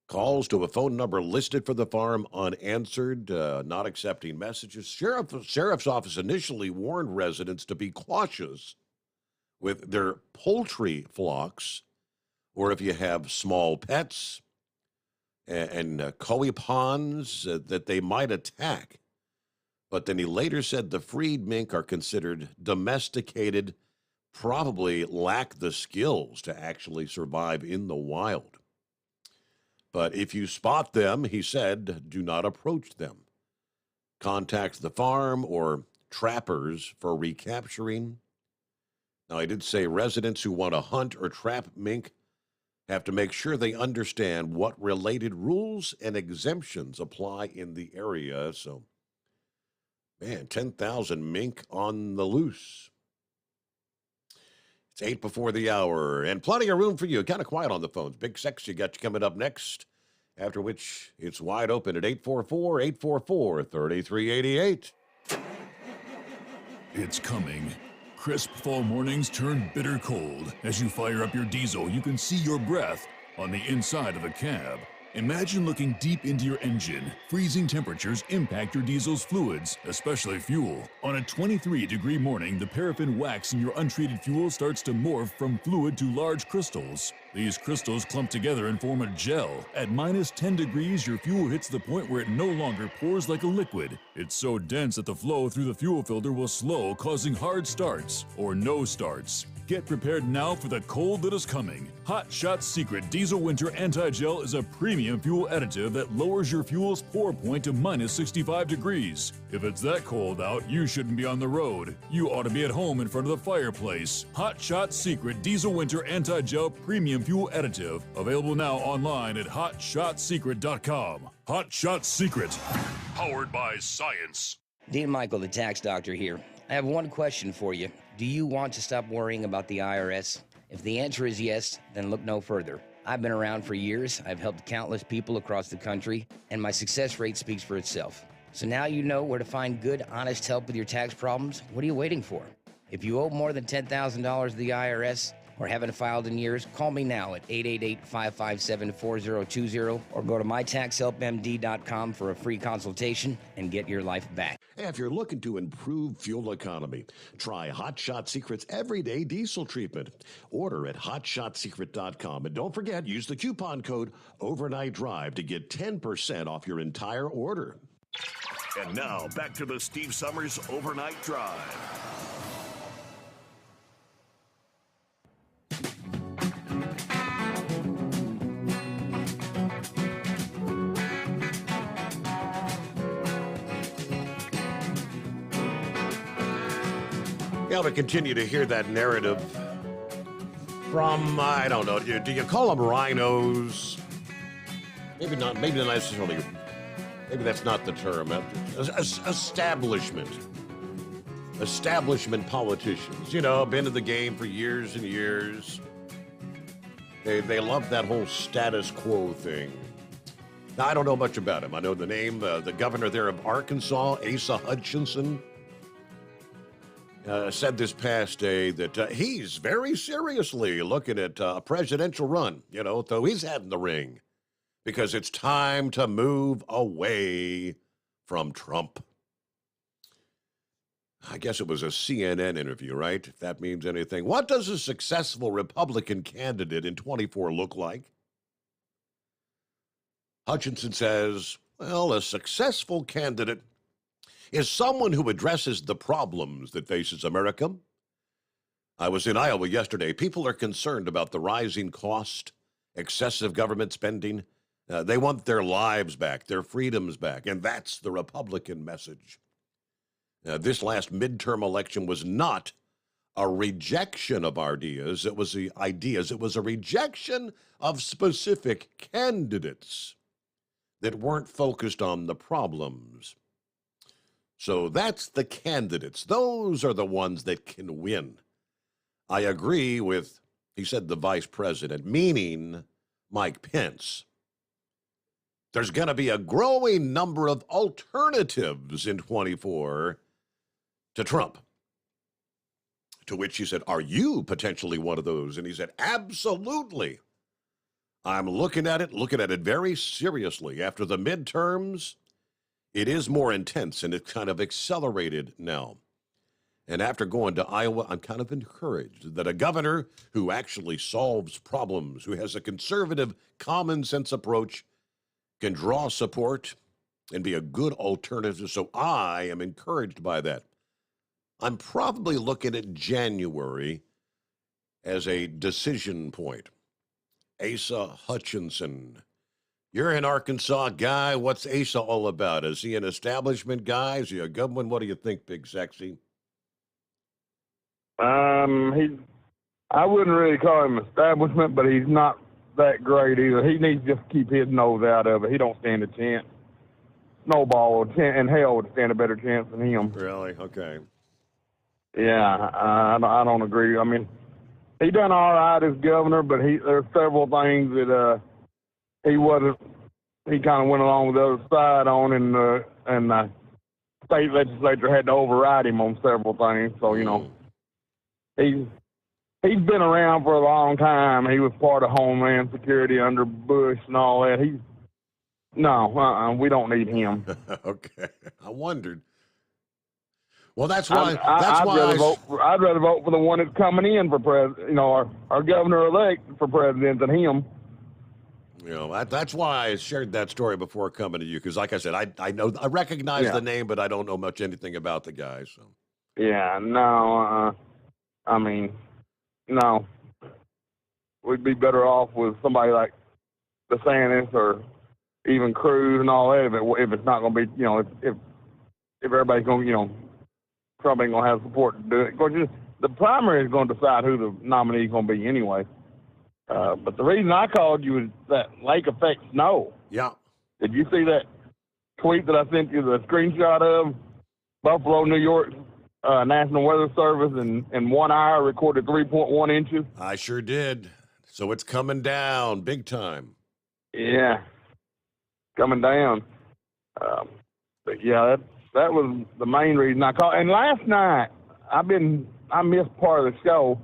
Calls to a phone number listed for the farm unanswered, not accepting messages. Sheriff's office initially warned residents to be cautious with their poultry flocks, or if you have small pets and koi ponds that they might attack. But then he later said the freed mink are considered domesticated, probably lack the skills to actually survive in the wild. But if you spot them, he said, do not approach them. Contact the farm or trappers for recapturing. Now, I did say residents who want to hunt or trap mink have to make sure they understand what related rules and exemptions apply in the area. So, man, 10,000 mink on the loose. It's 8 before the hour, and plenty of room for you. Kind of quiet on the phones. Big Sexy got you coming up next, after which it's wide open at 844-844-3388. It's coming. Crisp fall mornings turn bitter cold. As you fire up your diesel, you can see your breath on the inside of the cab. Imagine looking deep into your engine. Freezing temperatures impact your diesel's fluids, especially fuel. On a 23-degree morning, the paraffin wax in your untreated fuel starts to morph from fluid to large crystals. These crystals clump together and form a gel. At minus 10 degrees, your fuel hits the point where it no longer pours like a liquid. It's so dense that the flow through the fuel filter will slow, causing hard starts or no starts. Get prepared now for the cold that is coming. Hot Shot Secret Diesel Winter Anti-Gel is a premium fuel additive that lowers your fuel's pour point to minus 65 degrees. If it's that cold out, you shouldn't be on the road. You ought to be at home in front of the fireplace. Hot Shot Secret Diesel Winter Anti-Gel Premium Fuel Additive. Available now online at hotshotsecret.com. Hot Shot Secret. Powered by science. Dean Michael, the tax doctor here. I have one question for you. Do you want to stop worrying about the IRS? If the answer is yes, then look no further. I've been around for years. I've helped countless people across the country, and my success rate speaks for itself. So now you know where to find good, honest help with your tax problems. What are you waiting for? If you owe more than $10,000 to the IRS or haven't filed in years, call me now at 888-557-4020 or go to mytaxhelpmd.com for a free consultation and get your life back. If you're looking to improve fuel economy, try Hot Shot Secret's Everyday Diesel Treatment. Order at hotshotsecret.com. And don't forget, use the coupon code Overnight Drive to get 10% off your entire order. And now, back to the Steve Sommers Overnight Drive. Yeah, we continue to hear that narrative from, I don't know, do you call them rhinos? Maybe not necessarily. Maybe that's not the term. Establishment politicians. You know, been in the game for years and years. They love that whole status quo thing. Now, I don't know much about him. I know the name, the governor there of Arkansas, Asa Hutchinson, said this past day that he's very seriously looking at a presidential run, throw his hat in the ring, because it's time to move away from Trump. I guess it was a CNN interview, right? If that means anything. What does a successful Republican candidate in 24 look like? Hutchinson says, well, a successful candidate is someone who addresses the problems that faces America. I was in Iowa yesterday. People are concerned about the rising cost, excessive government spending. They want their lives back, their freedoms back, and that's the Republican message. This last midterm election was not a rejection of ideas. It was the ideas. It was a rejection of specific candidates that weren't focused on the problems. So that's the candidates. Those are the ones that can win. I agree with, he said, the vice president, meaning Mike Pence. There's going to be a growing number of alternatives in 24 to Trump. To which he said, are you potentially one of those? And he said, absolutely. I'm looking at it very seriously. After the midterms, it is more intense and it's kind of accelerated now. And after going to Iowa, I'm kind of encouraged that a governor who actually solves problems, who has a conservative, common sense approach, can draw support and be a good alternative. So I am encouraged by that. I'm probably looking at January as a decision point. Asa Hutchinson. You're an Arkansas guy. What's Asa all about? Is he an establishment guy? Is he a good one? What do you think, Big Sexy? I wouldn't really call him establishment, but he's not that great either. He needs to just keep his nose out of it. He don't stand a chance. Snowball and hell would stand a better chance than him. Really? Okay. Yeah, I don't agree. I mean, he done all right as governor, but there's several things that he kind of went along with the other side on, and the state legislature had to override him on several things. So, you know, he's been around for a long time. He was part of Homeland Security under Bush and all that. We don't need him. Okay, I wondered. Well, that's why. I'd rather vote for the one that's coming in for president. You know, our governor-elect for president than him. You know, that's why I shared that story before coming to you, because, like I said, I recognize the name, but I don't know much anything about the guy. So. Yeah, no. I mean, no. We'd be better off with somebody like DeSantis or even Cruz and all that if it's not going to be, you know, if everybody's going to, you know, Trump ain't going to have support to do it. Of course, the primary is going to decide who the nominee is going to be anyway. But the reason I called you is that lake effect snow. Yeah. Did you see that tweet that I sent you the screenshot of? Buffalo, New York, National Weather Service in 1 hour recorded 3.1 inches. I sure did. So it's coming down big time. Yeah. Coming down. But yeah, that was the main reason I called. And last night, I missed part of the show.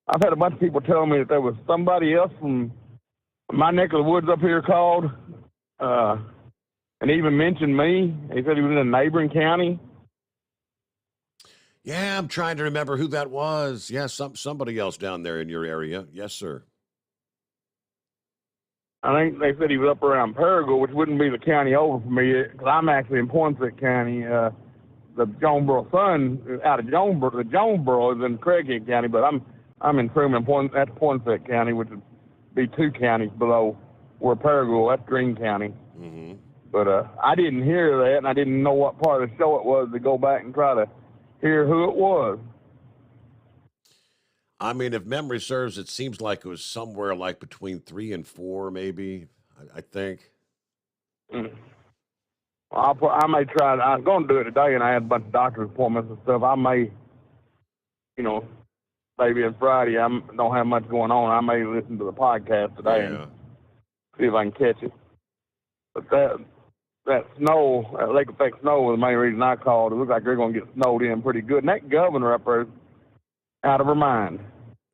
I've had a bunch of people tell me that there was somebody else from my neck of the woods up here called, and even mentioned me. He said he was in a neighboring county. Yeah, I'm trying to remember who that was. Yeah, somebody else down there in your area. Yes, sir. I think they said he was up around Paragould, which wouldn't be the county over for me, because I'm actually in Poinsett County. The Jonesboro Sun out of Jonesboro, the Jonesboro is in Craighead County, but I'm in Truman, that's Poinsett County, which would be 2 counties below where Paragould, that's Greene County. Mm-hmm. But I didn't hear that, and I didn't know what part of the show it was to go back and try to hear who it was. I mean, if memory serves, it seems like it was somewhere like between 3 and 4, maybe, I think. Mm. I may try. I was going to do it today, and I had a bunch of doctor's appointments and stuff. I may, you know, maybe on Friday, I don't have much going on. I may listen to the podcast today and see if I can catch it. But that snow, that lake effect snow was the main reason I called. It looks like they're going to get snowed in pretty good. And that governor up there is out of her mind,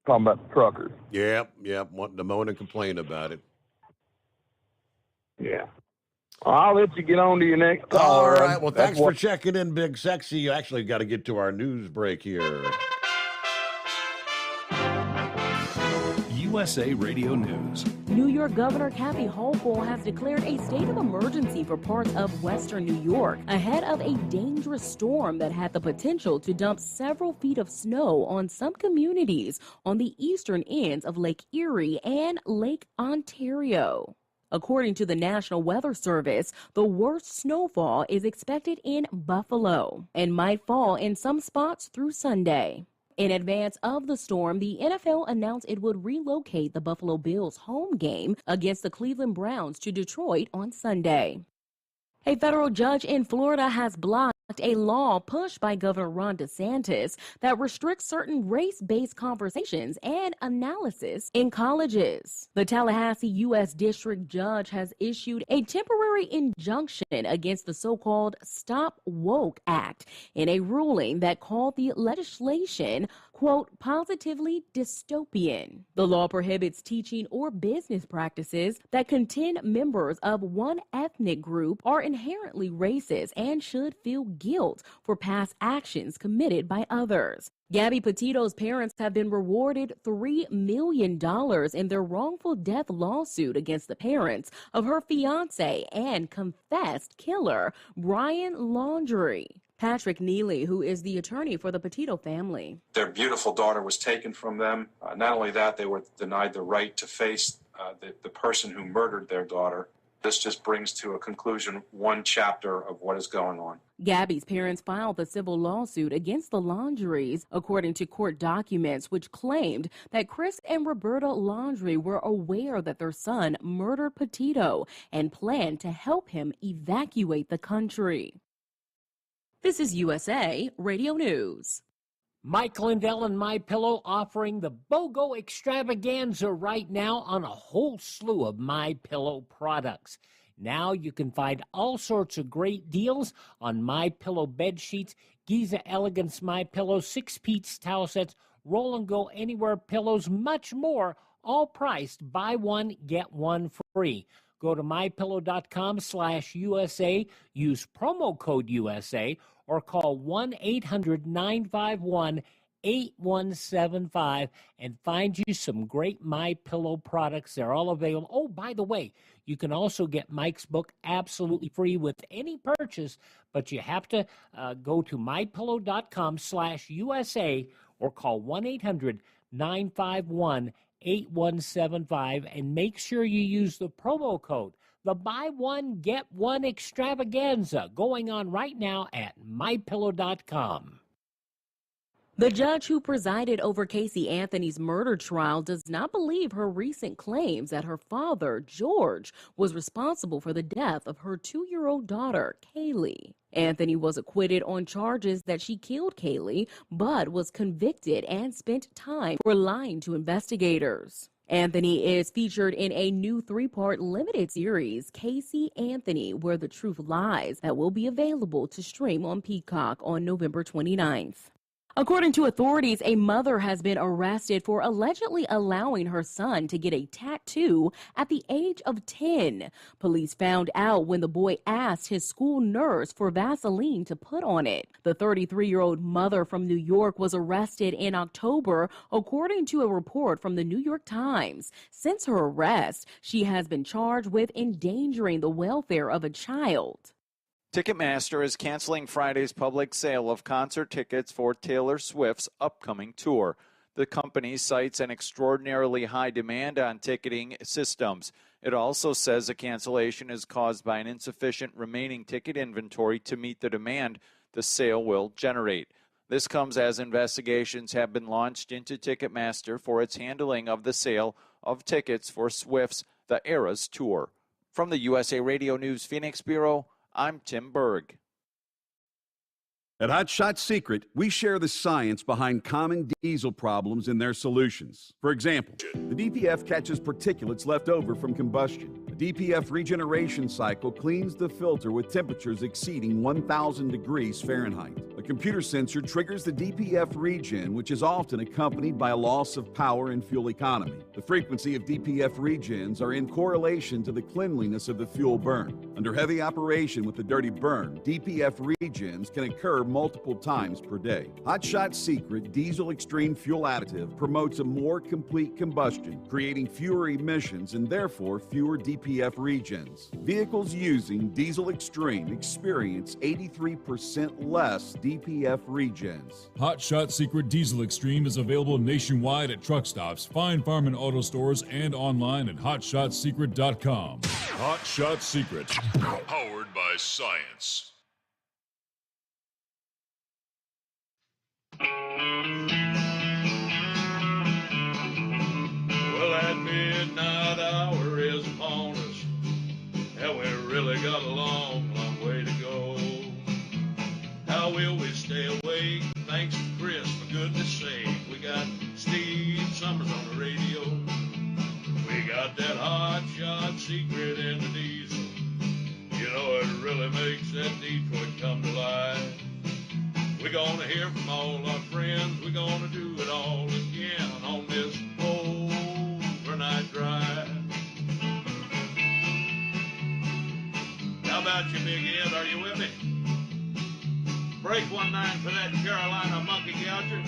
talking about the truckers. Yep, wanting to moan and complain about it. Yeah. Well, I'll let you get on to your next call. All right, well, thanks for checking in, Big Sexy. You actually got to get to our news break here. You USA Radio News. New York Governor Kathy Hochul has declared a state of emergency for parts of western New York ahead of a dangerous storm that had the potential to dump several feet of snow on some communities on the eastern ends of Lake Erie and Lake Ontario. According to the National Weather Service, the worst snowfall is expected in Buffalo and might fall in some spots through Sunday. In advance of the storm, the NFL announced it would relocate the Buffalo Bills' home game against the Cleveland Browns to Detroit on Sunday. A federal judge in Florida has blocked a law pushed by Governor Ron DeSantis that restricts certain race-based conversations and analysis in colleges. The Tallahassee U.S. District Judge has issued a temporary injunction against the so-called Stop Woke Act in a ruling that called the legislation, quote, positively dystopian. The law prohibits teaching or business practices that contend members of one ethnic group are inherently racist and should feel guilt for past actions committed by others. Gabby Petito's parents have been rewarded $3 million in their wrongful death lawsuit against the parents of her fiancé and confessed killer, Brian Laundrie. Patrick Neely, who is the attorney for the Petito family. Their beautiful daughter was taken from them. Not only that, they were denied the right to face the person who murdered their daughter. This just brings to a conclusion one chapter of what is going on. Gabby's parents filed the civil lawsuit against the Laundries, according to court documents, which claimed that Chris and Roberta Laundrie were aware that their son murdered Petito and planned to help him evacuate the country. This is USA Radio News. Mike Lindell and MyPillow offering the BOGO extravaganza right now on a whole slew of MyPillow products. Now you can find all sorts of great deals on MyPillow bed sheets, Giza Elegance MyPillow, 6-piece towel sets, Roll and Go Anywhere pillows, much more, all priced buy one, get one free. Go to mypillow.com/USA, use promo code USA, or call 1-800-951-8175 and find you some great MyPillow products. They're all available. Oh, by the way, you can also get Mike's book absolutely free with any purchase, but you have to go to mypillow.com/USA or call 1-800-951-8175 and make sure you use the promo code. The buy one, get one extravaganza going on right now at mypillow.com. The judge who presided over Casey Anthony's murder trial does not believe her recent claims that her father, George, was responsible for the death of her 2-year-old daughter, Kaylee. Anthony was acquitted on charges that she killed Kaylee, but was convicted and spent time for lying to investigators. Anthony is featured in a new 3-part limited series, Casey Anthony, Where the Truth Lies, that will be available to stream on Peacock on November 29th. According to authorities, a mother has been arrested for allegedly allowing her son to get a tattoo at the age of 10. Police found out when the boy asked his school nurse for Vaseline to put on it. The 33-year-old mother from New York was arrested in October, according to a report from the New York Times. Since her arrest, she has been charged with endangering the welfare of a child. Ticketmaster is canceling Friday's public sale of concert tickets for Taylor Swift's upcoming tour. The company cites an extraordinarily high demand on ticketing systems. It also says a cancellation is caused by an insufficient remaining ticket inventory to meet the demand the sale will generate. This comes as investigations have been launched into Ticketmaster for its handling of the sale of tickets for Swift's The Eras tour. From the USA Radio News Phoenix Bureau, I'm Tim Berg. At Hot Shot Secret, we share the science behind common diesel problems and their solutions. For example, the DPF catches particulates left over from combustion. The DPF regeneration cycle cleans the filter with temperatures exceeding 1,000 degrees Fahrenheit. A A computer sensor triggers the DPF regen, which is often accompanied by a loss of power and fuel economy. The frequency of DPF regens are in correlation to the cleanliness of the fuel burn. Under heavy operation with the dirty burn, DPF regens can occur multiple times per day. Hot Shot Secret Diesel Extreme Fuel Additive promotes a more complete combustion, creating fewer emissions and therefore fewer DPF regens. Vehicles using Diesel Extreme experience 83% less DPF regens. Hot Shot Secret Diesel Extreme is available nationwide at truck stops, Fine Farm and auto stores, and online at hotshotsecret.com. Hot Shot Secret, powered by science. Well, that midnight hour is upon us, and we really got a long, long way to go. How will we stay awake? Thanks to Chris, for goodness sake. We got Steve Summers on the radio. We got that hot shot secret in the diesel. You know, it really makes that Detroit come to life. We're gonna hear from all our friends. We're gonna do it all again on this overnight drive. How about you, Big Ed? Are you with me? Break 1-9 for that Carolina monkey gouger.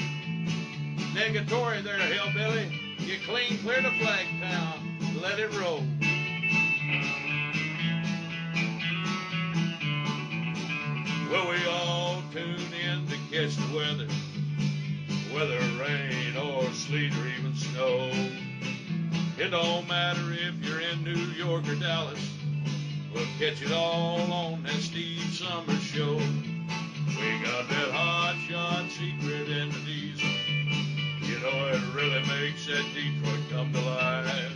Negatory there, hillbilly. You clean clear to Flagtown. Let it roll. Well, we all tune in to catch the weather, whether rain or sleet or even snow. It don't matter if you're in New York or Dallas. We'll catch it all on that Steve Summers show. We got that hot shot secret in the diesel. You know, it really makes that Detroit come to life.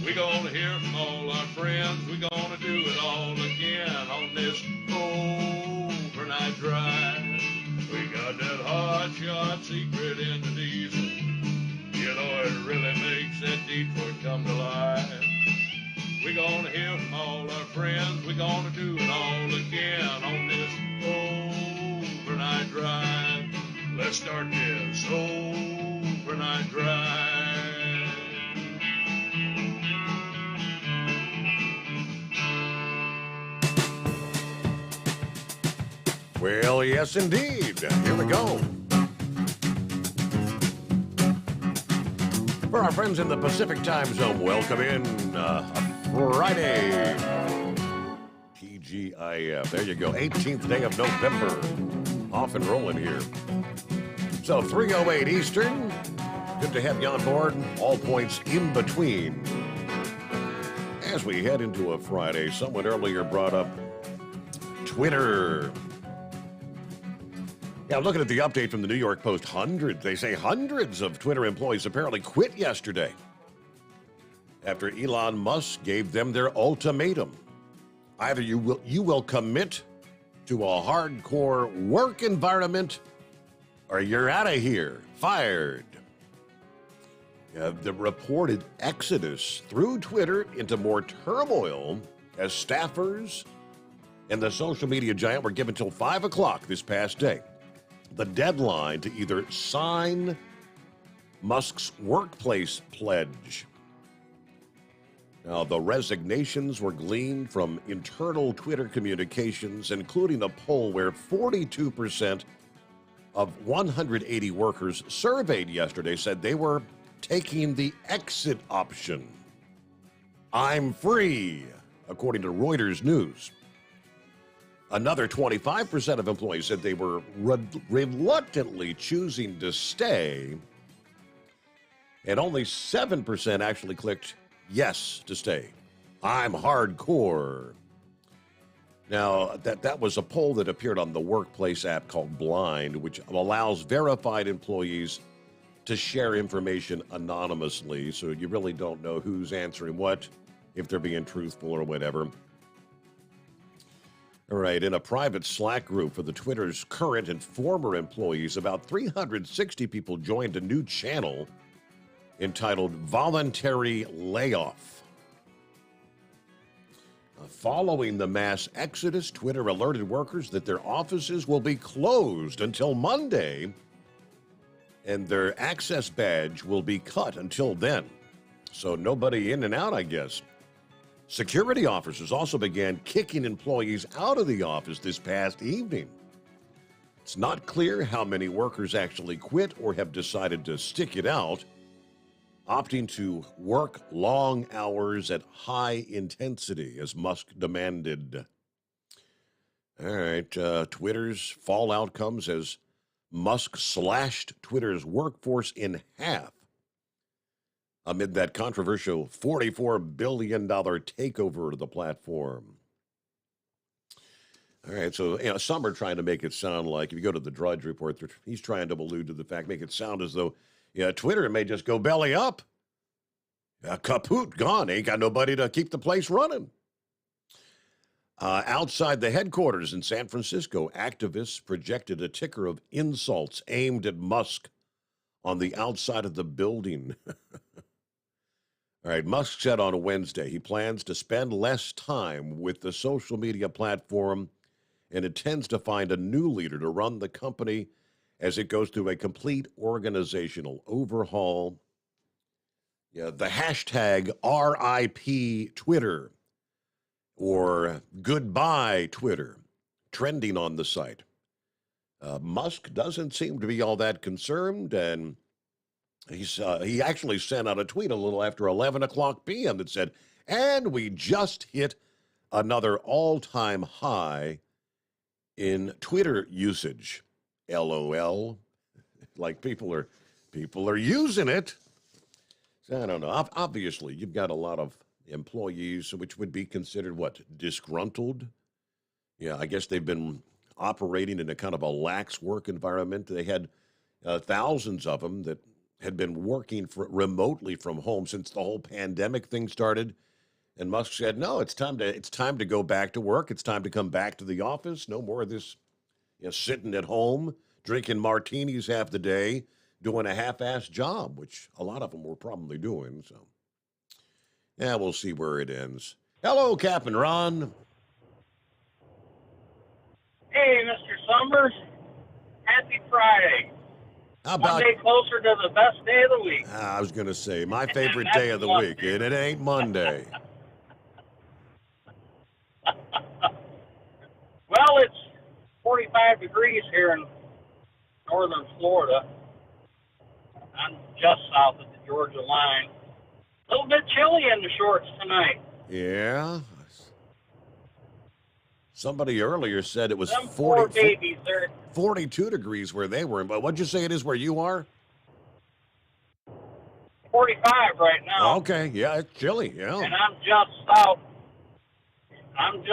We're gonna hear from all our friends. We're gonna do it all again on this overnight drive. We got that hot shot secret in the diesel. You know, it really makes that Detroit come to life. We're gonna hear from all our friends. We're gonna do it all again on this overnight drive. Let's start this overnight drive. Well, yes, indeed. Here we go. For our friends in the Pacific time zone, welcome in Friday. TGIF. There you go. 18th day of November. Off and rolling here. So 3:08 Eastern. Good to have you on board. All points in between. As we head into a Friday, someone earlier brought up Twitter. Yeah, looking at the update from the New York Post, hundreds of Twitter employees apparently quit yesterday after Elon Musk gave them their ultimatum. Either you will commit to a hardcore work environment or you're out of here, fired. The reported exodus through Twitter into more turmoil as staffers and the social media giant were given till 5 o'clock this past day. The deadline to either sign Musk's workplace pledge. Now, the resignations were gleaned from internal Twitter communications, including a poll where 42% of 180 workers surveyed yesterday said they were taking the exit option. I'm free, according to Reuters News. Another 25% of employees said they were reluctantly choosing to stay, and only 7% actually clicked yes to stay. I'm hardcore. Now, that was a poll that appeared on the workplace app called Blind, which allows verified employees to share information anonymously, so you really don't know who's answering what, if they're being truthful or whatever. All right, in a private Slack group for the Twitter's current and former employees, about 360 people joined a new channel entitled Voluntary Layoff. Following the mass exodus, Twitter alerted workers that their offices will be closed until Monday, and their access badge will be cut until then. So nobody in and out, I guess. Security officers also began kicking employees out of the office this past evening. It's not clear how many workers actually quit or have decided to stick it out, opting to work long hours at high intensity, as Musk demanded. All right, Twitter's fallout comes as Musk slashed Twitter's workforce in half amid that controversial $44 billion takeover of the platform. All right, so some are trying to make it sound like, if you go to the Drudge Report, he's trying to allude to the fact, make it sound as though Twitter may just go belly up. Kaput, gone. Ain't got nobody to keep the place running. Outside the headquarters in San Francisco, activists projected a ticker of insults aimed at Musk on the outside of the building. All right, Musk said on Wednesday he plans to spend less time with the social media platform and intends to find a new leader to run the company as it goes through a complete organizational overhaul. Yeah, the hashtag RIP Twitter or Goodbye Twitter trending on the site. Musk doesn't seem to be all that concerned, and he actually sent out a tweet a little after 11 o'clock p.m. that said, and we just hit another all-time high in Twitter usage. LOL. Like people are using it. I don't know. Obviously, you've got a lot of employees which would be considered, what, disgruntled? Yeah, I guess they've been operating in a kind of a lax work environment. They had thousands of them that had been working remotely from home since the whole pandemic thing started. And Musk said, no, it's time to go back to work. It's time to come back to the office. No more of this sitting at home, drinking martinis half the day, doing a half-assed job, which a lot of them were probably doing. So, yeah, we'll see where it ends. Hello, Captain Ron. Hey, Mr. Sommers. Happy Friday. How about one day closer to the best day of the week? I was going to say, my favorite day of the week, and it ain't Monday. Well, it's 45 degrees here in northern Florida. I'm just south of the Georgia line. A little bit chilly in the shorts tonight. Yeah. Somebody earlier said it was 42 degrees where they were. But what'd you say it is where you are? 45 right now. Okay, yeah, it's chilly, yeah. And I'm just south of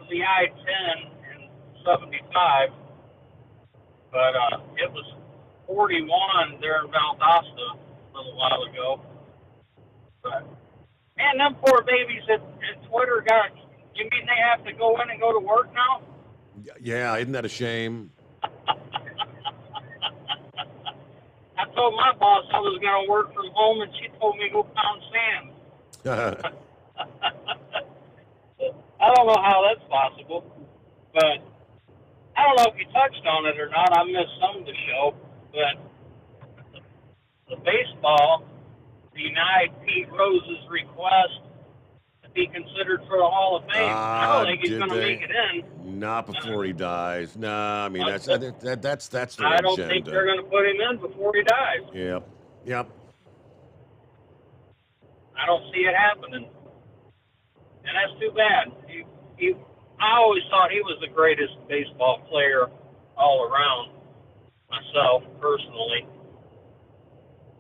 the I-10 and 75. But it was 41 there in Valdosta a little while ago. But, man, them poor babies at Twitter you mean they have to go in and go to work now? Yeah, isn't that a shame? I told my boss I was going to work from home, and she told me to go pound sand. I don't know how that's possible, but I don't know if you touched on it or not. I missed some of the show, but the baseball denied Pete Rose's request to be considered for the Hall of Fame. I don't think he's going to make it in. Not before he dies. Nah, I mean that's their I don't agenda. think they're going to put him in before he dies. Yep. I don't see it happening, and that's too bad. I always thought he was the greatest baseball player all around, myself personally.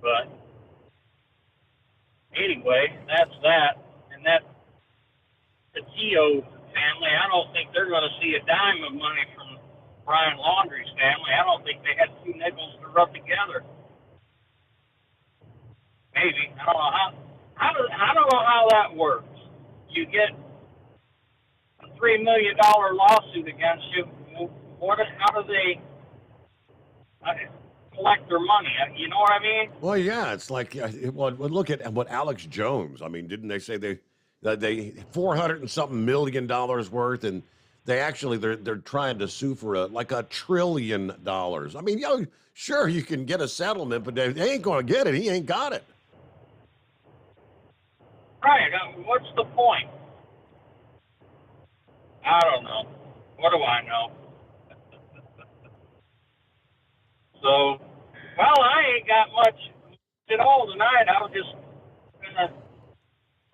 But anyway, that's that. And that Tio family, I don't think they're going to see a dime of money from Brian Laundrie's family. I don't think they had two nickels to rub together. Maybe. I don't know I don't know how that works. You get a $3 million lawsuit against you. How do they collect their money? You know what I mean? Well, yeah, it's like, look at what Alex Jones. I mean, didn't they say They 400 and something $million worth, and they're trying to sue for like $1 trillion. I mean, sure you can get a settlement, but they ain't going to get it. He ain't got it. Right. What's the point? I don't know. What do I know? So, well, I ain't got much at all tonight. I was just gonna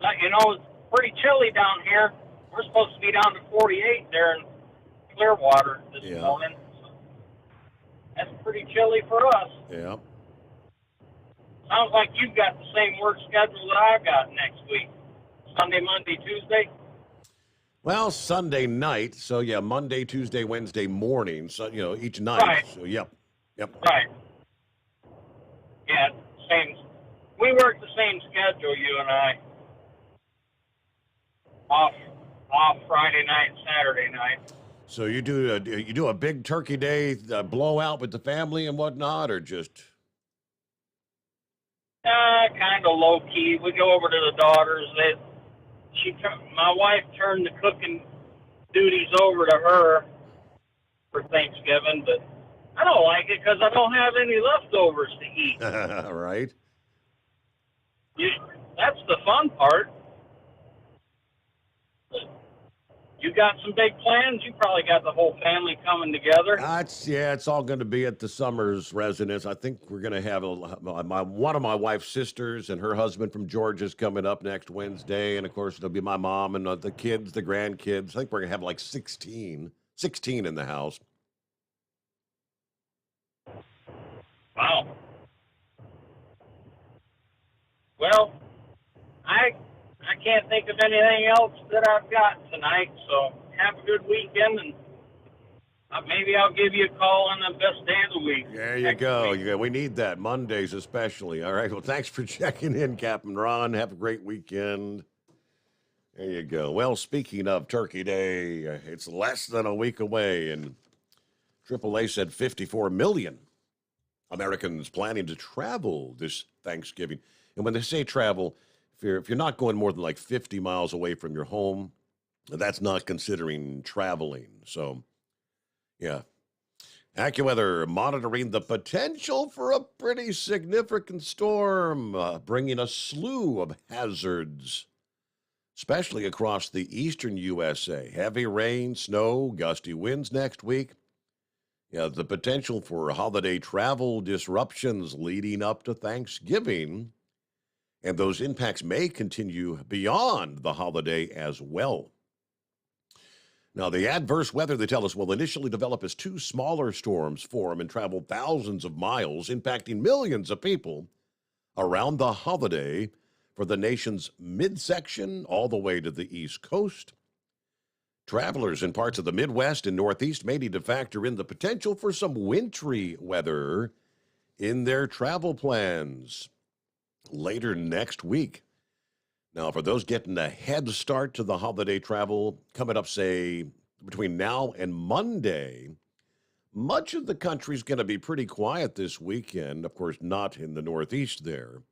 let you know it's pretty chilly down here. We're supposed to be down to 48 there in Clearwater this morning. That's pretty chilly for us. Yeah. Sounds like you've got the same work schedule that I've got next week. Sunday, Monday, Tuesday. Well, Sunday night. So yeah, Monday, Tuesday, Wednesday morning. So each night. Right. So yep. Right. Yeah, same. We work the same schedule, you and I. Off Friday night, Saturday night. So you do a big turkey day blowout with the family and whatnot, or just? Kind of low key. We go over to the daughters. My wife turned the cooking duties over to her for Thanksgiving, but I don't like it because I don't have any leftovers to eat. Right. That's the fun part. You got some big plans? You probably got the whole family coming together. It's all going to be at the Sommers residence. I think we're going to have one of my wife's sisters and her husband from Georgia's coming up next Wednesday. And, of course, it'll be my mom and the kids, the grandkids. I think we're going to have like 16 in the house. Wow. Well, I can't think of anything else that I've got tonight, so have a good weekend, and maybe I'll give you a call on the best day of the week. There you go. We need that, Mondays especially. All right, well, thanks for checking in, Captain Ron. Have a great weekend. There you go. Well, speaking of Turkey Day, it's less than a week away, and AAA said 54 million Americans planning to travel this Thanksgiving. And when they say travel, if you're not going more than like 50 miles away from your home, that's not considering traveling. So, yeah. AccuWeather monitoring the potential for a pretty significant storm, bringing a slew of hazards, especially across the eastern USA. Heavy rain, snow, gusty winds next week. Yeah, the potential for holiday travel disruptions leading up to Thanksgiving. And those impacts may continue beyond the holiday as well. Now, the adverse weather, they tell us, will initially develop as two smaller storms form and travel thousands of miles, impacting millions of people around the holiday for the nation's midsection all the way to the East Coast. Travelers in parts of the Midwest and Northeast may need to factor in the potential for some wintry weather in their travel plans later next week. Now, for those getting a head start to the holiday travel coming up, say, between now and Monday, much of the country is going to be pretty quiet this weekend. Of course, not in the Northeast there.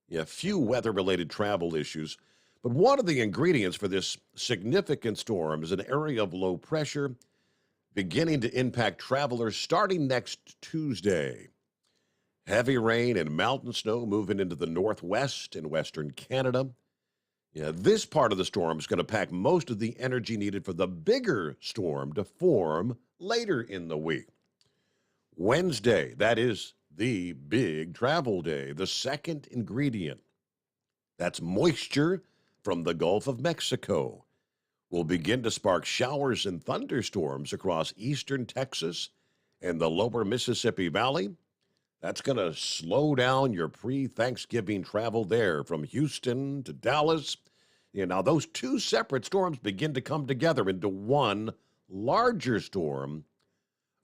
Yeah, few weather-related travel issues. But one of the ingredients for this significant storm is an area of low pressure beginning to impact travelers starting next Tuesday. Heavy rain and mountain snow moving into the northwest and western Canada. Yeah, this part of the storm is going to pack most of the energy needed for the bigger storm to form later in the week. Wednesday, that is the big travel day. The second ingredient, that's moisture from the Gulf of Mexico, will begin to spark showers and thunderstorms across eastern Texas and the lower Mississippi Valley. That's going to slow down your pre-Thanksgiving travel there from Houston to Dallas. Now, those two separate storms begin to come together into one larger storm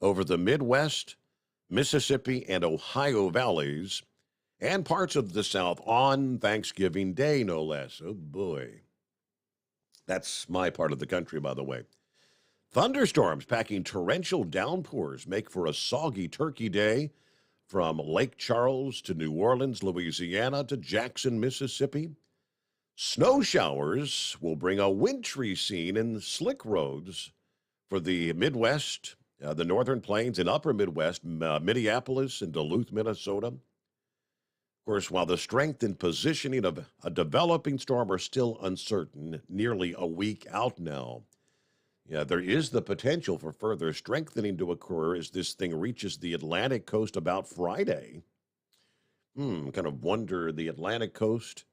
over the Midwest, Mississippi, and Ohio valleys, and parts of the South on Thanksgiving Day, no less. Oh, boy. That's my part of the country, by the way. Thunderstorms packing torrential downpours make for a soggy Turkey Day, from Lake Charles to New Orleans, Louisiana to Jackson, Mississippi. Snow showers will bring a wintry scene in slick roads for the Midwest, the Northern Plains and Upper Midwest, Minneapolis and Duluth, Minnesota. Of course, while the strength and positioning of a developing storm are still uncertain, nearly a week out now, there is the potential for further strengthening to occur as this thing reaches the Atlantic coast about Friday. Kind of wonder, the Atlantic coast.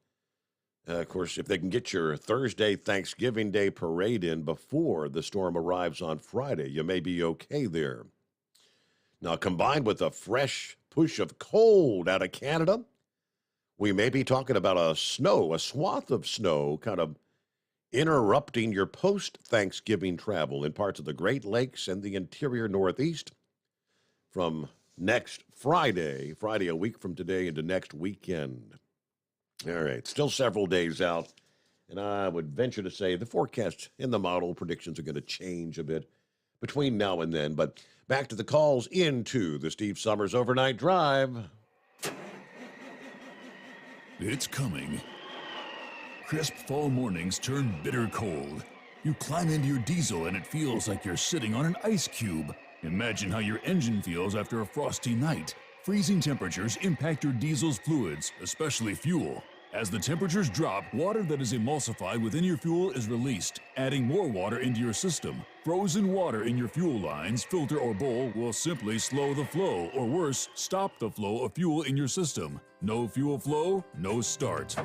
Of course, if they can get your Thursday, Thanksgiving Day parade in before the storm arrives on Friday, you may be okay there. Now, combined with a fresh push of cold out of Canada, we may be talking about a swath of snow kind of interrupting your post-Thanksgiving travel in parts of the Great Lakes and the interior Northeast from next Friday a week from today, into next weekend. All right, still several days out, and I would venture to say the forecast and the model predictions are going to change a bit between now and then. But back to the calls into the Steve Sommers Overnight Drive. It's coming. Crisp fall mornings turn bitter cold. You climb into your diesel and it feels like you're sitting on an ice cube. Imagine how your engine feels after a frosty night. Freezing temperatures impact your diesel's fluids, especially fuel. As the temperatures drop, water that is emulsified within your fuel is released, adding more water into your system. Frozen water in your fuel lines, filter, or bowl will simply slow the flow, or worse, stop the flow of fuel in your system. No fuel flow, no start.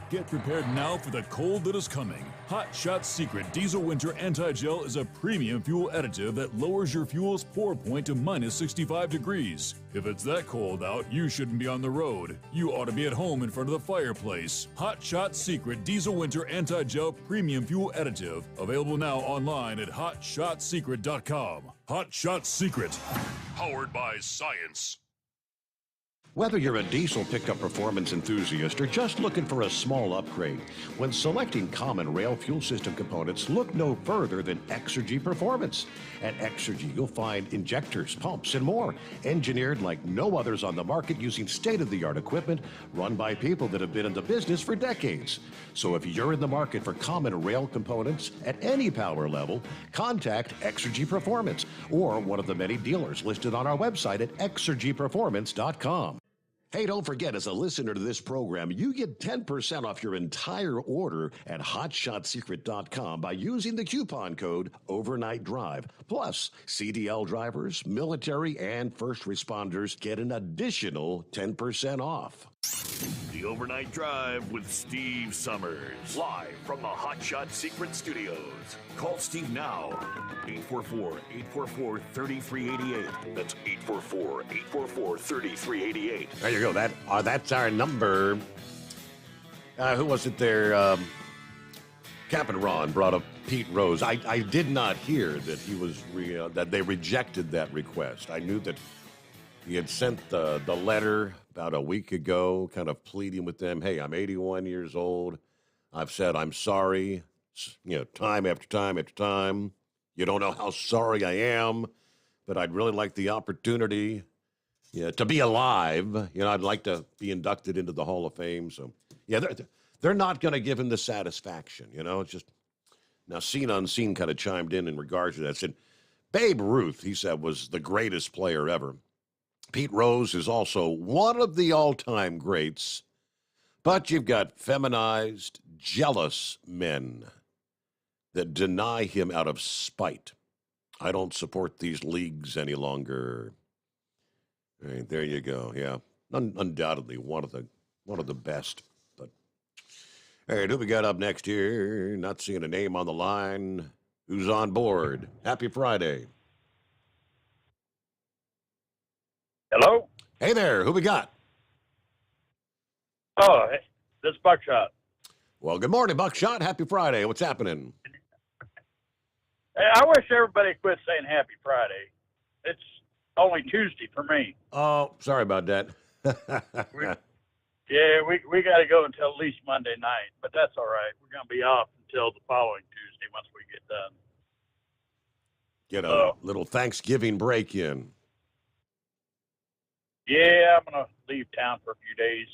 Get prepared now for the cold that is coming. Hot Shot Secret Diesel Winter Anti-Gel is a premium fuel additive that lowers your fuel's pour point to minus 65 degrees. If it's that cold out, you shouldn't be on the road. You ought to be at home in front of the fireplace. Hot Shot Secret Diesel Winter Anti-Gel Premium Fuel Additive. Available now online at hotshotsecret.com. Hot Shot Secret. Powered by science. Whether you're a diesel pickup performance enthusiast or just looking for a small upgrade, when selecting common rail fuel system components, look no further than Exergy Performance. At Exergy, you'll find injectors, pumps, and more, engineered like no others on the market using state-of-the-art equipment run by people that have been in the business for decades. So if you're in the market for common rail components at any power level, contact Exergy Performance or one of the many dealers listed on our website at exergyperformance.com. Hey, don't forget, as a listener to this program, you get 10% off your entire order at hotshotsecret.com by using the coupon code Overnight Drive. Plus, CDL drivers, military, and first responders get an additional 10% off. The Overnight Drive with Steve Sommers. Live from the Hot Shot Secret Studios. Call Steve now. 844-844-3388. That's 844-844-3388. There you go. That's our number. Who was it there? Captain Ron brought up Pete Rose. I did not hear that he was that they rejected that request. I knew that he had sent the letter about a week ago, kind of pleading with them, hey, I'm 81 years old. I've said I'm sorry, time after time after time. You don't know how sorry I am, but I'd really like the opportunity to be alive. I'd like to be inducted into the Hall of Fame. So, they're not going to give him the satisfaction. It's just, now Seen Unseen kind of chimed in regards to that. Said, Babe Ruth, he said, was the greatest player ever. Pete Rose is also one of the all-time greats, but you've got feminized, jealous men that deny him out of spite. I don't support these leagues any longer. All right, there you go. Yeah, undoubtedly one of the best. But all right, who we got up next here? Not seeing a name on the line. Who's on board? Happy Friday. Hello? Hey there, who we got? Oh, this is Buckshot. Well, good morning, Buckshot. Happy Friday. What's happening? Hey, I wish everybody quit saying Happy Friday. It's only Tuesday for me. Oh, sorry about that. we got to go until at least Monday night, but that's all right. We're going to be off until the following Tuesday once we get done. Get a little Thanksgiving break in. Yeah, I'm going to leave town for a few days,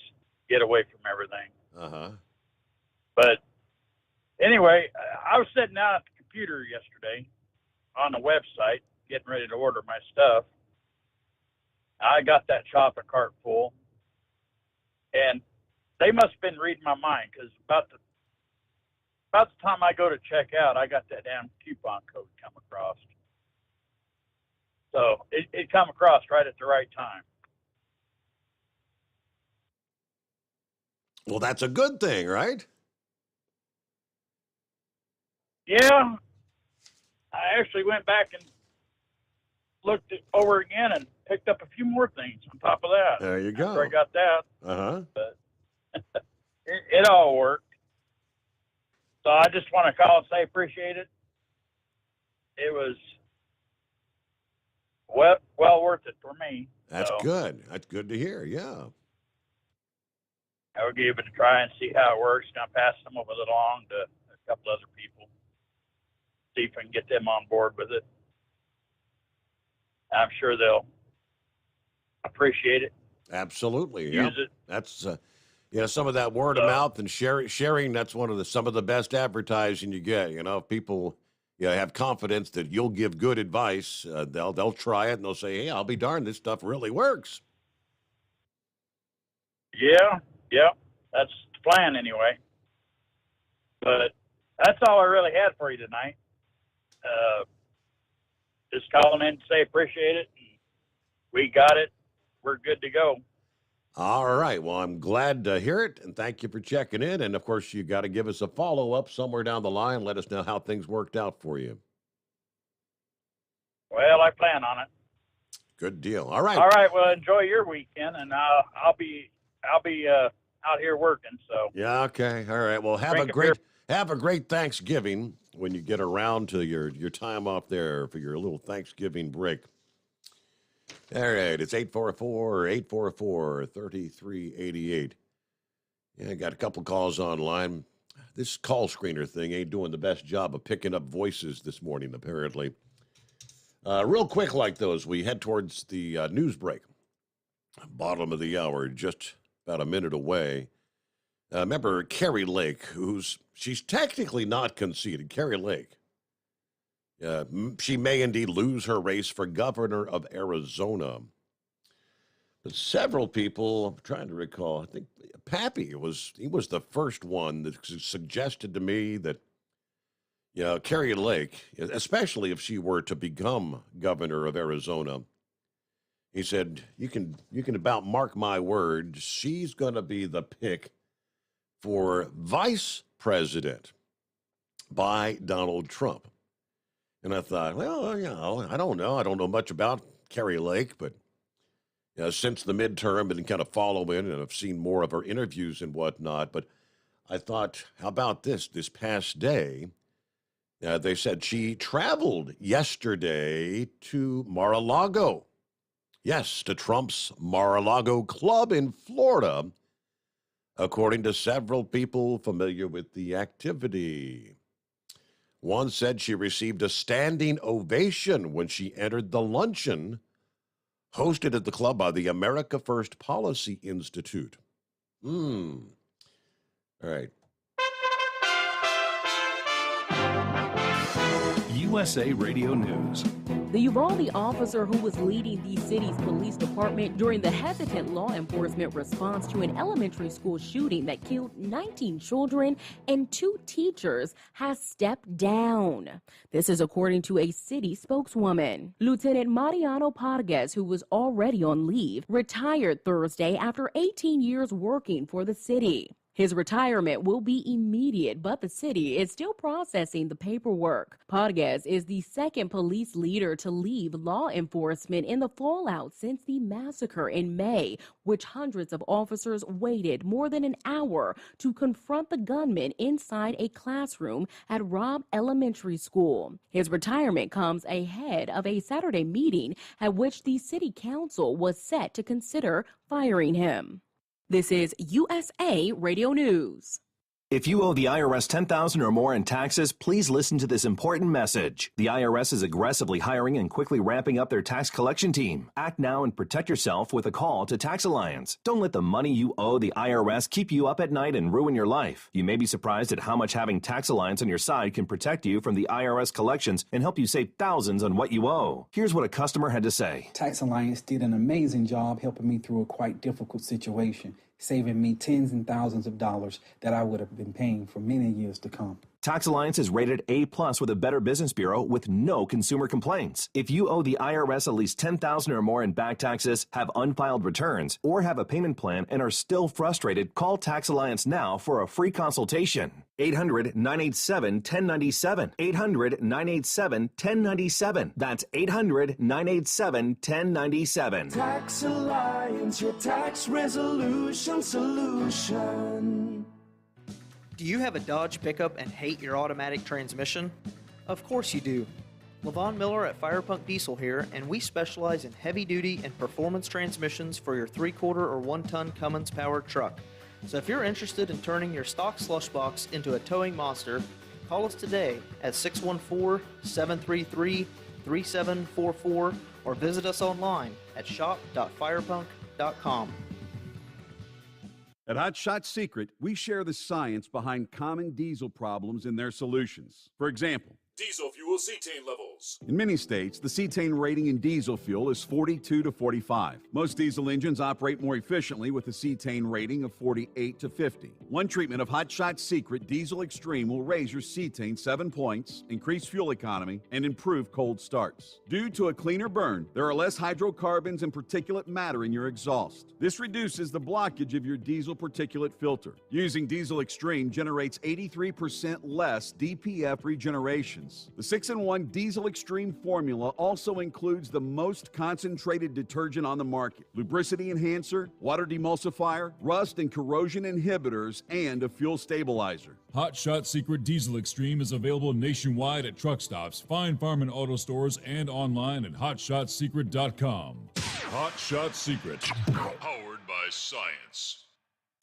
get away from everything. Uh-huh. But anyway, I was sitting down at the computer yesterday on the website getting ready to order my stuff. I got that shopping cart full, and they must have been reading my mind, because about the time I go to check out, I got that damn coupon code come across. So it come across right at the right time. Well, that's a good thing, right? Yeah, I actually went back and looked it over again and picked up a few more things on top of that. There you go. After I got that. Uh-huh. But it all worked. So I just want to call and say appreciate it. It was well worth it for me. That's so good. That's good to hear, yeah. I will give it a try and see how it works. Going to pass some of it along to a couple other people. See if I can get them on board with it. I'm sure they'll appreciate it. Absolutely. Use yeah. it. That's some of that word of mouth and sharing. That's some of the best advertising you get. If people have confidence that you'll give good advice, they'll try it and they'll say, "Hey, I'll be darned, this stuff really works." Yeah, that's the plan anyway. But that's all I really had for you tonight. Just calling in to say appreciate it. We got it. We're good to go. All right. Well, I'm glad to hear it, and thank you for checking in. And, of course, you got to give us a follow-up somewhere down the line. Let us know how things worked out for you. Well, I plan on it. Good deal. All right. All right. Well, enjoy your weekend, and I'll be out here working. So. Yeah. Okay. All right. Well, have a great Thanksgiving when you get around to your time off there for your little Thanksgiving break. All right, it's 844-3388. Yeah, I got a couple calls online. This call screener thing ain't doing the best job of picking up voices this morning, apparently. Real quick like those, we head towards the news break. Bottom of the hour, just about a minute away. Remember Carrie Lake, she's technically not conceded. Carrie Lake. She may indeed lose her race for governor of Arizona. But several people, I'm trying to recall, I think Pappy was the first one that suggested to me that, Carrie Lake, especially if she were to become governor of Arizona, he said, you can about mark my word, she's going to be the pick for vice president by Donald Trump. And I thought, well, I don't know. I don't know much about Carrie Lake, but since the midterm, been kind of following, and I've seen more of her interviews and whatnot. But I thought, how about this past day? They said she traveled yesterday to Mar-a-Lago. Yes, to Trump's Mar-a-Lago club in Florida, according to several people familiar with the activity. One said she received a standing ovation when she entered the luncheon hosted at the club by the America First Policy Institute. All right. USA Radio News. The Uvalde officer who was leading the city's police department during the hesitant law enforcement response to an elementary school shooting that killed 19 children and 2 teachers has stepped down. This is according to a city spokeswoman. Lieutenant Mariano Pargas, who was already on leave, retired Thursday after 18 years working for the city. His retirement will be immediate, but the city is still processing the paperwork. Pargas is the second police leader to leave law enforcement in the fallout since the massacre in May, which hundreds of officers waited more than an hour to confront the gunman inside a classroom at Robb Elementary School. His retirement comes ahead of a Saturday meeting at which the city council was set to consider firing him. This is USA Radio News. If you owe the IRS $10,000 or more in taxes, please listen to this important message. The IRS is aggressively hiring and quickly ramping up their tax collection team. Act now and protect yourself with a call to Tax Alliance. Don't let the money you owe the IRS keep you up at night and ruin your life. You may be surprised at how much having Tax Alliance on your side can protect you from the IRS collections and help you save thousands on what you owe. Here's what a customer had to say. Tax Alliance did an amazing job helping me through a quite difficult situation, saving me tens and thousands of dollars that I would have been paying for many years to come. Tax Alliance is rated A+ with a Better Business Bureau with no consumer complaints. If you owe the IRS at least $10,000 or more in back taxes, have unfiled returns, or have a payment plan and are still frustrated, call Tax Alliance now for a free consultation. 800-987-1097. 800-987-1097. That's 800-987-1097. Tax Alliance, your tax resolution solution. Do you have a Dodge pickup and hate your automatic transmission? Of course you do. LaVon Miller at Firepunk Diesel here, and we specialize in heavy-duty and performance transmissions for your 3/4 or 1-ton Cummins-powered truck. So if you're interested in turning your stock slush box into a towing monster, call us today at 614-733-3744 or visit us online at shop.firepunk.com. At Hot Shot Secret, we share the science behind common diesel problems and their solutions. For example, Diesel fuel cetane levels. in many states, the cetane rating in diesel fuel is 42 to 45. Most diesel engines operate more efficiently with a cetane rating of 48 to 50. One treatment of Hot Shot Secret Diesel Extreme will raise your cetane 7 points, increase fuel economy, and improve cold starts. Due to a cleaner burn, there are less hydrocarbons and particulate matter in your exhaust. This reduces the blockage of your diesel particulate filter. Using Diesel Extreme generates 83% less DPF regeneration. The 6-in-1 Diesel Extreme formula also includes the most concentrated detergent on the market, lubricity enhancer, water demulsifier, rust and corrosion inhibitors, and a fuel stabilizer. Hot Shot Secret Diesel Extreme is available nationwide at truck stops, fine farm and auto stores, and online at hotshotsecret.com. Hot Shot Secret, powered by science.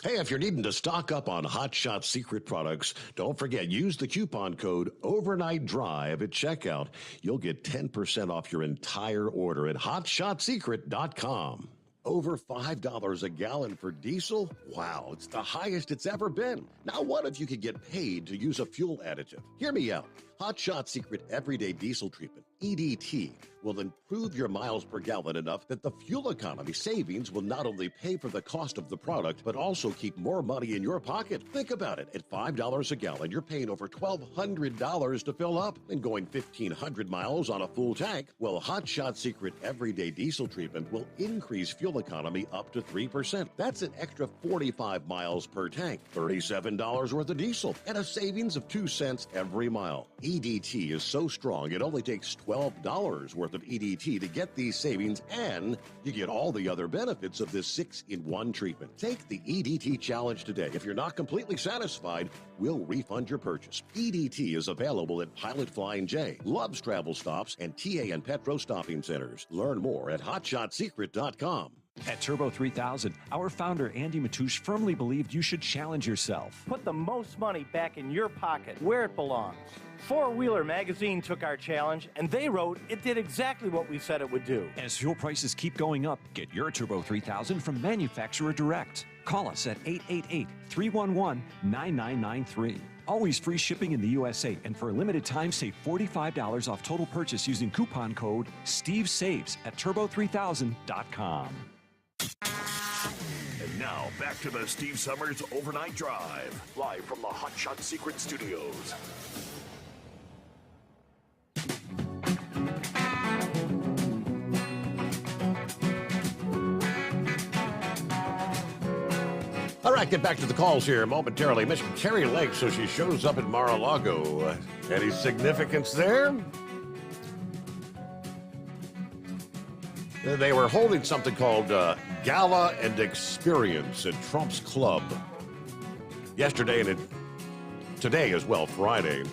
Hey, if you're needing to stock up on Hot Shot Secret products, don't forget, use the coupon code Overnight Drive at checkout. You'll get 10% off your entire order at hotshotsecret.com. Over $5 a gallon for diesel? Wow, it's the highest it's ever been. Now, what if you could get paid to use a fuel additive? Hear me out. Hot Shot Secret Everyday Diesel Treatment, EDT, will improve your miles per gallon enough that the fuel economy savings will not only pay for the cost of the product, but also keep more money in your pocket. Think about it. At $5 a gallon, you're paying over $1,200 to fill up and going 1,500 miles on a full tank. Well, Hot Shot Secret Everyday Diesel Treatment will increase fuel economy up to 3%. That's an extra 45 miles per tank, $37 worth of diesel, and a savings of 2 cents every mile. EDT is so strong, it only takes $12 worth of EDT to get these savings, and you get all the other benefits of this 6-in-1 treatment. Take the EDT challenge today. If you're not completely satisfied, we'll refund your purchase. EDT is available at Pilot Flying J, Love's Travel Stops, and TA and Petro Stopping Centers. Learn more at hotshotsecret.com. At Turbo 3000, our founder Andy Matouche firmly believed you should challenge yourself. Put the most money back in your pocket, where it belongs. Four Wheeler magazine took our challenge, and they wrote it did exactly what we said it would do. As fuel prices keep going up, get your Turbo 3000 from manufacturer direct. Call us at 888-311-9993. Always free shipping in the USA, and for a limited time, save $45 off total purchase using coupon code STEVESAVES at turbo3000.com. And now, back to the Steve Summers Overnight Drive, live from the Hot Shot Secret Studios. All right, get back to the calls here momentarily. Miss Carrie Lake, so she shows up at Mar-a-Lago. Any significance there? They were holding something called Gala and Experience at Trump's Club yesterday and today as well, Friday.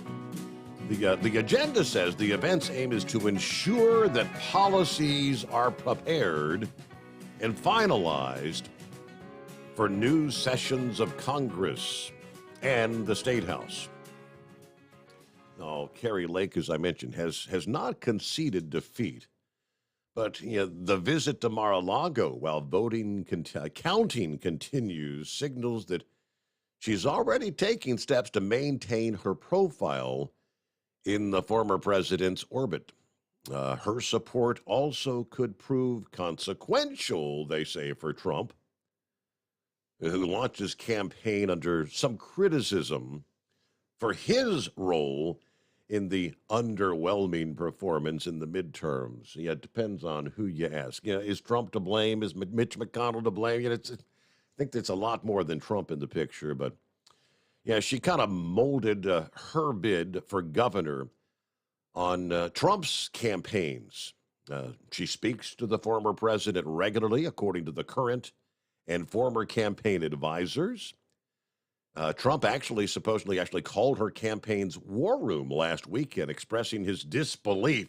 The agenda says the event's aim is to ensure that policies are prepared and finalized for new sessions of Congress. and the State House. Now, Kari Lake, as I mentioned, has not conceded defeat. But the visit to Mar-a-Lago while counting continues signals that she's already taking steps to maintain her profile in the former president's orbit. Her support also could prove consequential, they say, for Trump, who launched his campaign under some criticism for his role in the underwhelming performance in the midterms. Yeah, it depends on who you ask. Is Trump to blame? Is Mitch McConnell to blame? I think there's a lot more than Trump in the picture, but yeah, she kind of molded her bid for governor on Trump's campaigns. She speaks to the former president regularly, according to the current and former campaign advisors. Trump supposedly called her campaign's war room last weekend, expressing his disbelief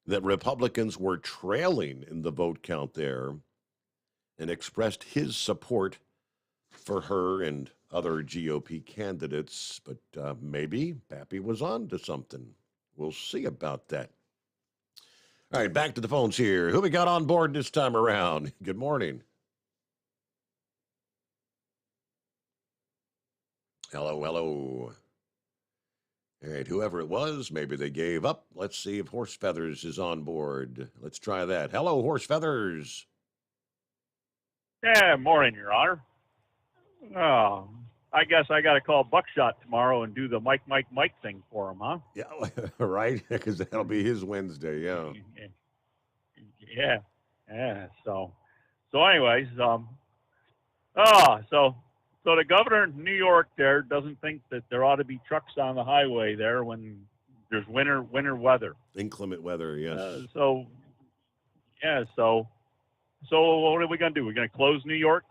that Republicans were trailing in the vote count there, and expressed his support for her and other GOP candidates. But maybe Pappy was on to something. We'll see about that. All right, back to the phones here. Who we got on board this time around? Good morning. Hello, hello. All right, whoever it was, maybe they gave up. Let's see if Horse Feathers is on board. Let's try that. Hello, Horse Feathers. Yeah, morning, Your Honor. Oh, I guess I got to call Buckshot tomorrow and do the Mike thing for him, huh? Yeah, right? Because that'll be his Wednesday, yeah. Yeah. So anyways, So the governor in New York there doesn't think that there ought to be trucks on the highway there when there's winter weather. Inclement weather, yes. So what are we going to do? We're going to close New York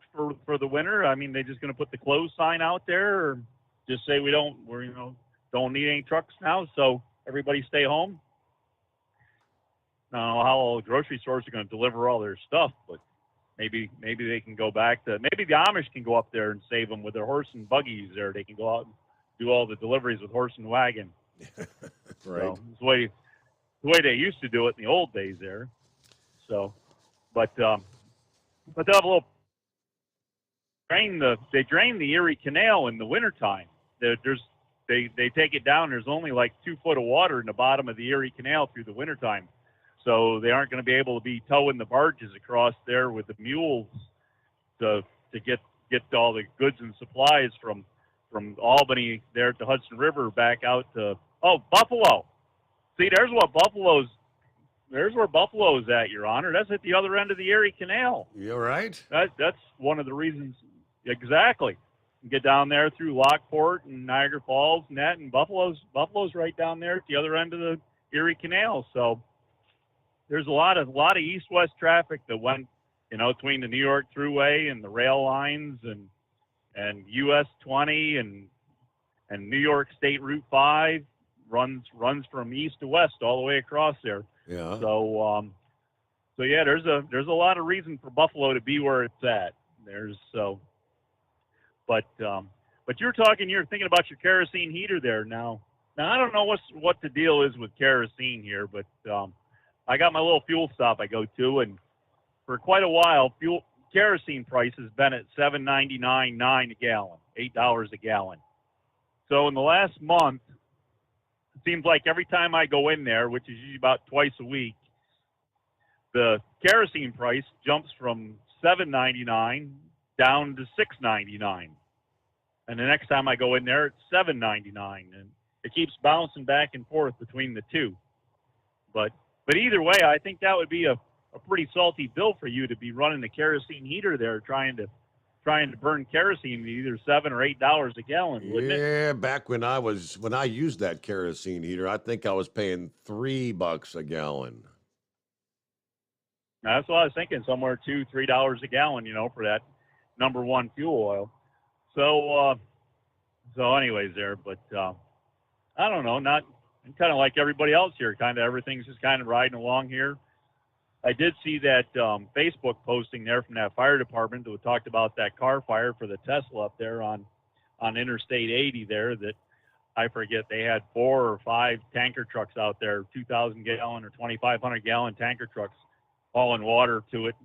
for the winter? I mean, they're just going to put the close sign out there, or just say we don't need any trucks now, so everybody stay home? I don't know how all the grocery stores are going to deliver all their stuff, but maybe they can go back to, maybe the Amish can go up there and save them with their horse and buggies there. They can go out and do all the deliveries with horse and wagon. Right. So it's the way they used to do it in the old days there. So, but they'll have a little they drain the Erie Canal in the wintertime. They take it down. There's only like 2 foot of water in the bottom of the Erie Canal through the wintertime. So they aren't going to be able to be towing the barges across there with the mules to get all the goods and supplies from Albany there at the Hudson River back out to Buffalo. See, there's where Buffalo's at, Your Honor. That's at the other end of the Erie Canal. You're right. That's one of the reasons. Exactly. You get down there through Lockport and Niagara Falls and that, and Buffalo's right down there at the other end of the Erie Canal. So there's a lot of east-west traffic that went, between the New York Thruway and the rail lines and US 20 and New York State Route 5 runs from east to west all the way across there. Yeah. So yeah, there's a lot of reason for Buffalo to be where it's at. But you're thinking about your kerosene heater there now. Now I don't know what the deal is with kerosene here, but I got my little fuel stop I go to, and for quite a while, kerosene price has been at $7.99.9 a gallon, $8 a gallon. So in the last month, it seems like every time I go in there, which is usually about twice a week, the kerosene price jumps from $7.99 down to $6.99, and the next time I go in there, it's $7.99, and it keeps bouncing back and forth between the two. But either way, I think that would be a pretty salty bill for you to be running the kerosene heater there, trying to burn kerosene at either $7 or $8 a gallon, wouldn't it? Yeah, back when I used that kerosene heater, I think I was paying $3 a gallon. That's what I was thinking, somewhere $2, $3 a gallon, for that number one fuel oil. So anyways there, but I don't know, I'm kind of like everybody else here, everything's just kind of riding along here. I did see that Facebook posting there from that fire department that talked about that car fire for the Tesla up there on on Interstate 80 there that I forget they had 4 or 5 tanker trucks out there, 2,000 gallon or 2,500 gallon tanker trucks, hauling water to it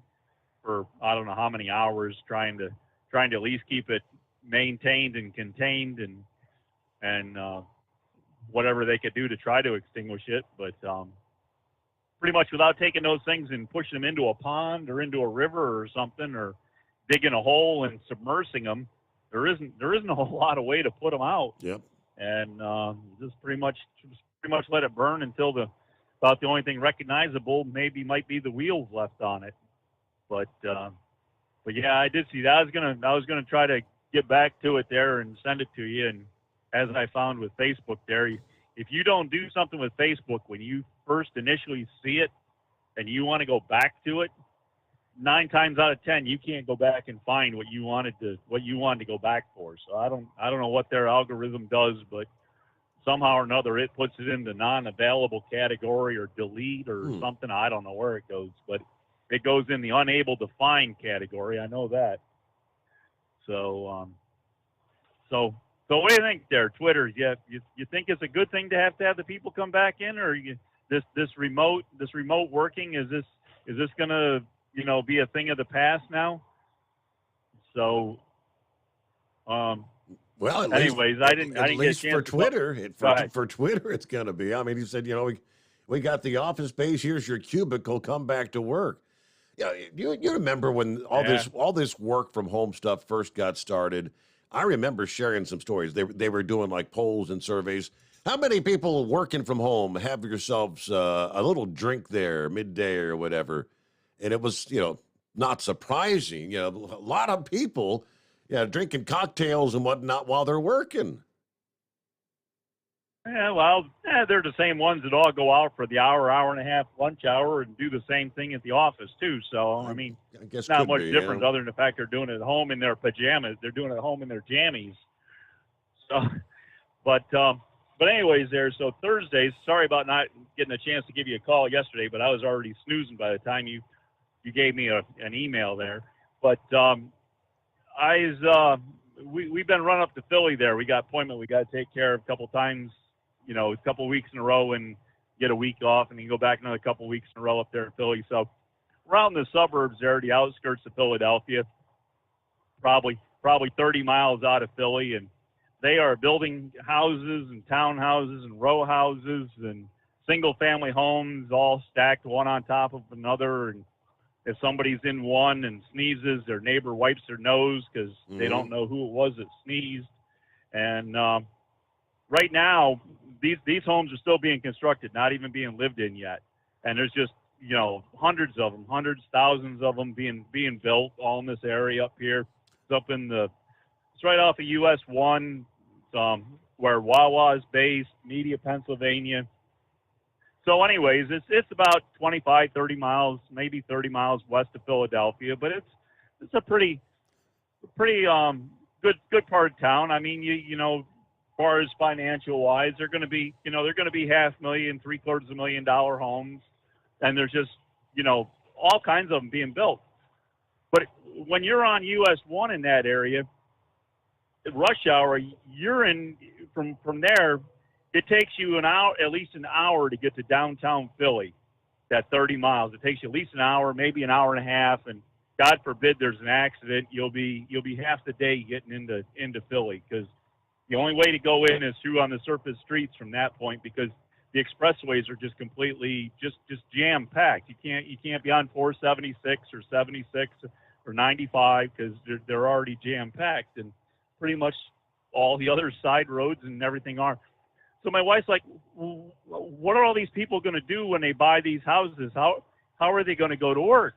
for I don't know how many hours, trying to at least keep it maintained and contained and whatever they could do to try to extinguish it, but pretty much without taking those things and pushing them into a pond or into a river or something, or digging a hole and submersing them, there isn't a whole lot of way to put them out. Yep. And just pretty much let it burn until about the only thing recognizable might be the wheels left on it. But yeah, I did see that. I was gonna try to get back to it there and send it to you. And as I found with Facebook there, if you don't do something with Facebook when you first initially see it and you want to go back to it, 9 times out of 10 you can't go back and find what you wanted to go back for. So I don't know what their algorithm does, but somehow or another it puts it in the non-available category or delete or something. I don't know where it goes, but it goes in the unable to find category. I know that. So what do you think there, Twitter? You think it's a good thing to have the people come back in, or this remote working, is this gonna be a thing of the past now? So well, anyways, I didn't get a chance for Twitter. For Twitter, it's gonna be. I mean, he said, we got the office space. Here's your cubicle. Come back to work. Yeah, you remember when all this work from home stuff first got started? I remember sharing some stories. They were doing like polls and surveys. How many people working from home have yourselves a little drink there midday or whatever? And it was, not surprising. A lot of people, drinking cocktails and whatnot while they're working. Yeah, well, they're the same ones that all go out for the hour and a half lunch hour and do the same thing at the office too. So I mean, I guess it's not much different other than the fact they're doing it at home in their pajamas. They're doing it at home in their jammies. So, but anyways, so Thursdays. Sorry about not getting a chance to give you a call yesterday, but I was already snoozing by the time you gave me an email there. But we've been running up to Philly there. We got appointment we got to take care of a couple times. A couple of weeks in a row and get a week off, and then go back another couple of weeks in a row up there in Philly. So we're out in the suburbs there, the outskirts of Philadelphia, probably 30 miles out of Philly, and they are building houses and townhouses and row houses and single-family homes all stacked one on top of another. And if somebody's in one and sneezes, their neighbor wipes their nose because they don't know who it was that sneezed. And right now, these homes are still being constructed, not even being lived in yet. And there's just, hundreds of them, thousands of them being built all in this area up here. It's it's right off of US 1, where Wawa is based, Media, Pennsylvania. So anyways, it's about 25, 30 miles, maybe 30 miles west of Philadelphia, but it's a pretty good part of town. I mean, as far as financial wise, they're going to be $500,000, $750,000 homes, and there's just all kinds of them being built. But when you're on US 1 in that area, at rush hour, you're in from there. It takes you at least an hour to get to downtown Philly. That 30 miles, it takes you at least an hour, maybe an hour and a half, and God forbid there's an accident, you'll be half the day getting into Philly, because the only way to go in is through on the surface streets from that point, because the expressways are just completely just jam packed. You can't be on 476 or 76 or 95 because they're already jam packed, and pretty much all the other side roads and everything are. So my wife's like, what are all these people going to do when they buy these houses? How are they going to go to work?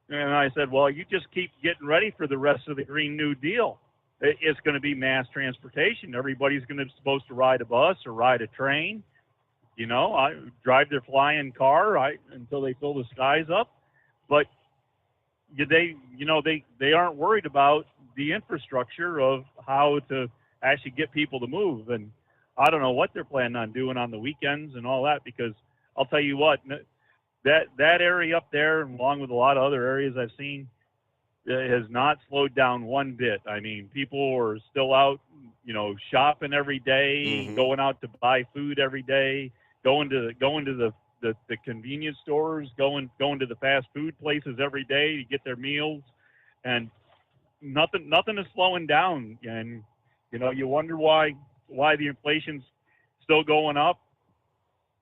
And I said, well, you just keep getting ready for the rest of the Green New Deal. It's going to be mass transportation. Everybody's supposed to ride a bus or ride a train, drive their flying car until they fill the skies up. But they aren't worried about the infrastructure of how to actually get people to move. And I don't know what they're planning on doing on the weekends and all that, because I'll tell you what, that area up there, along with a lot of other areas I've seen, has not slowed down one bit. I mean, people are still out, shopping every day, going out to buy food every day, going to the convenience stores, going to the fast food places every day to get their meals, and nothing is slowing down. And you wonder why the inflation's still going up.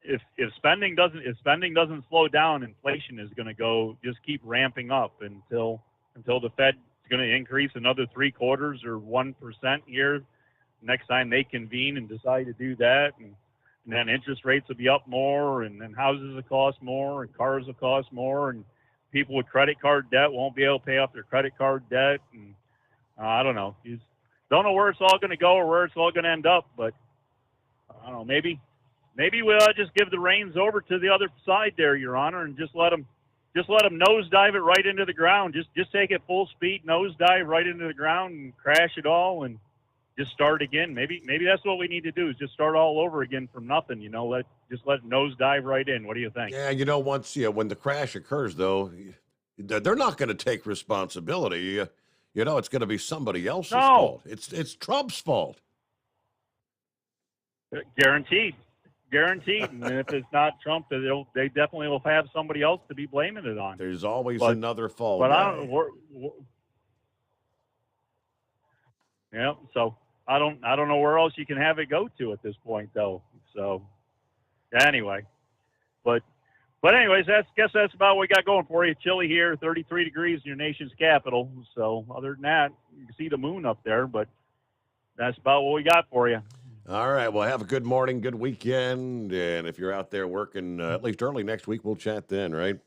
If spending doesn't slow down, inflation is going to just keep ramping up until the Fed is going to increase another 0.75% or 1% here next time they convene and decide to do that, and then interest rates will be up more, and then houses will cost more, and cars will cost more, and people with credit card debt won't be able to pay off their credit card debt, and I don't know. You don't know where it's all going to go or where it's all going to end up, but I don't know. Maybe we'll just give the reins over to the other side there, Your Honor, and just let them nosedive it right into the ground. Just take it full speed, nosedive right into the ground, and crash it all, and just start again. Maybe that's what we need to do, is just start all over again from nothing. Let it nosedive right in. What do you think? Yeah, when the crash occurs, though, they're not going to take responsibility. It's going to be somebody else's fault. It's Trump's fault. Guaranteed. And if it's not Trump, they definitely will have somebody else to be blaming it on. There's always another fault. But I don't know where else you can have it go to at this point, though. So anyway, but anyways, guess that's about what we got going for you. Chilly here, 33 degrees in your nation's capital. So other than that, you can see the moon up there, but that's about what we got for you. All right. Well, have a good morning, good weekend. And if you're out there working at least early next week, we'll chat then, right?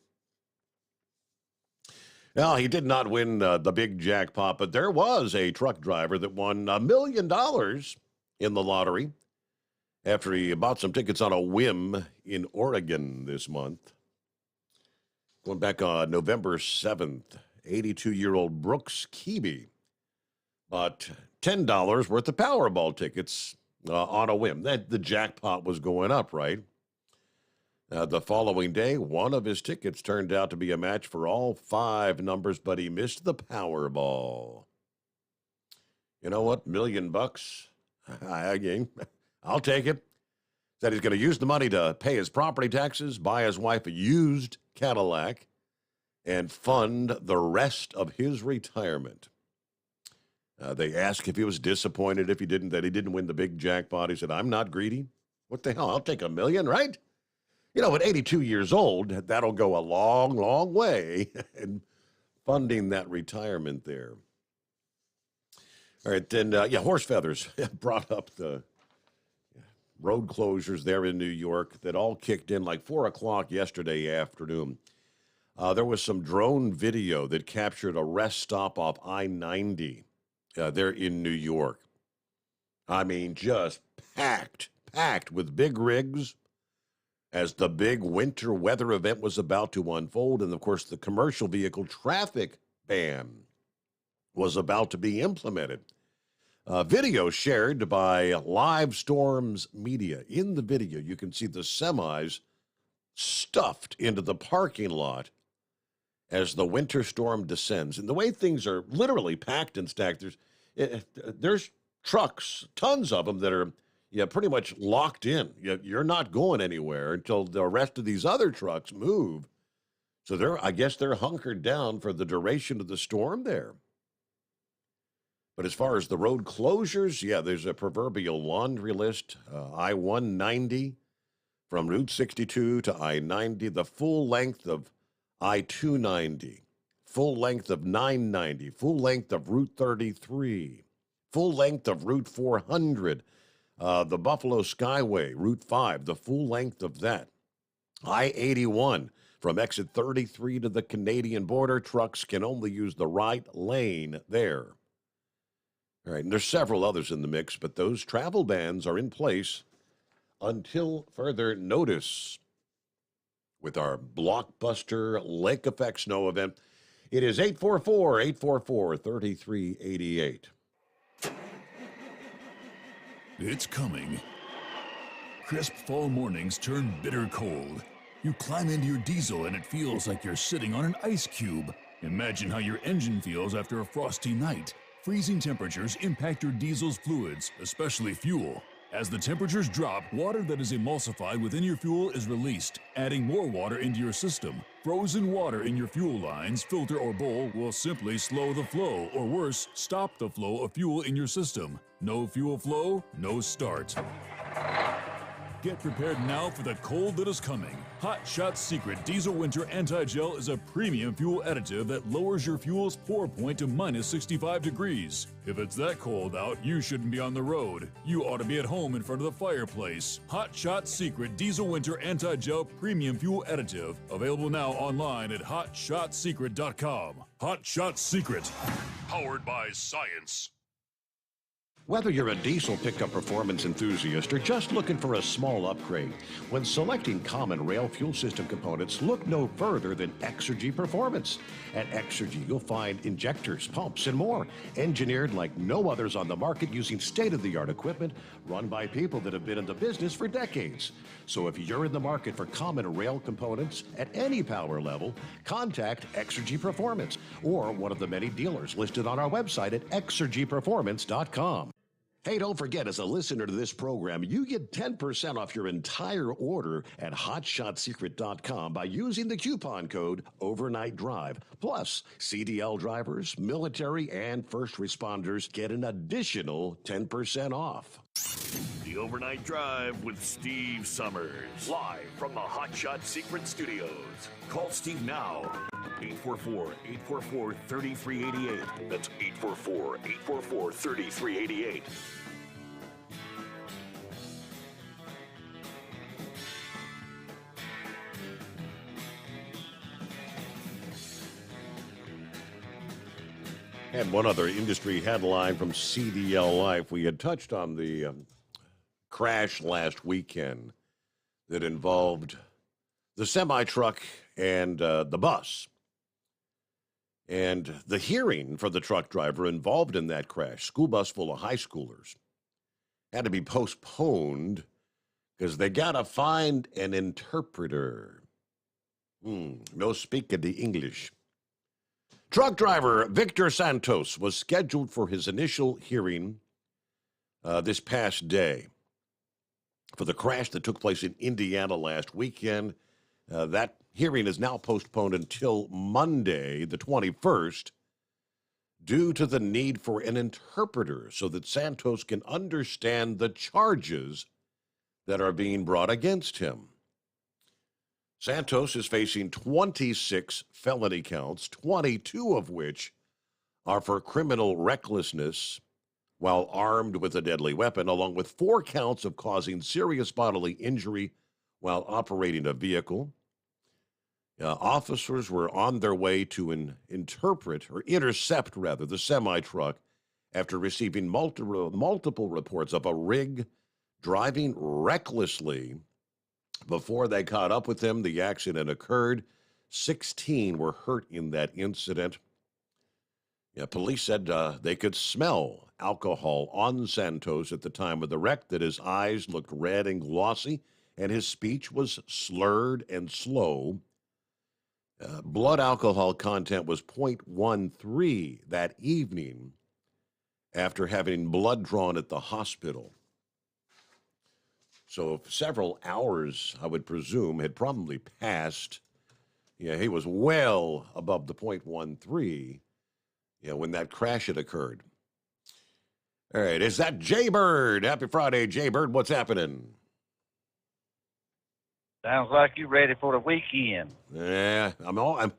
Now, he did not win the big jackpot, but there was a truck driver that won $1 million in the lottery after he bought some tickets on a whim in Oregon this month. Going back on November 7th, 82-year-old Brooks Keeby bought $10 worth of Powerball tickets on a whim. The jackpot was going up, right? The following day, one of his tickets turned out to be a match for all 5 numbers, but he missed the Powerball. You know what? $1 million bucks. I'll take it. Said he's going to use the money to pay his property taxes, buy his wife a used Cadillac, and fund the rest of his retirement. They asked if he was disappointed that he didn't win the big jackpot. He said, "I'm not greedy. What the hell? I'll take $1 million, right?" At 82 years old, that'll go a long, long way in funding that retirement there. All right, then, horse feathers brought up the road closures there in New York that all kicked in like 4 o'clock yesterday afternoon. There was some drone video that captured a rest stop off I-90 there in New York. I mean, just packed with big rigs as the big winter weather event was about to unfold. And, of course, the commercial vehicle traffic ban was about to be implemented. Video shared by Live Storms Media. In the video, you can see the semis stuffed into the parking lot as the winter storm descends. And the way things are literally packed and stacked, there's trucks, tons of them that are pretty much locked in. You're not going anywhere until the rest of these other trucks move. So I guess they're hunkered down for the duration of the storm there. But as far as the road closures, there's a proverbial laundry list. I-190 from Route 62 to I-90, the full length of I-290, full length of 990, full length of Route 33, full length of Route 400, the Buffalo Skyway, Route 5, the full length of that. I-81 from exit 33 to the Canadian border. Trucks can only use the right lane there. All right, and there's several others in the mix, but those travel bans are in place until further notice. With our blockbuster lake effect snow event, it is 844-844-3388. It's coming. Crisp fall mornings turn bitter cold. You climb into your diesel and it feels like you're sitting on an ice cube. Imagine how your engine feels after a frosty night. Freezing temperatures impact your diesel's fluids, especially fuel. As the temperatures drop, water that is emulsified within your fuel is released, adding more water into your system. Frozen water in your fuel lines, filter, or bowl will simply slow the flow, or worse, stop the flow of fuel in your system. No fuel flow, no start. Get prepared now for the cold that is coming. Hot Shot Secret Diesel Winter Anti-Gel is a premium fuel additive that lowers your fuel's pour point to minus 65 degrees. If it's that cold out, you shouldn't be on the road. You ought to be at home in front of the fireplace. Hot Shot Secret Diesel Winter Anti-Gel Premium Fuel Additive. Available now online at hotshotsecret.com. Hot Shot Secret. Powered by science. Whether you're a diesel pickup performance enthusiast or just looking for a small upgrade, when selecting common rail fuel system components, look no further than Exergy Performance. At Exergy, you'll find injectors, pumps, and more, engineered like no others on the market using state-of-the-art equipment run by people that have been in the business for decades. So if you're in the market for common rail components at any power level, contact Exergy Performance or one of the many dealers listed on our website at exergyperformance.com. Hey, don't forget, as a listener to this program, you get 10% off your entire order at hotshotsecret.com by using the coupon code Overnight Drive. Plus, CDL drivers, military, and first responders get an additional 10% off. The Overnight Drive with Steve Summers. Live from the Hot Shot Secret Studios. Call Steve now. 844-844-3388. That's 844-844-3388. And one other industry headline from CDL Life. We had touched on the crash last weekend that involved the semi-truck and the bus. And the hearing for the truck driver involved in that crash, school bus full of high schoolers, had to be postponed because they got to find an interpreter. No speaking the English. Truck driver Victor Santos was scheduled for his initial hearing this past day for the crash that took place in Indiana last weekend. That hearing is now postponed until Monday, the 21st, due to the need for an interpreter so that Santos can understand the charges that are being brought against him. Santos is facing 26 felony counts, 22 of which are for criminal recklessness while armed with a deadly weapon, along with 4 counts of causing serious bodily injury while operating a vehicle. Officers were on their way to intercept the semi-truck after receiving multiple reports of a rig driving recklessly. Before they caught up with him, the accident occurred. 16 were hurt in that incident. Police said they could smell alcohol on Santos at the time of the wreck, that his eyes looked red and glossy, and his speech was slurred and slow. Blood alcohol content was 0.13 that evening after having blood drawn at the hospital. So several hours, I would presume, had probably passed. He was well above the 0.13 when that crash had occurred. All right, is that Jaybird? Happy Friday, Jaybird. What's happening? Sounds like you're ready for the weekend. Yeah, I'm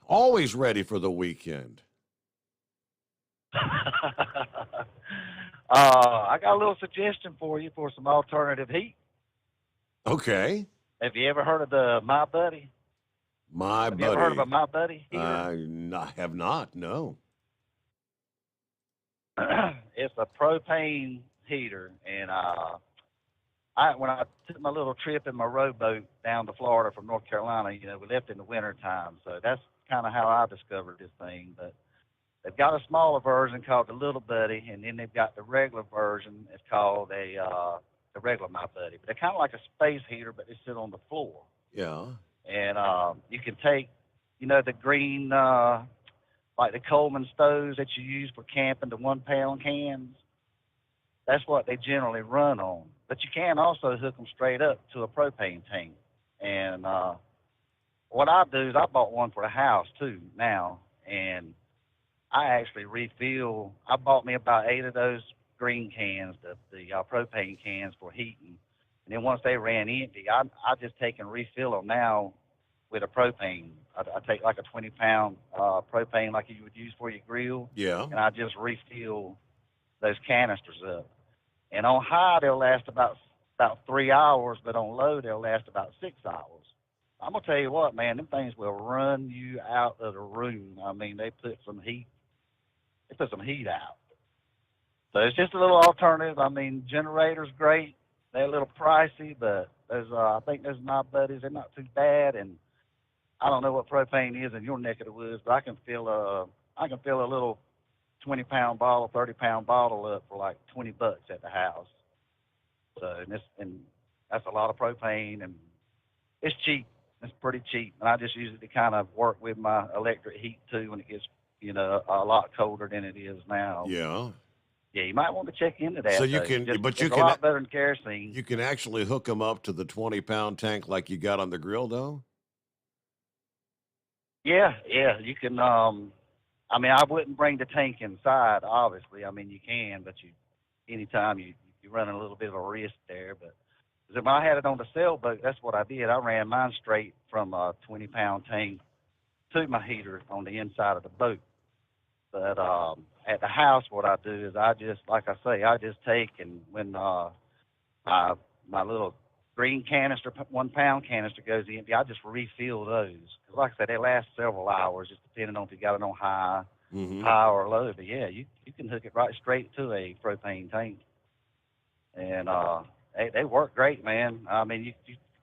always ready for the weekend. I got a little suggestion for you for some alternative heat. Okay. Have you ever heard of the My Buddy? Have you ever heard of a My Buddy heater? I have not, no. It's a propane heater, and when I took my little trip in my rowboat down to Florida from North Carolina, we left in the winter time, so that's kind of how I discovered this thing. But they've got a smaller version called the Little Buddy, and then they've got the regular version. It's called the regular My Buddy. But they're kind of like a space heater, but they sit on the floor. Yeah. And you can take the green, like the Coleman stoves that you use for camping, the 1 pound cans. That's what they generally run on. But you can also hook them straight up to a propane tank. And what I do is I bought one for the house too now, and I actually refill. I bought me about 8 of those green cans, the propane cans for heating. And then once they ran empty, I just take and refill them now with a propane. I take like a 20 pound propane like you would use for your grill. Yeah. And I just refill those canisters up. And on high, they'll last about 3 hours, but on low, they'll last about 6 hours. I'm going to tell you what, man, them things will run you out of the room. I mean, they put some heat out. So it's just a little alternative. I mean, generator's great. They're a little pricey, but I think those my buddies, they're not too bad. And I don't know what propane is in your neck of the woods, but I can fill a little 20 pound bottle, 30 pound bottle up for like $20 at the house. So and that's a lot of propane, and it's cheap. It's pretty cheap, and I just use it to kind of work with my electric heat too when it gets a lot colder than it is now. Yeah. Yeah, you might want to check into that. So you can, it's a lot better than kerosene. You can actually hook them up to the 20 pound tank like you got on the grill, though. Yeah, you can. I mean, I wouldn't bring the tank inside, obviously. I mean, you can, but anytime you're running a little bit of a risk there. But when I had it on the sailboat, that's what I did. I ran mine straight from a 20 pound tank to my heater on the inside of the boat. But at the house, what I do is I just take and when my little green canister, 1 pound canister goes empty, I just refill those. Because like I said, they last several hours, just depending on if you got it on high or low. But yeah, you can hook it right straight to a propane tank. And they work great, man. I mean, you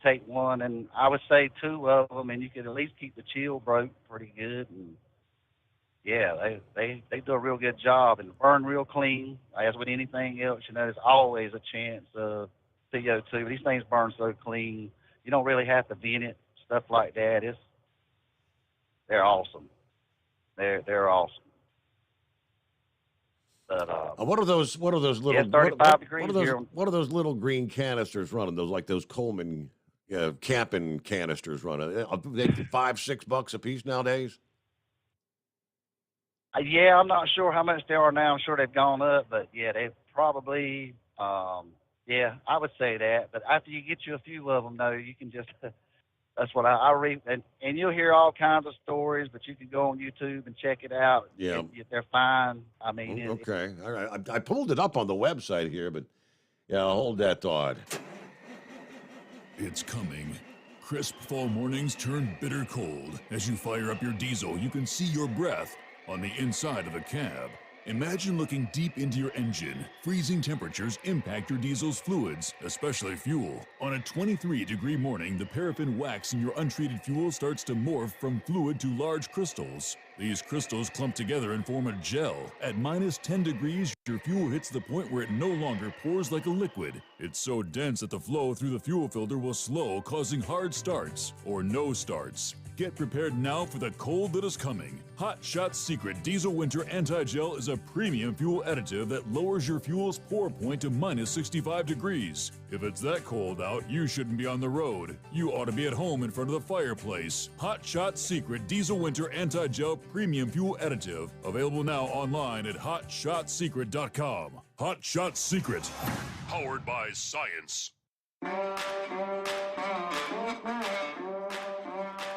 take one, and I would say 2 of them, and you could at least keep the chill broke pretty good. And yeah, they do a real good job and burn real clean. As with anything else, there's always a chance of CO2. These things burn so clean, you don't really have to vent it, stuff like that. They're awesome. They're awesome. But what are those little? Yeah, 35 degrees here. What are those little green canisters running? Those Coleman camping canisters running? Are they $5, $6 a piece nowadays? Yeah, I'm not sure how much they are now. I'm sure they've gone up, but yeah, they probably. Yeah, I would say that. But after you get you a few of them, though, you can just. That's what I read, and you'll hear all kinds of stories, but you can go on YouTube and check it out. Yeah, they're fine. I mean, okay, all right. I pulled it up on the website here, but yeah, hold that thought. It's coming. Crisp fall mornings turn bitter cold. As you fire up your diesel, you can see your breath on the inside of the cab. Imagine looking deep into your engine. Freezing temperatures impact your diesel's fluids, especially fuel. On a 23-degree morning, the paraffin wax in your untreated fuel starts to morph from fluid to large crystals. These crystals clump together and form a gel. At minus 10 degrees, your fuel hits the point where it no longer pours like a liquid. It's so dense that the flow through the fuel filter will slow, causing hard starts or no starts. Get prepared now for the cold that is coming. Hot Shot's Secret Diesel Winter Anti-Gel is a premium fuel additive that lowers your fuel's pour point to minus 65 degrees. If it's that cold out, you shouldn't be on the road. You ought to be at home in front of the fireplace. Hot Shot's Secret Diesel Winter Anti-Gel Premium Fuel Additive. Available now online at hotshotsecret.com. Hot Shot Secret. Powered by science.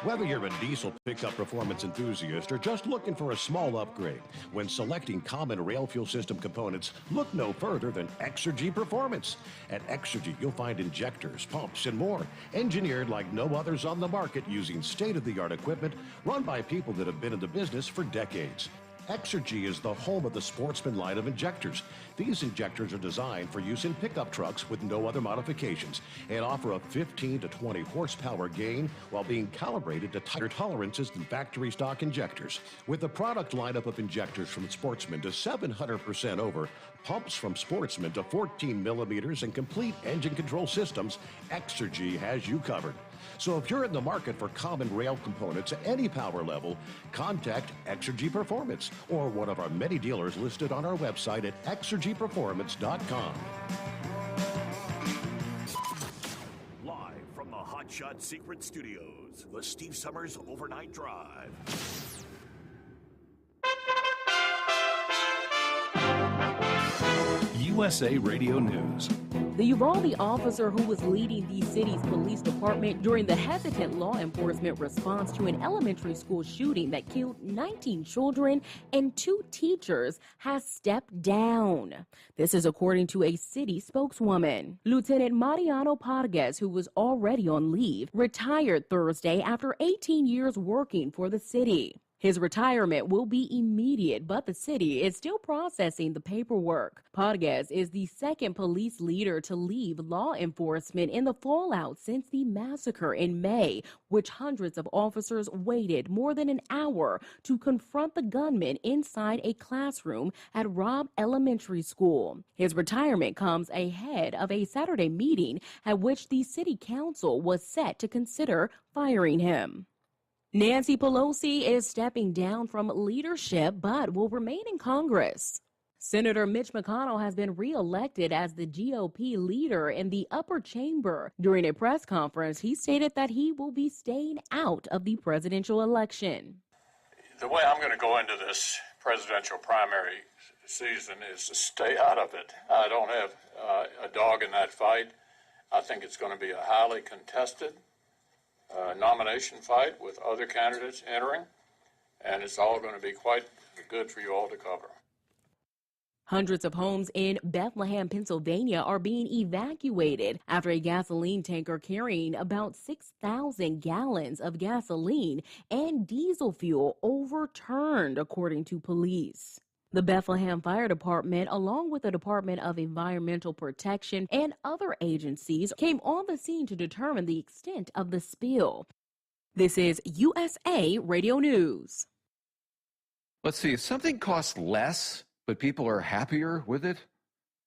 Whether you're a diesel pickup performance enthusiast or just looking for a small upgrade, when selecting common rail fuel system components, look no further than Exergy Performance. At Exergy, you'll find injectors, pumps, and more, engineered like no others on the market using state-of-the-art equipment run by people that have been in the business for decades. Exergy is the home of the Sportsman line of injectors. These injectors are designed for use in pickup trucks with no other modifications and offer a 15 to 20 horsepower gain while being calibrated to tighter tolerances than factory stock injectors. With a product lineup of injectors from Sportsman to 700% over, pumps from Sportsman to 14 millimeters, and complete engine control systems, Exergy has you covered. So if you're in the market for common rail components at any power level, contact Exergy Performance or one of our many dealers listed on our website at exergyperformance.com. Live from the Hot Shot Secret Studios, the Steve Summers Overnight Drive. USA Radio News. The Uvalde officer who was leading the city's police department during the hesitant law enforcement response to an elementary school shooting that killed 19 children and 2 teachers has stepped down. This is according to a city spokeswoman. Lieutenant Mariano Pargas, who was already on leave, retired Thursday after 18 years working for the city. His retirement will be immediate, but the city is still processing the paperwork. Pargas is the second police leader to leave law enforcement in the fallout since the massacre in May, which hundreds of officers waited more than an hour to confront the gunman inside a classroom at Robb Elementary School. His retirement comes ahead of a Saturday meeting at which the city council was set to consider firing him. Nancy Pelosi is stepping down from leadership but will remain in Congress. Senator Mitch McConnell has been reelected as the GOP leader in the upper chamber. During a press conference, he stated that he will be staying out of the presidential election. The way I'm going to go into this presidential primary season is to stay out of it. I don't have a dog in that fight. I think it's going to be a highly contested nomination fight with other candidates entering, and it's all going to be quite good for you all to cover. Hundreds of homes in Bethlehem, Pennsylvania are being evacuated after a gasoline tanker carrying about 6,000 gallons of gasoline and diesel fuel overturned, according to police. The Bethlehem Fire Department, along with the Department of Environmental Protection and other agencies, came on the scene to determine the extent of the spill. This is USA Radio News. Let's see, if something costs less, but people are happier with it,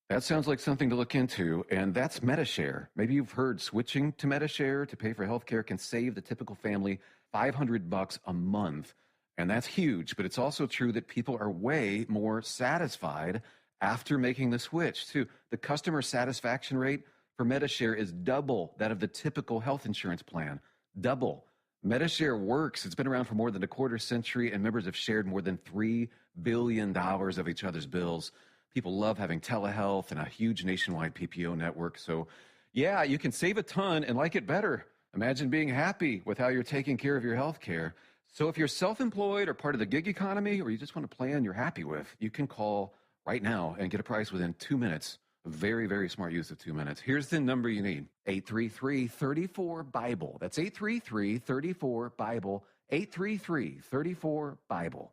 that sounds like something to look into, and that's MediShare. Maybe you've heard switching to MediShare to pay for health care can save the typical family $500 a month. And that's huge, but it's also true that people are way more satisfied after making the switch, too. The customer satisfaction rate for MediShare is double that of the typical health insurance plan. Double. MediShare works. It's been around for more than a quarter century, and members have shared more than $3 billion of each other's bills. People love having telehealth and a huge nationwide PPO network. So, yeah, you can save a ton and like it better. Imagine being happy with how you're taking care of your health care. So if you're self-employed or part of the gig economy, or you just want a plan you're happy with, you can call right now and get a price within 2 minutes. Very, very smart use of 2 minutes. Here's the number you need, 833-34-BIBLE. That's 833-34-BIBLE, 833-34-BIBLE.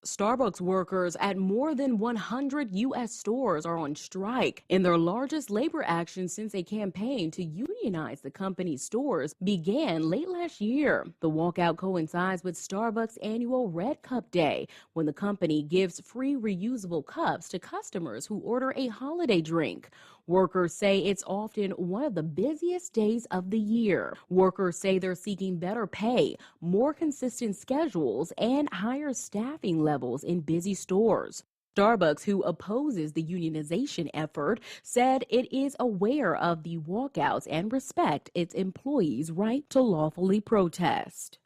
Starbucks workers at more than 100 U.S. stores are on strike in their largest labor action since a campaign to unionize the company's stores began late last year. The walkout coincides with Starbucks' annual Red Cup Day, when the company gives free reusable cups to customers who order a holiday drink. Workers say it's often one of the busiest days of the year. Workers say they're seeking better pay, more consistent schedules, and higher staffing levels in busy stores. Starbucks, who opposes the unionization effort, said it is aware of the walkouts and respect its employees' right to lawfully protest.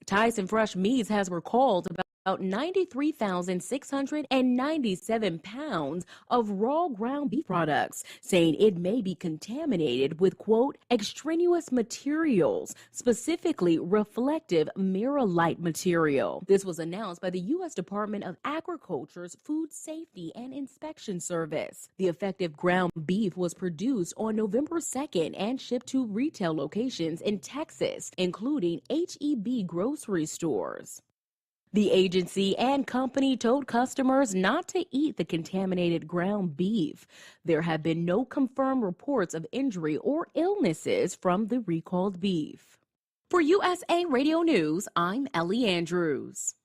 Tyson Fresh Meats has recalled about 93,697 pounds of raw ground beef products, saying it may be contaminated with, quote, extraneous materials, specifically reflective mirror-light material. This was announced by the U.S. Department of Agriculture's Food Safety and Inspection Service. The effective ground beef was produced on November 2nd and shipped to retail locations in Texas, including H-E-B grocery stores. The agency and company told customers not to eat the contaminated ground beef. There have been no confirmed reports of injury or illnesses from the recalled beef. For USA Radio News, I'm Ellie Andrews.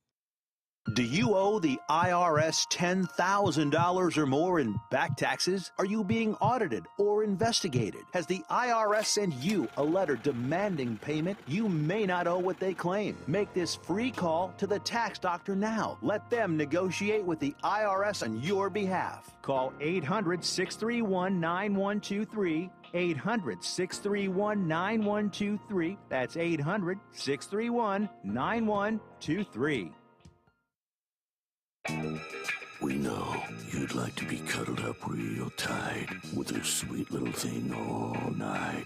Do you owe the IRS $10,000 or more in back taxes? Are you being audited or investigated? Has the IRS sent you a letter demanding payment? You may not owe what they claim. Make this free call to the tax doctor now. Let them negotiate with the IRS on your behalf. Call 800-631-9123. 800-631-9123. That's 800-631-9123. We know you'd like to be cuddled up real tight with a sweet little thing all night.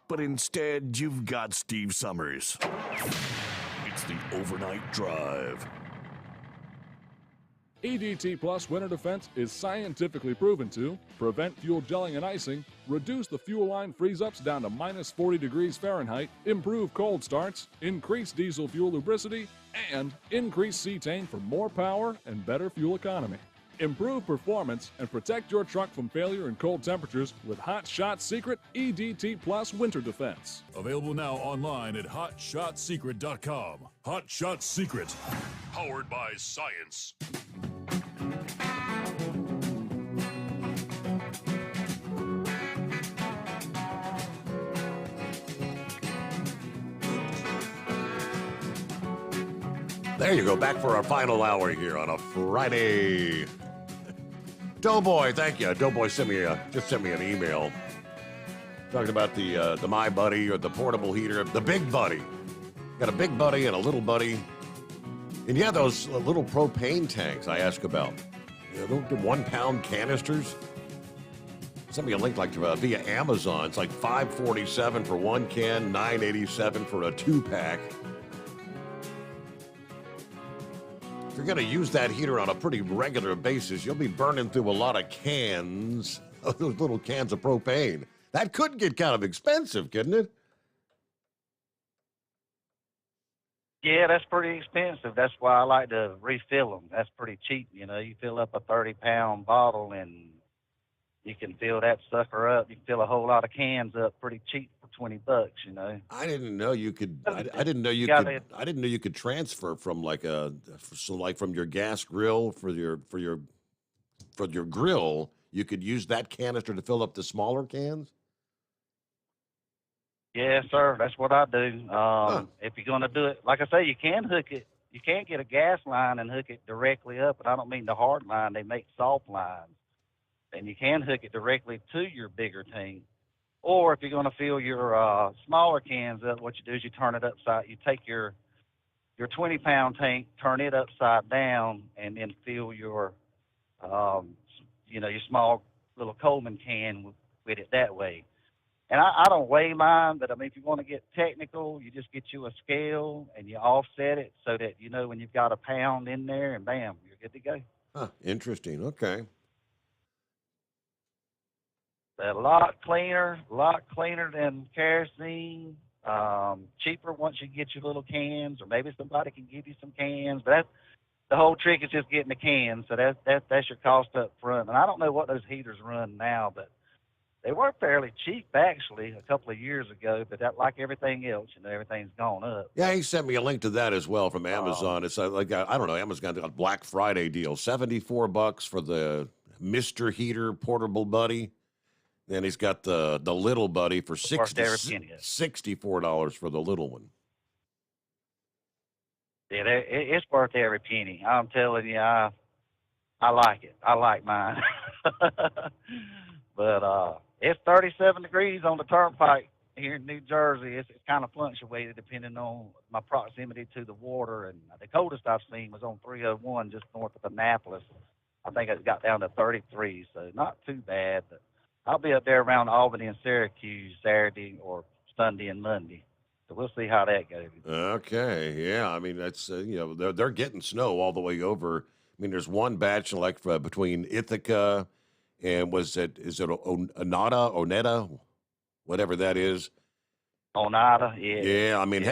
But instead, you've got Steve Summers. It's the Overnight Drive. EDT Plus Winter Defense is scientifically proven to prevent fuel gelling and icing, reduce the fuel line freeze-ups down to minus 40 degrees Fahrenheit, improve cold starts, increase diesel fuel lubricity, and increase cetane for more power and better fuel economy. Improve performance and protect your truck from failure in cold temperatures with Hot Shot Secret EDT Plus Winter Defense. Available now online at hotshotsecret.com. Hot Shot Secret, powered by science. There you go, back for our final hour here on a Friday. Doughboy, thank you. Doughboy sent me an email talking about the My Buddy or the portable heater, the Big Buddy. Got a Big Buddy and a Little Buddy. And yeah, those little propane tanks I asked about. You know, the 1 pound canisters. Send me a link via Amazon. It's like $5.47 for 1 can, $9.87 for a 2-pack. If you're going to use that heater on a pretty regular basis, you'll be burning through a lot of cans, those little cans of propane. That could get kind of expensive, couldn't it? Yeah, that's pretty expensive. That's why I like to refill them. That's pretty cheap. You know, you fill up a 30-pound bottle and you can fill that sucker up. You can fill a whole lot of cans up pretty cheap for $20. You know. I didn't know you could. I didn't know you could. I didn't know you could transfer from from your gas grill for your grill. You could use that canister to fill up the smaller cans. Yeah, sir. That's what I do. If you're going to do it, like I say, you can hook it. You can get a gas line and hook it directly up, but I don't mean the hard line. They make soft lines. And you can hook it directly to your bigger tank. Or if you're going to fill your smaller cans up, what you do is you turn it upside. You take your 20-pound tank, turn it upside down, and then fill your your small little Coleman can with it that way. And I don't weigh mine, but I mean, if you want to get technical, you just get you a scale and you offset it so that you know when you've got a pound in there, and bam, you're good to go. Huh, interesting. Okay. A lot cleaner than kerosene. Cheaper once you get your little cans, or maybe somebody can give you some cans. But the whole trick is just getting the cans. So that's your cost up front. And I don't know what those heaters run now, but they were fairly cheap actually a couple of years ago. But that, like everything else, everything's gone up. Yeah, he sent me a link to that as well from Amazon. It's like I don't know, Amazon got a Black Friday deal, $74 for the Mr. Heater Portable Buddy. Then he's got the Little Buddy for $64 for the little one. Yeah, it's worth every penny. I'm telling you, I like it. I like mine. But it's 37 degrees on the turnpike here in New Jersey. It's kind of fluctuated depending on my proximity to the water. And the coldest I've seen was on 301 just north of Annapolis. I think it got down to 33, so not too bad. But I'll be up there around Albany and Syracuse Saturday or Sunday and Monday. So we'll see how that goes. Okay, yeah. I mean, that's they're getting snow all the way over. I mean, there's one batch between Ithaca and is it Oneta, whatever that is. Onata, yeah. Yeah, I mean,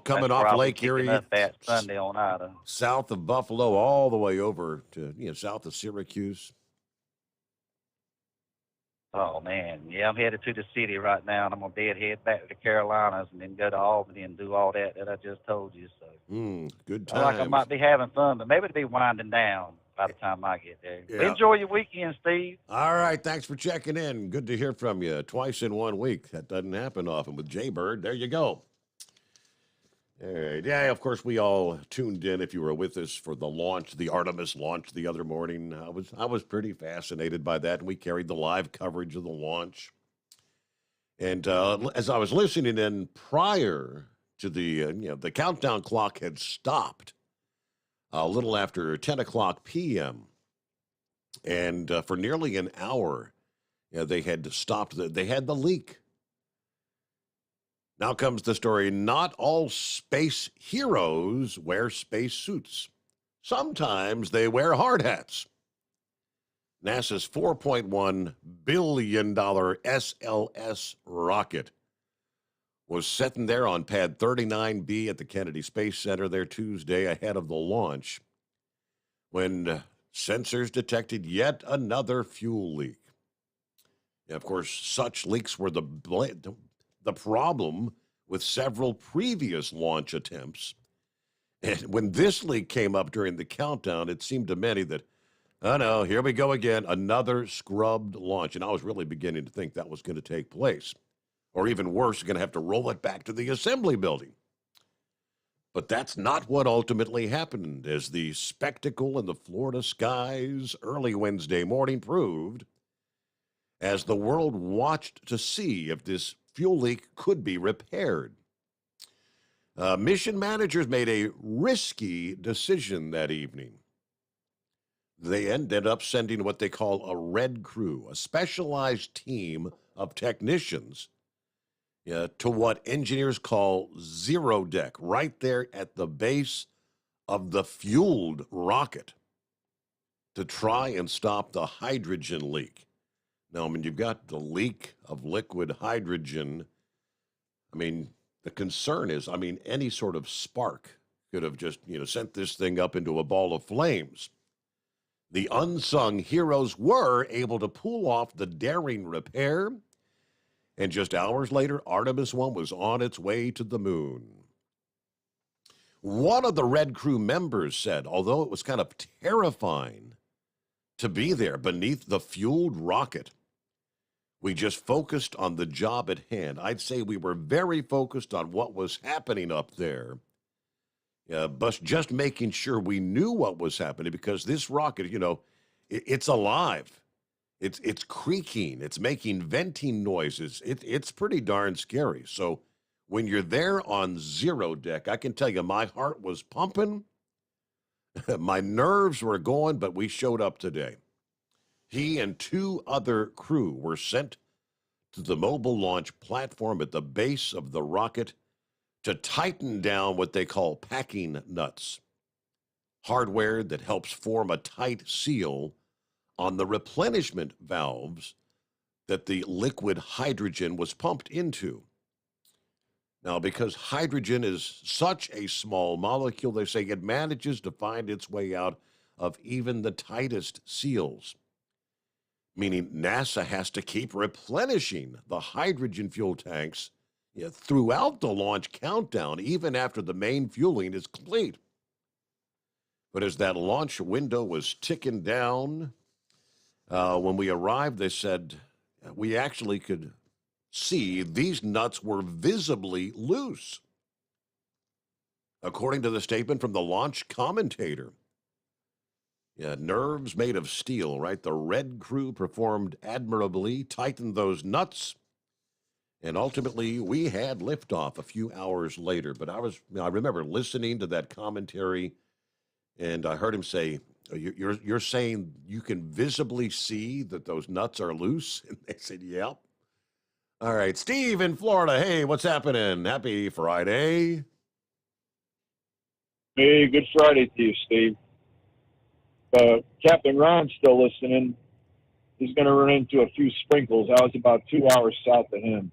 coming off Lake Erie, that Sunday Onata, south of Buffalo, all the way over to south of Syracuse. Oh, man. Yeah, I'm headed to the city right now, and I'm going to head back to the Carolinas and then go to Albany and do all that I just told you. So Good I like I times. might be having fun, but maybe it'll be winding down by the time I get there. But Yeah. enjoy your weekend, Steve. All right, thanks for checking in. Good to hear from you twice in 1 week. That doesn't happen often with Jaybird. There you go. All right. Yeah, of course, we all tuned in. If you were with us for the launch, the Artemis launch the other morning, I was pretty fascinated by that. And we carried the live coverage of the launch. And as I was listening in prior to the countdown clock had stopped a little after 10 o'clock p.m. And for nearly an hour, they had stopped. They had the leak. Now comes the story. Not all space heroes wear space suits. Sometimes they wear hard hats. NASA's $4.1 billion SLS rocket was sitting there on pad 39B at the Kennedy Space Center there Tuesday ahead of the launch when sensors detected yet another fuel leak. And of course, such leaks were the problem with several previous launch attempts. And when this leak came up during the countdown, it seemed to many that, oh no, here we go again, another scrubbed launch. And I was really beginning to think that was going to take place. Or even worse, going to have to roll it back to the assembly building. But that's not what ultimately happened, as the spectacle in the Florida skies early Wednesday morning proved, as the world watched to see if this fuel leak could be repaired. Mission managers made a risky decision that evening. They ended up sending what they call a red crew, a specialized team of technicians, to what engineers call zero deck, right there at the base of the fueled rocket, to try and stop the hydrogen leak. Now, when you've got the leak of liquid hydrogen, the concern is, any sort of spark could have just, sent this thing up into a ball of flames. The unsung heroes were able to pull off the daring repair, and just hours later, Artemis 1 was on its way to the moon. One of the Red Crew members said, although it was kind of terrifying to be there beneath the fueled rocket, we just focused on the job at hand. I'd say we were very focused on what was happening up there, but just making sure we knew what was happening, because this rocket, it's alive. It's creaking. It's making venting noises. It's pretty darn scary. So when you're there on zero deck, I can tell you my heart was pumping. My nerves were going, but we showed up today. He and two other crew were sent to the mobile launch platform at the base of the rocket to tighten down what they call packing nuts, hardware that helps form a tight seal on the replenishment valves that the liquid hydrogen was pumped into. Now, because hydrogen is such a small molecule, they say it manages to find its way out of even the tightest seals, meaning NASA has to keep replenishing the hydrogen fuel tanks throughout the launch countdown, even after the main fueling is complete. But as that launch window was ticking down, when we arrived, they said we actually could see these nuts were visibly loose, according to the statement from the launch commentator. Nerves made of steel, right? The Red Crew performed admirably, tightened those nuts, and ultimately we had liftoff a few hours later. But I remember listening to that commentary, and I heard him say, You're saying you can visibly see that those nuts are loose? And they said, yep. All right, Steve in Florida. Hey, what's happening? Happy Friday. Hey, good Friday to you, Steve. Captain Ron's still listening. He's going to run into a few sprinkles. I was about 2 hours south of him.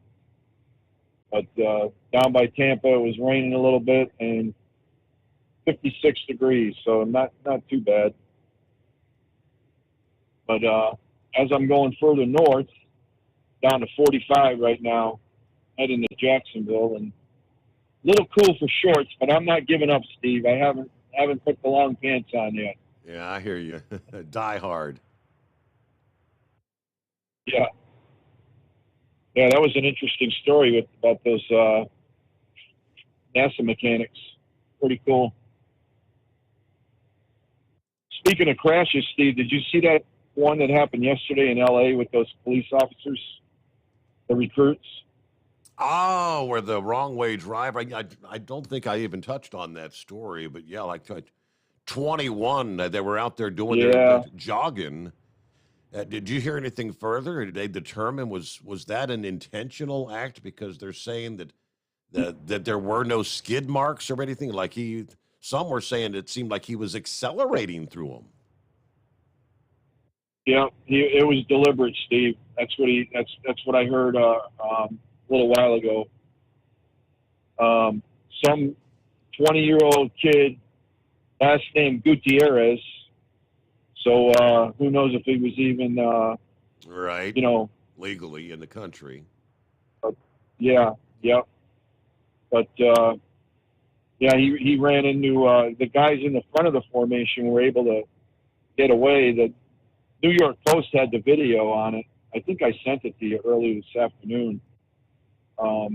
But down by Tampa, it was raining a little bit and 56 degrees, so not too bad. But as I'm going further north, down to 45 right now, heading to Jacksonville, and a little cool for shorts, but I'm not giving up, Steve. I haven't put the long pants on yet. Yeah, I hear you. Die hard. Yeah. Yeah, that was an interesting story about those NASA mechanics. Pretty cool. Speaking of crashes, Steve, did you see that one that happened yesterday in L.A. with those police officers, the recruits? Oh, where the wrong way driver. I don't think I even touched on that story, but yeah, like 21, they were out there doing their jogging. Did you hear anything further? Did they determine was that an intentional act? Because they're saying that there were no skid marks or anything. Like some were saying it seemed like he was accelerating through them. Yeah, it was deliberate, Steve. That's what I heard a little while ago. Some 20-year-old kid, last name Gutierrez. So who knows if he was even right? You know, legally in the country. Yeah. But yeah, he ran into the guys in the front of the formation were able to get away. The New York Post had the video on it. I think I sent it to you early this afternoon. But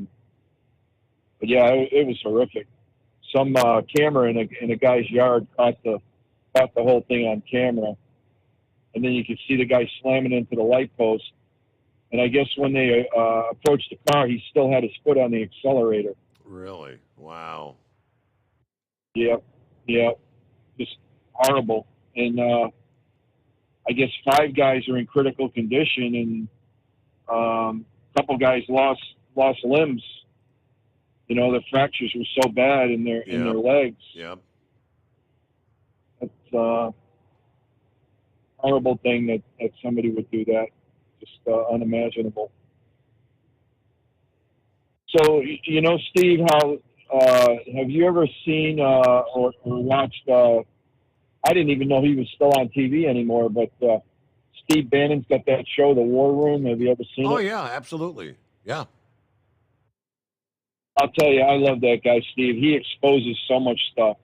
yeah, it was horrific. Some camera in a guy's yard caught the whole thing on camera, and then you could see the guy slamming into the light post. And I guess when they approached the car, he still had his foot on the accelerator. Really? Wow. Yep. Just horrible. And I guess 5 guys are in critical condition, and a couple guys lost limbs. You know, the fractures were so bad in their legs. Yep. It's a horrible thing that somebody would do that. Just unimaginable. So, you know, Steve, how have you ever seen or watched? I didn't even know he was still on TV anymore, but Steve Bannon's got that show, The War Room. Have you ever seen it? Oh, yeah, absolutely. Yeah. I'll tell you, I love that guy, Steve. He exposes so much stuff.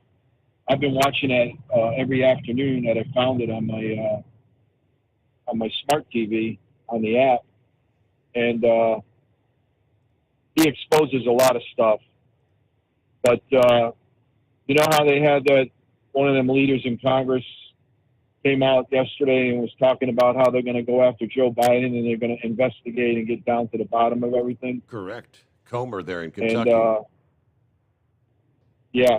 I've been watching it every afternoon that I found it on my smart TV on the app, and he exposes a lot of stuff. But you know how they had that one of them leaders in Congress came out yesterday and was talking about how they're going to go after Joe Biden and they're going to investigate and get down to the bottom of everything. Correct. Comer there in Kentucky. And yeah.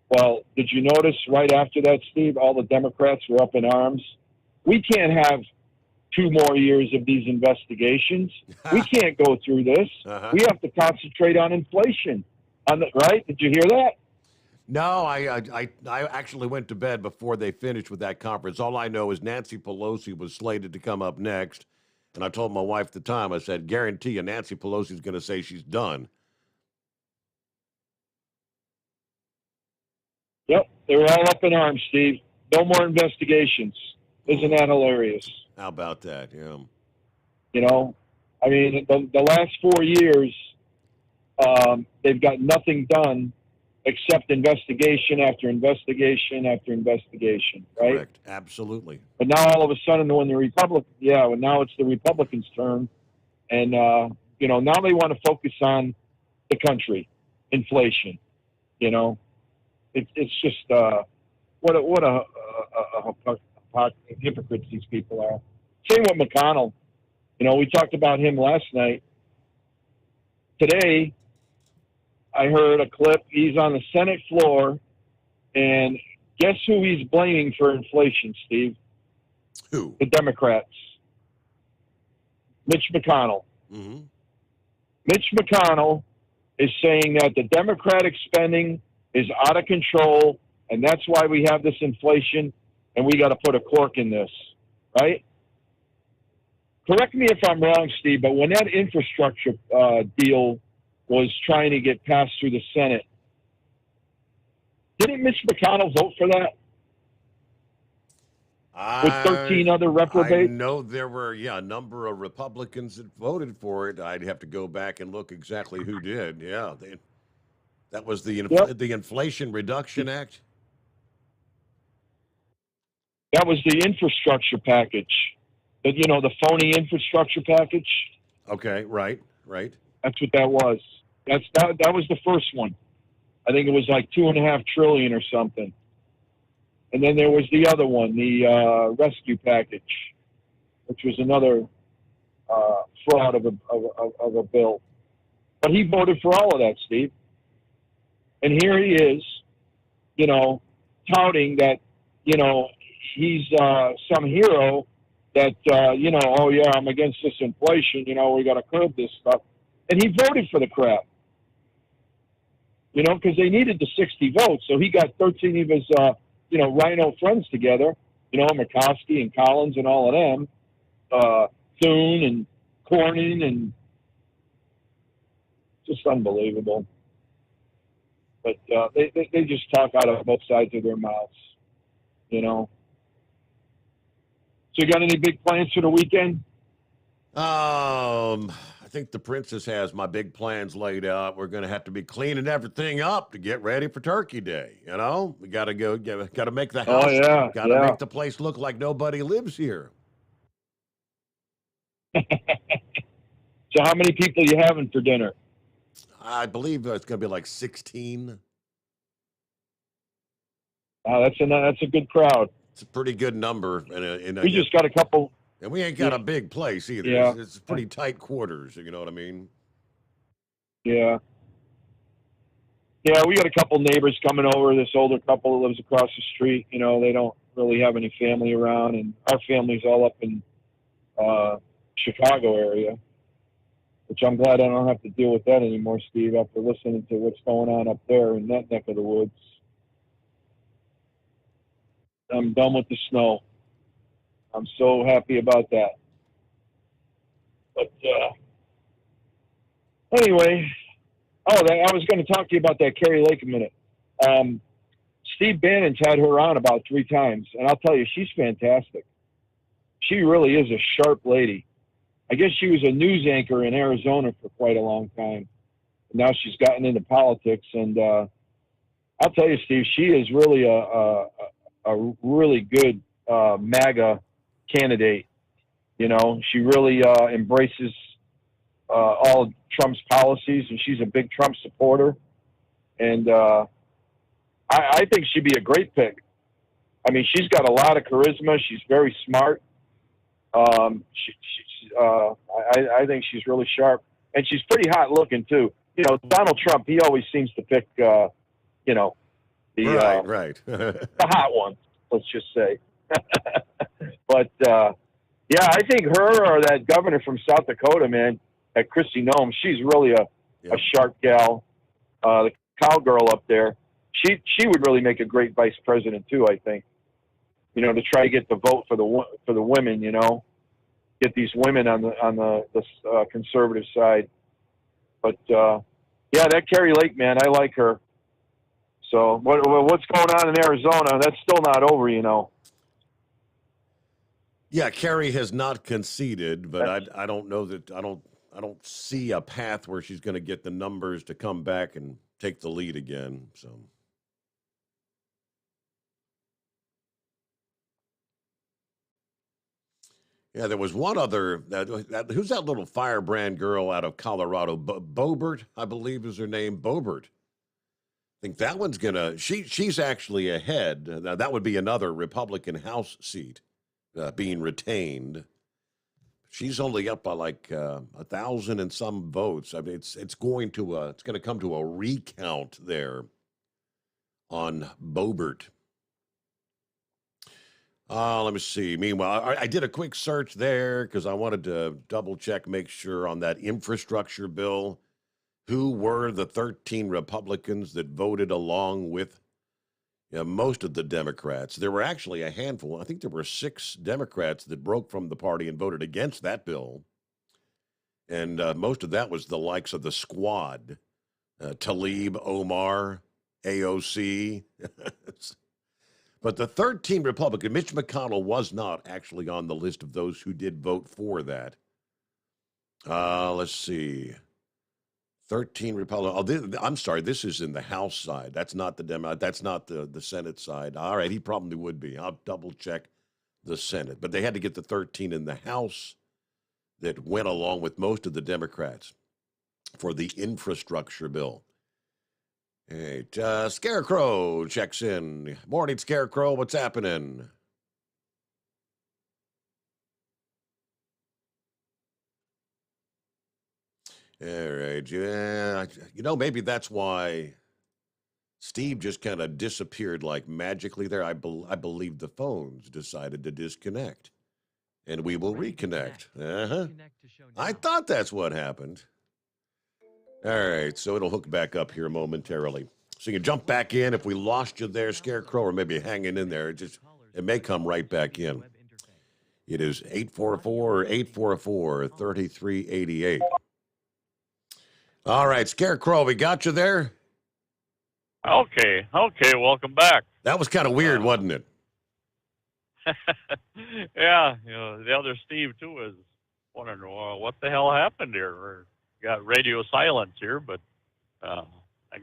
Well, did you notice right after that, Steve, all the Democrats were up in arms? We can't have 2 more years of these investigations. We can't go through this. We have to concentrate on inflation. Right? Did you hear that? No, I actually went to bed before they finished with that conference. All I know is Nancy Pelosi was slated to come up next. And I told my wife at the time, I said, guarantee you Nancy Pelosi's going to say she's done. Yep, they were all up in arms, Steve. No more investigations. Isn't that hilarious? How about that? Yeah. You know, I mean, the last 4 years, they've got nothing done except investigation after investigation after investigation, right? Correct. Absolutely. But now all of a sudden, when now it's the Republicans' turn, and you know, now they want to focus on the country, inflation. You know, it's just what a hypocrites these people are. Same with McConnell. You know, we talked about him last night. Today, I heard a clip. He's on the Senate floor, and guess who he's blaming for inflation, Steve? Who? The Democrats. Mitch McConnell. Mm-hmm. Mitch McConnell is saying that the Democratic spending is out of control, and that's why we have this inflation, and we got to put a cork in this, right? Correct me if I'm wrong, Steve, but when that infrastructure deal was trying to get passed through the Senate, didn't Mitch McConnell vote for that? with 13 other reprobates? I know there were, a number of Republicans that voted for it. I'd have to go back and look exactly who did. Yeah, that was the Inflation Reduction Act. That was the infrastructure package. The phony infrastructure package. Okay, right. That's what that was. That was the first one. I think it was like $2.5 trillion or something. And then there was the other one, the rescue package, which was another fraud of a bill. But he voted for all of that, Steve. And here he is, touting that, he's some hero that, oh yeah, I'm against this inflation, we got to curb this stuff. And he voted for the crap, because they needed the 60 votes. So he got 13 of his, Rhino friends together, Murkowski and Collins and all of them, Thune and Cornyn, and just unbelievable. But they just talk out of both sides of their mouths, So you got any big plans for the weekend? I think the princess has my big plans laid out. We're going to have to be cleaning everything up to get ready for Turkey Day. We got to got to make the house, got to make the place look like nobody lives here. So how many people you having for dinner? I believe it's going to be like 16. That's a good crowd. It's a pretty good number. We just got a couple. And we ain't got a big place either. Yeah. It's pretty tight quarters, you know what I mean? Yeah. Yeah, we got a couple neighbors coming over, this older couple that lives across the street. They don't really have any family around, and our family's all up in Chicago area, which I'm glad I don't have to deal with that anymore, Steve, after listening to what's going on up there in that neck of the woods. I'm done with the snow. I'm so happy about that. But anyway, I was going to talk to you about that Carrie Lake a minute. Steve Bannon's had her on about 3 times, and I'll tell you, she's fantastic. She really is a sharp lady. I guess she was a news anchor in Arizona for quite a long time. And now she's gotten into politics, and I'll tell you, Steve, she is really a really good MAGA candidate. She really embraces all of Trump's policies, and she's a big Trump supporter. And I think she'd be a great pick. I mean, she's got a lot of charisma. She's very smart. I think she's really sharp, and she's pretty hot looking too. Donald Trump, he always seems to pick, the the hot ones. Let's just say. But yeah, I think her or that governor from South Dakota, man, at Kristi Noem, she's really a sharp gal. The cowgirl up there, she would really make a great vice president too. I think, to try to get the vote for the women, get these women on the conservative side. But yeah, that Carrie Lake, man, I like her. So what's going on in Arizona? That's still not over, Yeah, Carrie has not conceded, but I don't know that I don't see a path where she's going to get the numbers to come back and take the lead again. So. Yeah, there was one other. Who's that little firebrand girl out of Colorado? Boebert, I believe is her name. Boebert. I think that one's gonna. She's actually ahead. Now, that would be another Republican House seat being retained. She's only up by like 1,000 and some votes. I mean, it's going to come to a recount there on Boebert. Let me see. Meanwhile, I did a quick search there because I wanted to double check, make sure on that infrastructure bill, who were the 13 Republicans that voted along with most of the Democrats. There were actually a handful. I think there were 6 Democrats that broke from the party and voted against that bill. And most of that was the likes of the Squad, Tlaib, Omar, AOC. But the 13 Republican, Mitch McConnell was not actually on the list of those who did vote for that. Let's see. 13 Republicans. I'm sorry, this is in the House side. That's not the That's not the Senate side. All right, he probably would be. I'll double check the Senate. But they had to get the 13 in the House that went along with most of the Democrats for the infrastructure bill. Hey, Scarecrow checks in. Morning, Scarecrow. What's happening? All right. Yeah. Maybe that's why Steve just kind of disappeared like magically there. I believe the phones decided to disconnect. And we will reconnect. Uh-huh. I thought that's what happened. All right. So it'll hook back up here momentarily. So you can jump back in if we lost you there, Scarecrow, or maybe hanging in there. It may come right back in. It is 844-844-3388. All right, Scarecrow, we got you there? Okay, welcome back. That was kind of weird, wasn't it? Yeah, the other Steve, too, is wondering, what the hell happened here? We got radio silence here, but I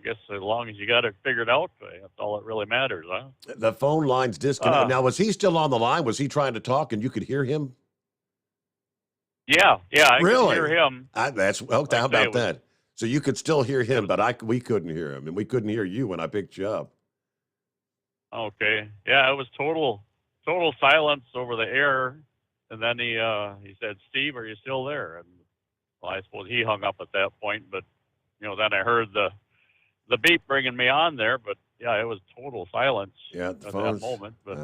guess as long as you got it figured out, that's all that really matters, huh? The phone line's disconnected. Now, was he still on the line? Was he trying to talk and you could hear him? Yeah, I really? could hear him. How about that? So you could still hear him, but we couldn't hear him, and we couldn't hear you when I picked you up. Okay. Yeah, it was total silence over the air, and then he said, "Steve, are you still there?" And well, I suppose he hung up at that point, but then I heard the beep bringing me on there, but yeah, it was total silence at that moment. But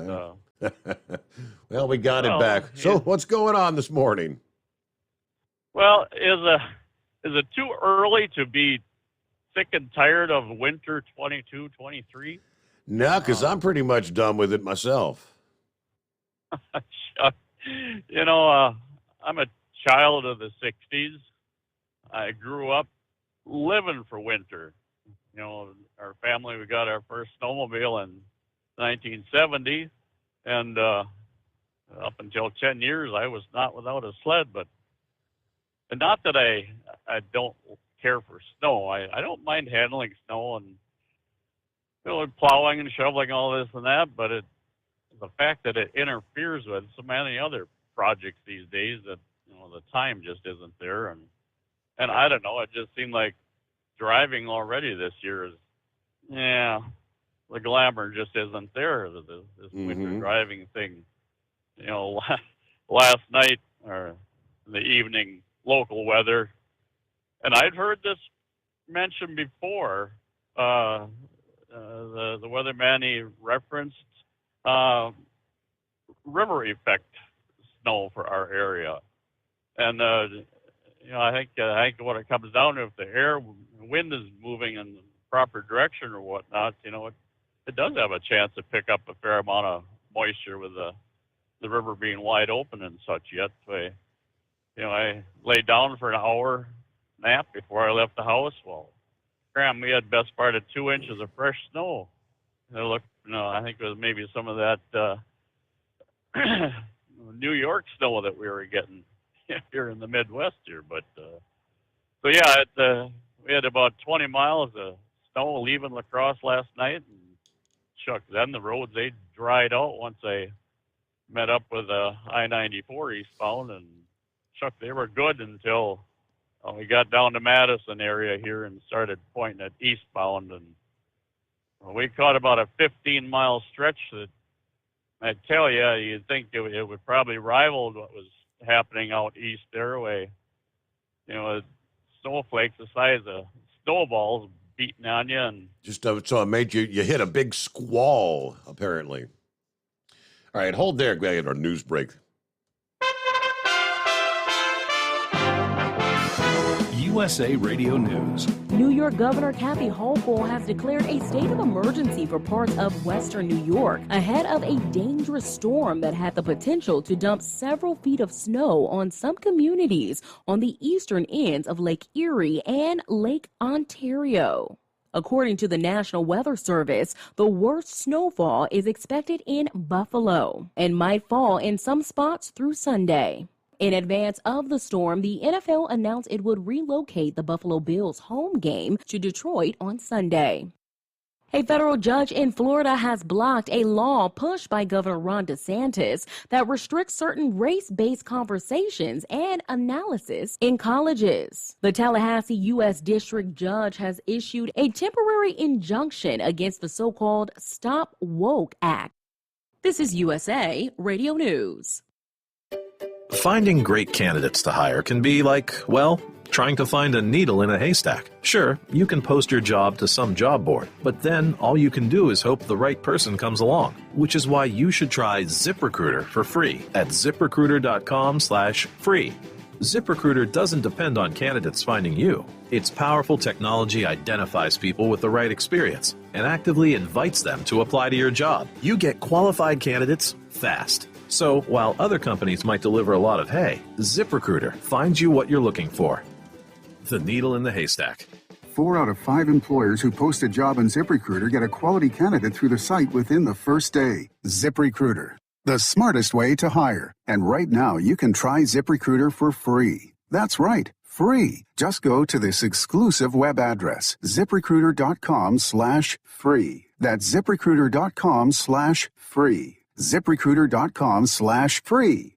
well, we got it back. So what's going on this morning? Well, is it too early to be sick and tired of winter 22, 23? No, because I'm pretty much done with it myself. I'm a child of the 60s. I grew up living for winter. Our family, we got our first snowmobile in 1970, and up until 10 years, I was not without a sled, but not that I don't care for snow. I don't mind handling snow and plowing and shoveling, all this and that, but the fact that it interferes with so many other projects these days that the time just isn't there, and I don't know. It just seemed like driving already this year is the glamour just isn't there. This winter driving thing. Last night or in the evening, local weather, and I'd heard this mentioned before. The weatherman, he referenced river effect snow for our area, and I think what it comes down to, if the wind is moving in the proper direction or whatnot, it does have a chance to pick up a fair amount of moisture with the river being wide open and such. Yet, I laid down for an hour nap before I left the house. Well, we had best part of 2 inches of fresh snow. And I think it was maybe some of that New York snow that we were getting here in the Midwest here. But we had about 20 miles of snow leaving La Crosse last night, and then the roads, they dried out once I met up with I-94 eastbound, and they were good until we got down to Madison area here and started pointing at eastbound, and we caught about a 15-mile stretch that I tell you, you'd think it would probably rival what was happening out east their way. Snowflakes the size of snowballs beating on you, and so it made you hit a big squall apparently. All right, hold there. We had our news break. USA Radio News. New York Governor Kathy Hochul has declared a state of emergency for parts of western New York ahead of a dangerous storm that had the potential to dump several feet of snow on some communities on the eastern ends of Lake Erie and Lake Ontario. According to the National Weather Service, the worst snowfall is expected in Buffalo and might fall in some spots through Sunday. In advance of the storm, the NFL announced it would relocate the Buffalo Bills' home game to Detroit on Sunday. A federal judge in Florida has blocked a law pushed by Governor Ron DeSantis that restricts certain race-based conversations and analysis in colleges. The Tallahassee U.S. District Judge has issued a temporary injunction against the so-called Stop Woke Act. This is USA Radio News. Finding great candidates to hire can be like, well, trying to find a needle in a haystack. Sure, you can post your job to some job board, but then all you can do is hope the right person comes along, which is why you should try ZipRecruiter for free at ZipRecruiter.com/free. ZipRecruiter doesn't depend on candidates finding you. Its powerful technology identifies people with the right experience and actively invites them to apply to your job. You get qualified candidates fast. So while other companies might deliver a lot of hay, ZipRecruiter finds you what you're looking for. The needle in the haystack. 4 out of 5 employers who post a job on ZipRecruiter get a quality candidate through the site within the first day. ZipRecruiter, the smartest way to hire. And right now, you can try ZipRecruiter for free. That's right, free. Just go to this exclusive web address, ZipRecruiter.com/free. That's ZipRecruiter.com/free. ZipRecruiter.com/free.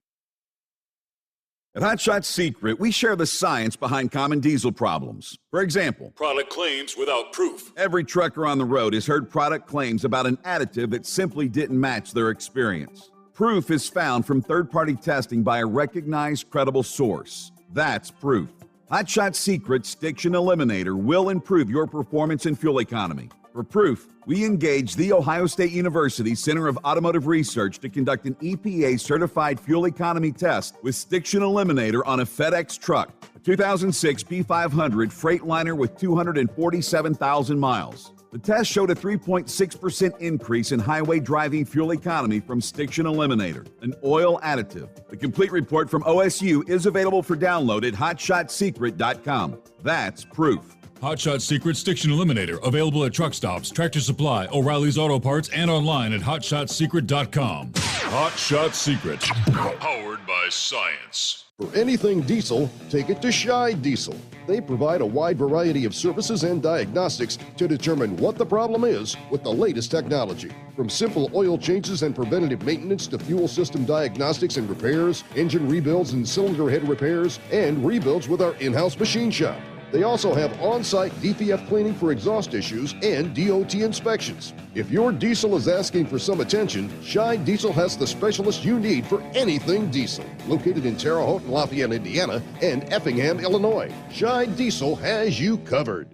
At Hot Shot Secret, we share the science behind common diesel problems. For example, product claims without proof. Every trucker on the road has heard product claims about an additive that simply didn't match their experience. Proof is found from third-party testing by a recognized, credible source. That's proof. Hot Shot Secret's Stiction Eliminator will improve your performance and fuel economy. For proof, we engaged the Ohio State University Center of Automotive Research to conduct an EPA-certified fuel economy test with Stiction Eliminator on a FedEx truck, a 2006 P500 Freightliner with 247,000 miles. The test showed a 3.6% increase in highway driving fuel economy from Stiction Eliminator, an oil additive. The complete report from OSU is available for download at hotshotsecret.com. That's proof. Hot Shot Secret Stiction Eliminator, available at truck stops, Tractor Supply, O'Reilly's Auto Parts, and online at hotshotsecret.com. Hot Shot Secret, powered by science. For anything diesel, take it to Shy Diesel. They provide a wide variety of services and diagnostics to determine what the problem is with the latest technology. From simple oil changes and preventative maintenance to fuel system diagnostics and repairs, engine rebuilds and cylinder head repairs, and rebuilds with our in-house machine shop. They also have on-site DPF cleaning for exhaust issues and DOT inspections. If your diesel is asking for some attention, Shy Diesel has the specialist you need for anything diesel. Located in Terre Haute and Lafayette, Indiana, and Effingham, Illinois, Shy Diesel has you covered.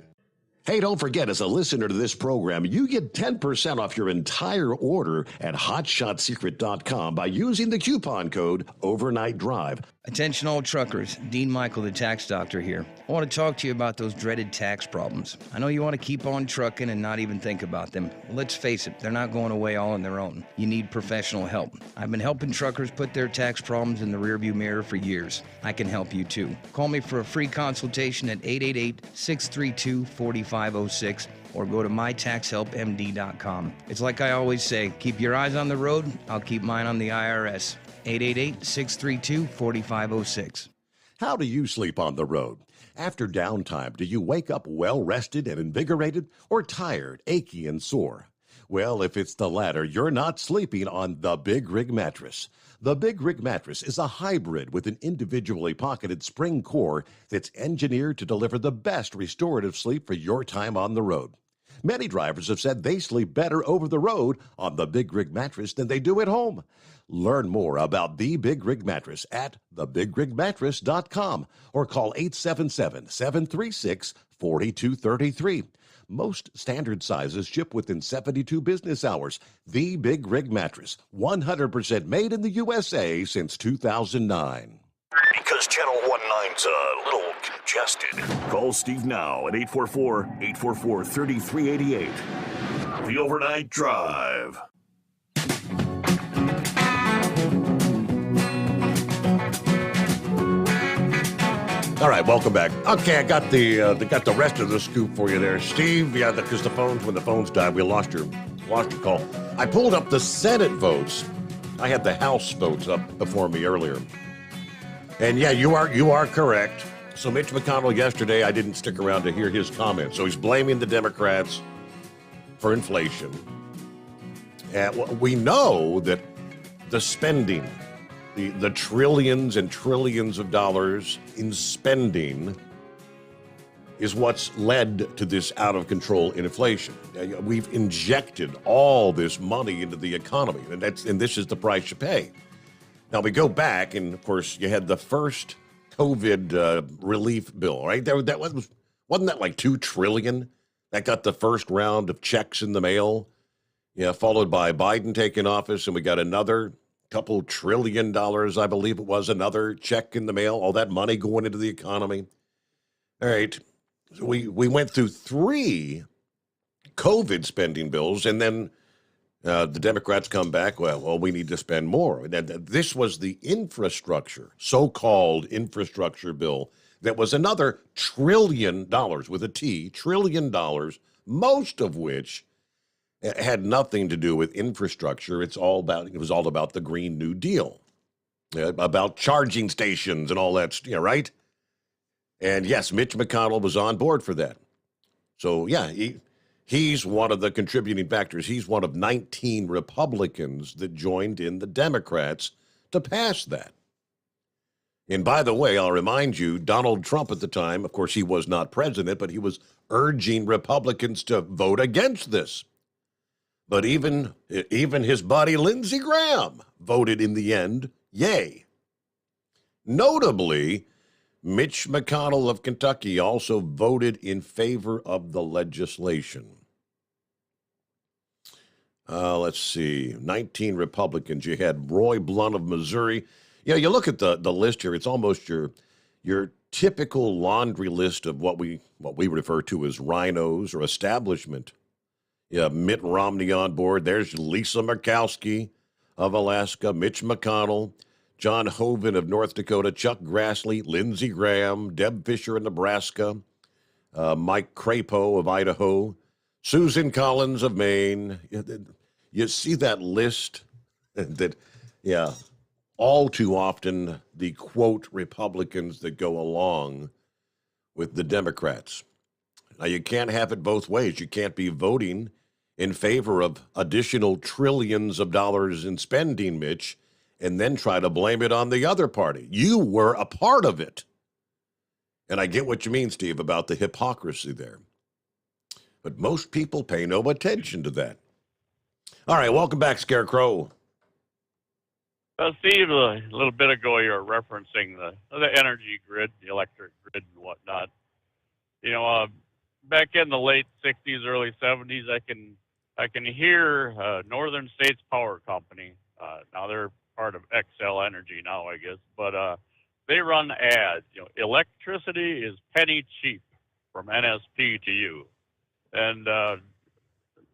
Hey, don't forget, as a listener to this program, you get 10% off your entire order at hotshotsecret.com by using the coupon code Overnight Drive. Attention all truckers, Dean Michael, the tax doctor here. I want to talk to you about those dreaded tax problems. I know you want to keep on trucking and not even think about them. Well, let's face it, they're not going away all on their own. You need professional help. I've been helping truckers put their tax problems in the rearview mirror for years. I can help you too. Call me for a free consultation at 888-632-4506 or go to mytaxhelpmd.com. It's like I always say, keep your eyes on the road, I'll keep mine on the IRS. 888-632-4506. How do you sleep on the road? After downtime, do you wake up well-rested and invigorated or tired, achy, and sore? Well, if it's the latter, you're not sleeping on the Big Rig Mattress. The Big Rig Mattress is a hybrid with an individually pocketed spring core that's engineered to deliver the best restorative sleep for your time on the road. Many drivers have said they sleep better over the road on the Big Rig Mattress than they do at home. Learn more about the Big Rig Mattress at thebigrigmattress.com or call 877-736-4233. Most standard sizes ship within 72 business hours. The Big Rig Mattress, 100% made in the USA since 2009. Because Channel 19's a little congested. Call Steve now at 844-844-3388. The Overnight Drive. All right, welcome back. Okay, I got the rest of the scoop for you there, Steve. Yeah, because when the phones died, we lost your call. I pulled up the Senate votes. I had the House votes up before me earlier, and yeah, you are correct. So Mitch McConnell yesterday, I didn't stick around to hear his comments. So he's blaming the Democrats for inflation. And we know that the spending, the trillions and trillions of dollars in spending is what's led to this out-of-control inflation. We've injected all this money into the economy, and this is the price you pay. Now, we go back, and, of course, you had the first COVID relief bill, right? Wasn't that like $2 trillion? That got the first round of checks in the mail, followed by Biden taking office, and we got another couple $1 trillion, I believe it was, another check in the mail, all that money going into the economy. All right. So we went through 3 COVID spending bills, and then the Democrats come back, well, we need to spend more. And this was the infrastructure, so-called infrastructure bill, that was another $1 trillion, with a T, $1 trillion, most of which had nothing to do with infrastructure. It was all about the Green New Deal, about charging stations and all that, right? And yes, Mitch McConnell was on board for that. So yeah, he's one of the contributing factors. He's one of 19 Republicans that joined in the Democrats to pass that. And by the way, I'll remind you, Donald Trump at the time, of course, he was not president, but he was urging Republicans to vote against this. But even his buddy Lindsey Graham voted in the end, yay. Notably, Mitch McConnell of Kentucky also voted in favor of the legislation. Let's see, 19 Republicans. You had Roy Blunt of Missouri. You look at the list here, it's almost your typical laundry list of what we refer to as rhinos or establishment. Yeah, Mitt Romney on board. There's Lisa Murkowski of Alaska, Mitch McConnell, John Hoeven of North Dakota, Chuck Grassley, Lindsey Graham, Deb Fisher of Nebraska, Mike Crapo of Idaho, Susan Collins of Maine. You see that list that, all too often the, quote, Republicans that go along with the Democrats. Now, you can't have it both ways. You can't be voting in favor of additional trillions of dollars in spending, Mitch, and then try to blame it on the other party. You were a part of it. And I get what you mean, Steve, about the hypocrisy there. But most people pay no attention to that. All right, welcome back, Scarecrow. Steve, a little bit ago you were referencing the energy grid, the electric grid and whatnot. Back in the late 60s, early 70s, I can hear Northern States Power Company. Now they're part of XL Energy now, I guess, but they run ads. Electricity is penny cheap from NSP to you. And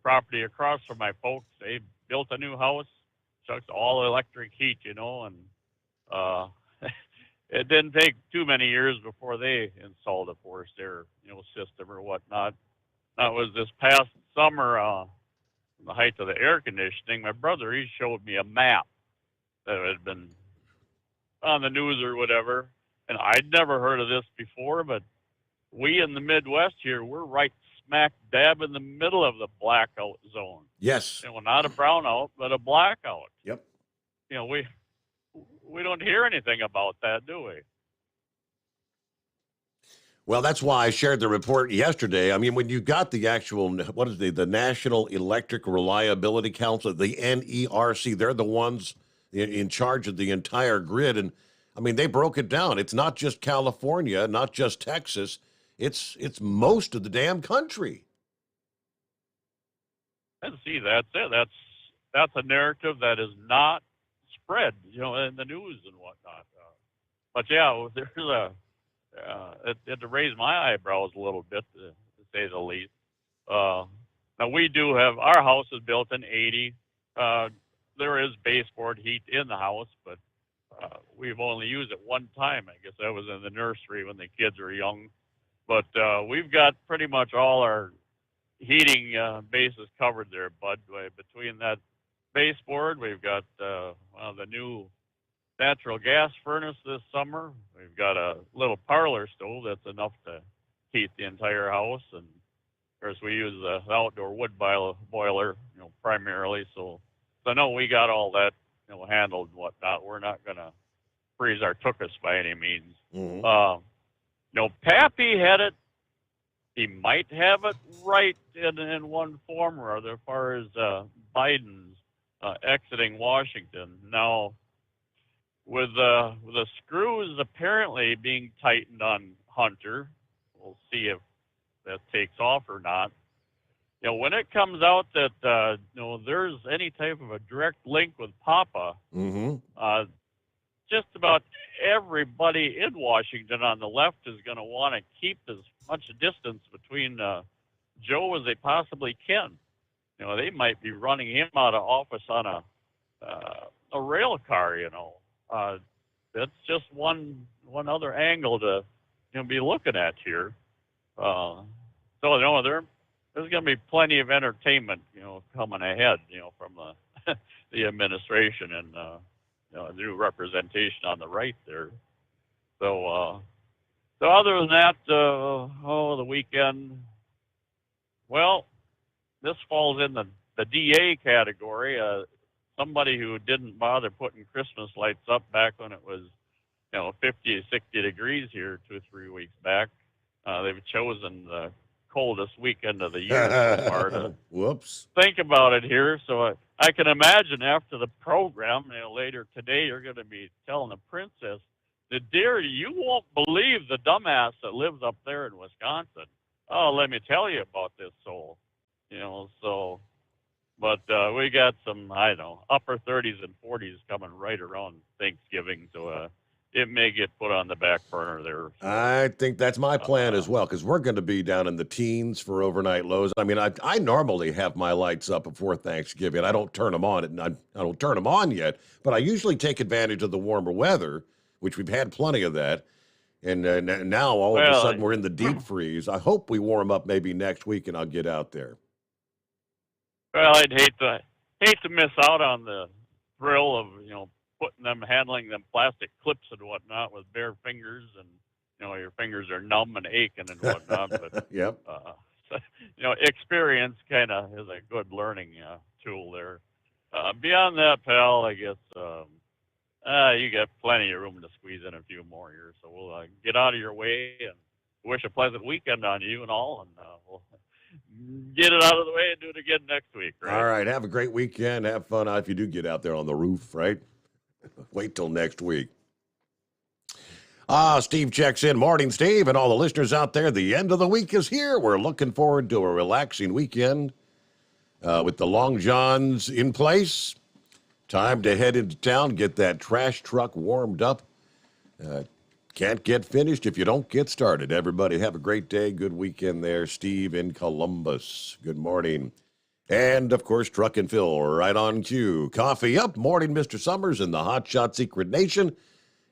property across from my folks, they built a new house, chucks all electric heat, and it didn't take too many years before they installed a forced air, system or whatnot. That was this past summer, the height of the air conditioning. My brother, he showed me a map that had been on the news or whatever, and I'd never heard of this before, but we in the Midwest here, we're right smack dab in the middle of the blackout zone. Yes. Not a brownout, but a blackout. Yep. We don't hear anything about that, do we? Well, that's why I shared the report yesterday. I mean, when you got the actual, the National Electric Reliability Council, the NERC, they're the ones in charge of the entire grid. And I mean, they broke it down. It's not just California, not just Texas. It's most of the damn country. And see, that's it. That's a narrative that is not spread, in the news and whatnot. But yeah, there's it had to raise my eyebrows a little bit, to say the least. Now we do have, our house is built in 80. There is baseboard heat in the house, but we've only used it one time. I guess that was in the nursery when the kids were young. But we've got pretty much all our heating bases covered there, Bud. Between that baseboard, we've got the new natural gas furnace this summer. We've got a little parlor stove that's enough to heat the entire house, and of course we use the outdoor wood boiler, primarily. So no, we got all that, handled and whatnot. We're not gonna freeze our tuchus by any means. Pappy had it. He might have it right in one form or other, as far as Biden's exiting Washington. Now, with the screws apparently being tightened on Hunter, we'll see if that takes off or not. When it comes out that there's any type of a direct link with Papa, just about everybody in Washington on the left is going to want to keep as much distance between Joe as they possibly can. They might be running him out of office on a rail car. That's just one other angle to be looking at here. There's going to be plenty of entertainment coming ahead from the administration and the new representation on the right there. So other than that, the weekend. Well, this falls in the DA category. Somebody who didn't bother putting Christmas lights up back when it was 50 to 60 degrees here 2 or 3 weeks back. They've chosen the coldest weekend of the year so far to think about it here. So I can imagine after the program, later today, you're going to be telling the princess, dear, you won't believe the dumbass that lives up there in Wisconsin. Oh, let me tell you about this soul. But we got some, upper 30s and 40s coming right around Thanksgiving. So it may get put on the back burner there. I think that's my plan as well, because we're going to be down in the teens for overnight lows. I mean, I normally have my lights up before Thanksgiving. I don't turn them on. I don't turn them on yet, but I usually take advantage of the warmer weather, which we've had plenty of that. And now all of a sudden we're in the deep freeze. I hope we warm up maybe next week and I'll get out there. Well, I'd hate to miss out on the thrill of, handling them plastic clips and whatnot with bare fingers, and your fingers are numb and aching and whatnot. But yep. Experience kind of is a good learning tool there. Beyond that, pal, I guess you got plenty of room to squeeze in a few more here. So we'll get out of your way and wish a pleasant weekend on you and all, and we'll get it out of the way and do it again next week. Right? All right. Have a great weekend. Have fun if you do get out there on the roof, right? Wait till next week. Steve checks in. Morning, Steve, and all the listeners out there. The end of the week is here. We're looking forward to a relaxing weekend with the Long Johns in place. Time to head into town, get that trash truck warmed up. Can't get finished if you don't get started. Everybody have a great day. Good weekend there. Steve in Columbus. Good morning. And, of course, Truck and Phil right on cue. Coffee up. Morning, Mr. Sommers and the Hot Shot Secret Nation.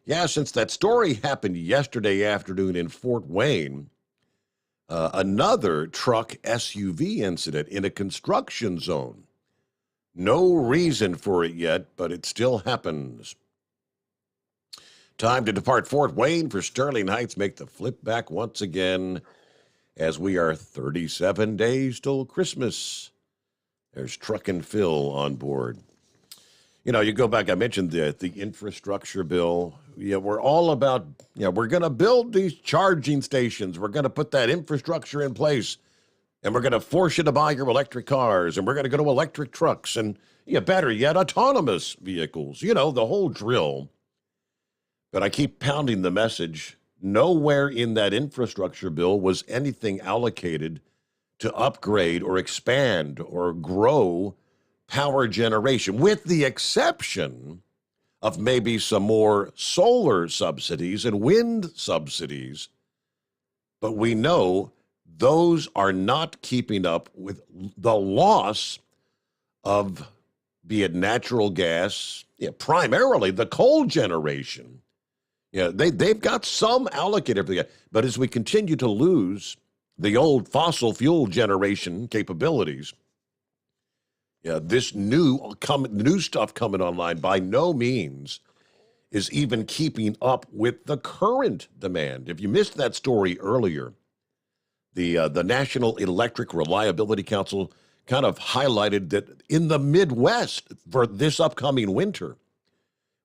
Yeah, since that story happened yesterday afternoon in Fort Wayne, another truck SUV incident in a construction zone. No reason for it yet, but it still happens. Time to depart Fort Wayne for Sterling Heights. Make the flip back once again as we are 37 days till Christmas. There's Truck and Phil on board. You go back, I mentioned the infrastructure bill. Yeah, we're all about, we're going to build these charging stations. We're going to put that infrastructure in place. And we're going to force you to buy your electric cars. And we're going to go to electric trucks. And, better yet, autonomous vehicles. The whole drill. But I keep pounding the message. Nowhere in that infrastructure bill was anything allocated to upgrade or expand or grow power generation, with the exception of maybe some more solar subsidies and wind subsidies. But we know those are not keeping up with the loss of be it natural gas, primarily the coal generation. They've got some allocated, but as we continue to lose the old fossil fuel generation capabilities, this new stuff coming online by no means is even keeping up with the current demand. If you missed that story earlier, the National Electric Reliability Council kind of highlighted that in the Midwest for this upcoming winter,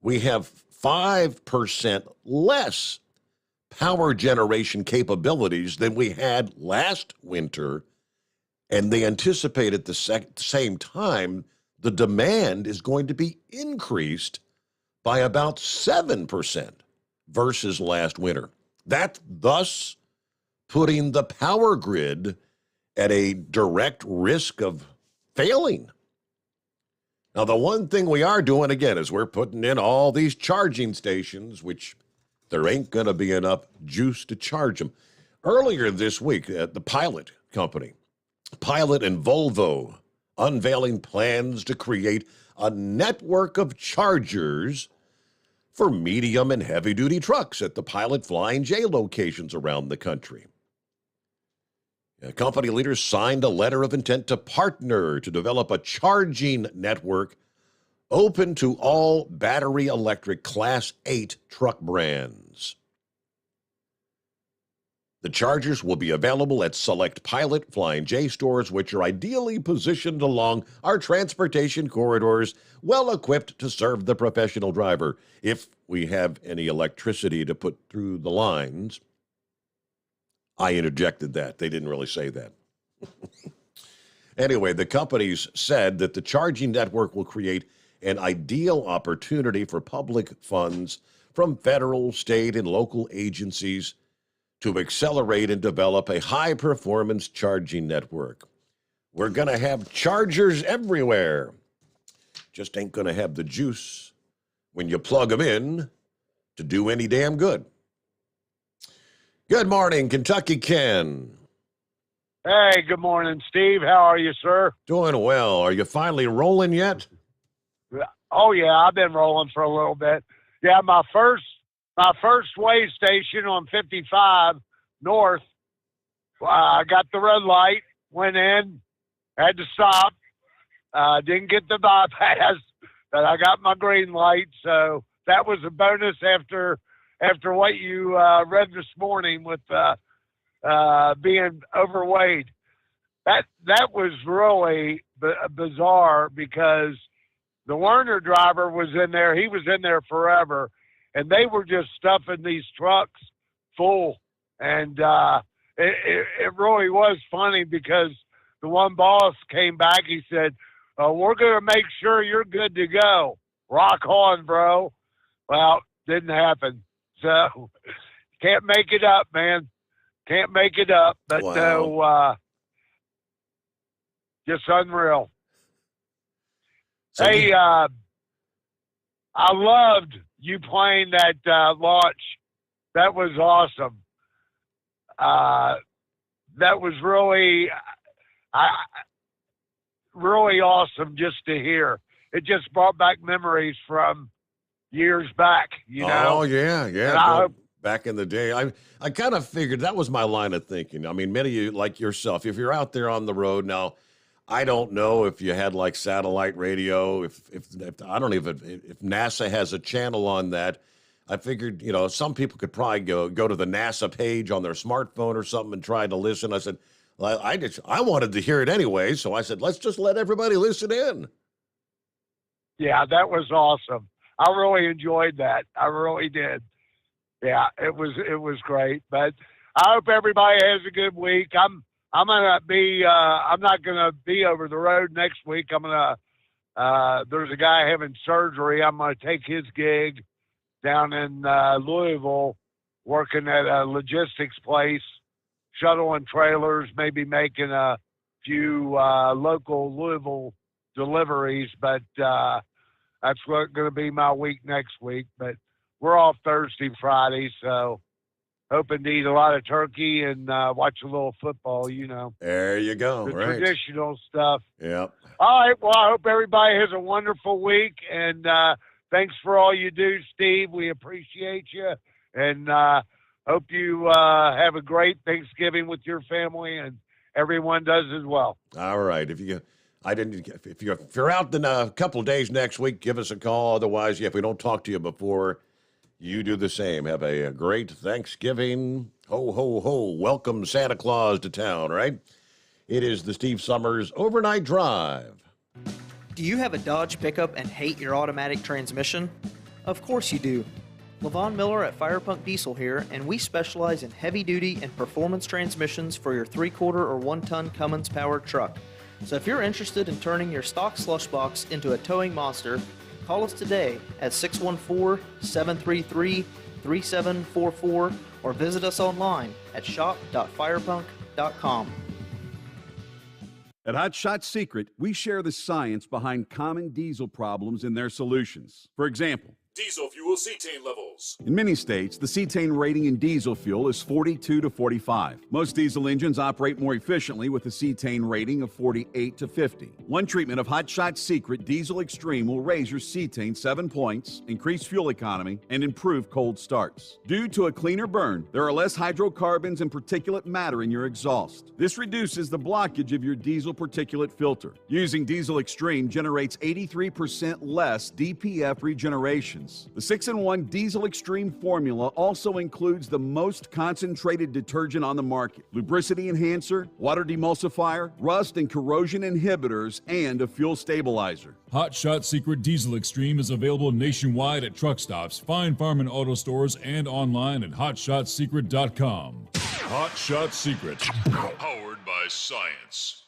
we have 5% less power generation capabilities than we had last winter. And they anticipate at the same time, the demand is going to be increased by about 7% versus last winter. That thus putting the power grid at a direct risk of failing. Now, the one thing we are doing, again, is we're putting in all these charging stations, which there ain't going to be enough juice to charge them. Earlier this week, the Pilot company, Pilot and Volvo, unveiling plans to create a network of chargers for medium and heavy-duty trucks at the Pilot Flying J locations around the country. Company leaders signed a letter of intent to partner to develop a charging network open to all battery electric Class 8 truck brands. The chargers will be available at select Pilot Flying J stores, which are ideally positioned along our transportation corridors, well equipped to serve the professional driver if we have any electricity to put through the lines. I interjected that. They didn't really say that. Anyway, the companies said that the charging network will create an ideal opportunity for public funds from federal, state, and local agencies to accelerate and develop a high-performance charging network. We're going to have chargers everywhere. Just ain't going to have the juice when you plug them in to do any damn good. Good morning, Kentucky Ken. Hey, good morning, Steve. How are you, sir? Doing well. Are you finally rolling yet? Oh, yeah, I've been rolling for a little bit. Yeah, my first way station on 55 North, I got the red light, went in, had to stop, didn't get the bypass, but I got my green light, so that was a bonus after what you read this morning with being overweight. That was really bizarre because the Werner driver was in there. He was in there forever, and they were just stuffing these trucks full. And it really was funny because the one boss came back. He said, we're going to make sure you're good to go. Rock on, bro. Well, didn't happen. So can't make it up, man. Can't make it up. But wow. No, just unreal. Hey, I loved you playing that launch. That was awesome. That was really awesome just to hear. It just brought back memories from years back, you know? Oh, yeah. Back in the day, I kind of figured that was my line of thinking. I mean, many of you, like yourself, if you're out there on the road now, I don't know if you had like satellite radio, if I don't even if NASA has a channel on that. I figured, some people could probably go to the NASA page on their smartphone or something and try to listen. I said, well, I wanted to hear it anyway, so I said, let's just let everybody listen in. Yeah, that was awesome. I really enjoyed that. I really did. Yeah, it was great. But I hope everybody has a good week. I'm gonna be. I'm not gonna be over the road next week. I'm gonna. There's a guy having surgery. I'm gonna take his gig down in Louisville, working at a logistics place, shuttling trailers, maybe making a few local Louisville deliveries. But that's going to be my week next week. But we're off Thursday, Friday, so hoping to eat a lot of turkey and watch a little football, you know. There you go. The Right. traditional stuff. Yep. All right. Well, I hope everybody has a wonderful week. And thanks for all you do, Steve. We appreciate you. And hope you have a great Thanksgiving with your family and everyone does as well. All right. If you're out in a couple of days next week, give us a call. Otherwise, if we don't talk to you before, you do the same. Have a great Thanksgiving. Ho, ho, ho. Welcome Santa Claus to town, right? It is the Steve Sommers Overnight Drive. Do you have a Dodge pickup and hate your automatic transmission? Of course you do. LaVon Miller at Firepunk Diesel here, and we specialize in heavy-duty and performance transmissions for your 3-quarter or 1-ton Cummins-powered truck. So if you're interested in turning your stock slush box into a towing monster, call us today at 614-733-3744 or visit us online at shop.firepunk.com. At Hot Shot Secret, we share the science behind common diesel problems and their solutions. For example, Diesel fuel cetane levels. in many states, the cetane rating in diesel fuel is 42 to 45. Most diesel engines operate more efficiently with a cetane rating of 48 to 50. One treatment of Hot Shot Secret Diesel Extreme will raise your cetane 7 points, increase fuel economy, and improve cold starts. Due to a cleaner burn, there are less hydrocarbons and particulate matter in your exhaust. This reduces the blockage of your diesel particulate filter. Using Diesel Extreme generates 83% less DPF regeneration. The 6-in-1 Diesel Extreme formula also includes the most concentrated detergent on the market, lubricity enhancer, water demulsifier, rust and corrosion inhibitors, and a fuel stabilizer. Hot Shot Secret Diesel Extreme is available nationwide at truck stops, fine farm and auto stores, and online at hotshotsecret.com. Hot Shot Secret, powered by science.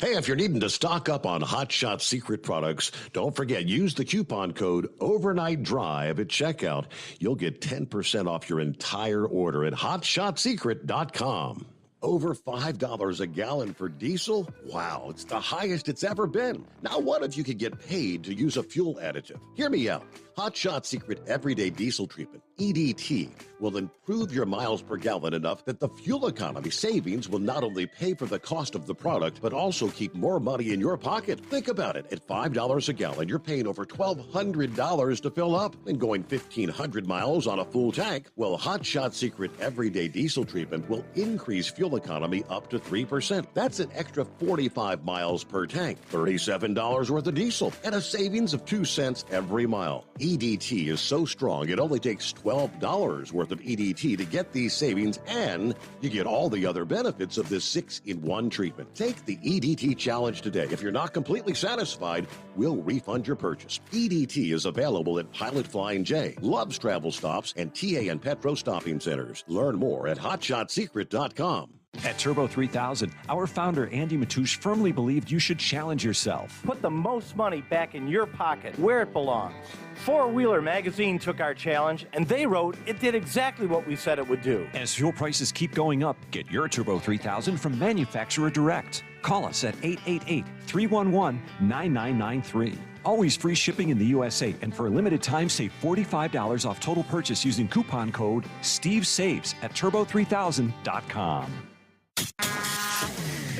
Hey, if you're needing to stock up on Hot Shot Secret products, don't forget, use the coupon code Overnight Drive at checkout. You'll get 10% off your entire order at hotshotsecret.com. Over $5 a gallon for diesel? Wow, it's the highest it's ever been. Now, what if you could get paid to use a fuel additive? Hear me out. Hot Shot Secret Everyday Diesel Treatment, EDT, will improve your miles per gallon enough that the fuel economy savings will not only pay for the cost of the product, but also keep more money in your pocket. Think about it. At $5 a gallon, you're paying over $1,200 to fill up and going 1,500 miles on a full tank. Well, Hot Shot Secret Everyday Diesel Treatment will increase fuel economy up to 3%. That's an extra 45 miles per tank, $37 worth of diesel, and a savings of 2 cents every mile. EDT is so strong, it only takes $12 worth of EDT to get these savings, and you get all the other benefits of this 6-in-1 treatment. Take the EDT challenge today. If you're not completely satisfied, we'll refund your purchase. EDT is available at Pilot Flying J, Love's Travel Stops, and TA and Petro Stopping Centers. Learn more at hotshotsecret.com. At Turbo 3000, our founder Andy Matouche firmly believed you should challenge yourself. Put the most money back in your pocket, where it belongs. Four Wheeler magazine took our challenge, and they wrote it did exactly what we said it would do. As fuel prices keep going up, get your Turbo 3000 from manufacturer direct. Call us at 888-311-9993. Always free shipping in the USA, and for a limited time, save $45 off total purchase using coupon code STEVESAVES at turbo3000.com.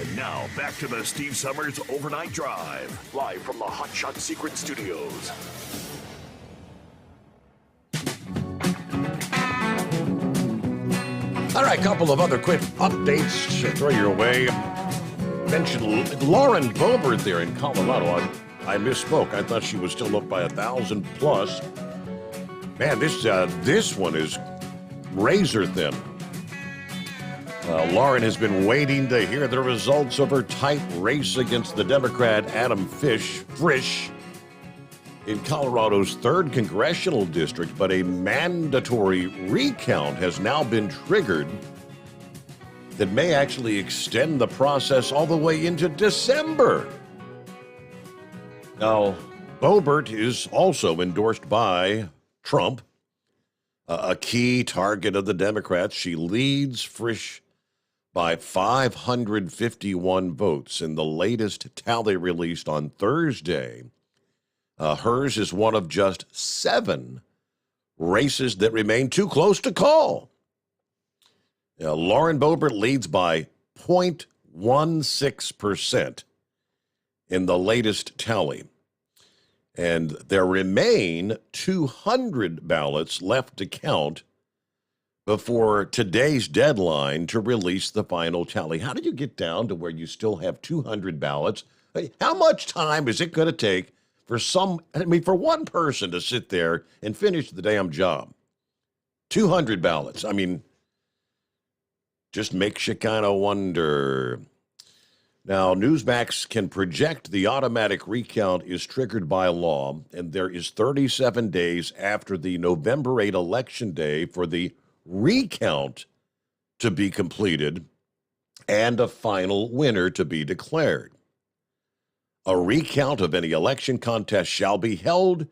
And now, back to the Steve Sommers Overnight Drive, live from the Hot Shot Secret Studios. All right, a couple of other quick updates to throw your way. Mentioned Lauren Boebert there in Colorado. I misspoke. I thought she was still up by 1,000 plus. Man, this one is razor thin. Lauren has been waiting to hear the results of her tight race against the Democrat Adam Frisch in Colorado's 3rd congressional district, but a mandatory recount has now been triggered that may actually extend the process all the way into December. Now, Boebert is also endorsed by Trump, a key target of the Democrats. She leads Frisch by 551 votes in the latest tally released on Thursday. Hers is one of just 7 races that remain too close to call. Lauren Boebert leads by 0.16% in the latest tally. And there remain 200 ballots left to count before today's deadline to release the final tally. How did you get down to where you still have 200 ballots? How much time is it going to take for one person to sit there and finish the damn job? 200 ballots. I mean, just makes you kind of wonder. Now, Newsmax can project the automatic recount is triggered by law, and there is 37 days after the November 8 election day for the recount to be completed and a final winner to be declared. A recount of any election contest shall be held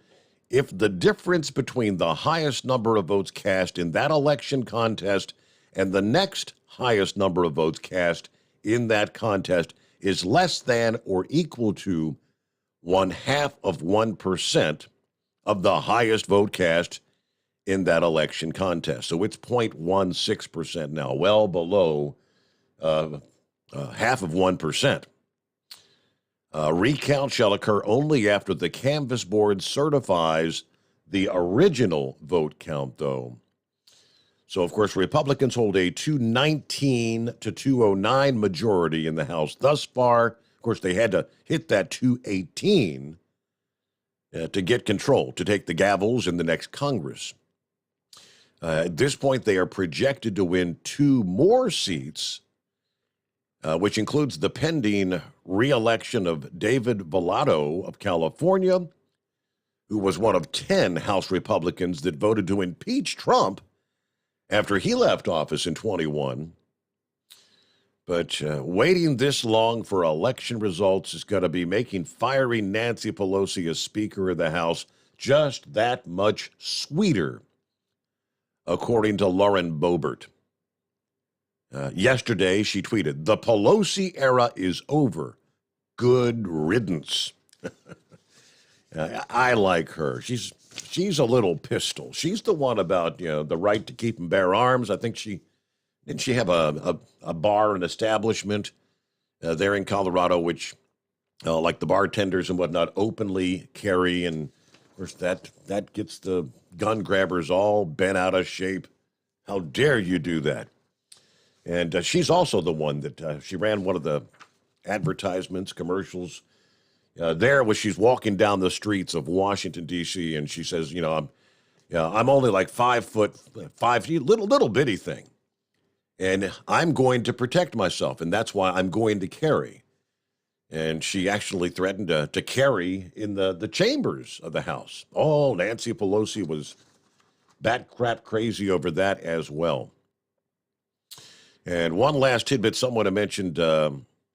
if the difference between the highest number of votes cast in that election contest and the next highest number of votes cast in that contest is less than or equal to 0.5% of the highest vote cast in that election contest. So it's 0.16% now, well below half of 1%. Recount shall occur only after the canvass board certifies the original vote count, though. So, of course, Republicans hold a 219 to 209 majority in the House thus far. Of course, they had to hit that 218 to get control, to take the gavels in the next Congress. At this point, they are projected to win 2 more seats, which includes the pending re-election of David Volato of California, who was one of 10 House Republicans that voted to impeach Trump after he left office in 21. But waiting this long for election results is going to be making firing Nancy Pelosi as Speaker of the House just that much sweeter, according to Lauren Boebert. Yesterday, she tweeted, "The Pelosi era is over. Good riddance." I like her. She's a little pistol. She's the one about the right to keep and bear arms. I think didn't she have a bar, an establishment there in Colorado, which like the bartenders and whatnot openly carry, and of course that gets the gun grabbers all bent out of shape. How dare you do that? And she's also the one that she ran one of the advertisements, commercials. There was she's walking down the streets of Washington, D.C., and she says, I'm only like 5'5", little bitty thing, and I'm going to protect myself, and that's why I'm going to carry. And she actually threatened to carry in the chambers of the House. Oh, Nancy Pelosi was bat crap crazy over that as well. And one last tidbit, someone had mentioned a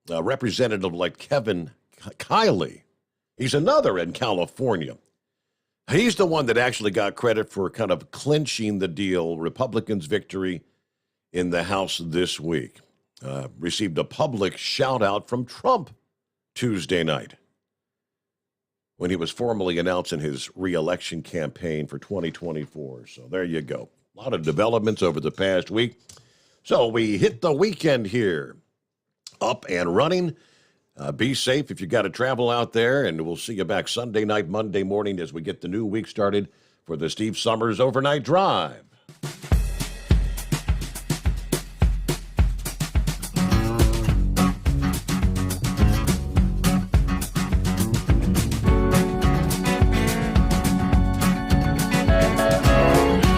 representative like Kevin Kiley. He's another in California. He's the one that actually got credit for kind of clinching the deal, Republicans' victory in the House this week. Received a public shout-out from Trump Tuesday night when he was formally announcing his re-election campaign for 2024. So there you go. A lot of developments over the past week. So we hit the weekend here, up and running. Be safe if you got to travel out there, and we'll see you back Sunday night, Monday morning as we get the new week started for the Steve Sommers Overnight Drive.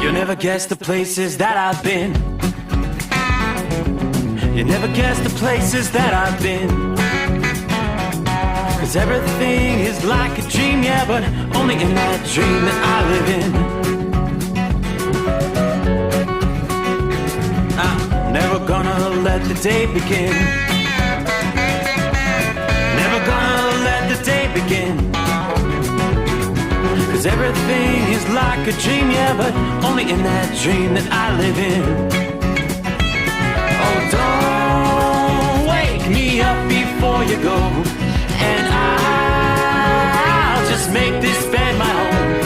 You'll never guess the places that I've been. You never guess the places that I've been. 'Cause everything is like a dream, yeah, but only in that dream that I live in. I'm never gonna let the day begin. Never gonna let the day begin. 'Cause everything is like a dream, yeah, but only in that dream that I live in. Oh, don't wake me up before you go, and I'll just make this bed my home.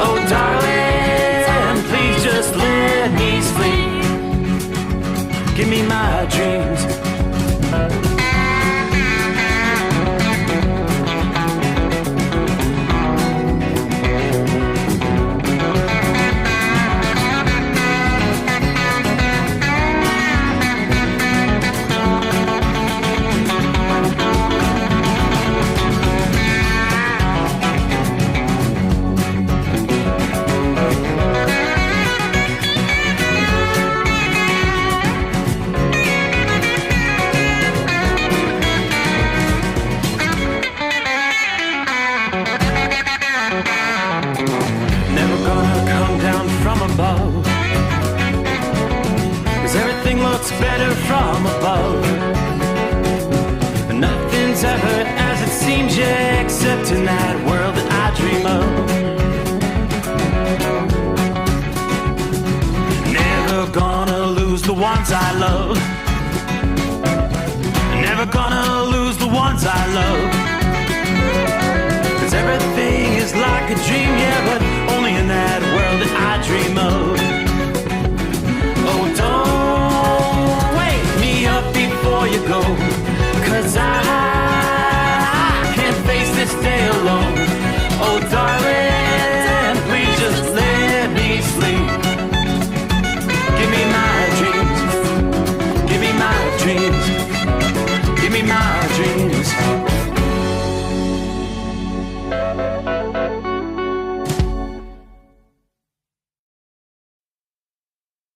Oh, darling, please just let me sleep. my dreams. Better from above. Nothing's ever as it seems, yeah, except in that world that I dream of. Never gonna lose the ones I love. Never gonna lose the ones I love. 'Cause everything is like a dream, yeah, but only in that world that I dream of. Oh, don't before you go.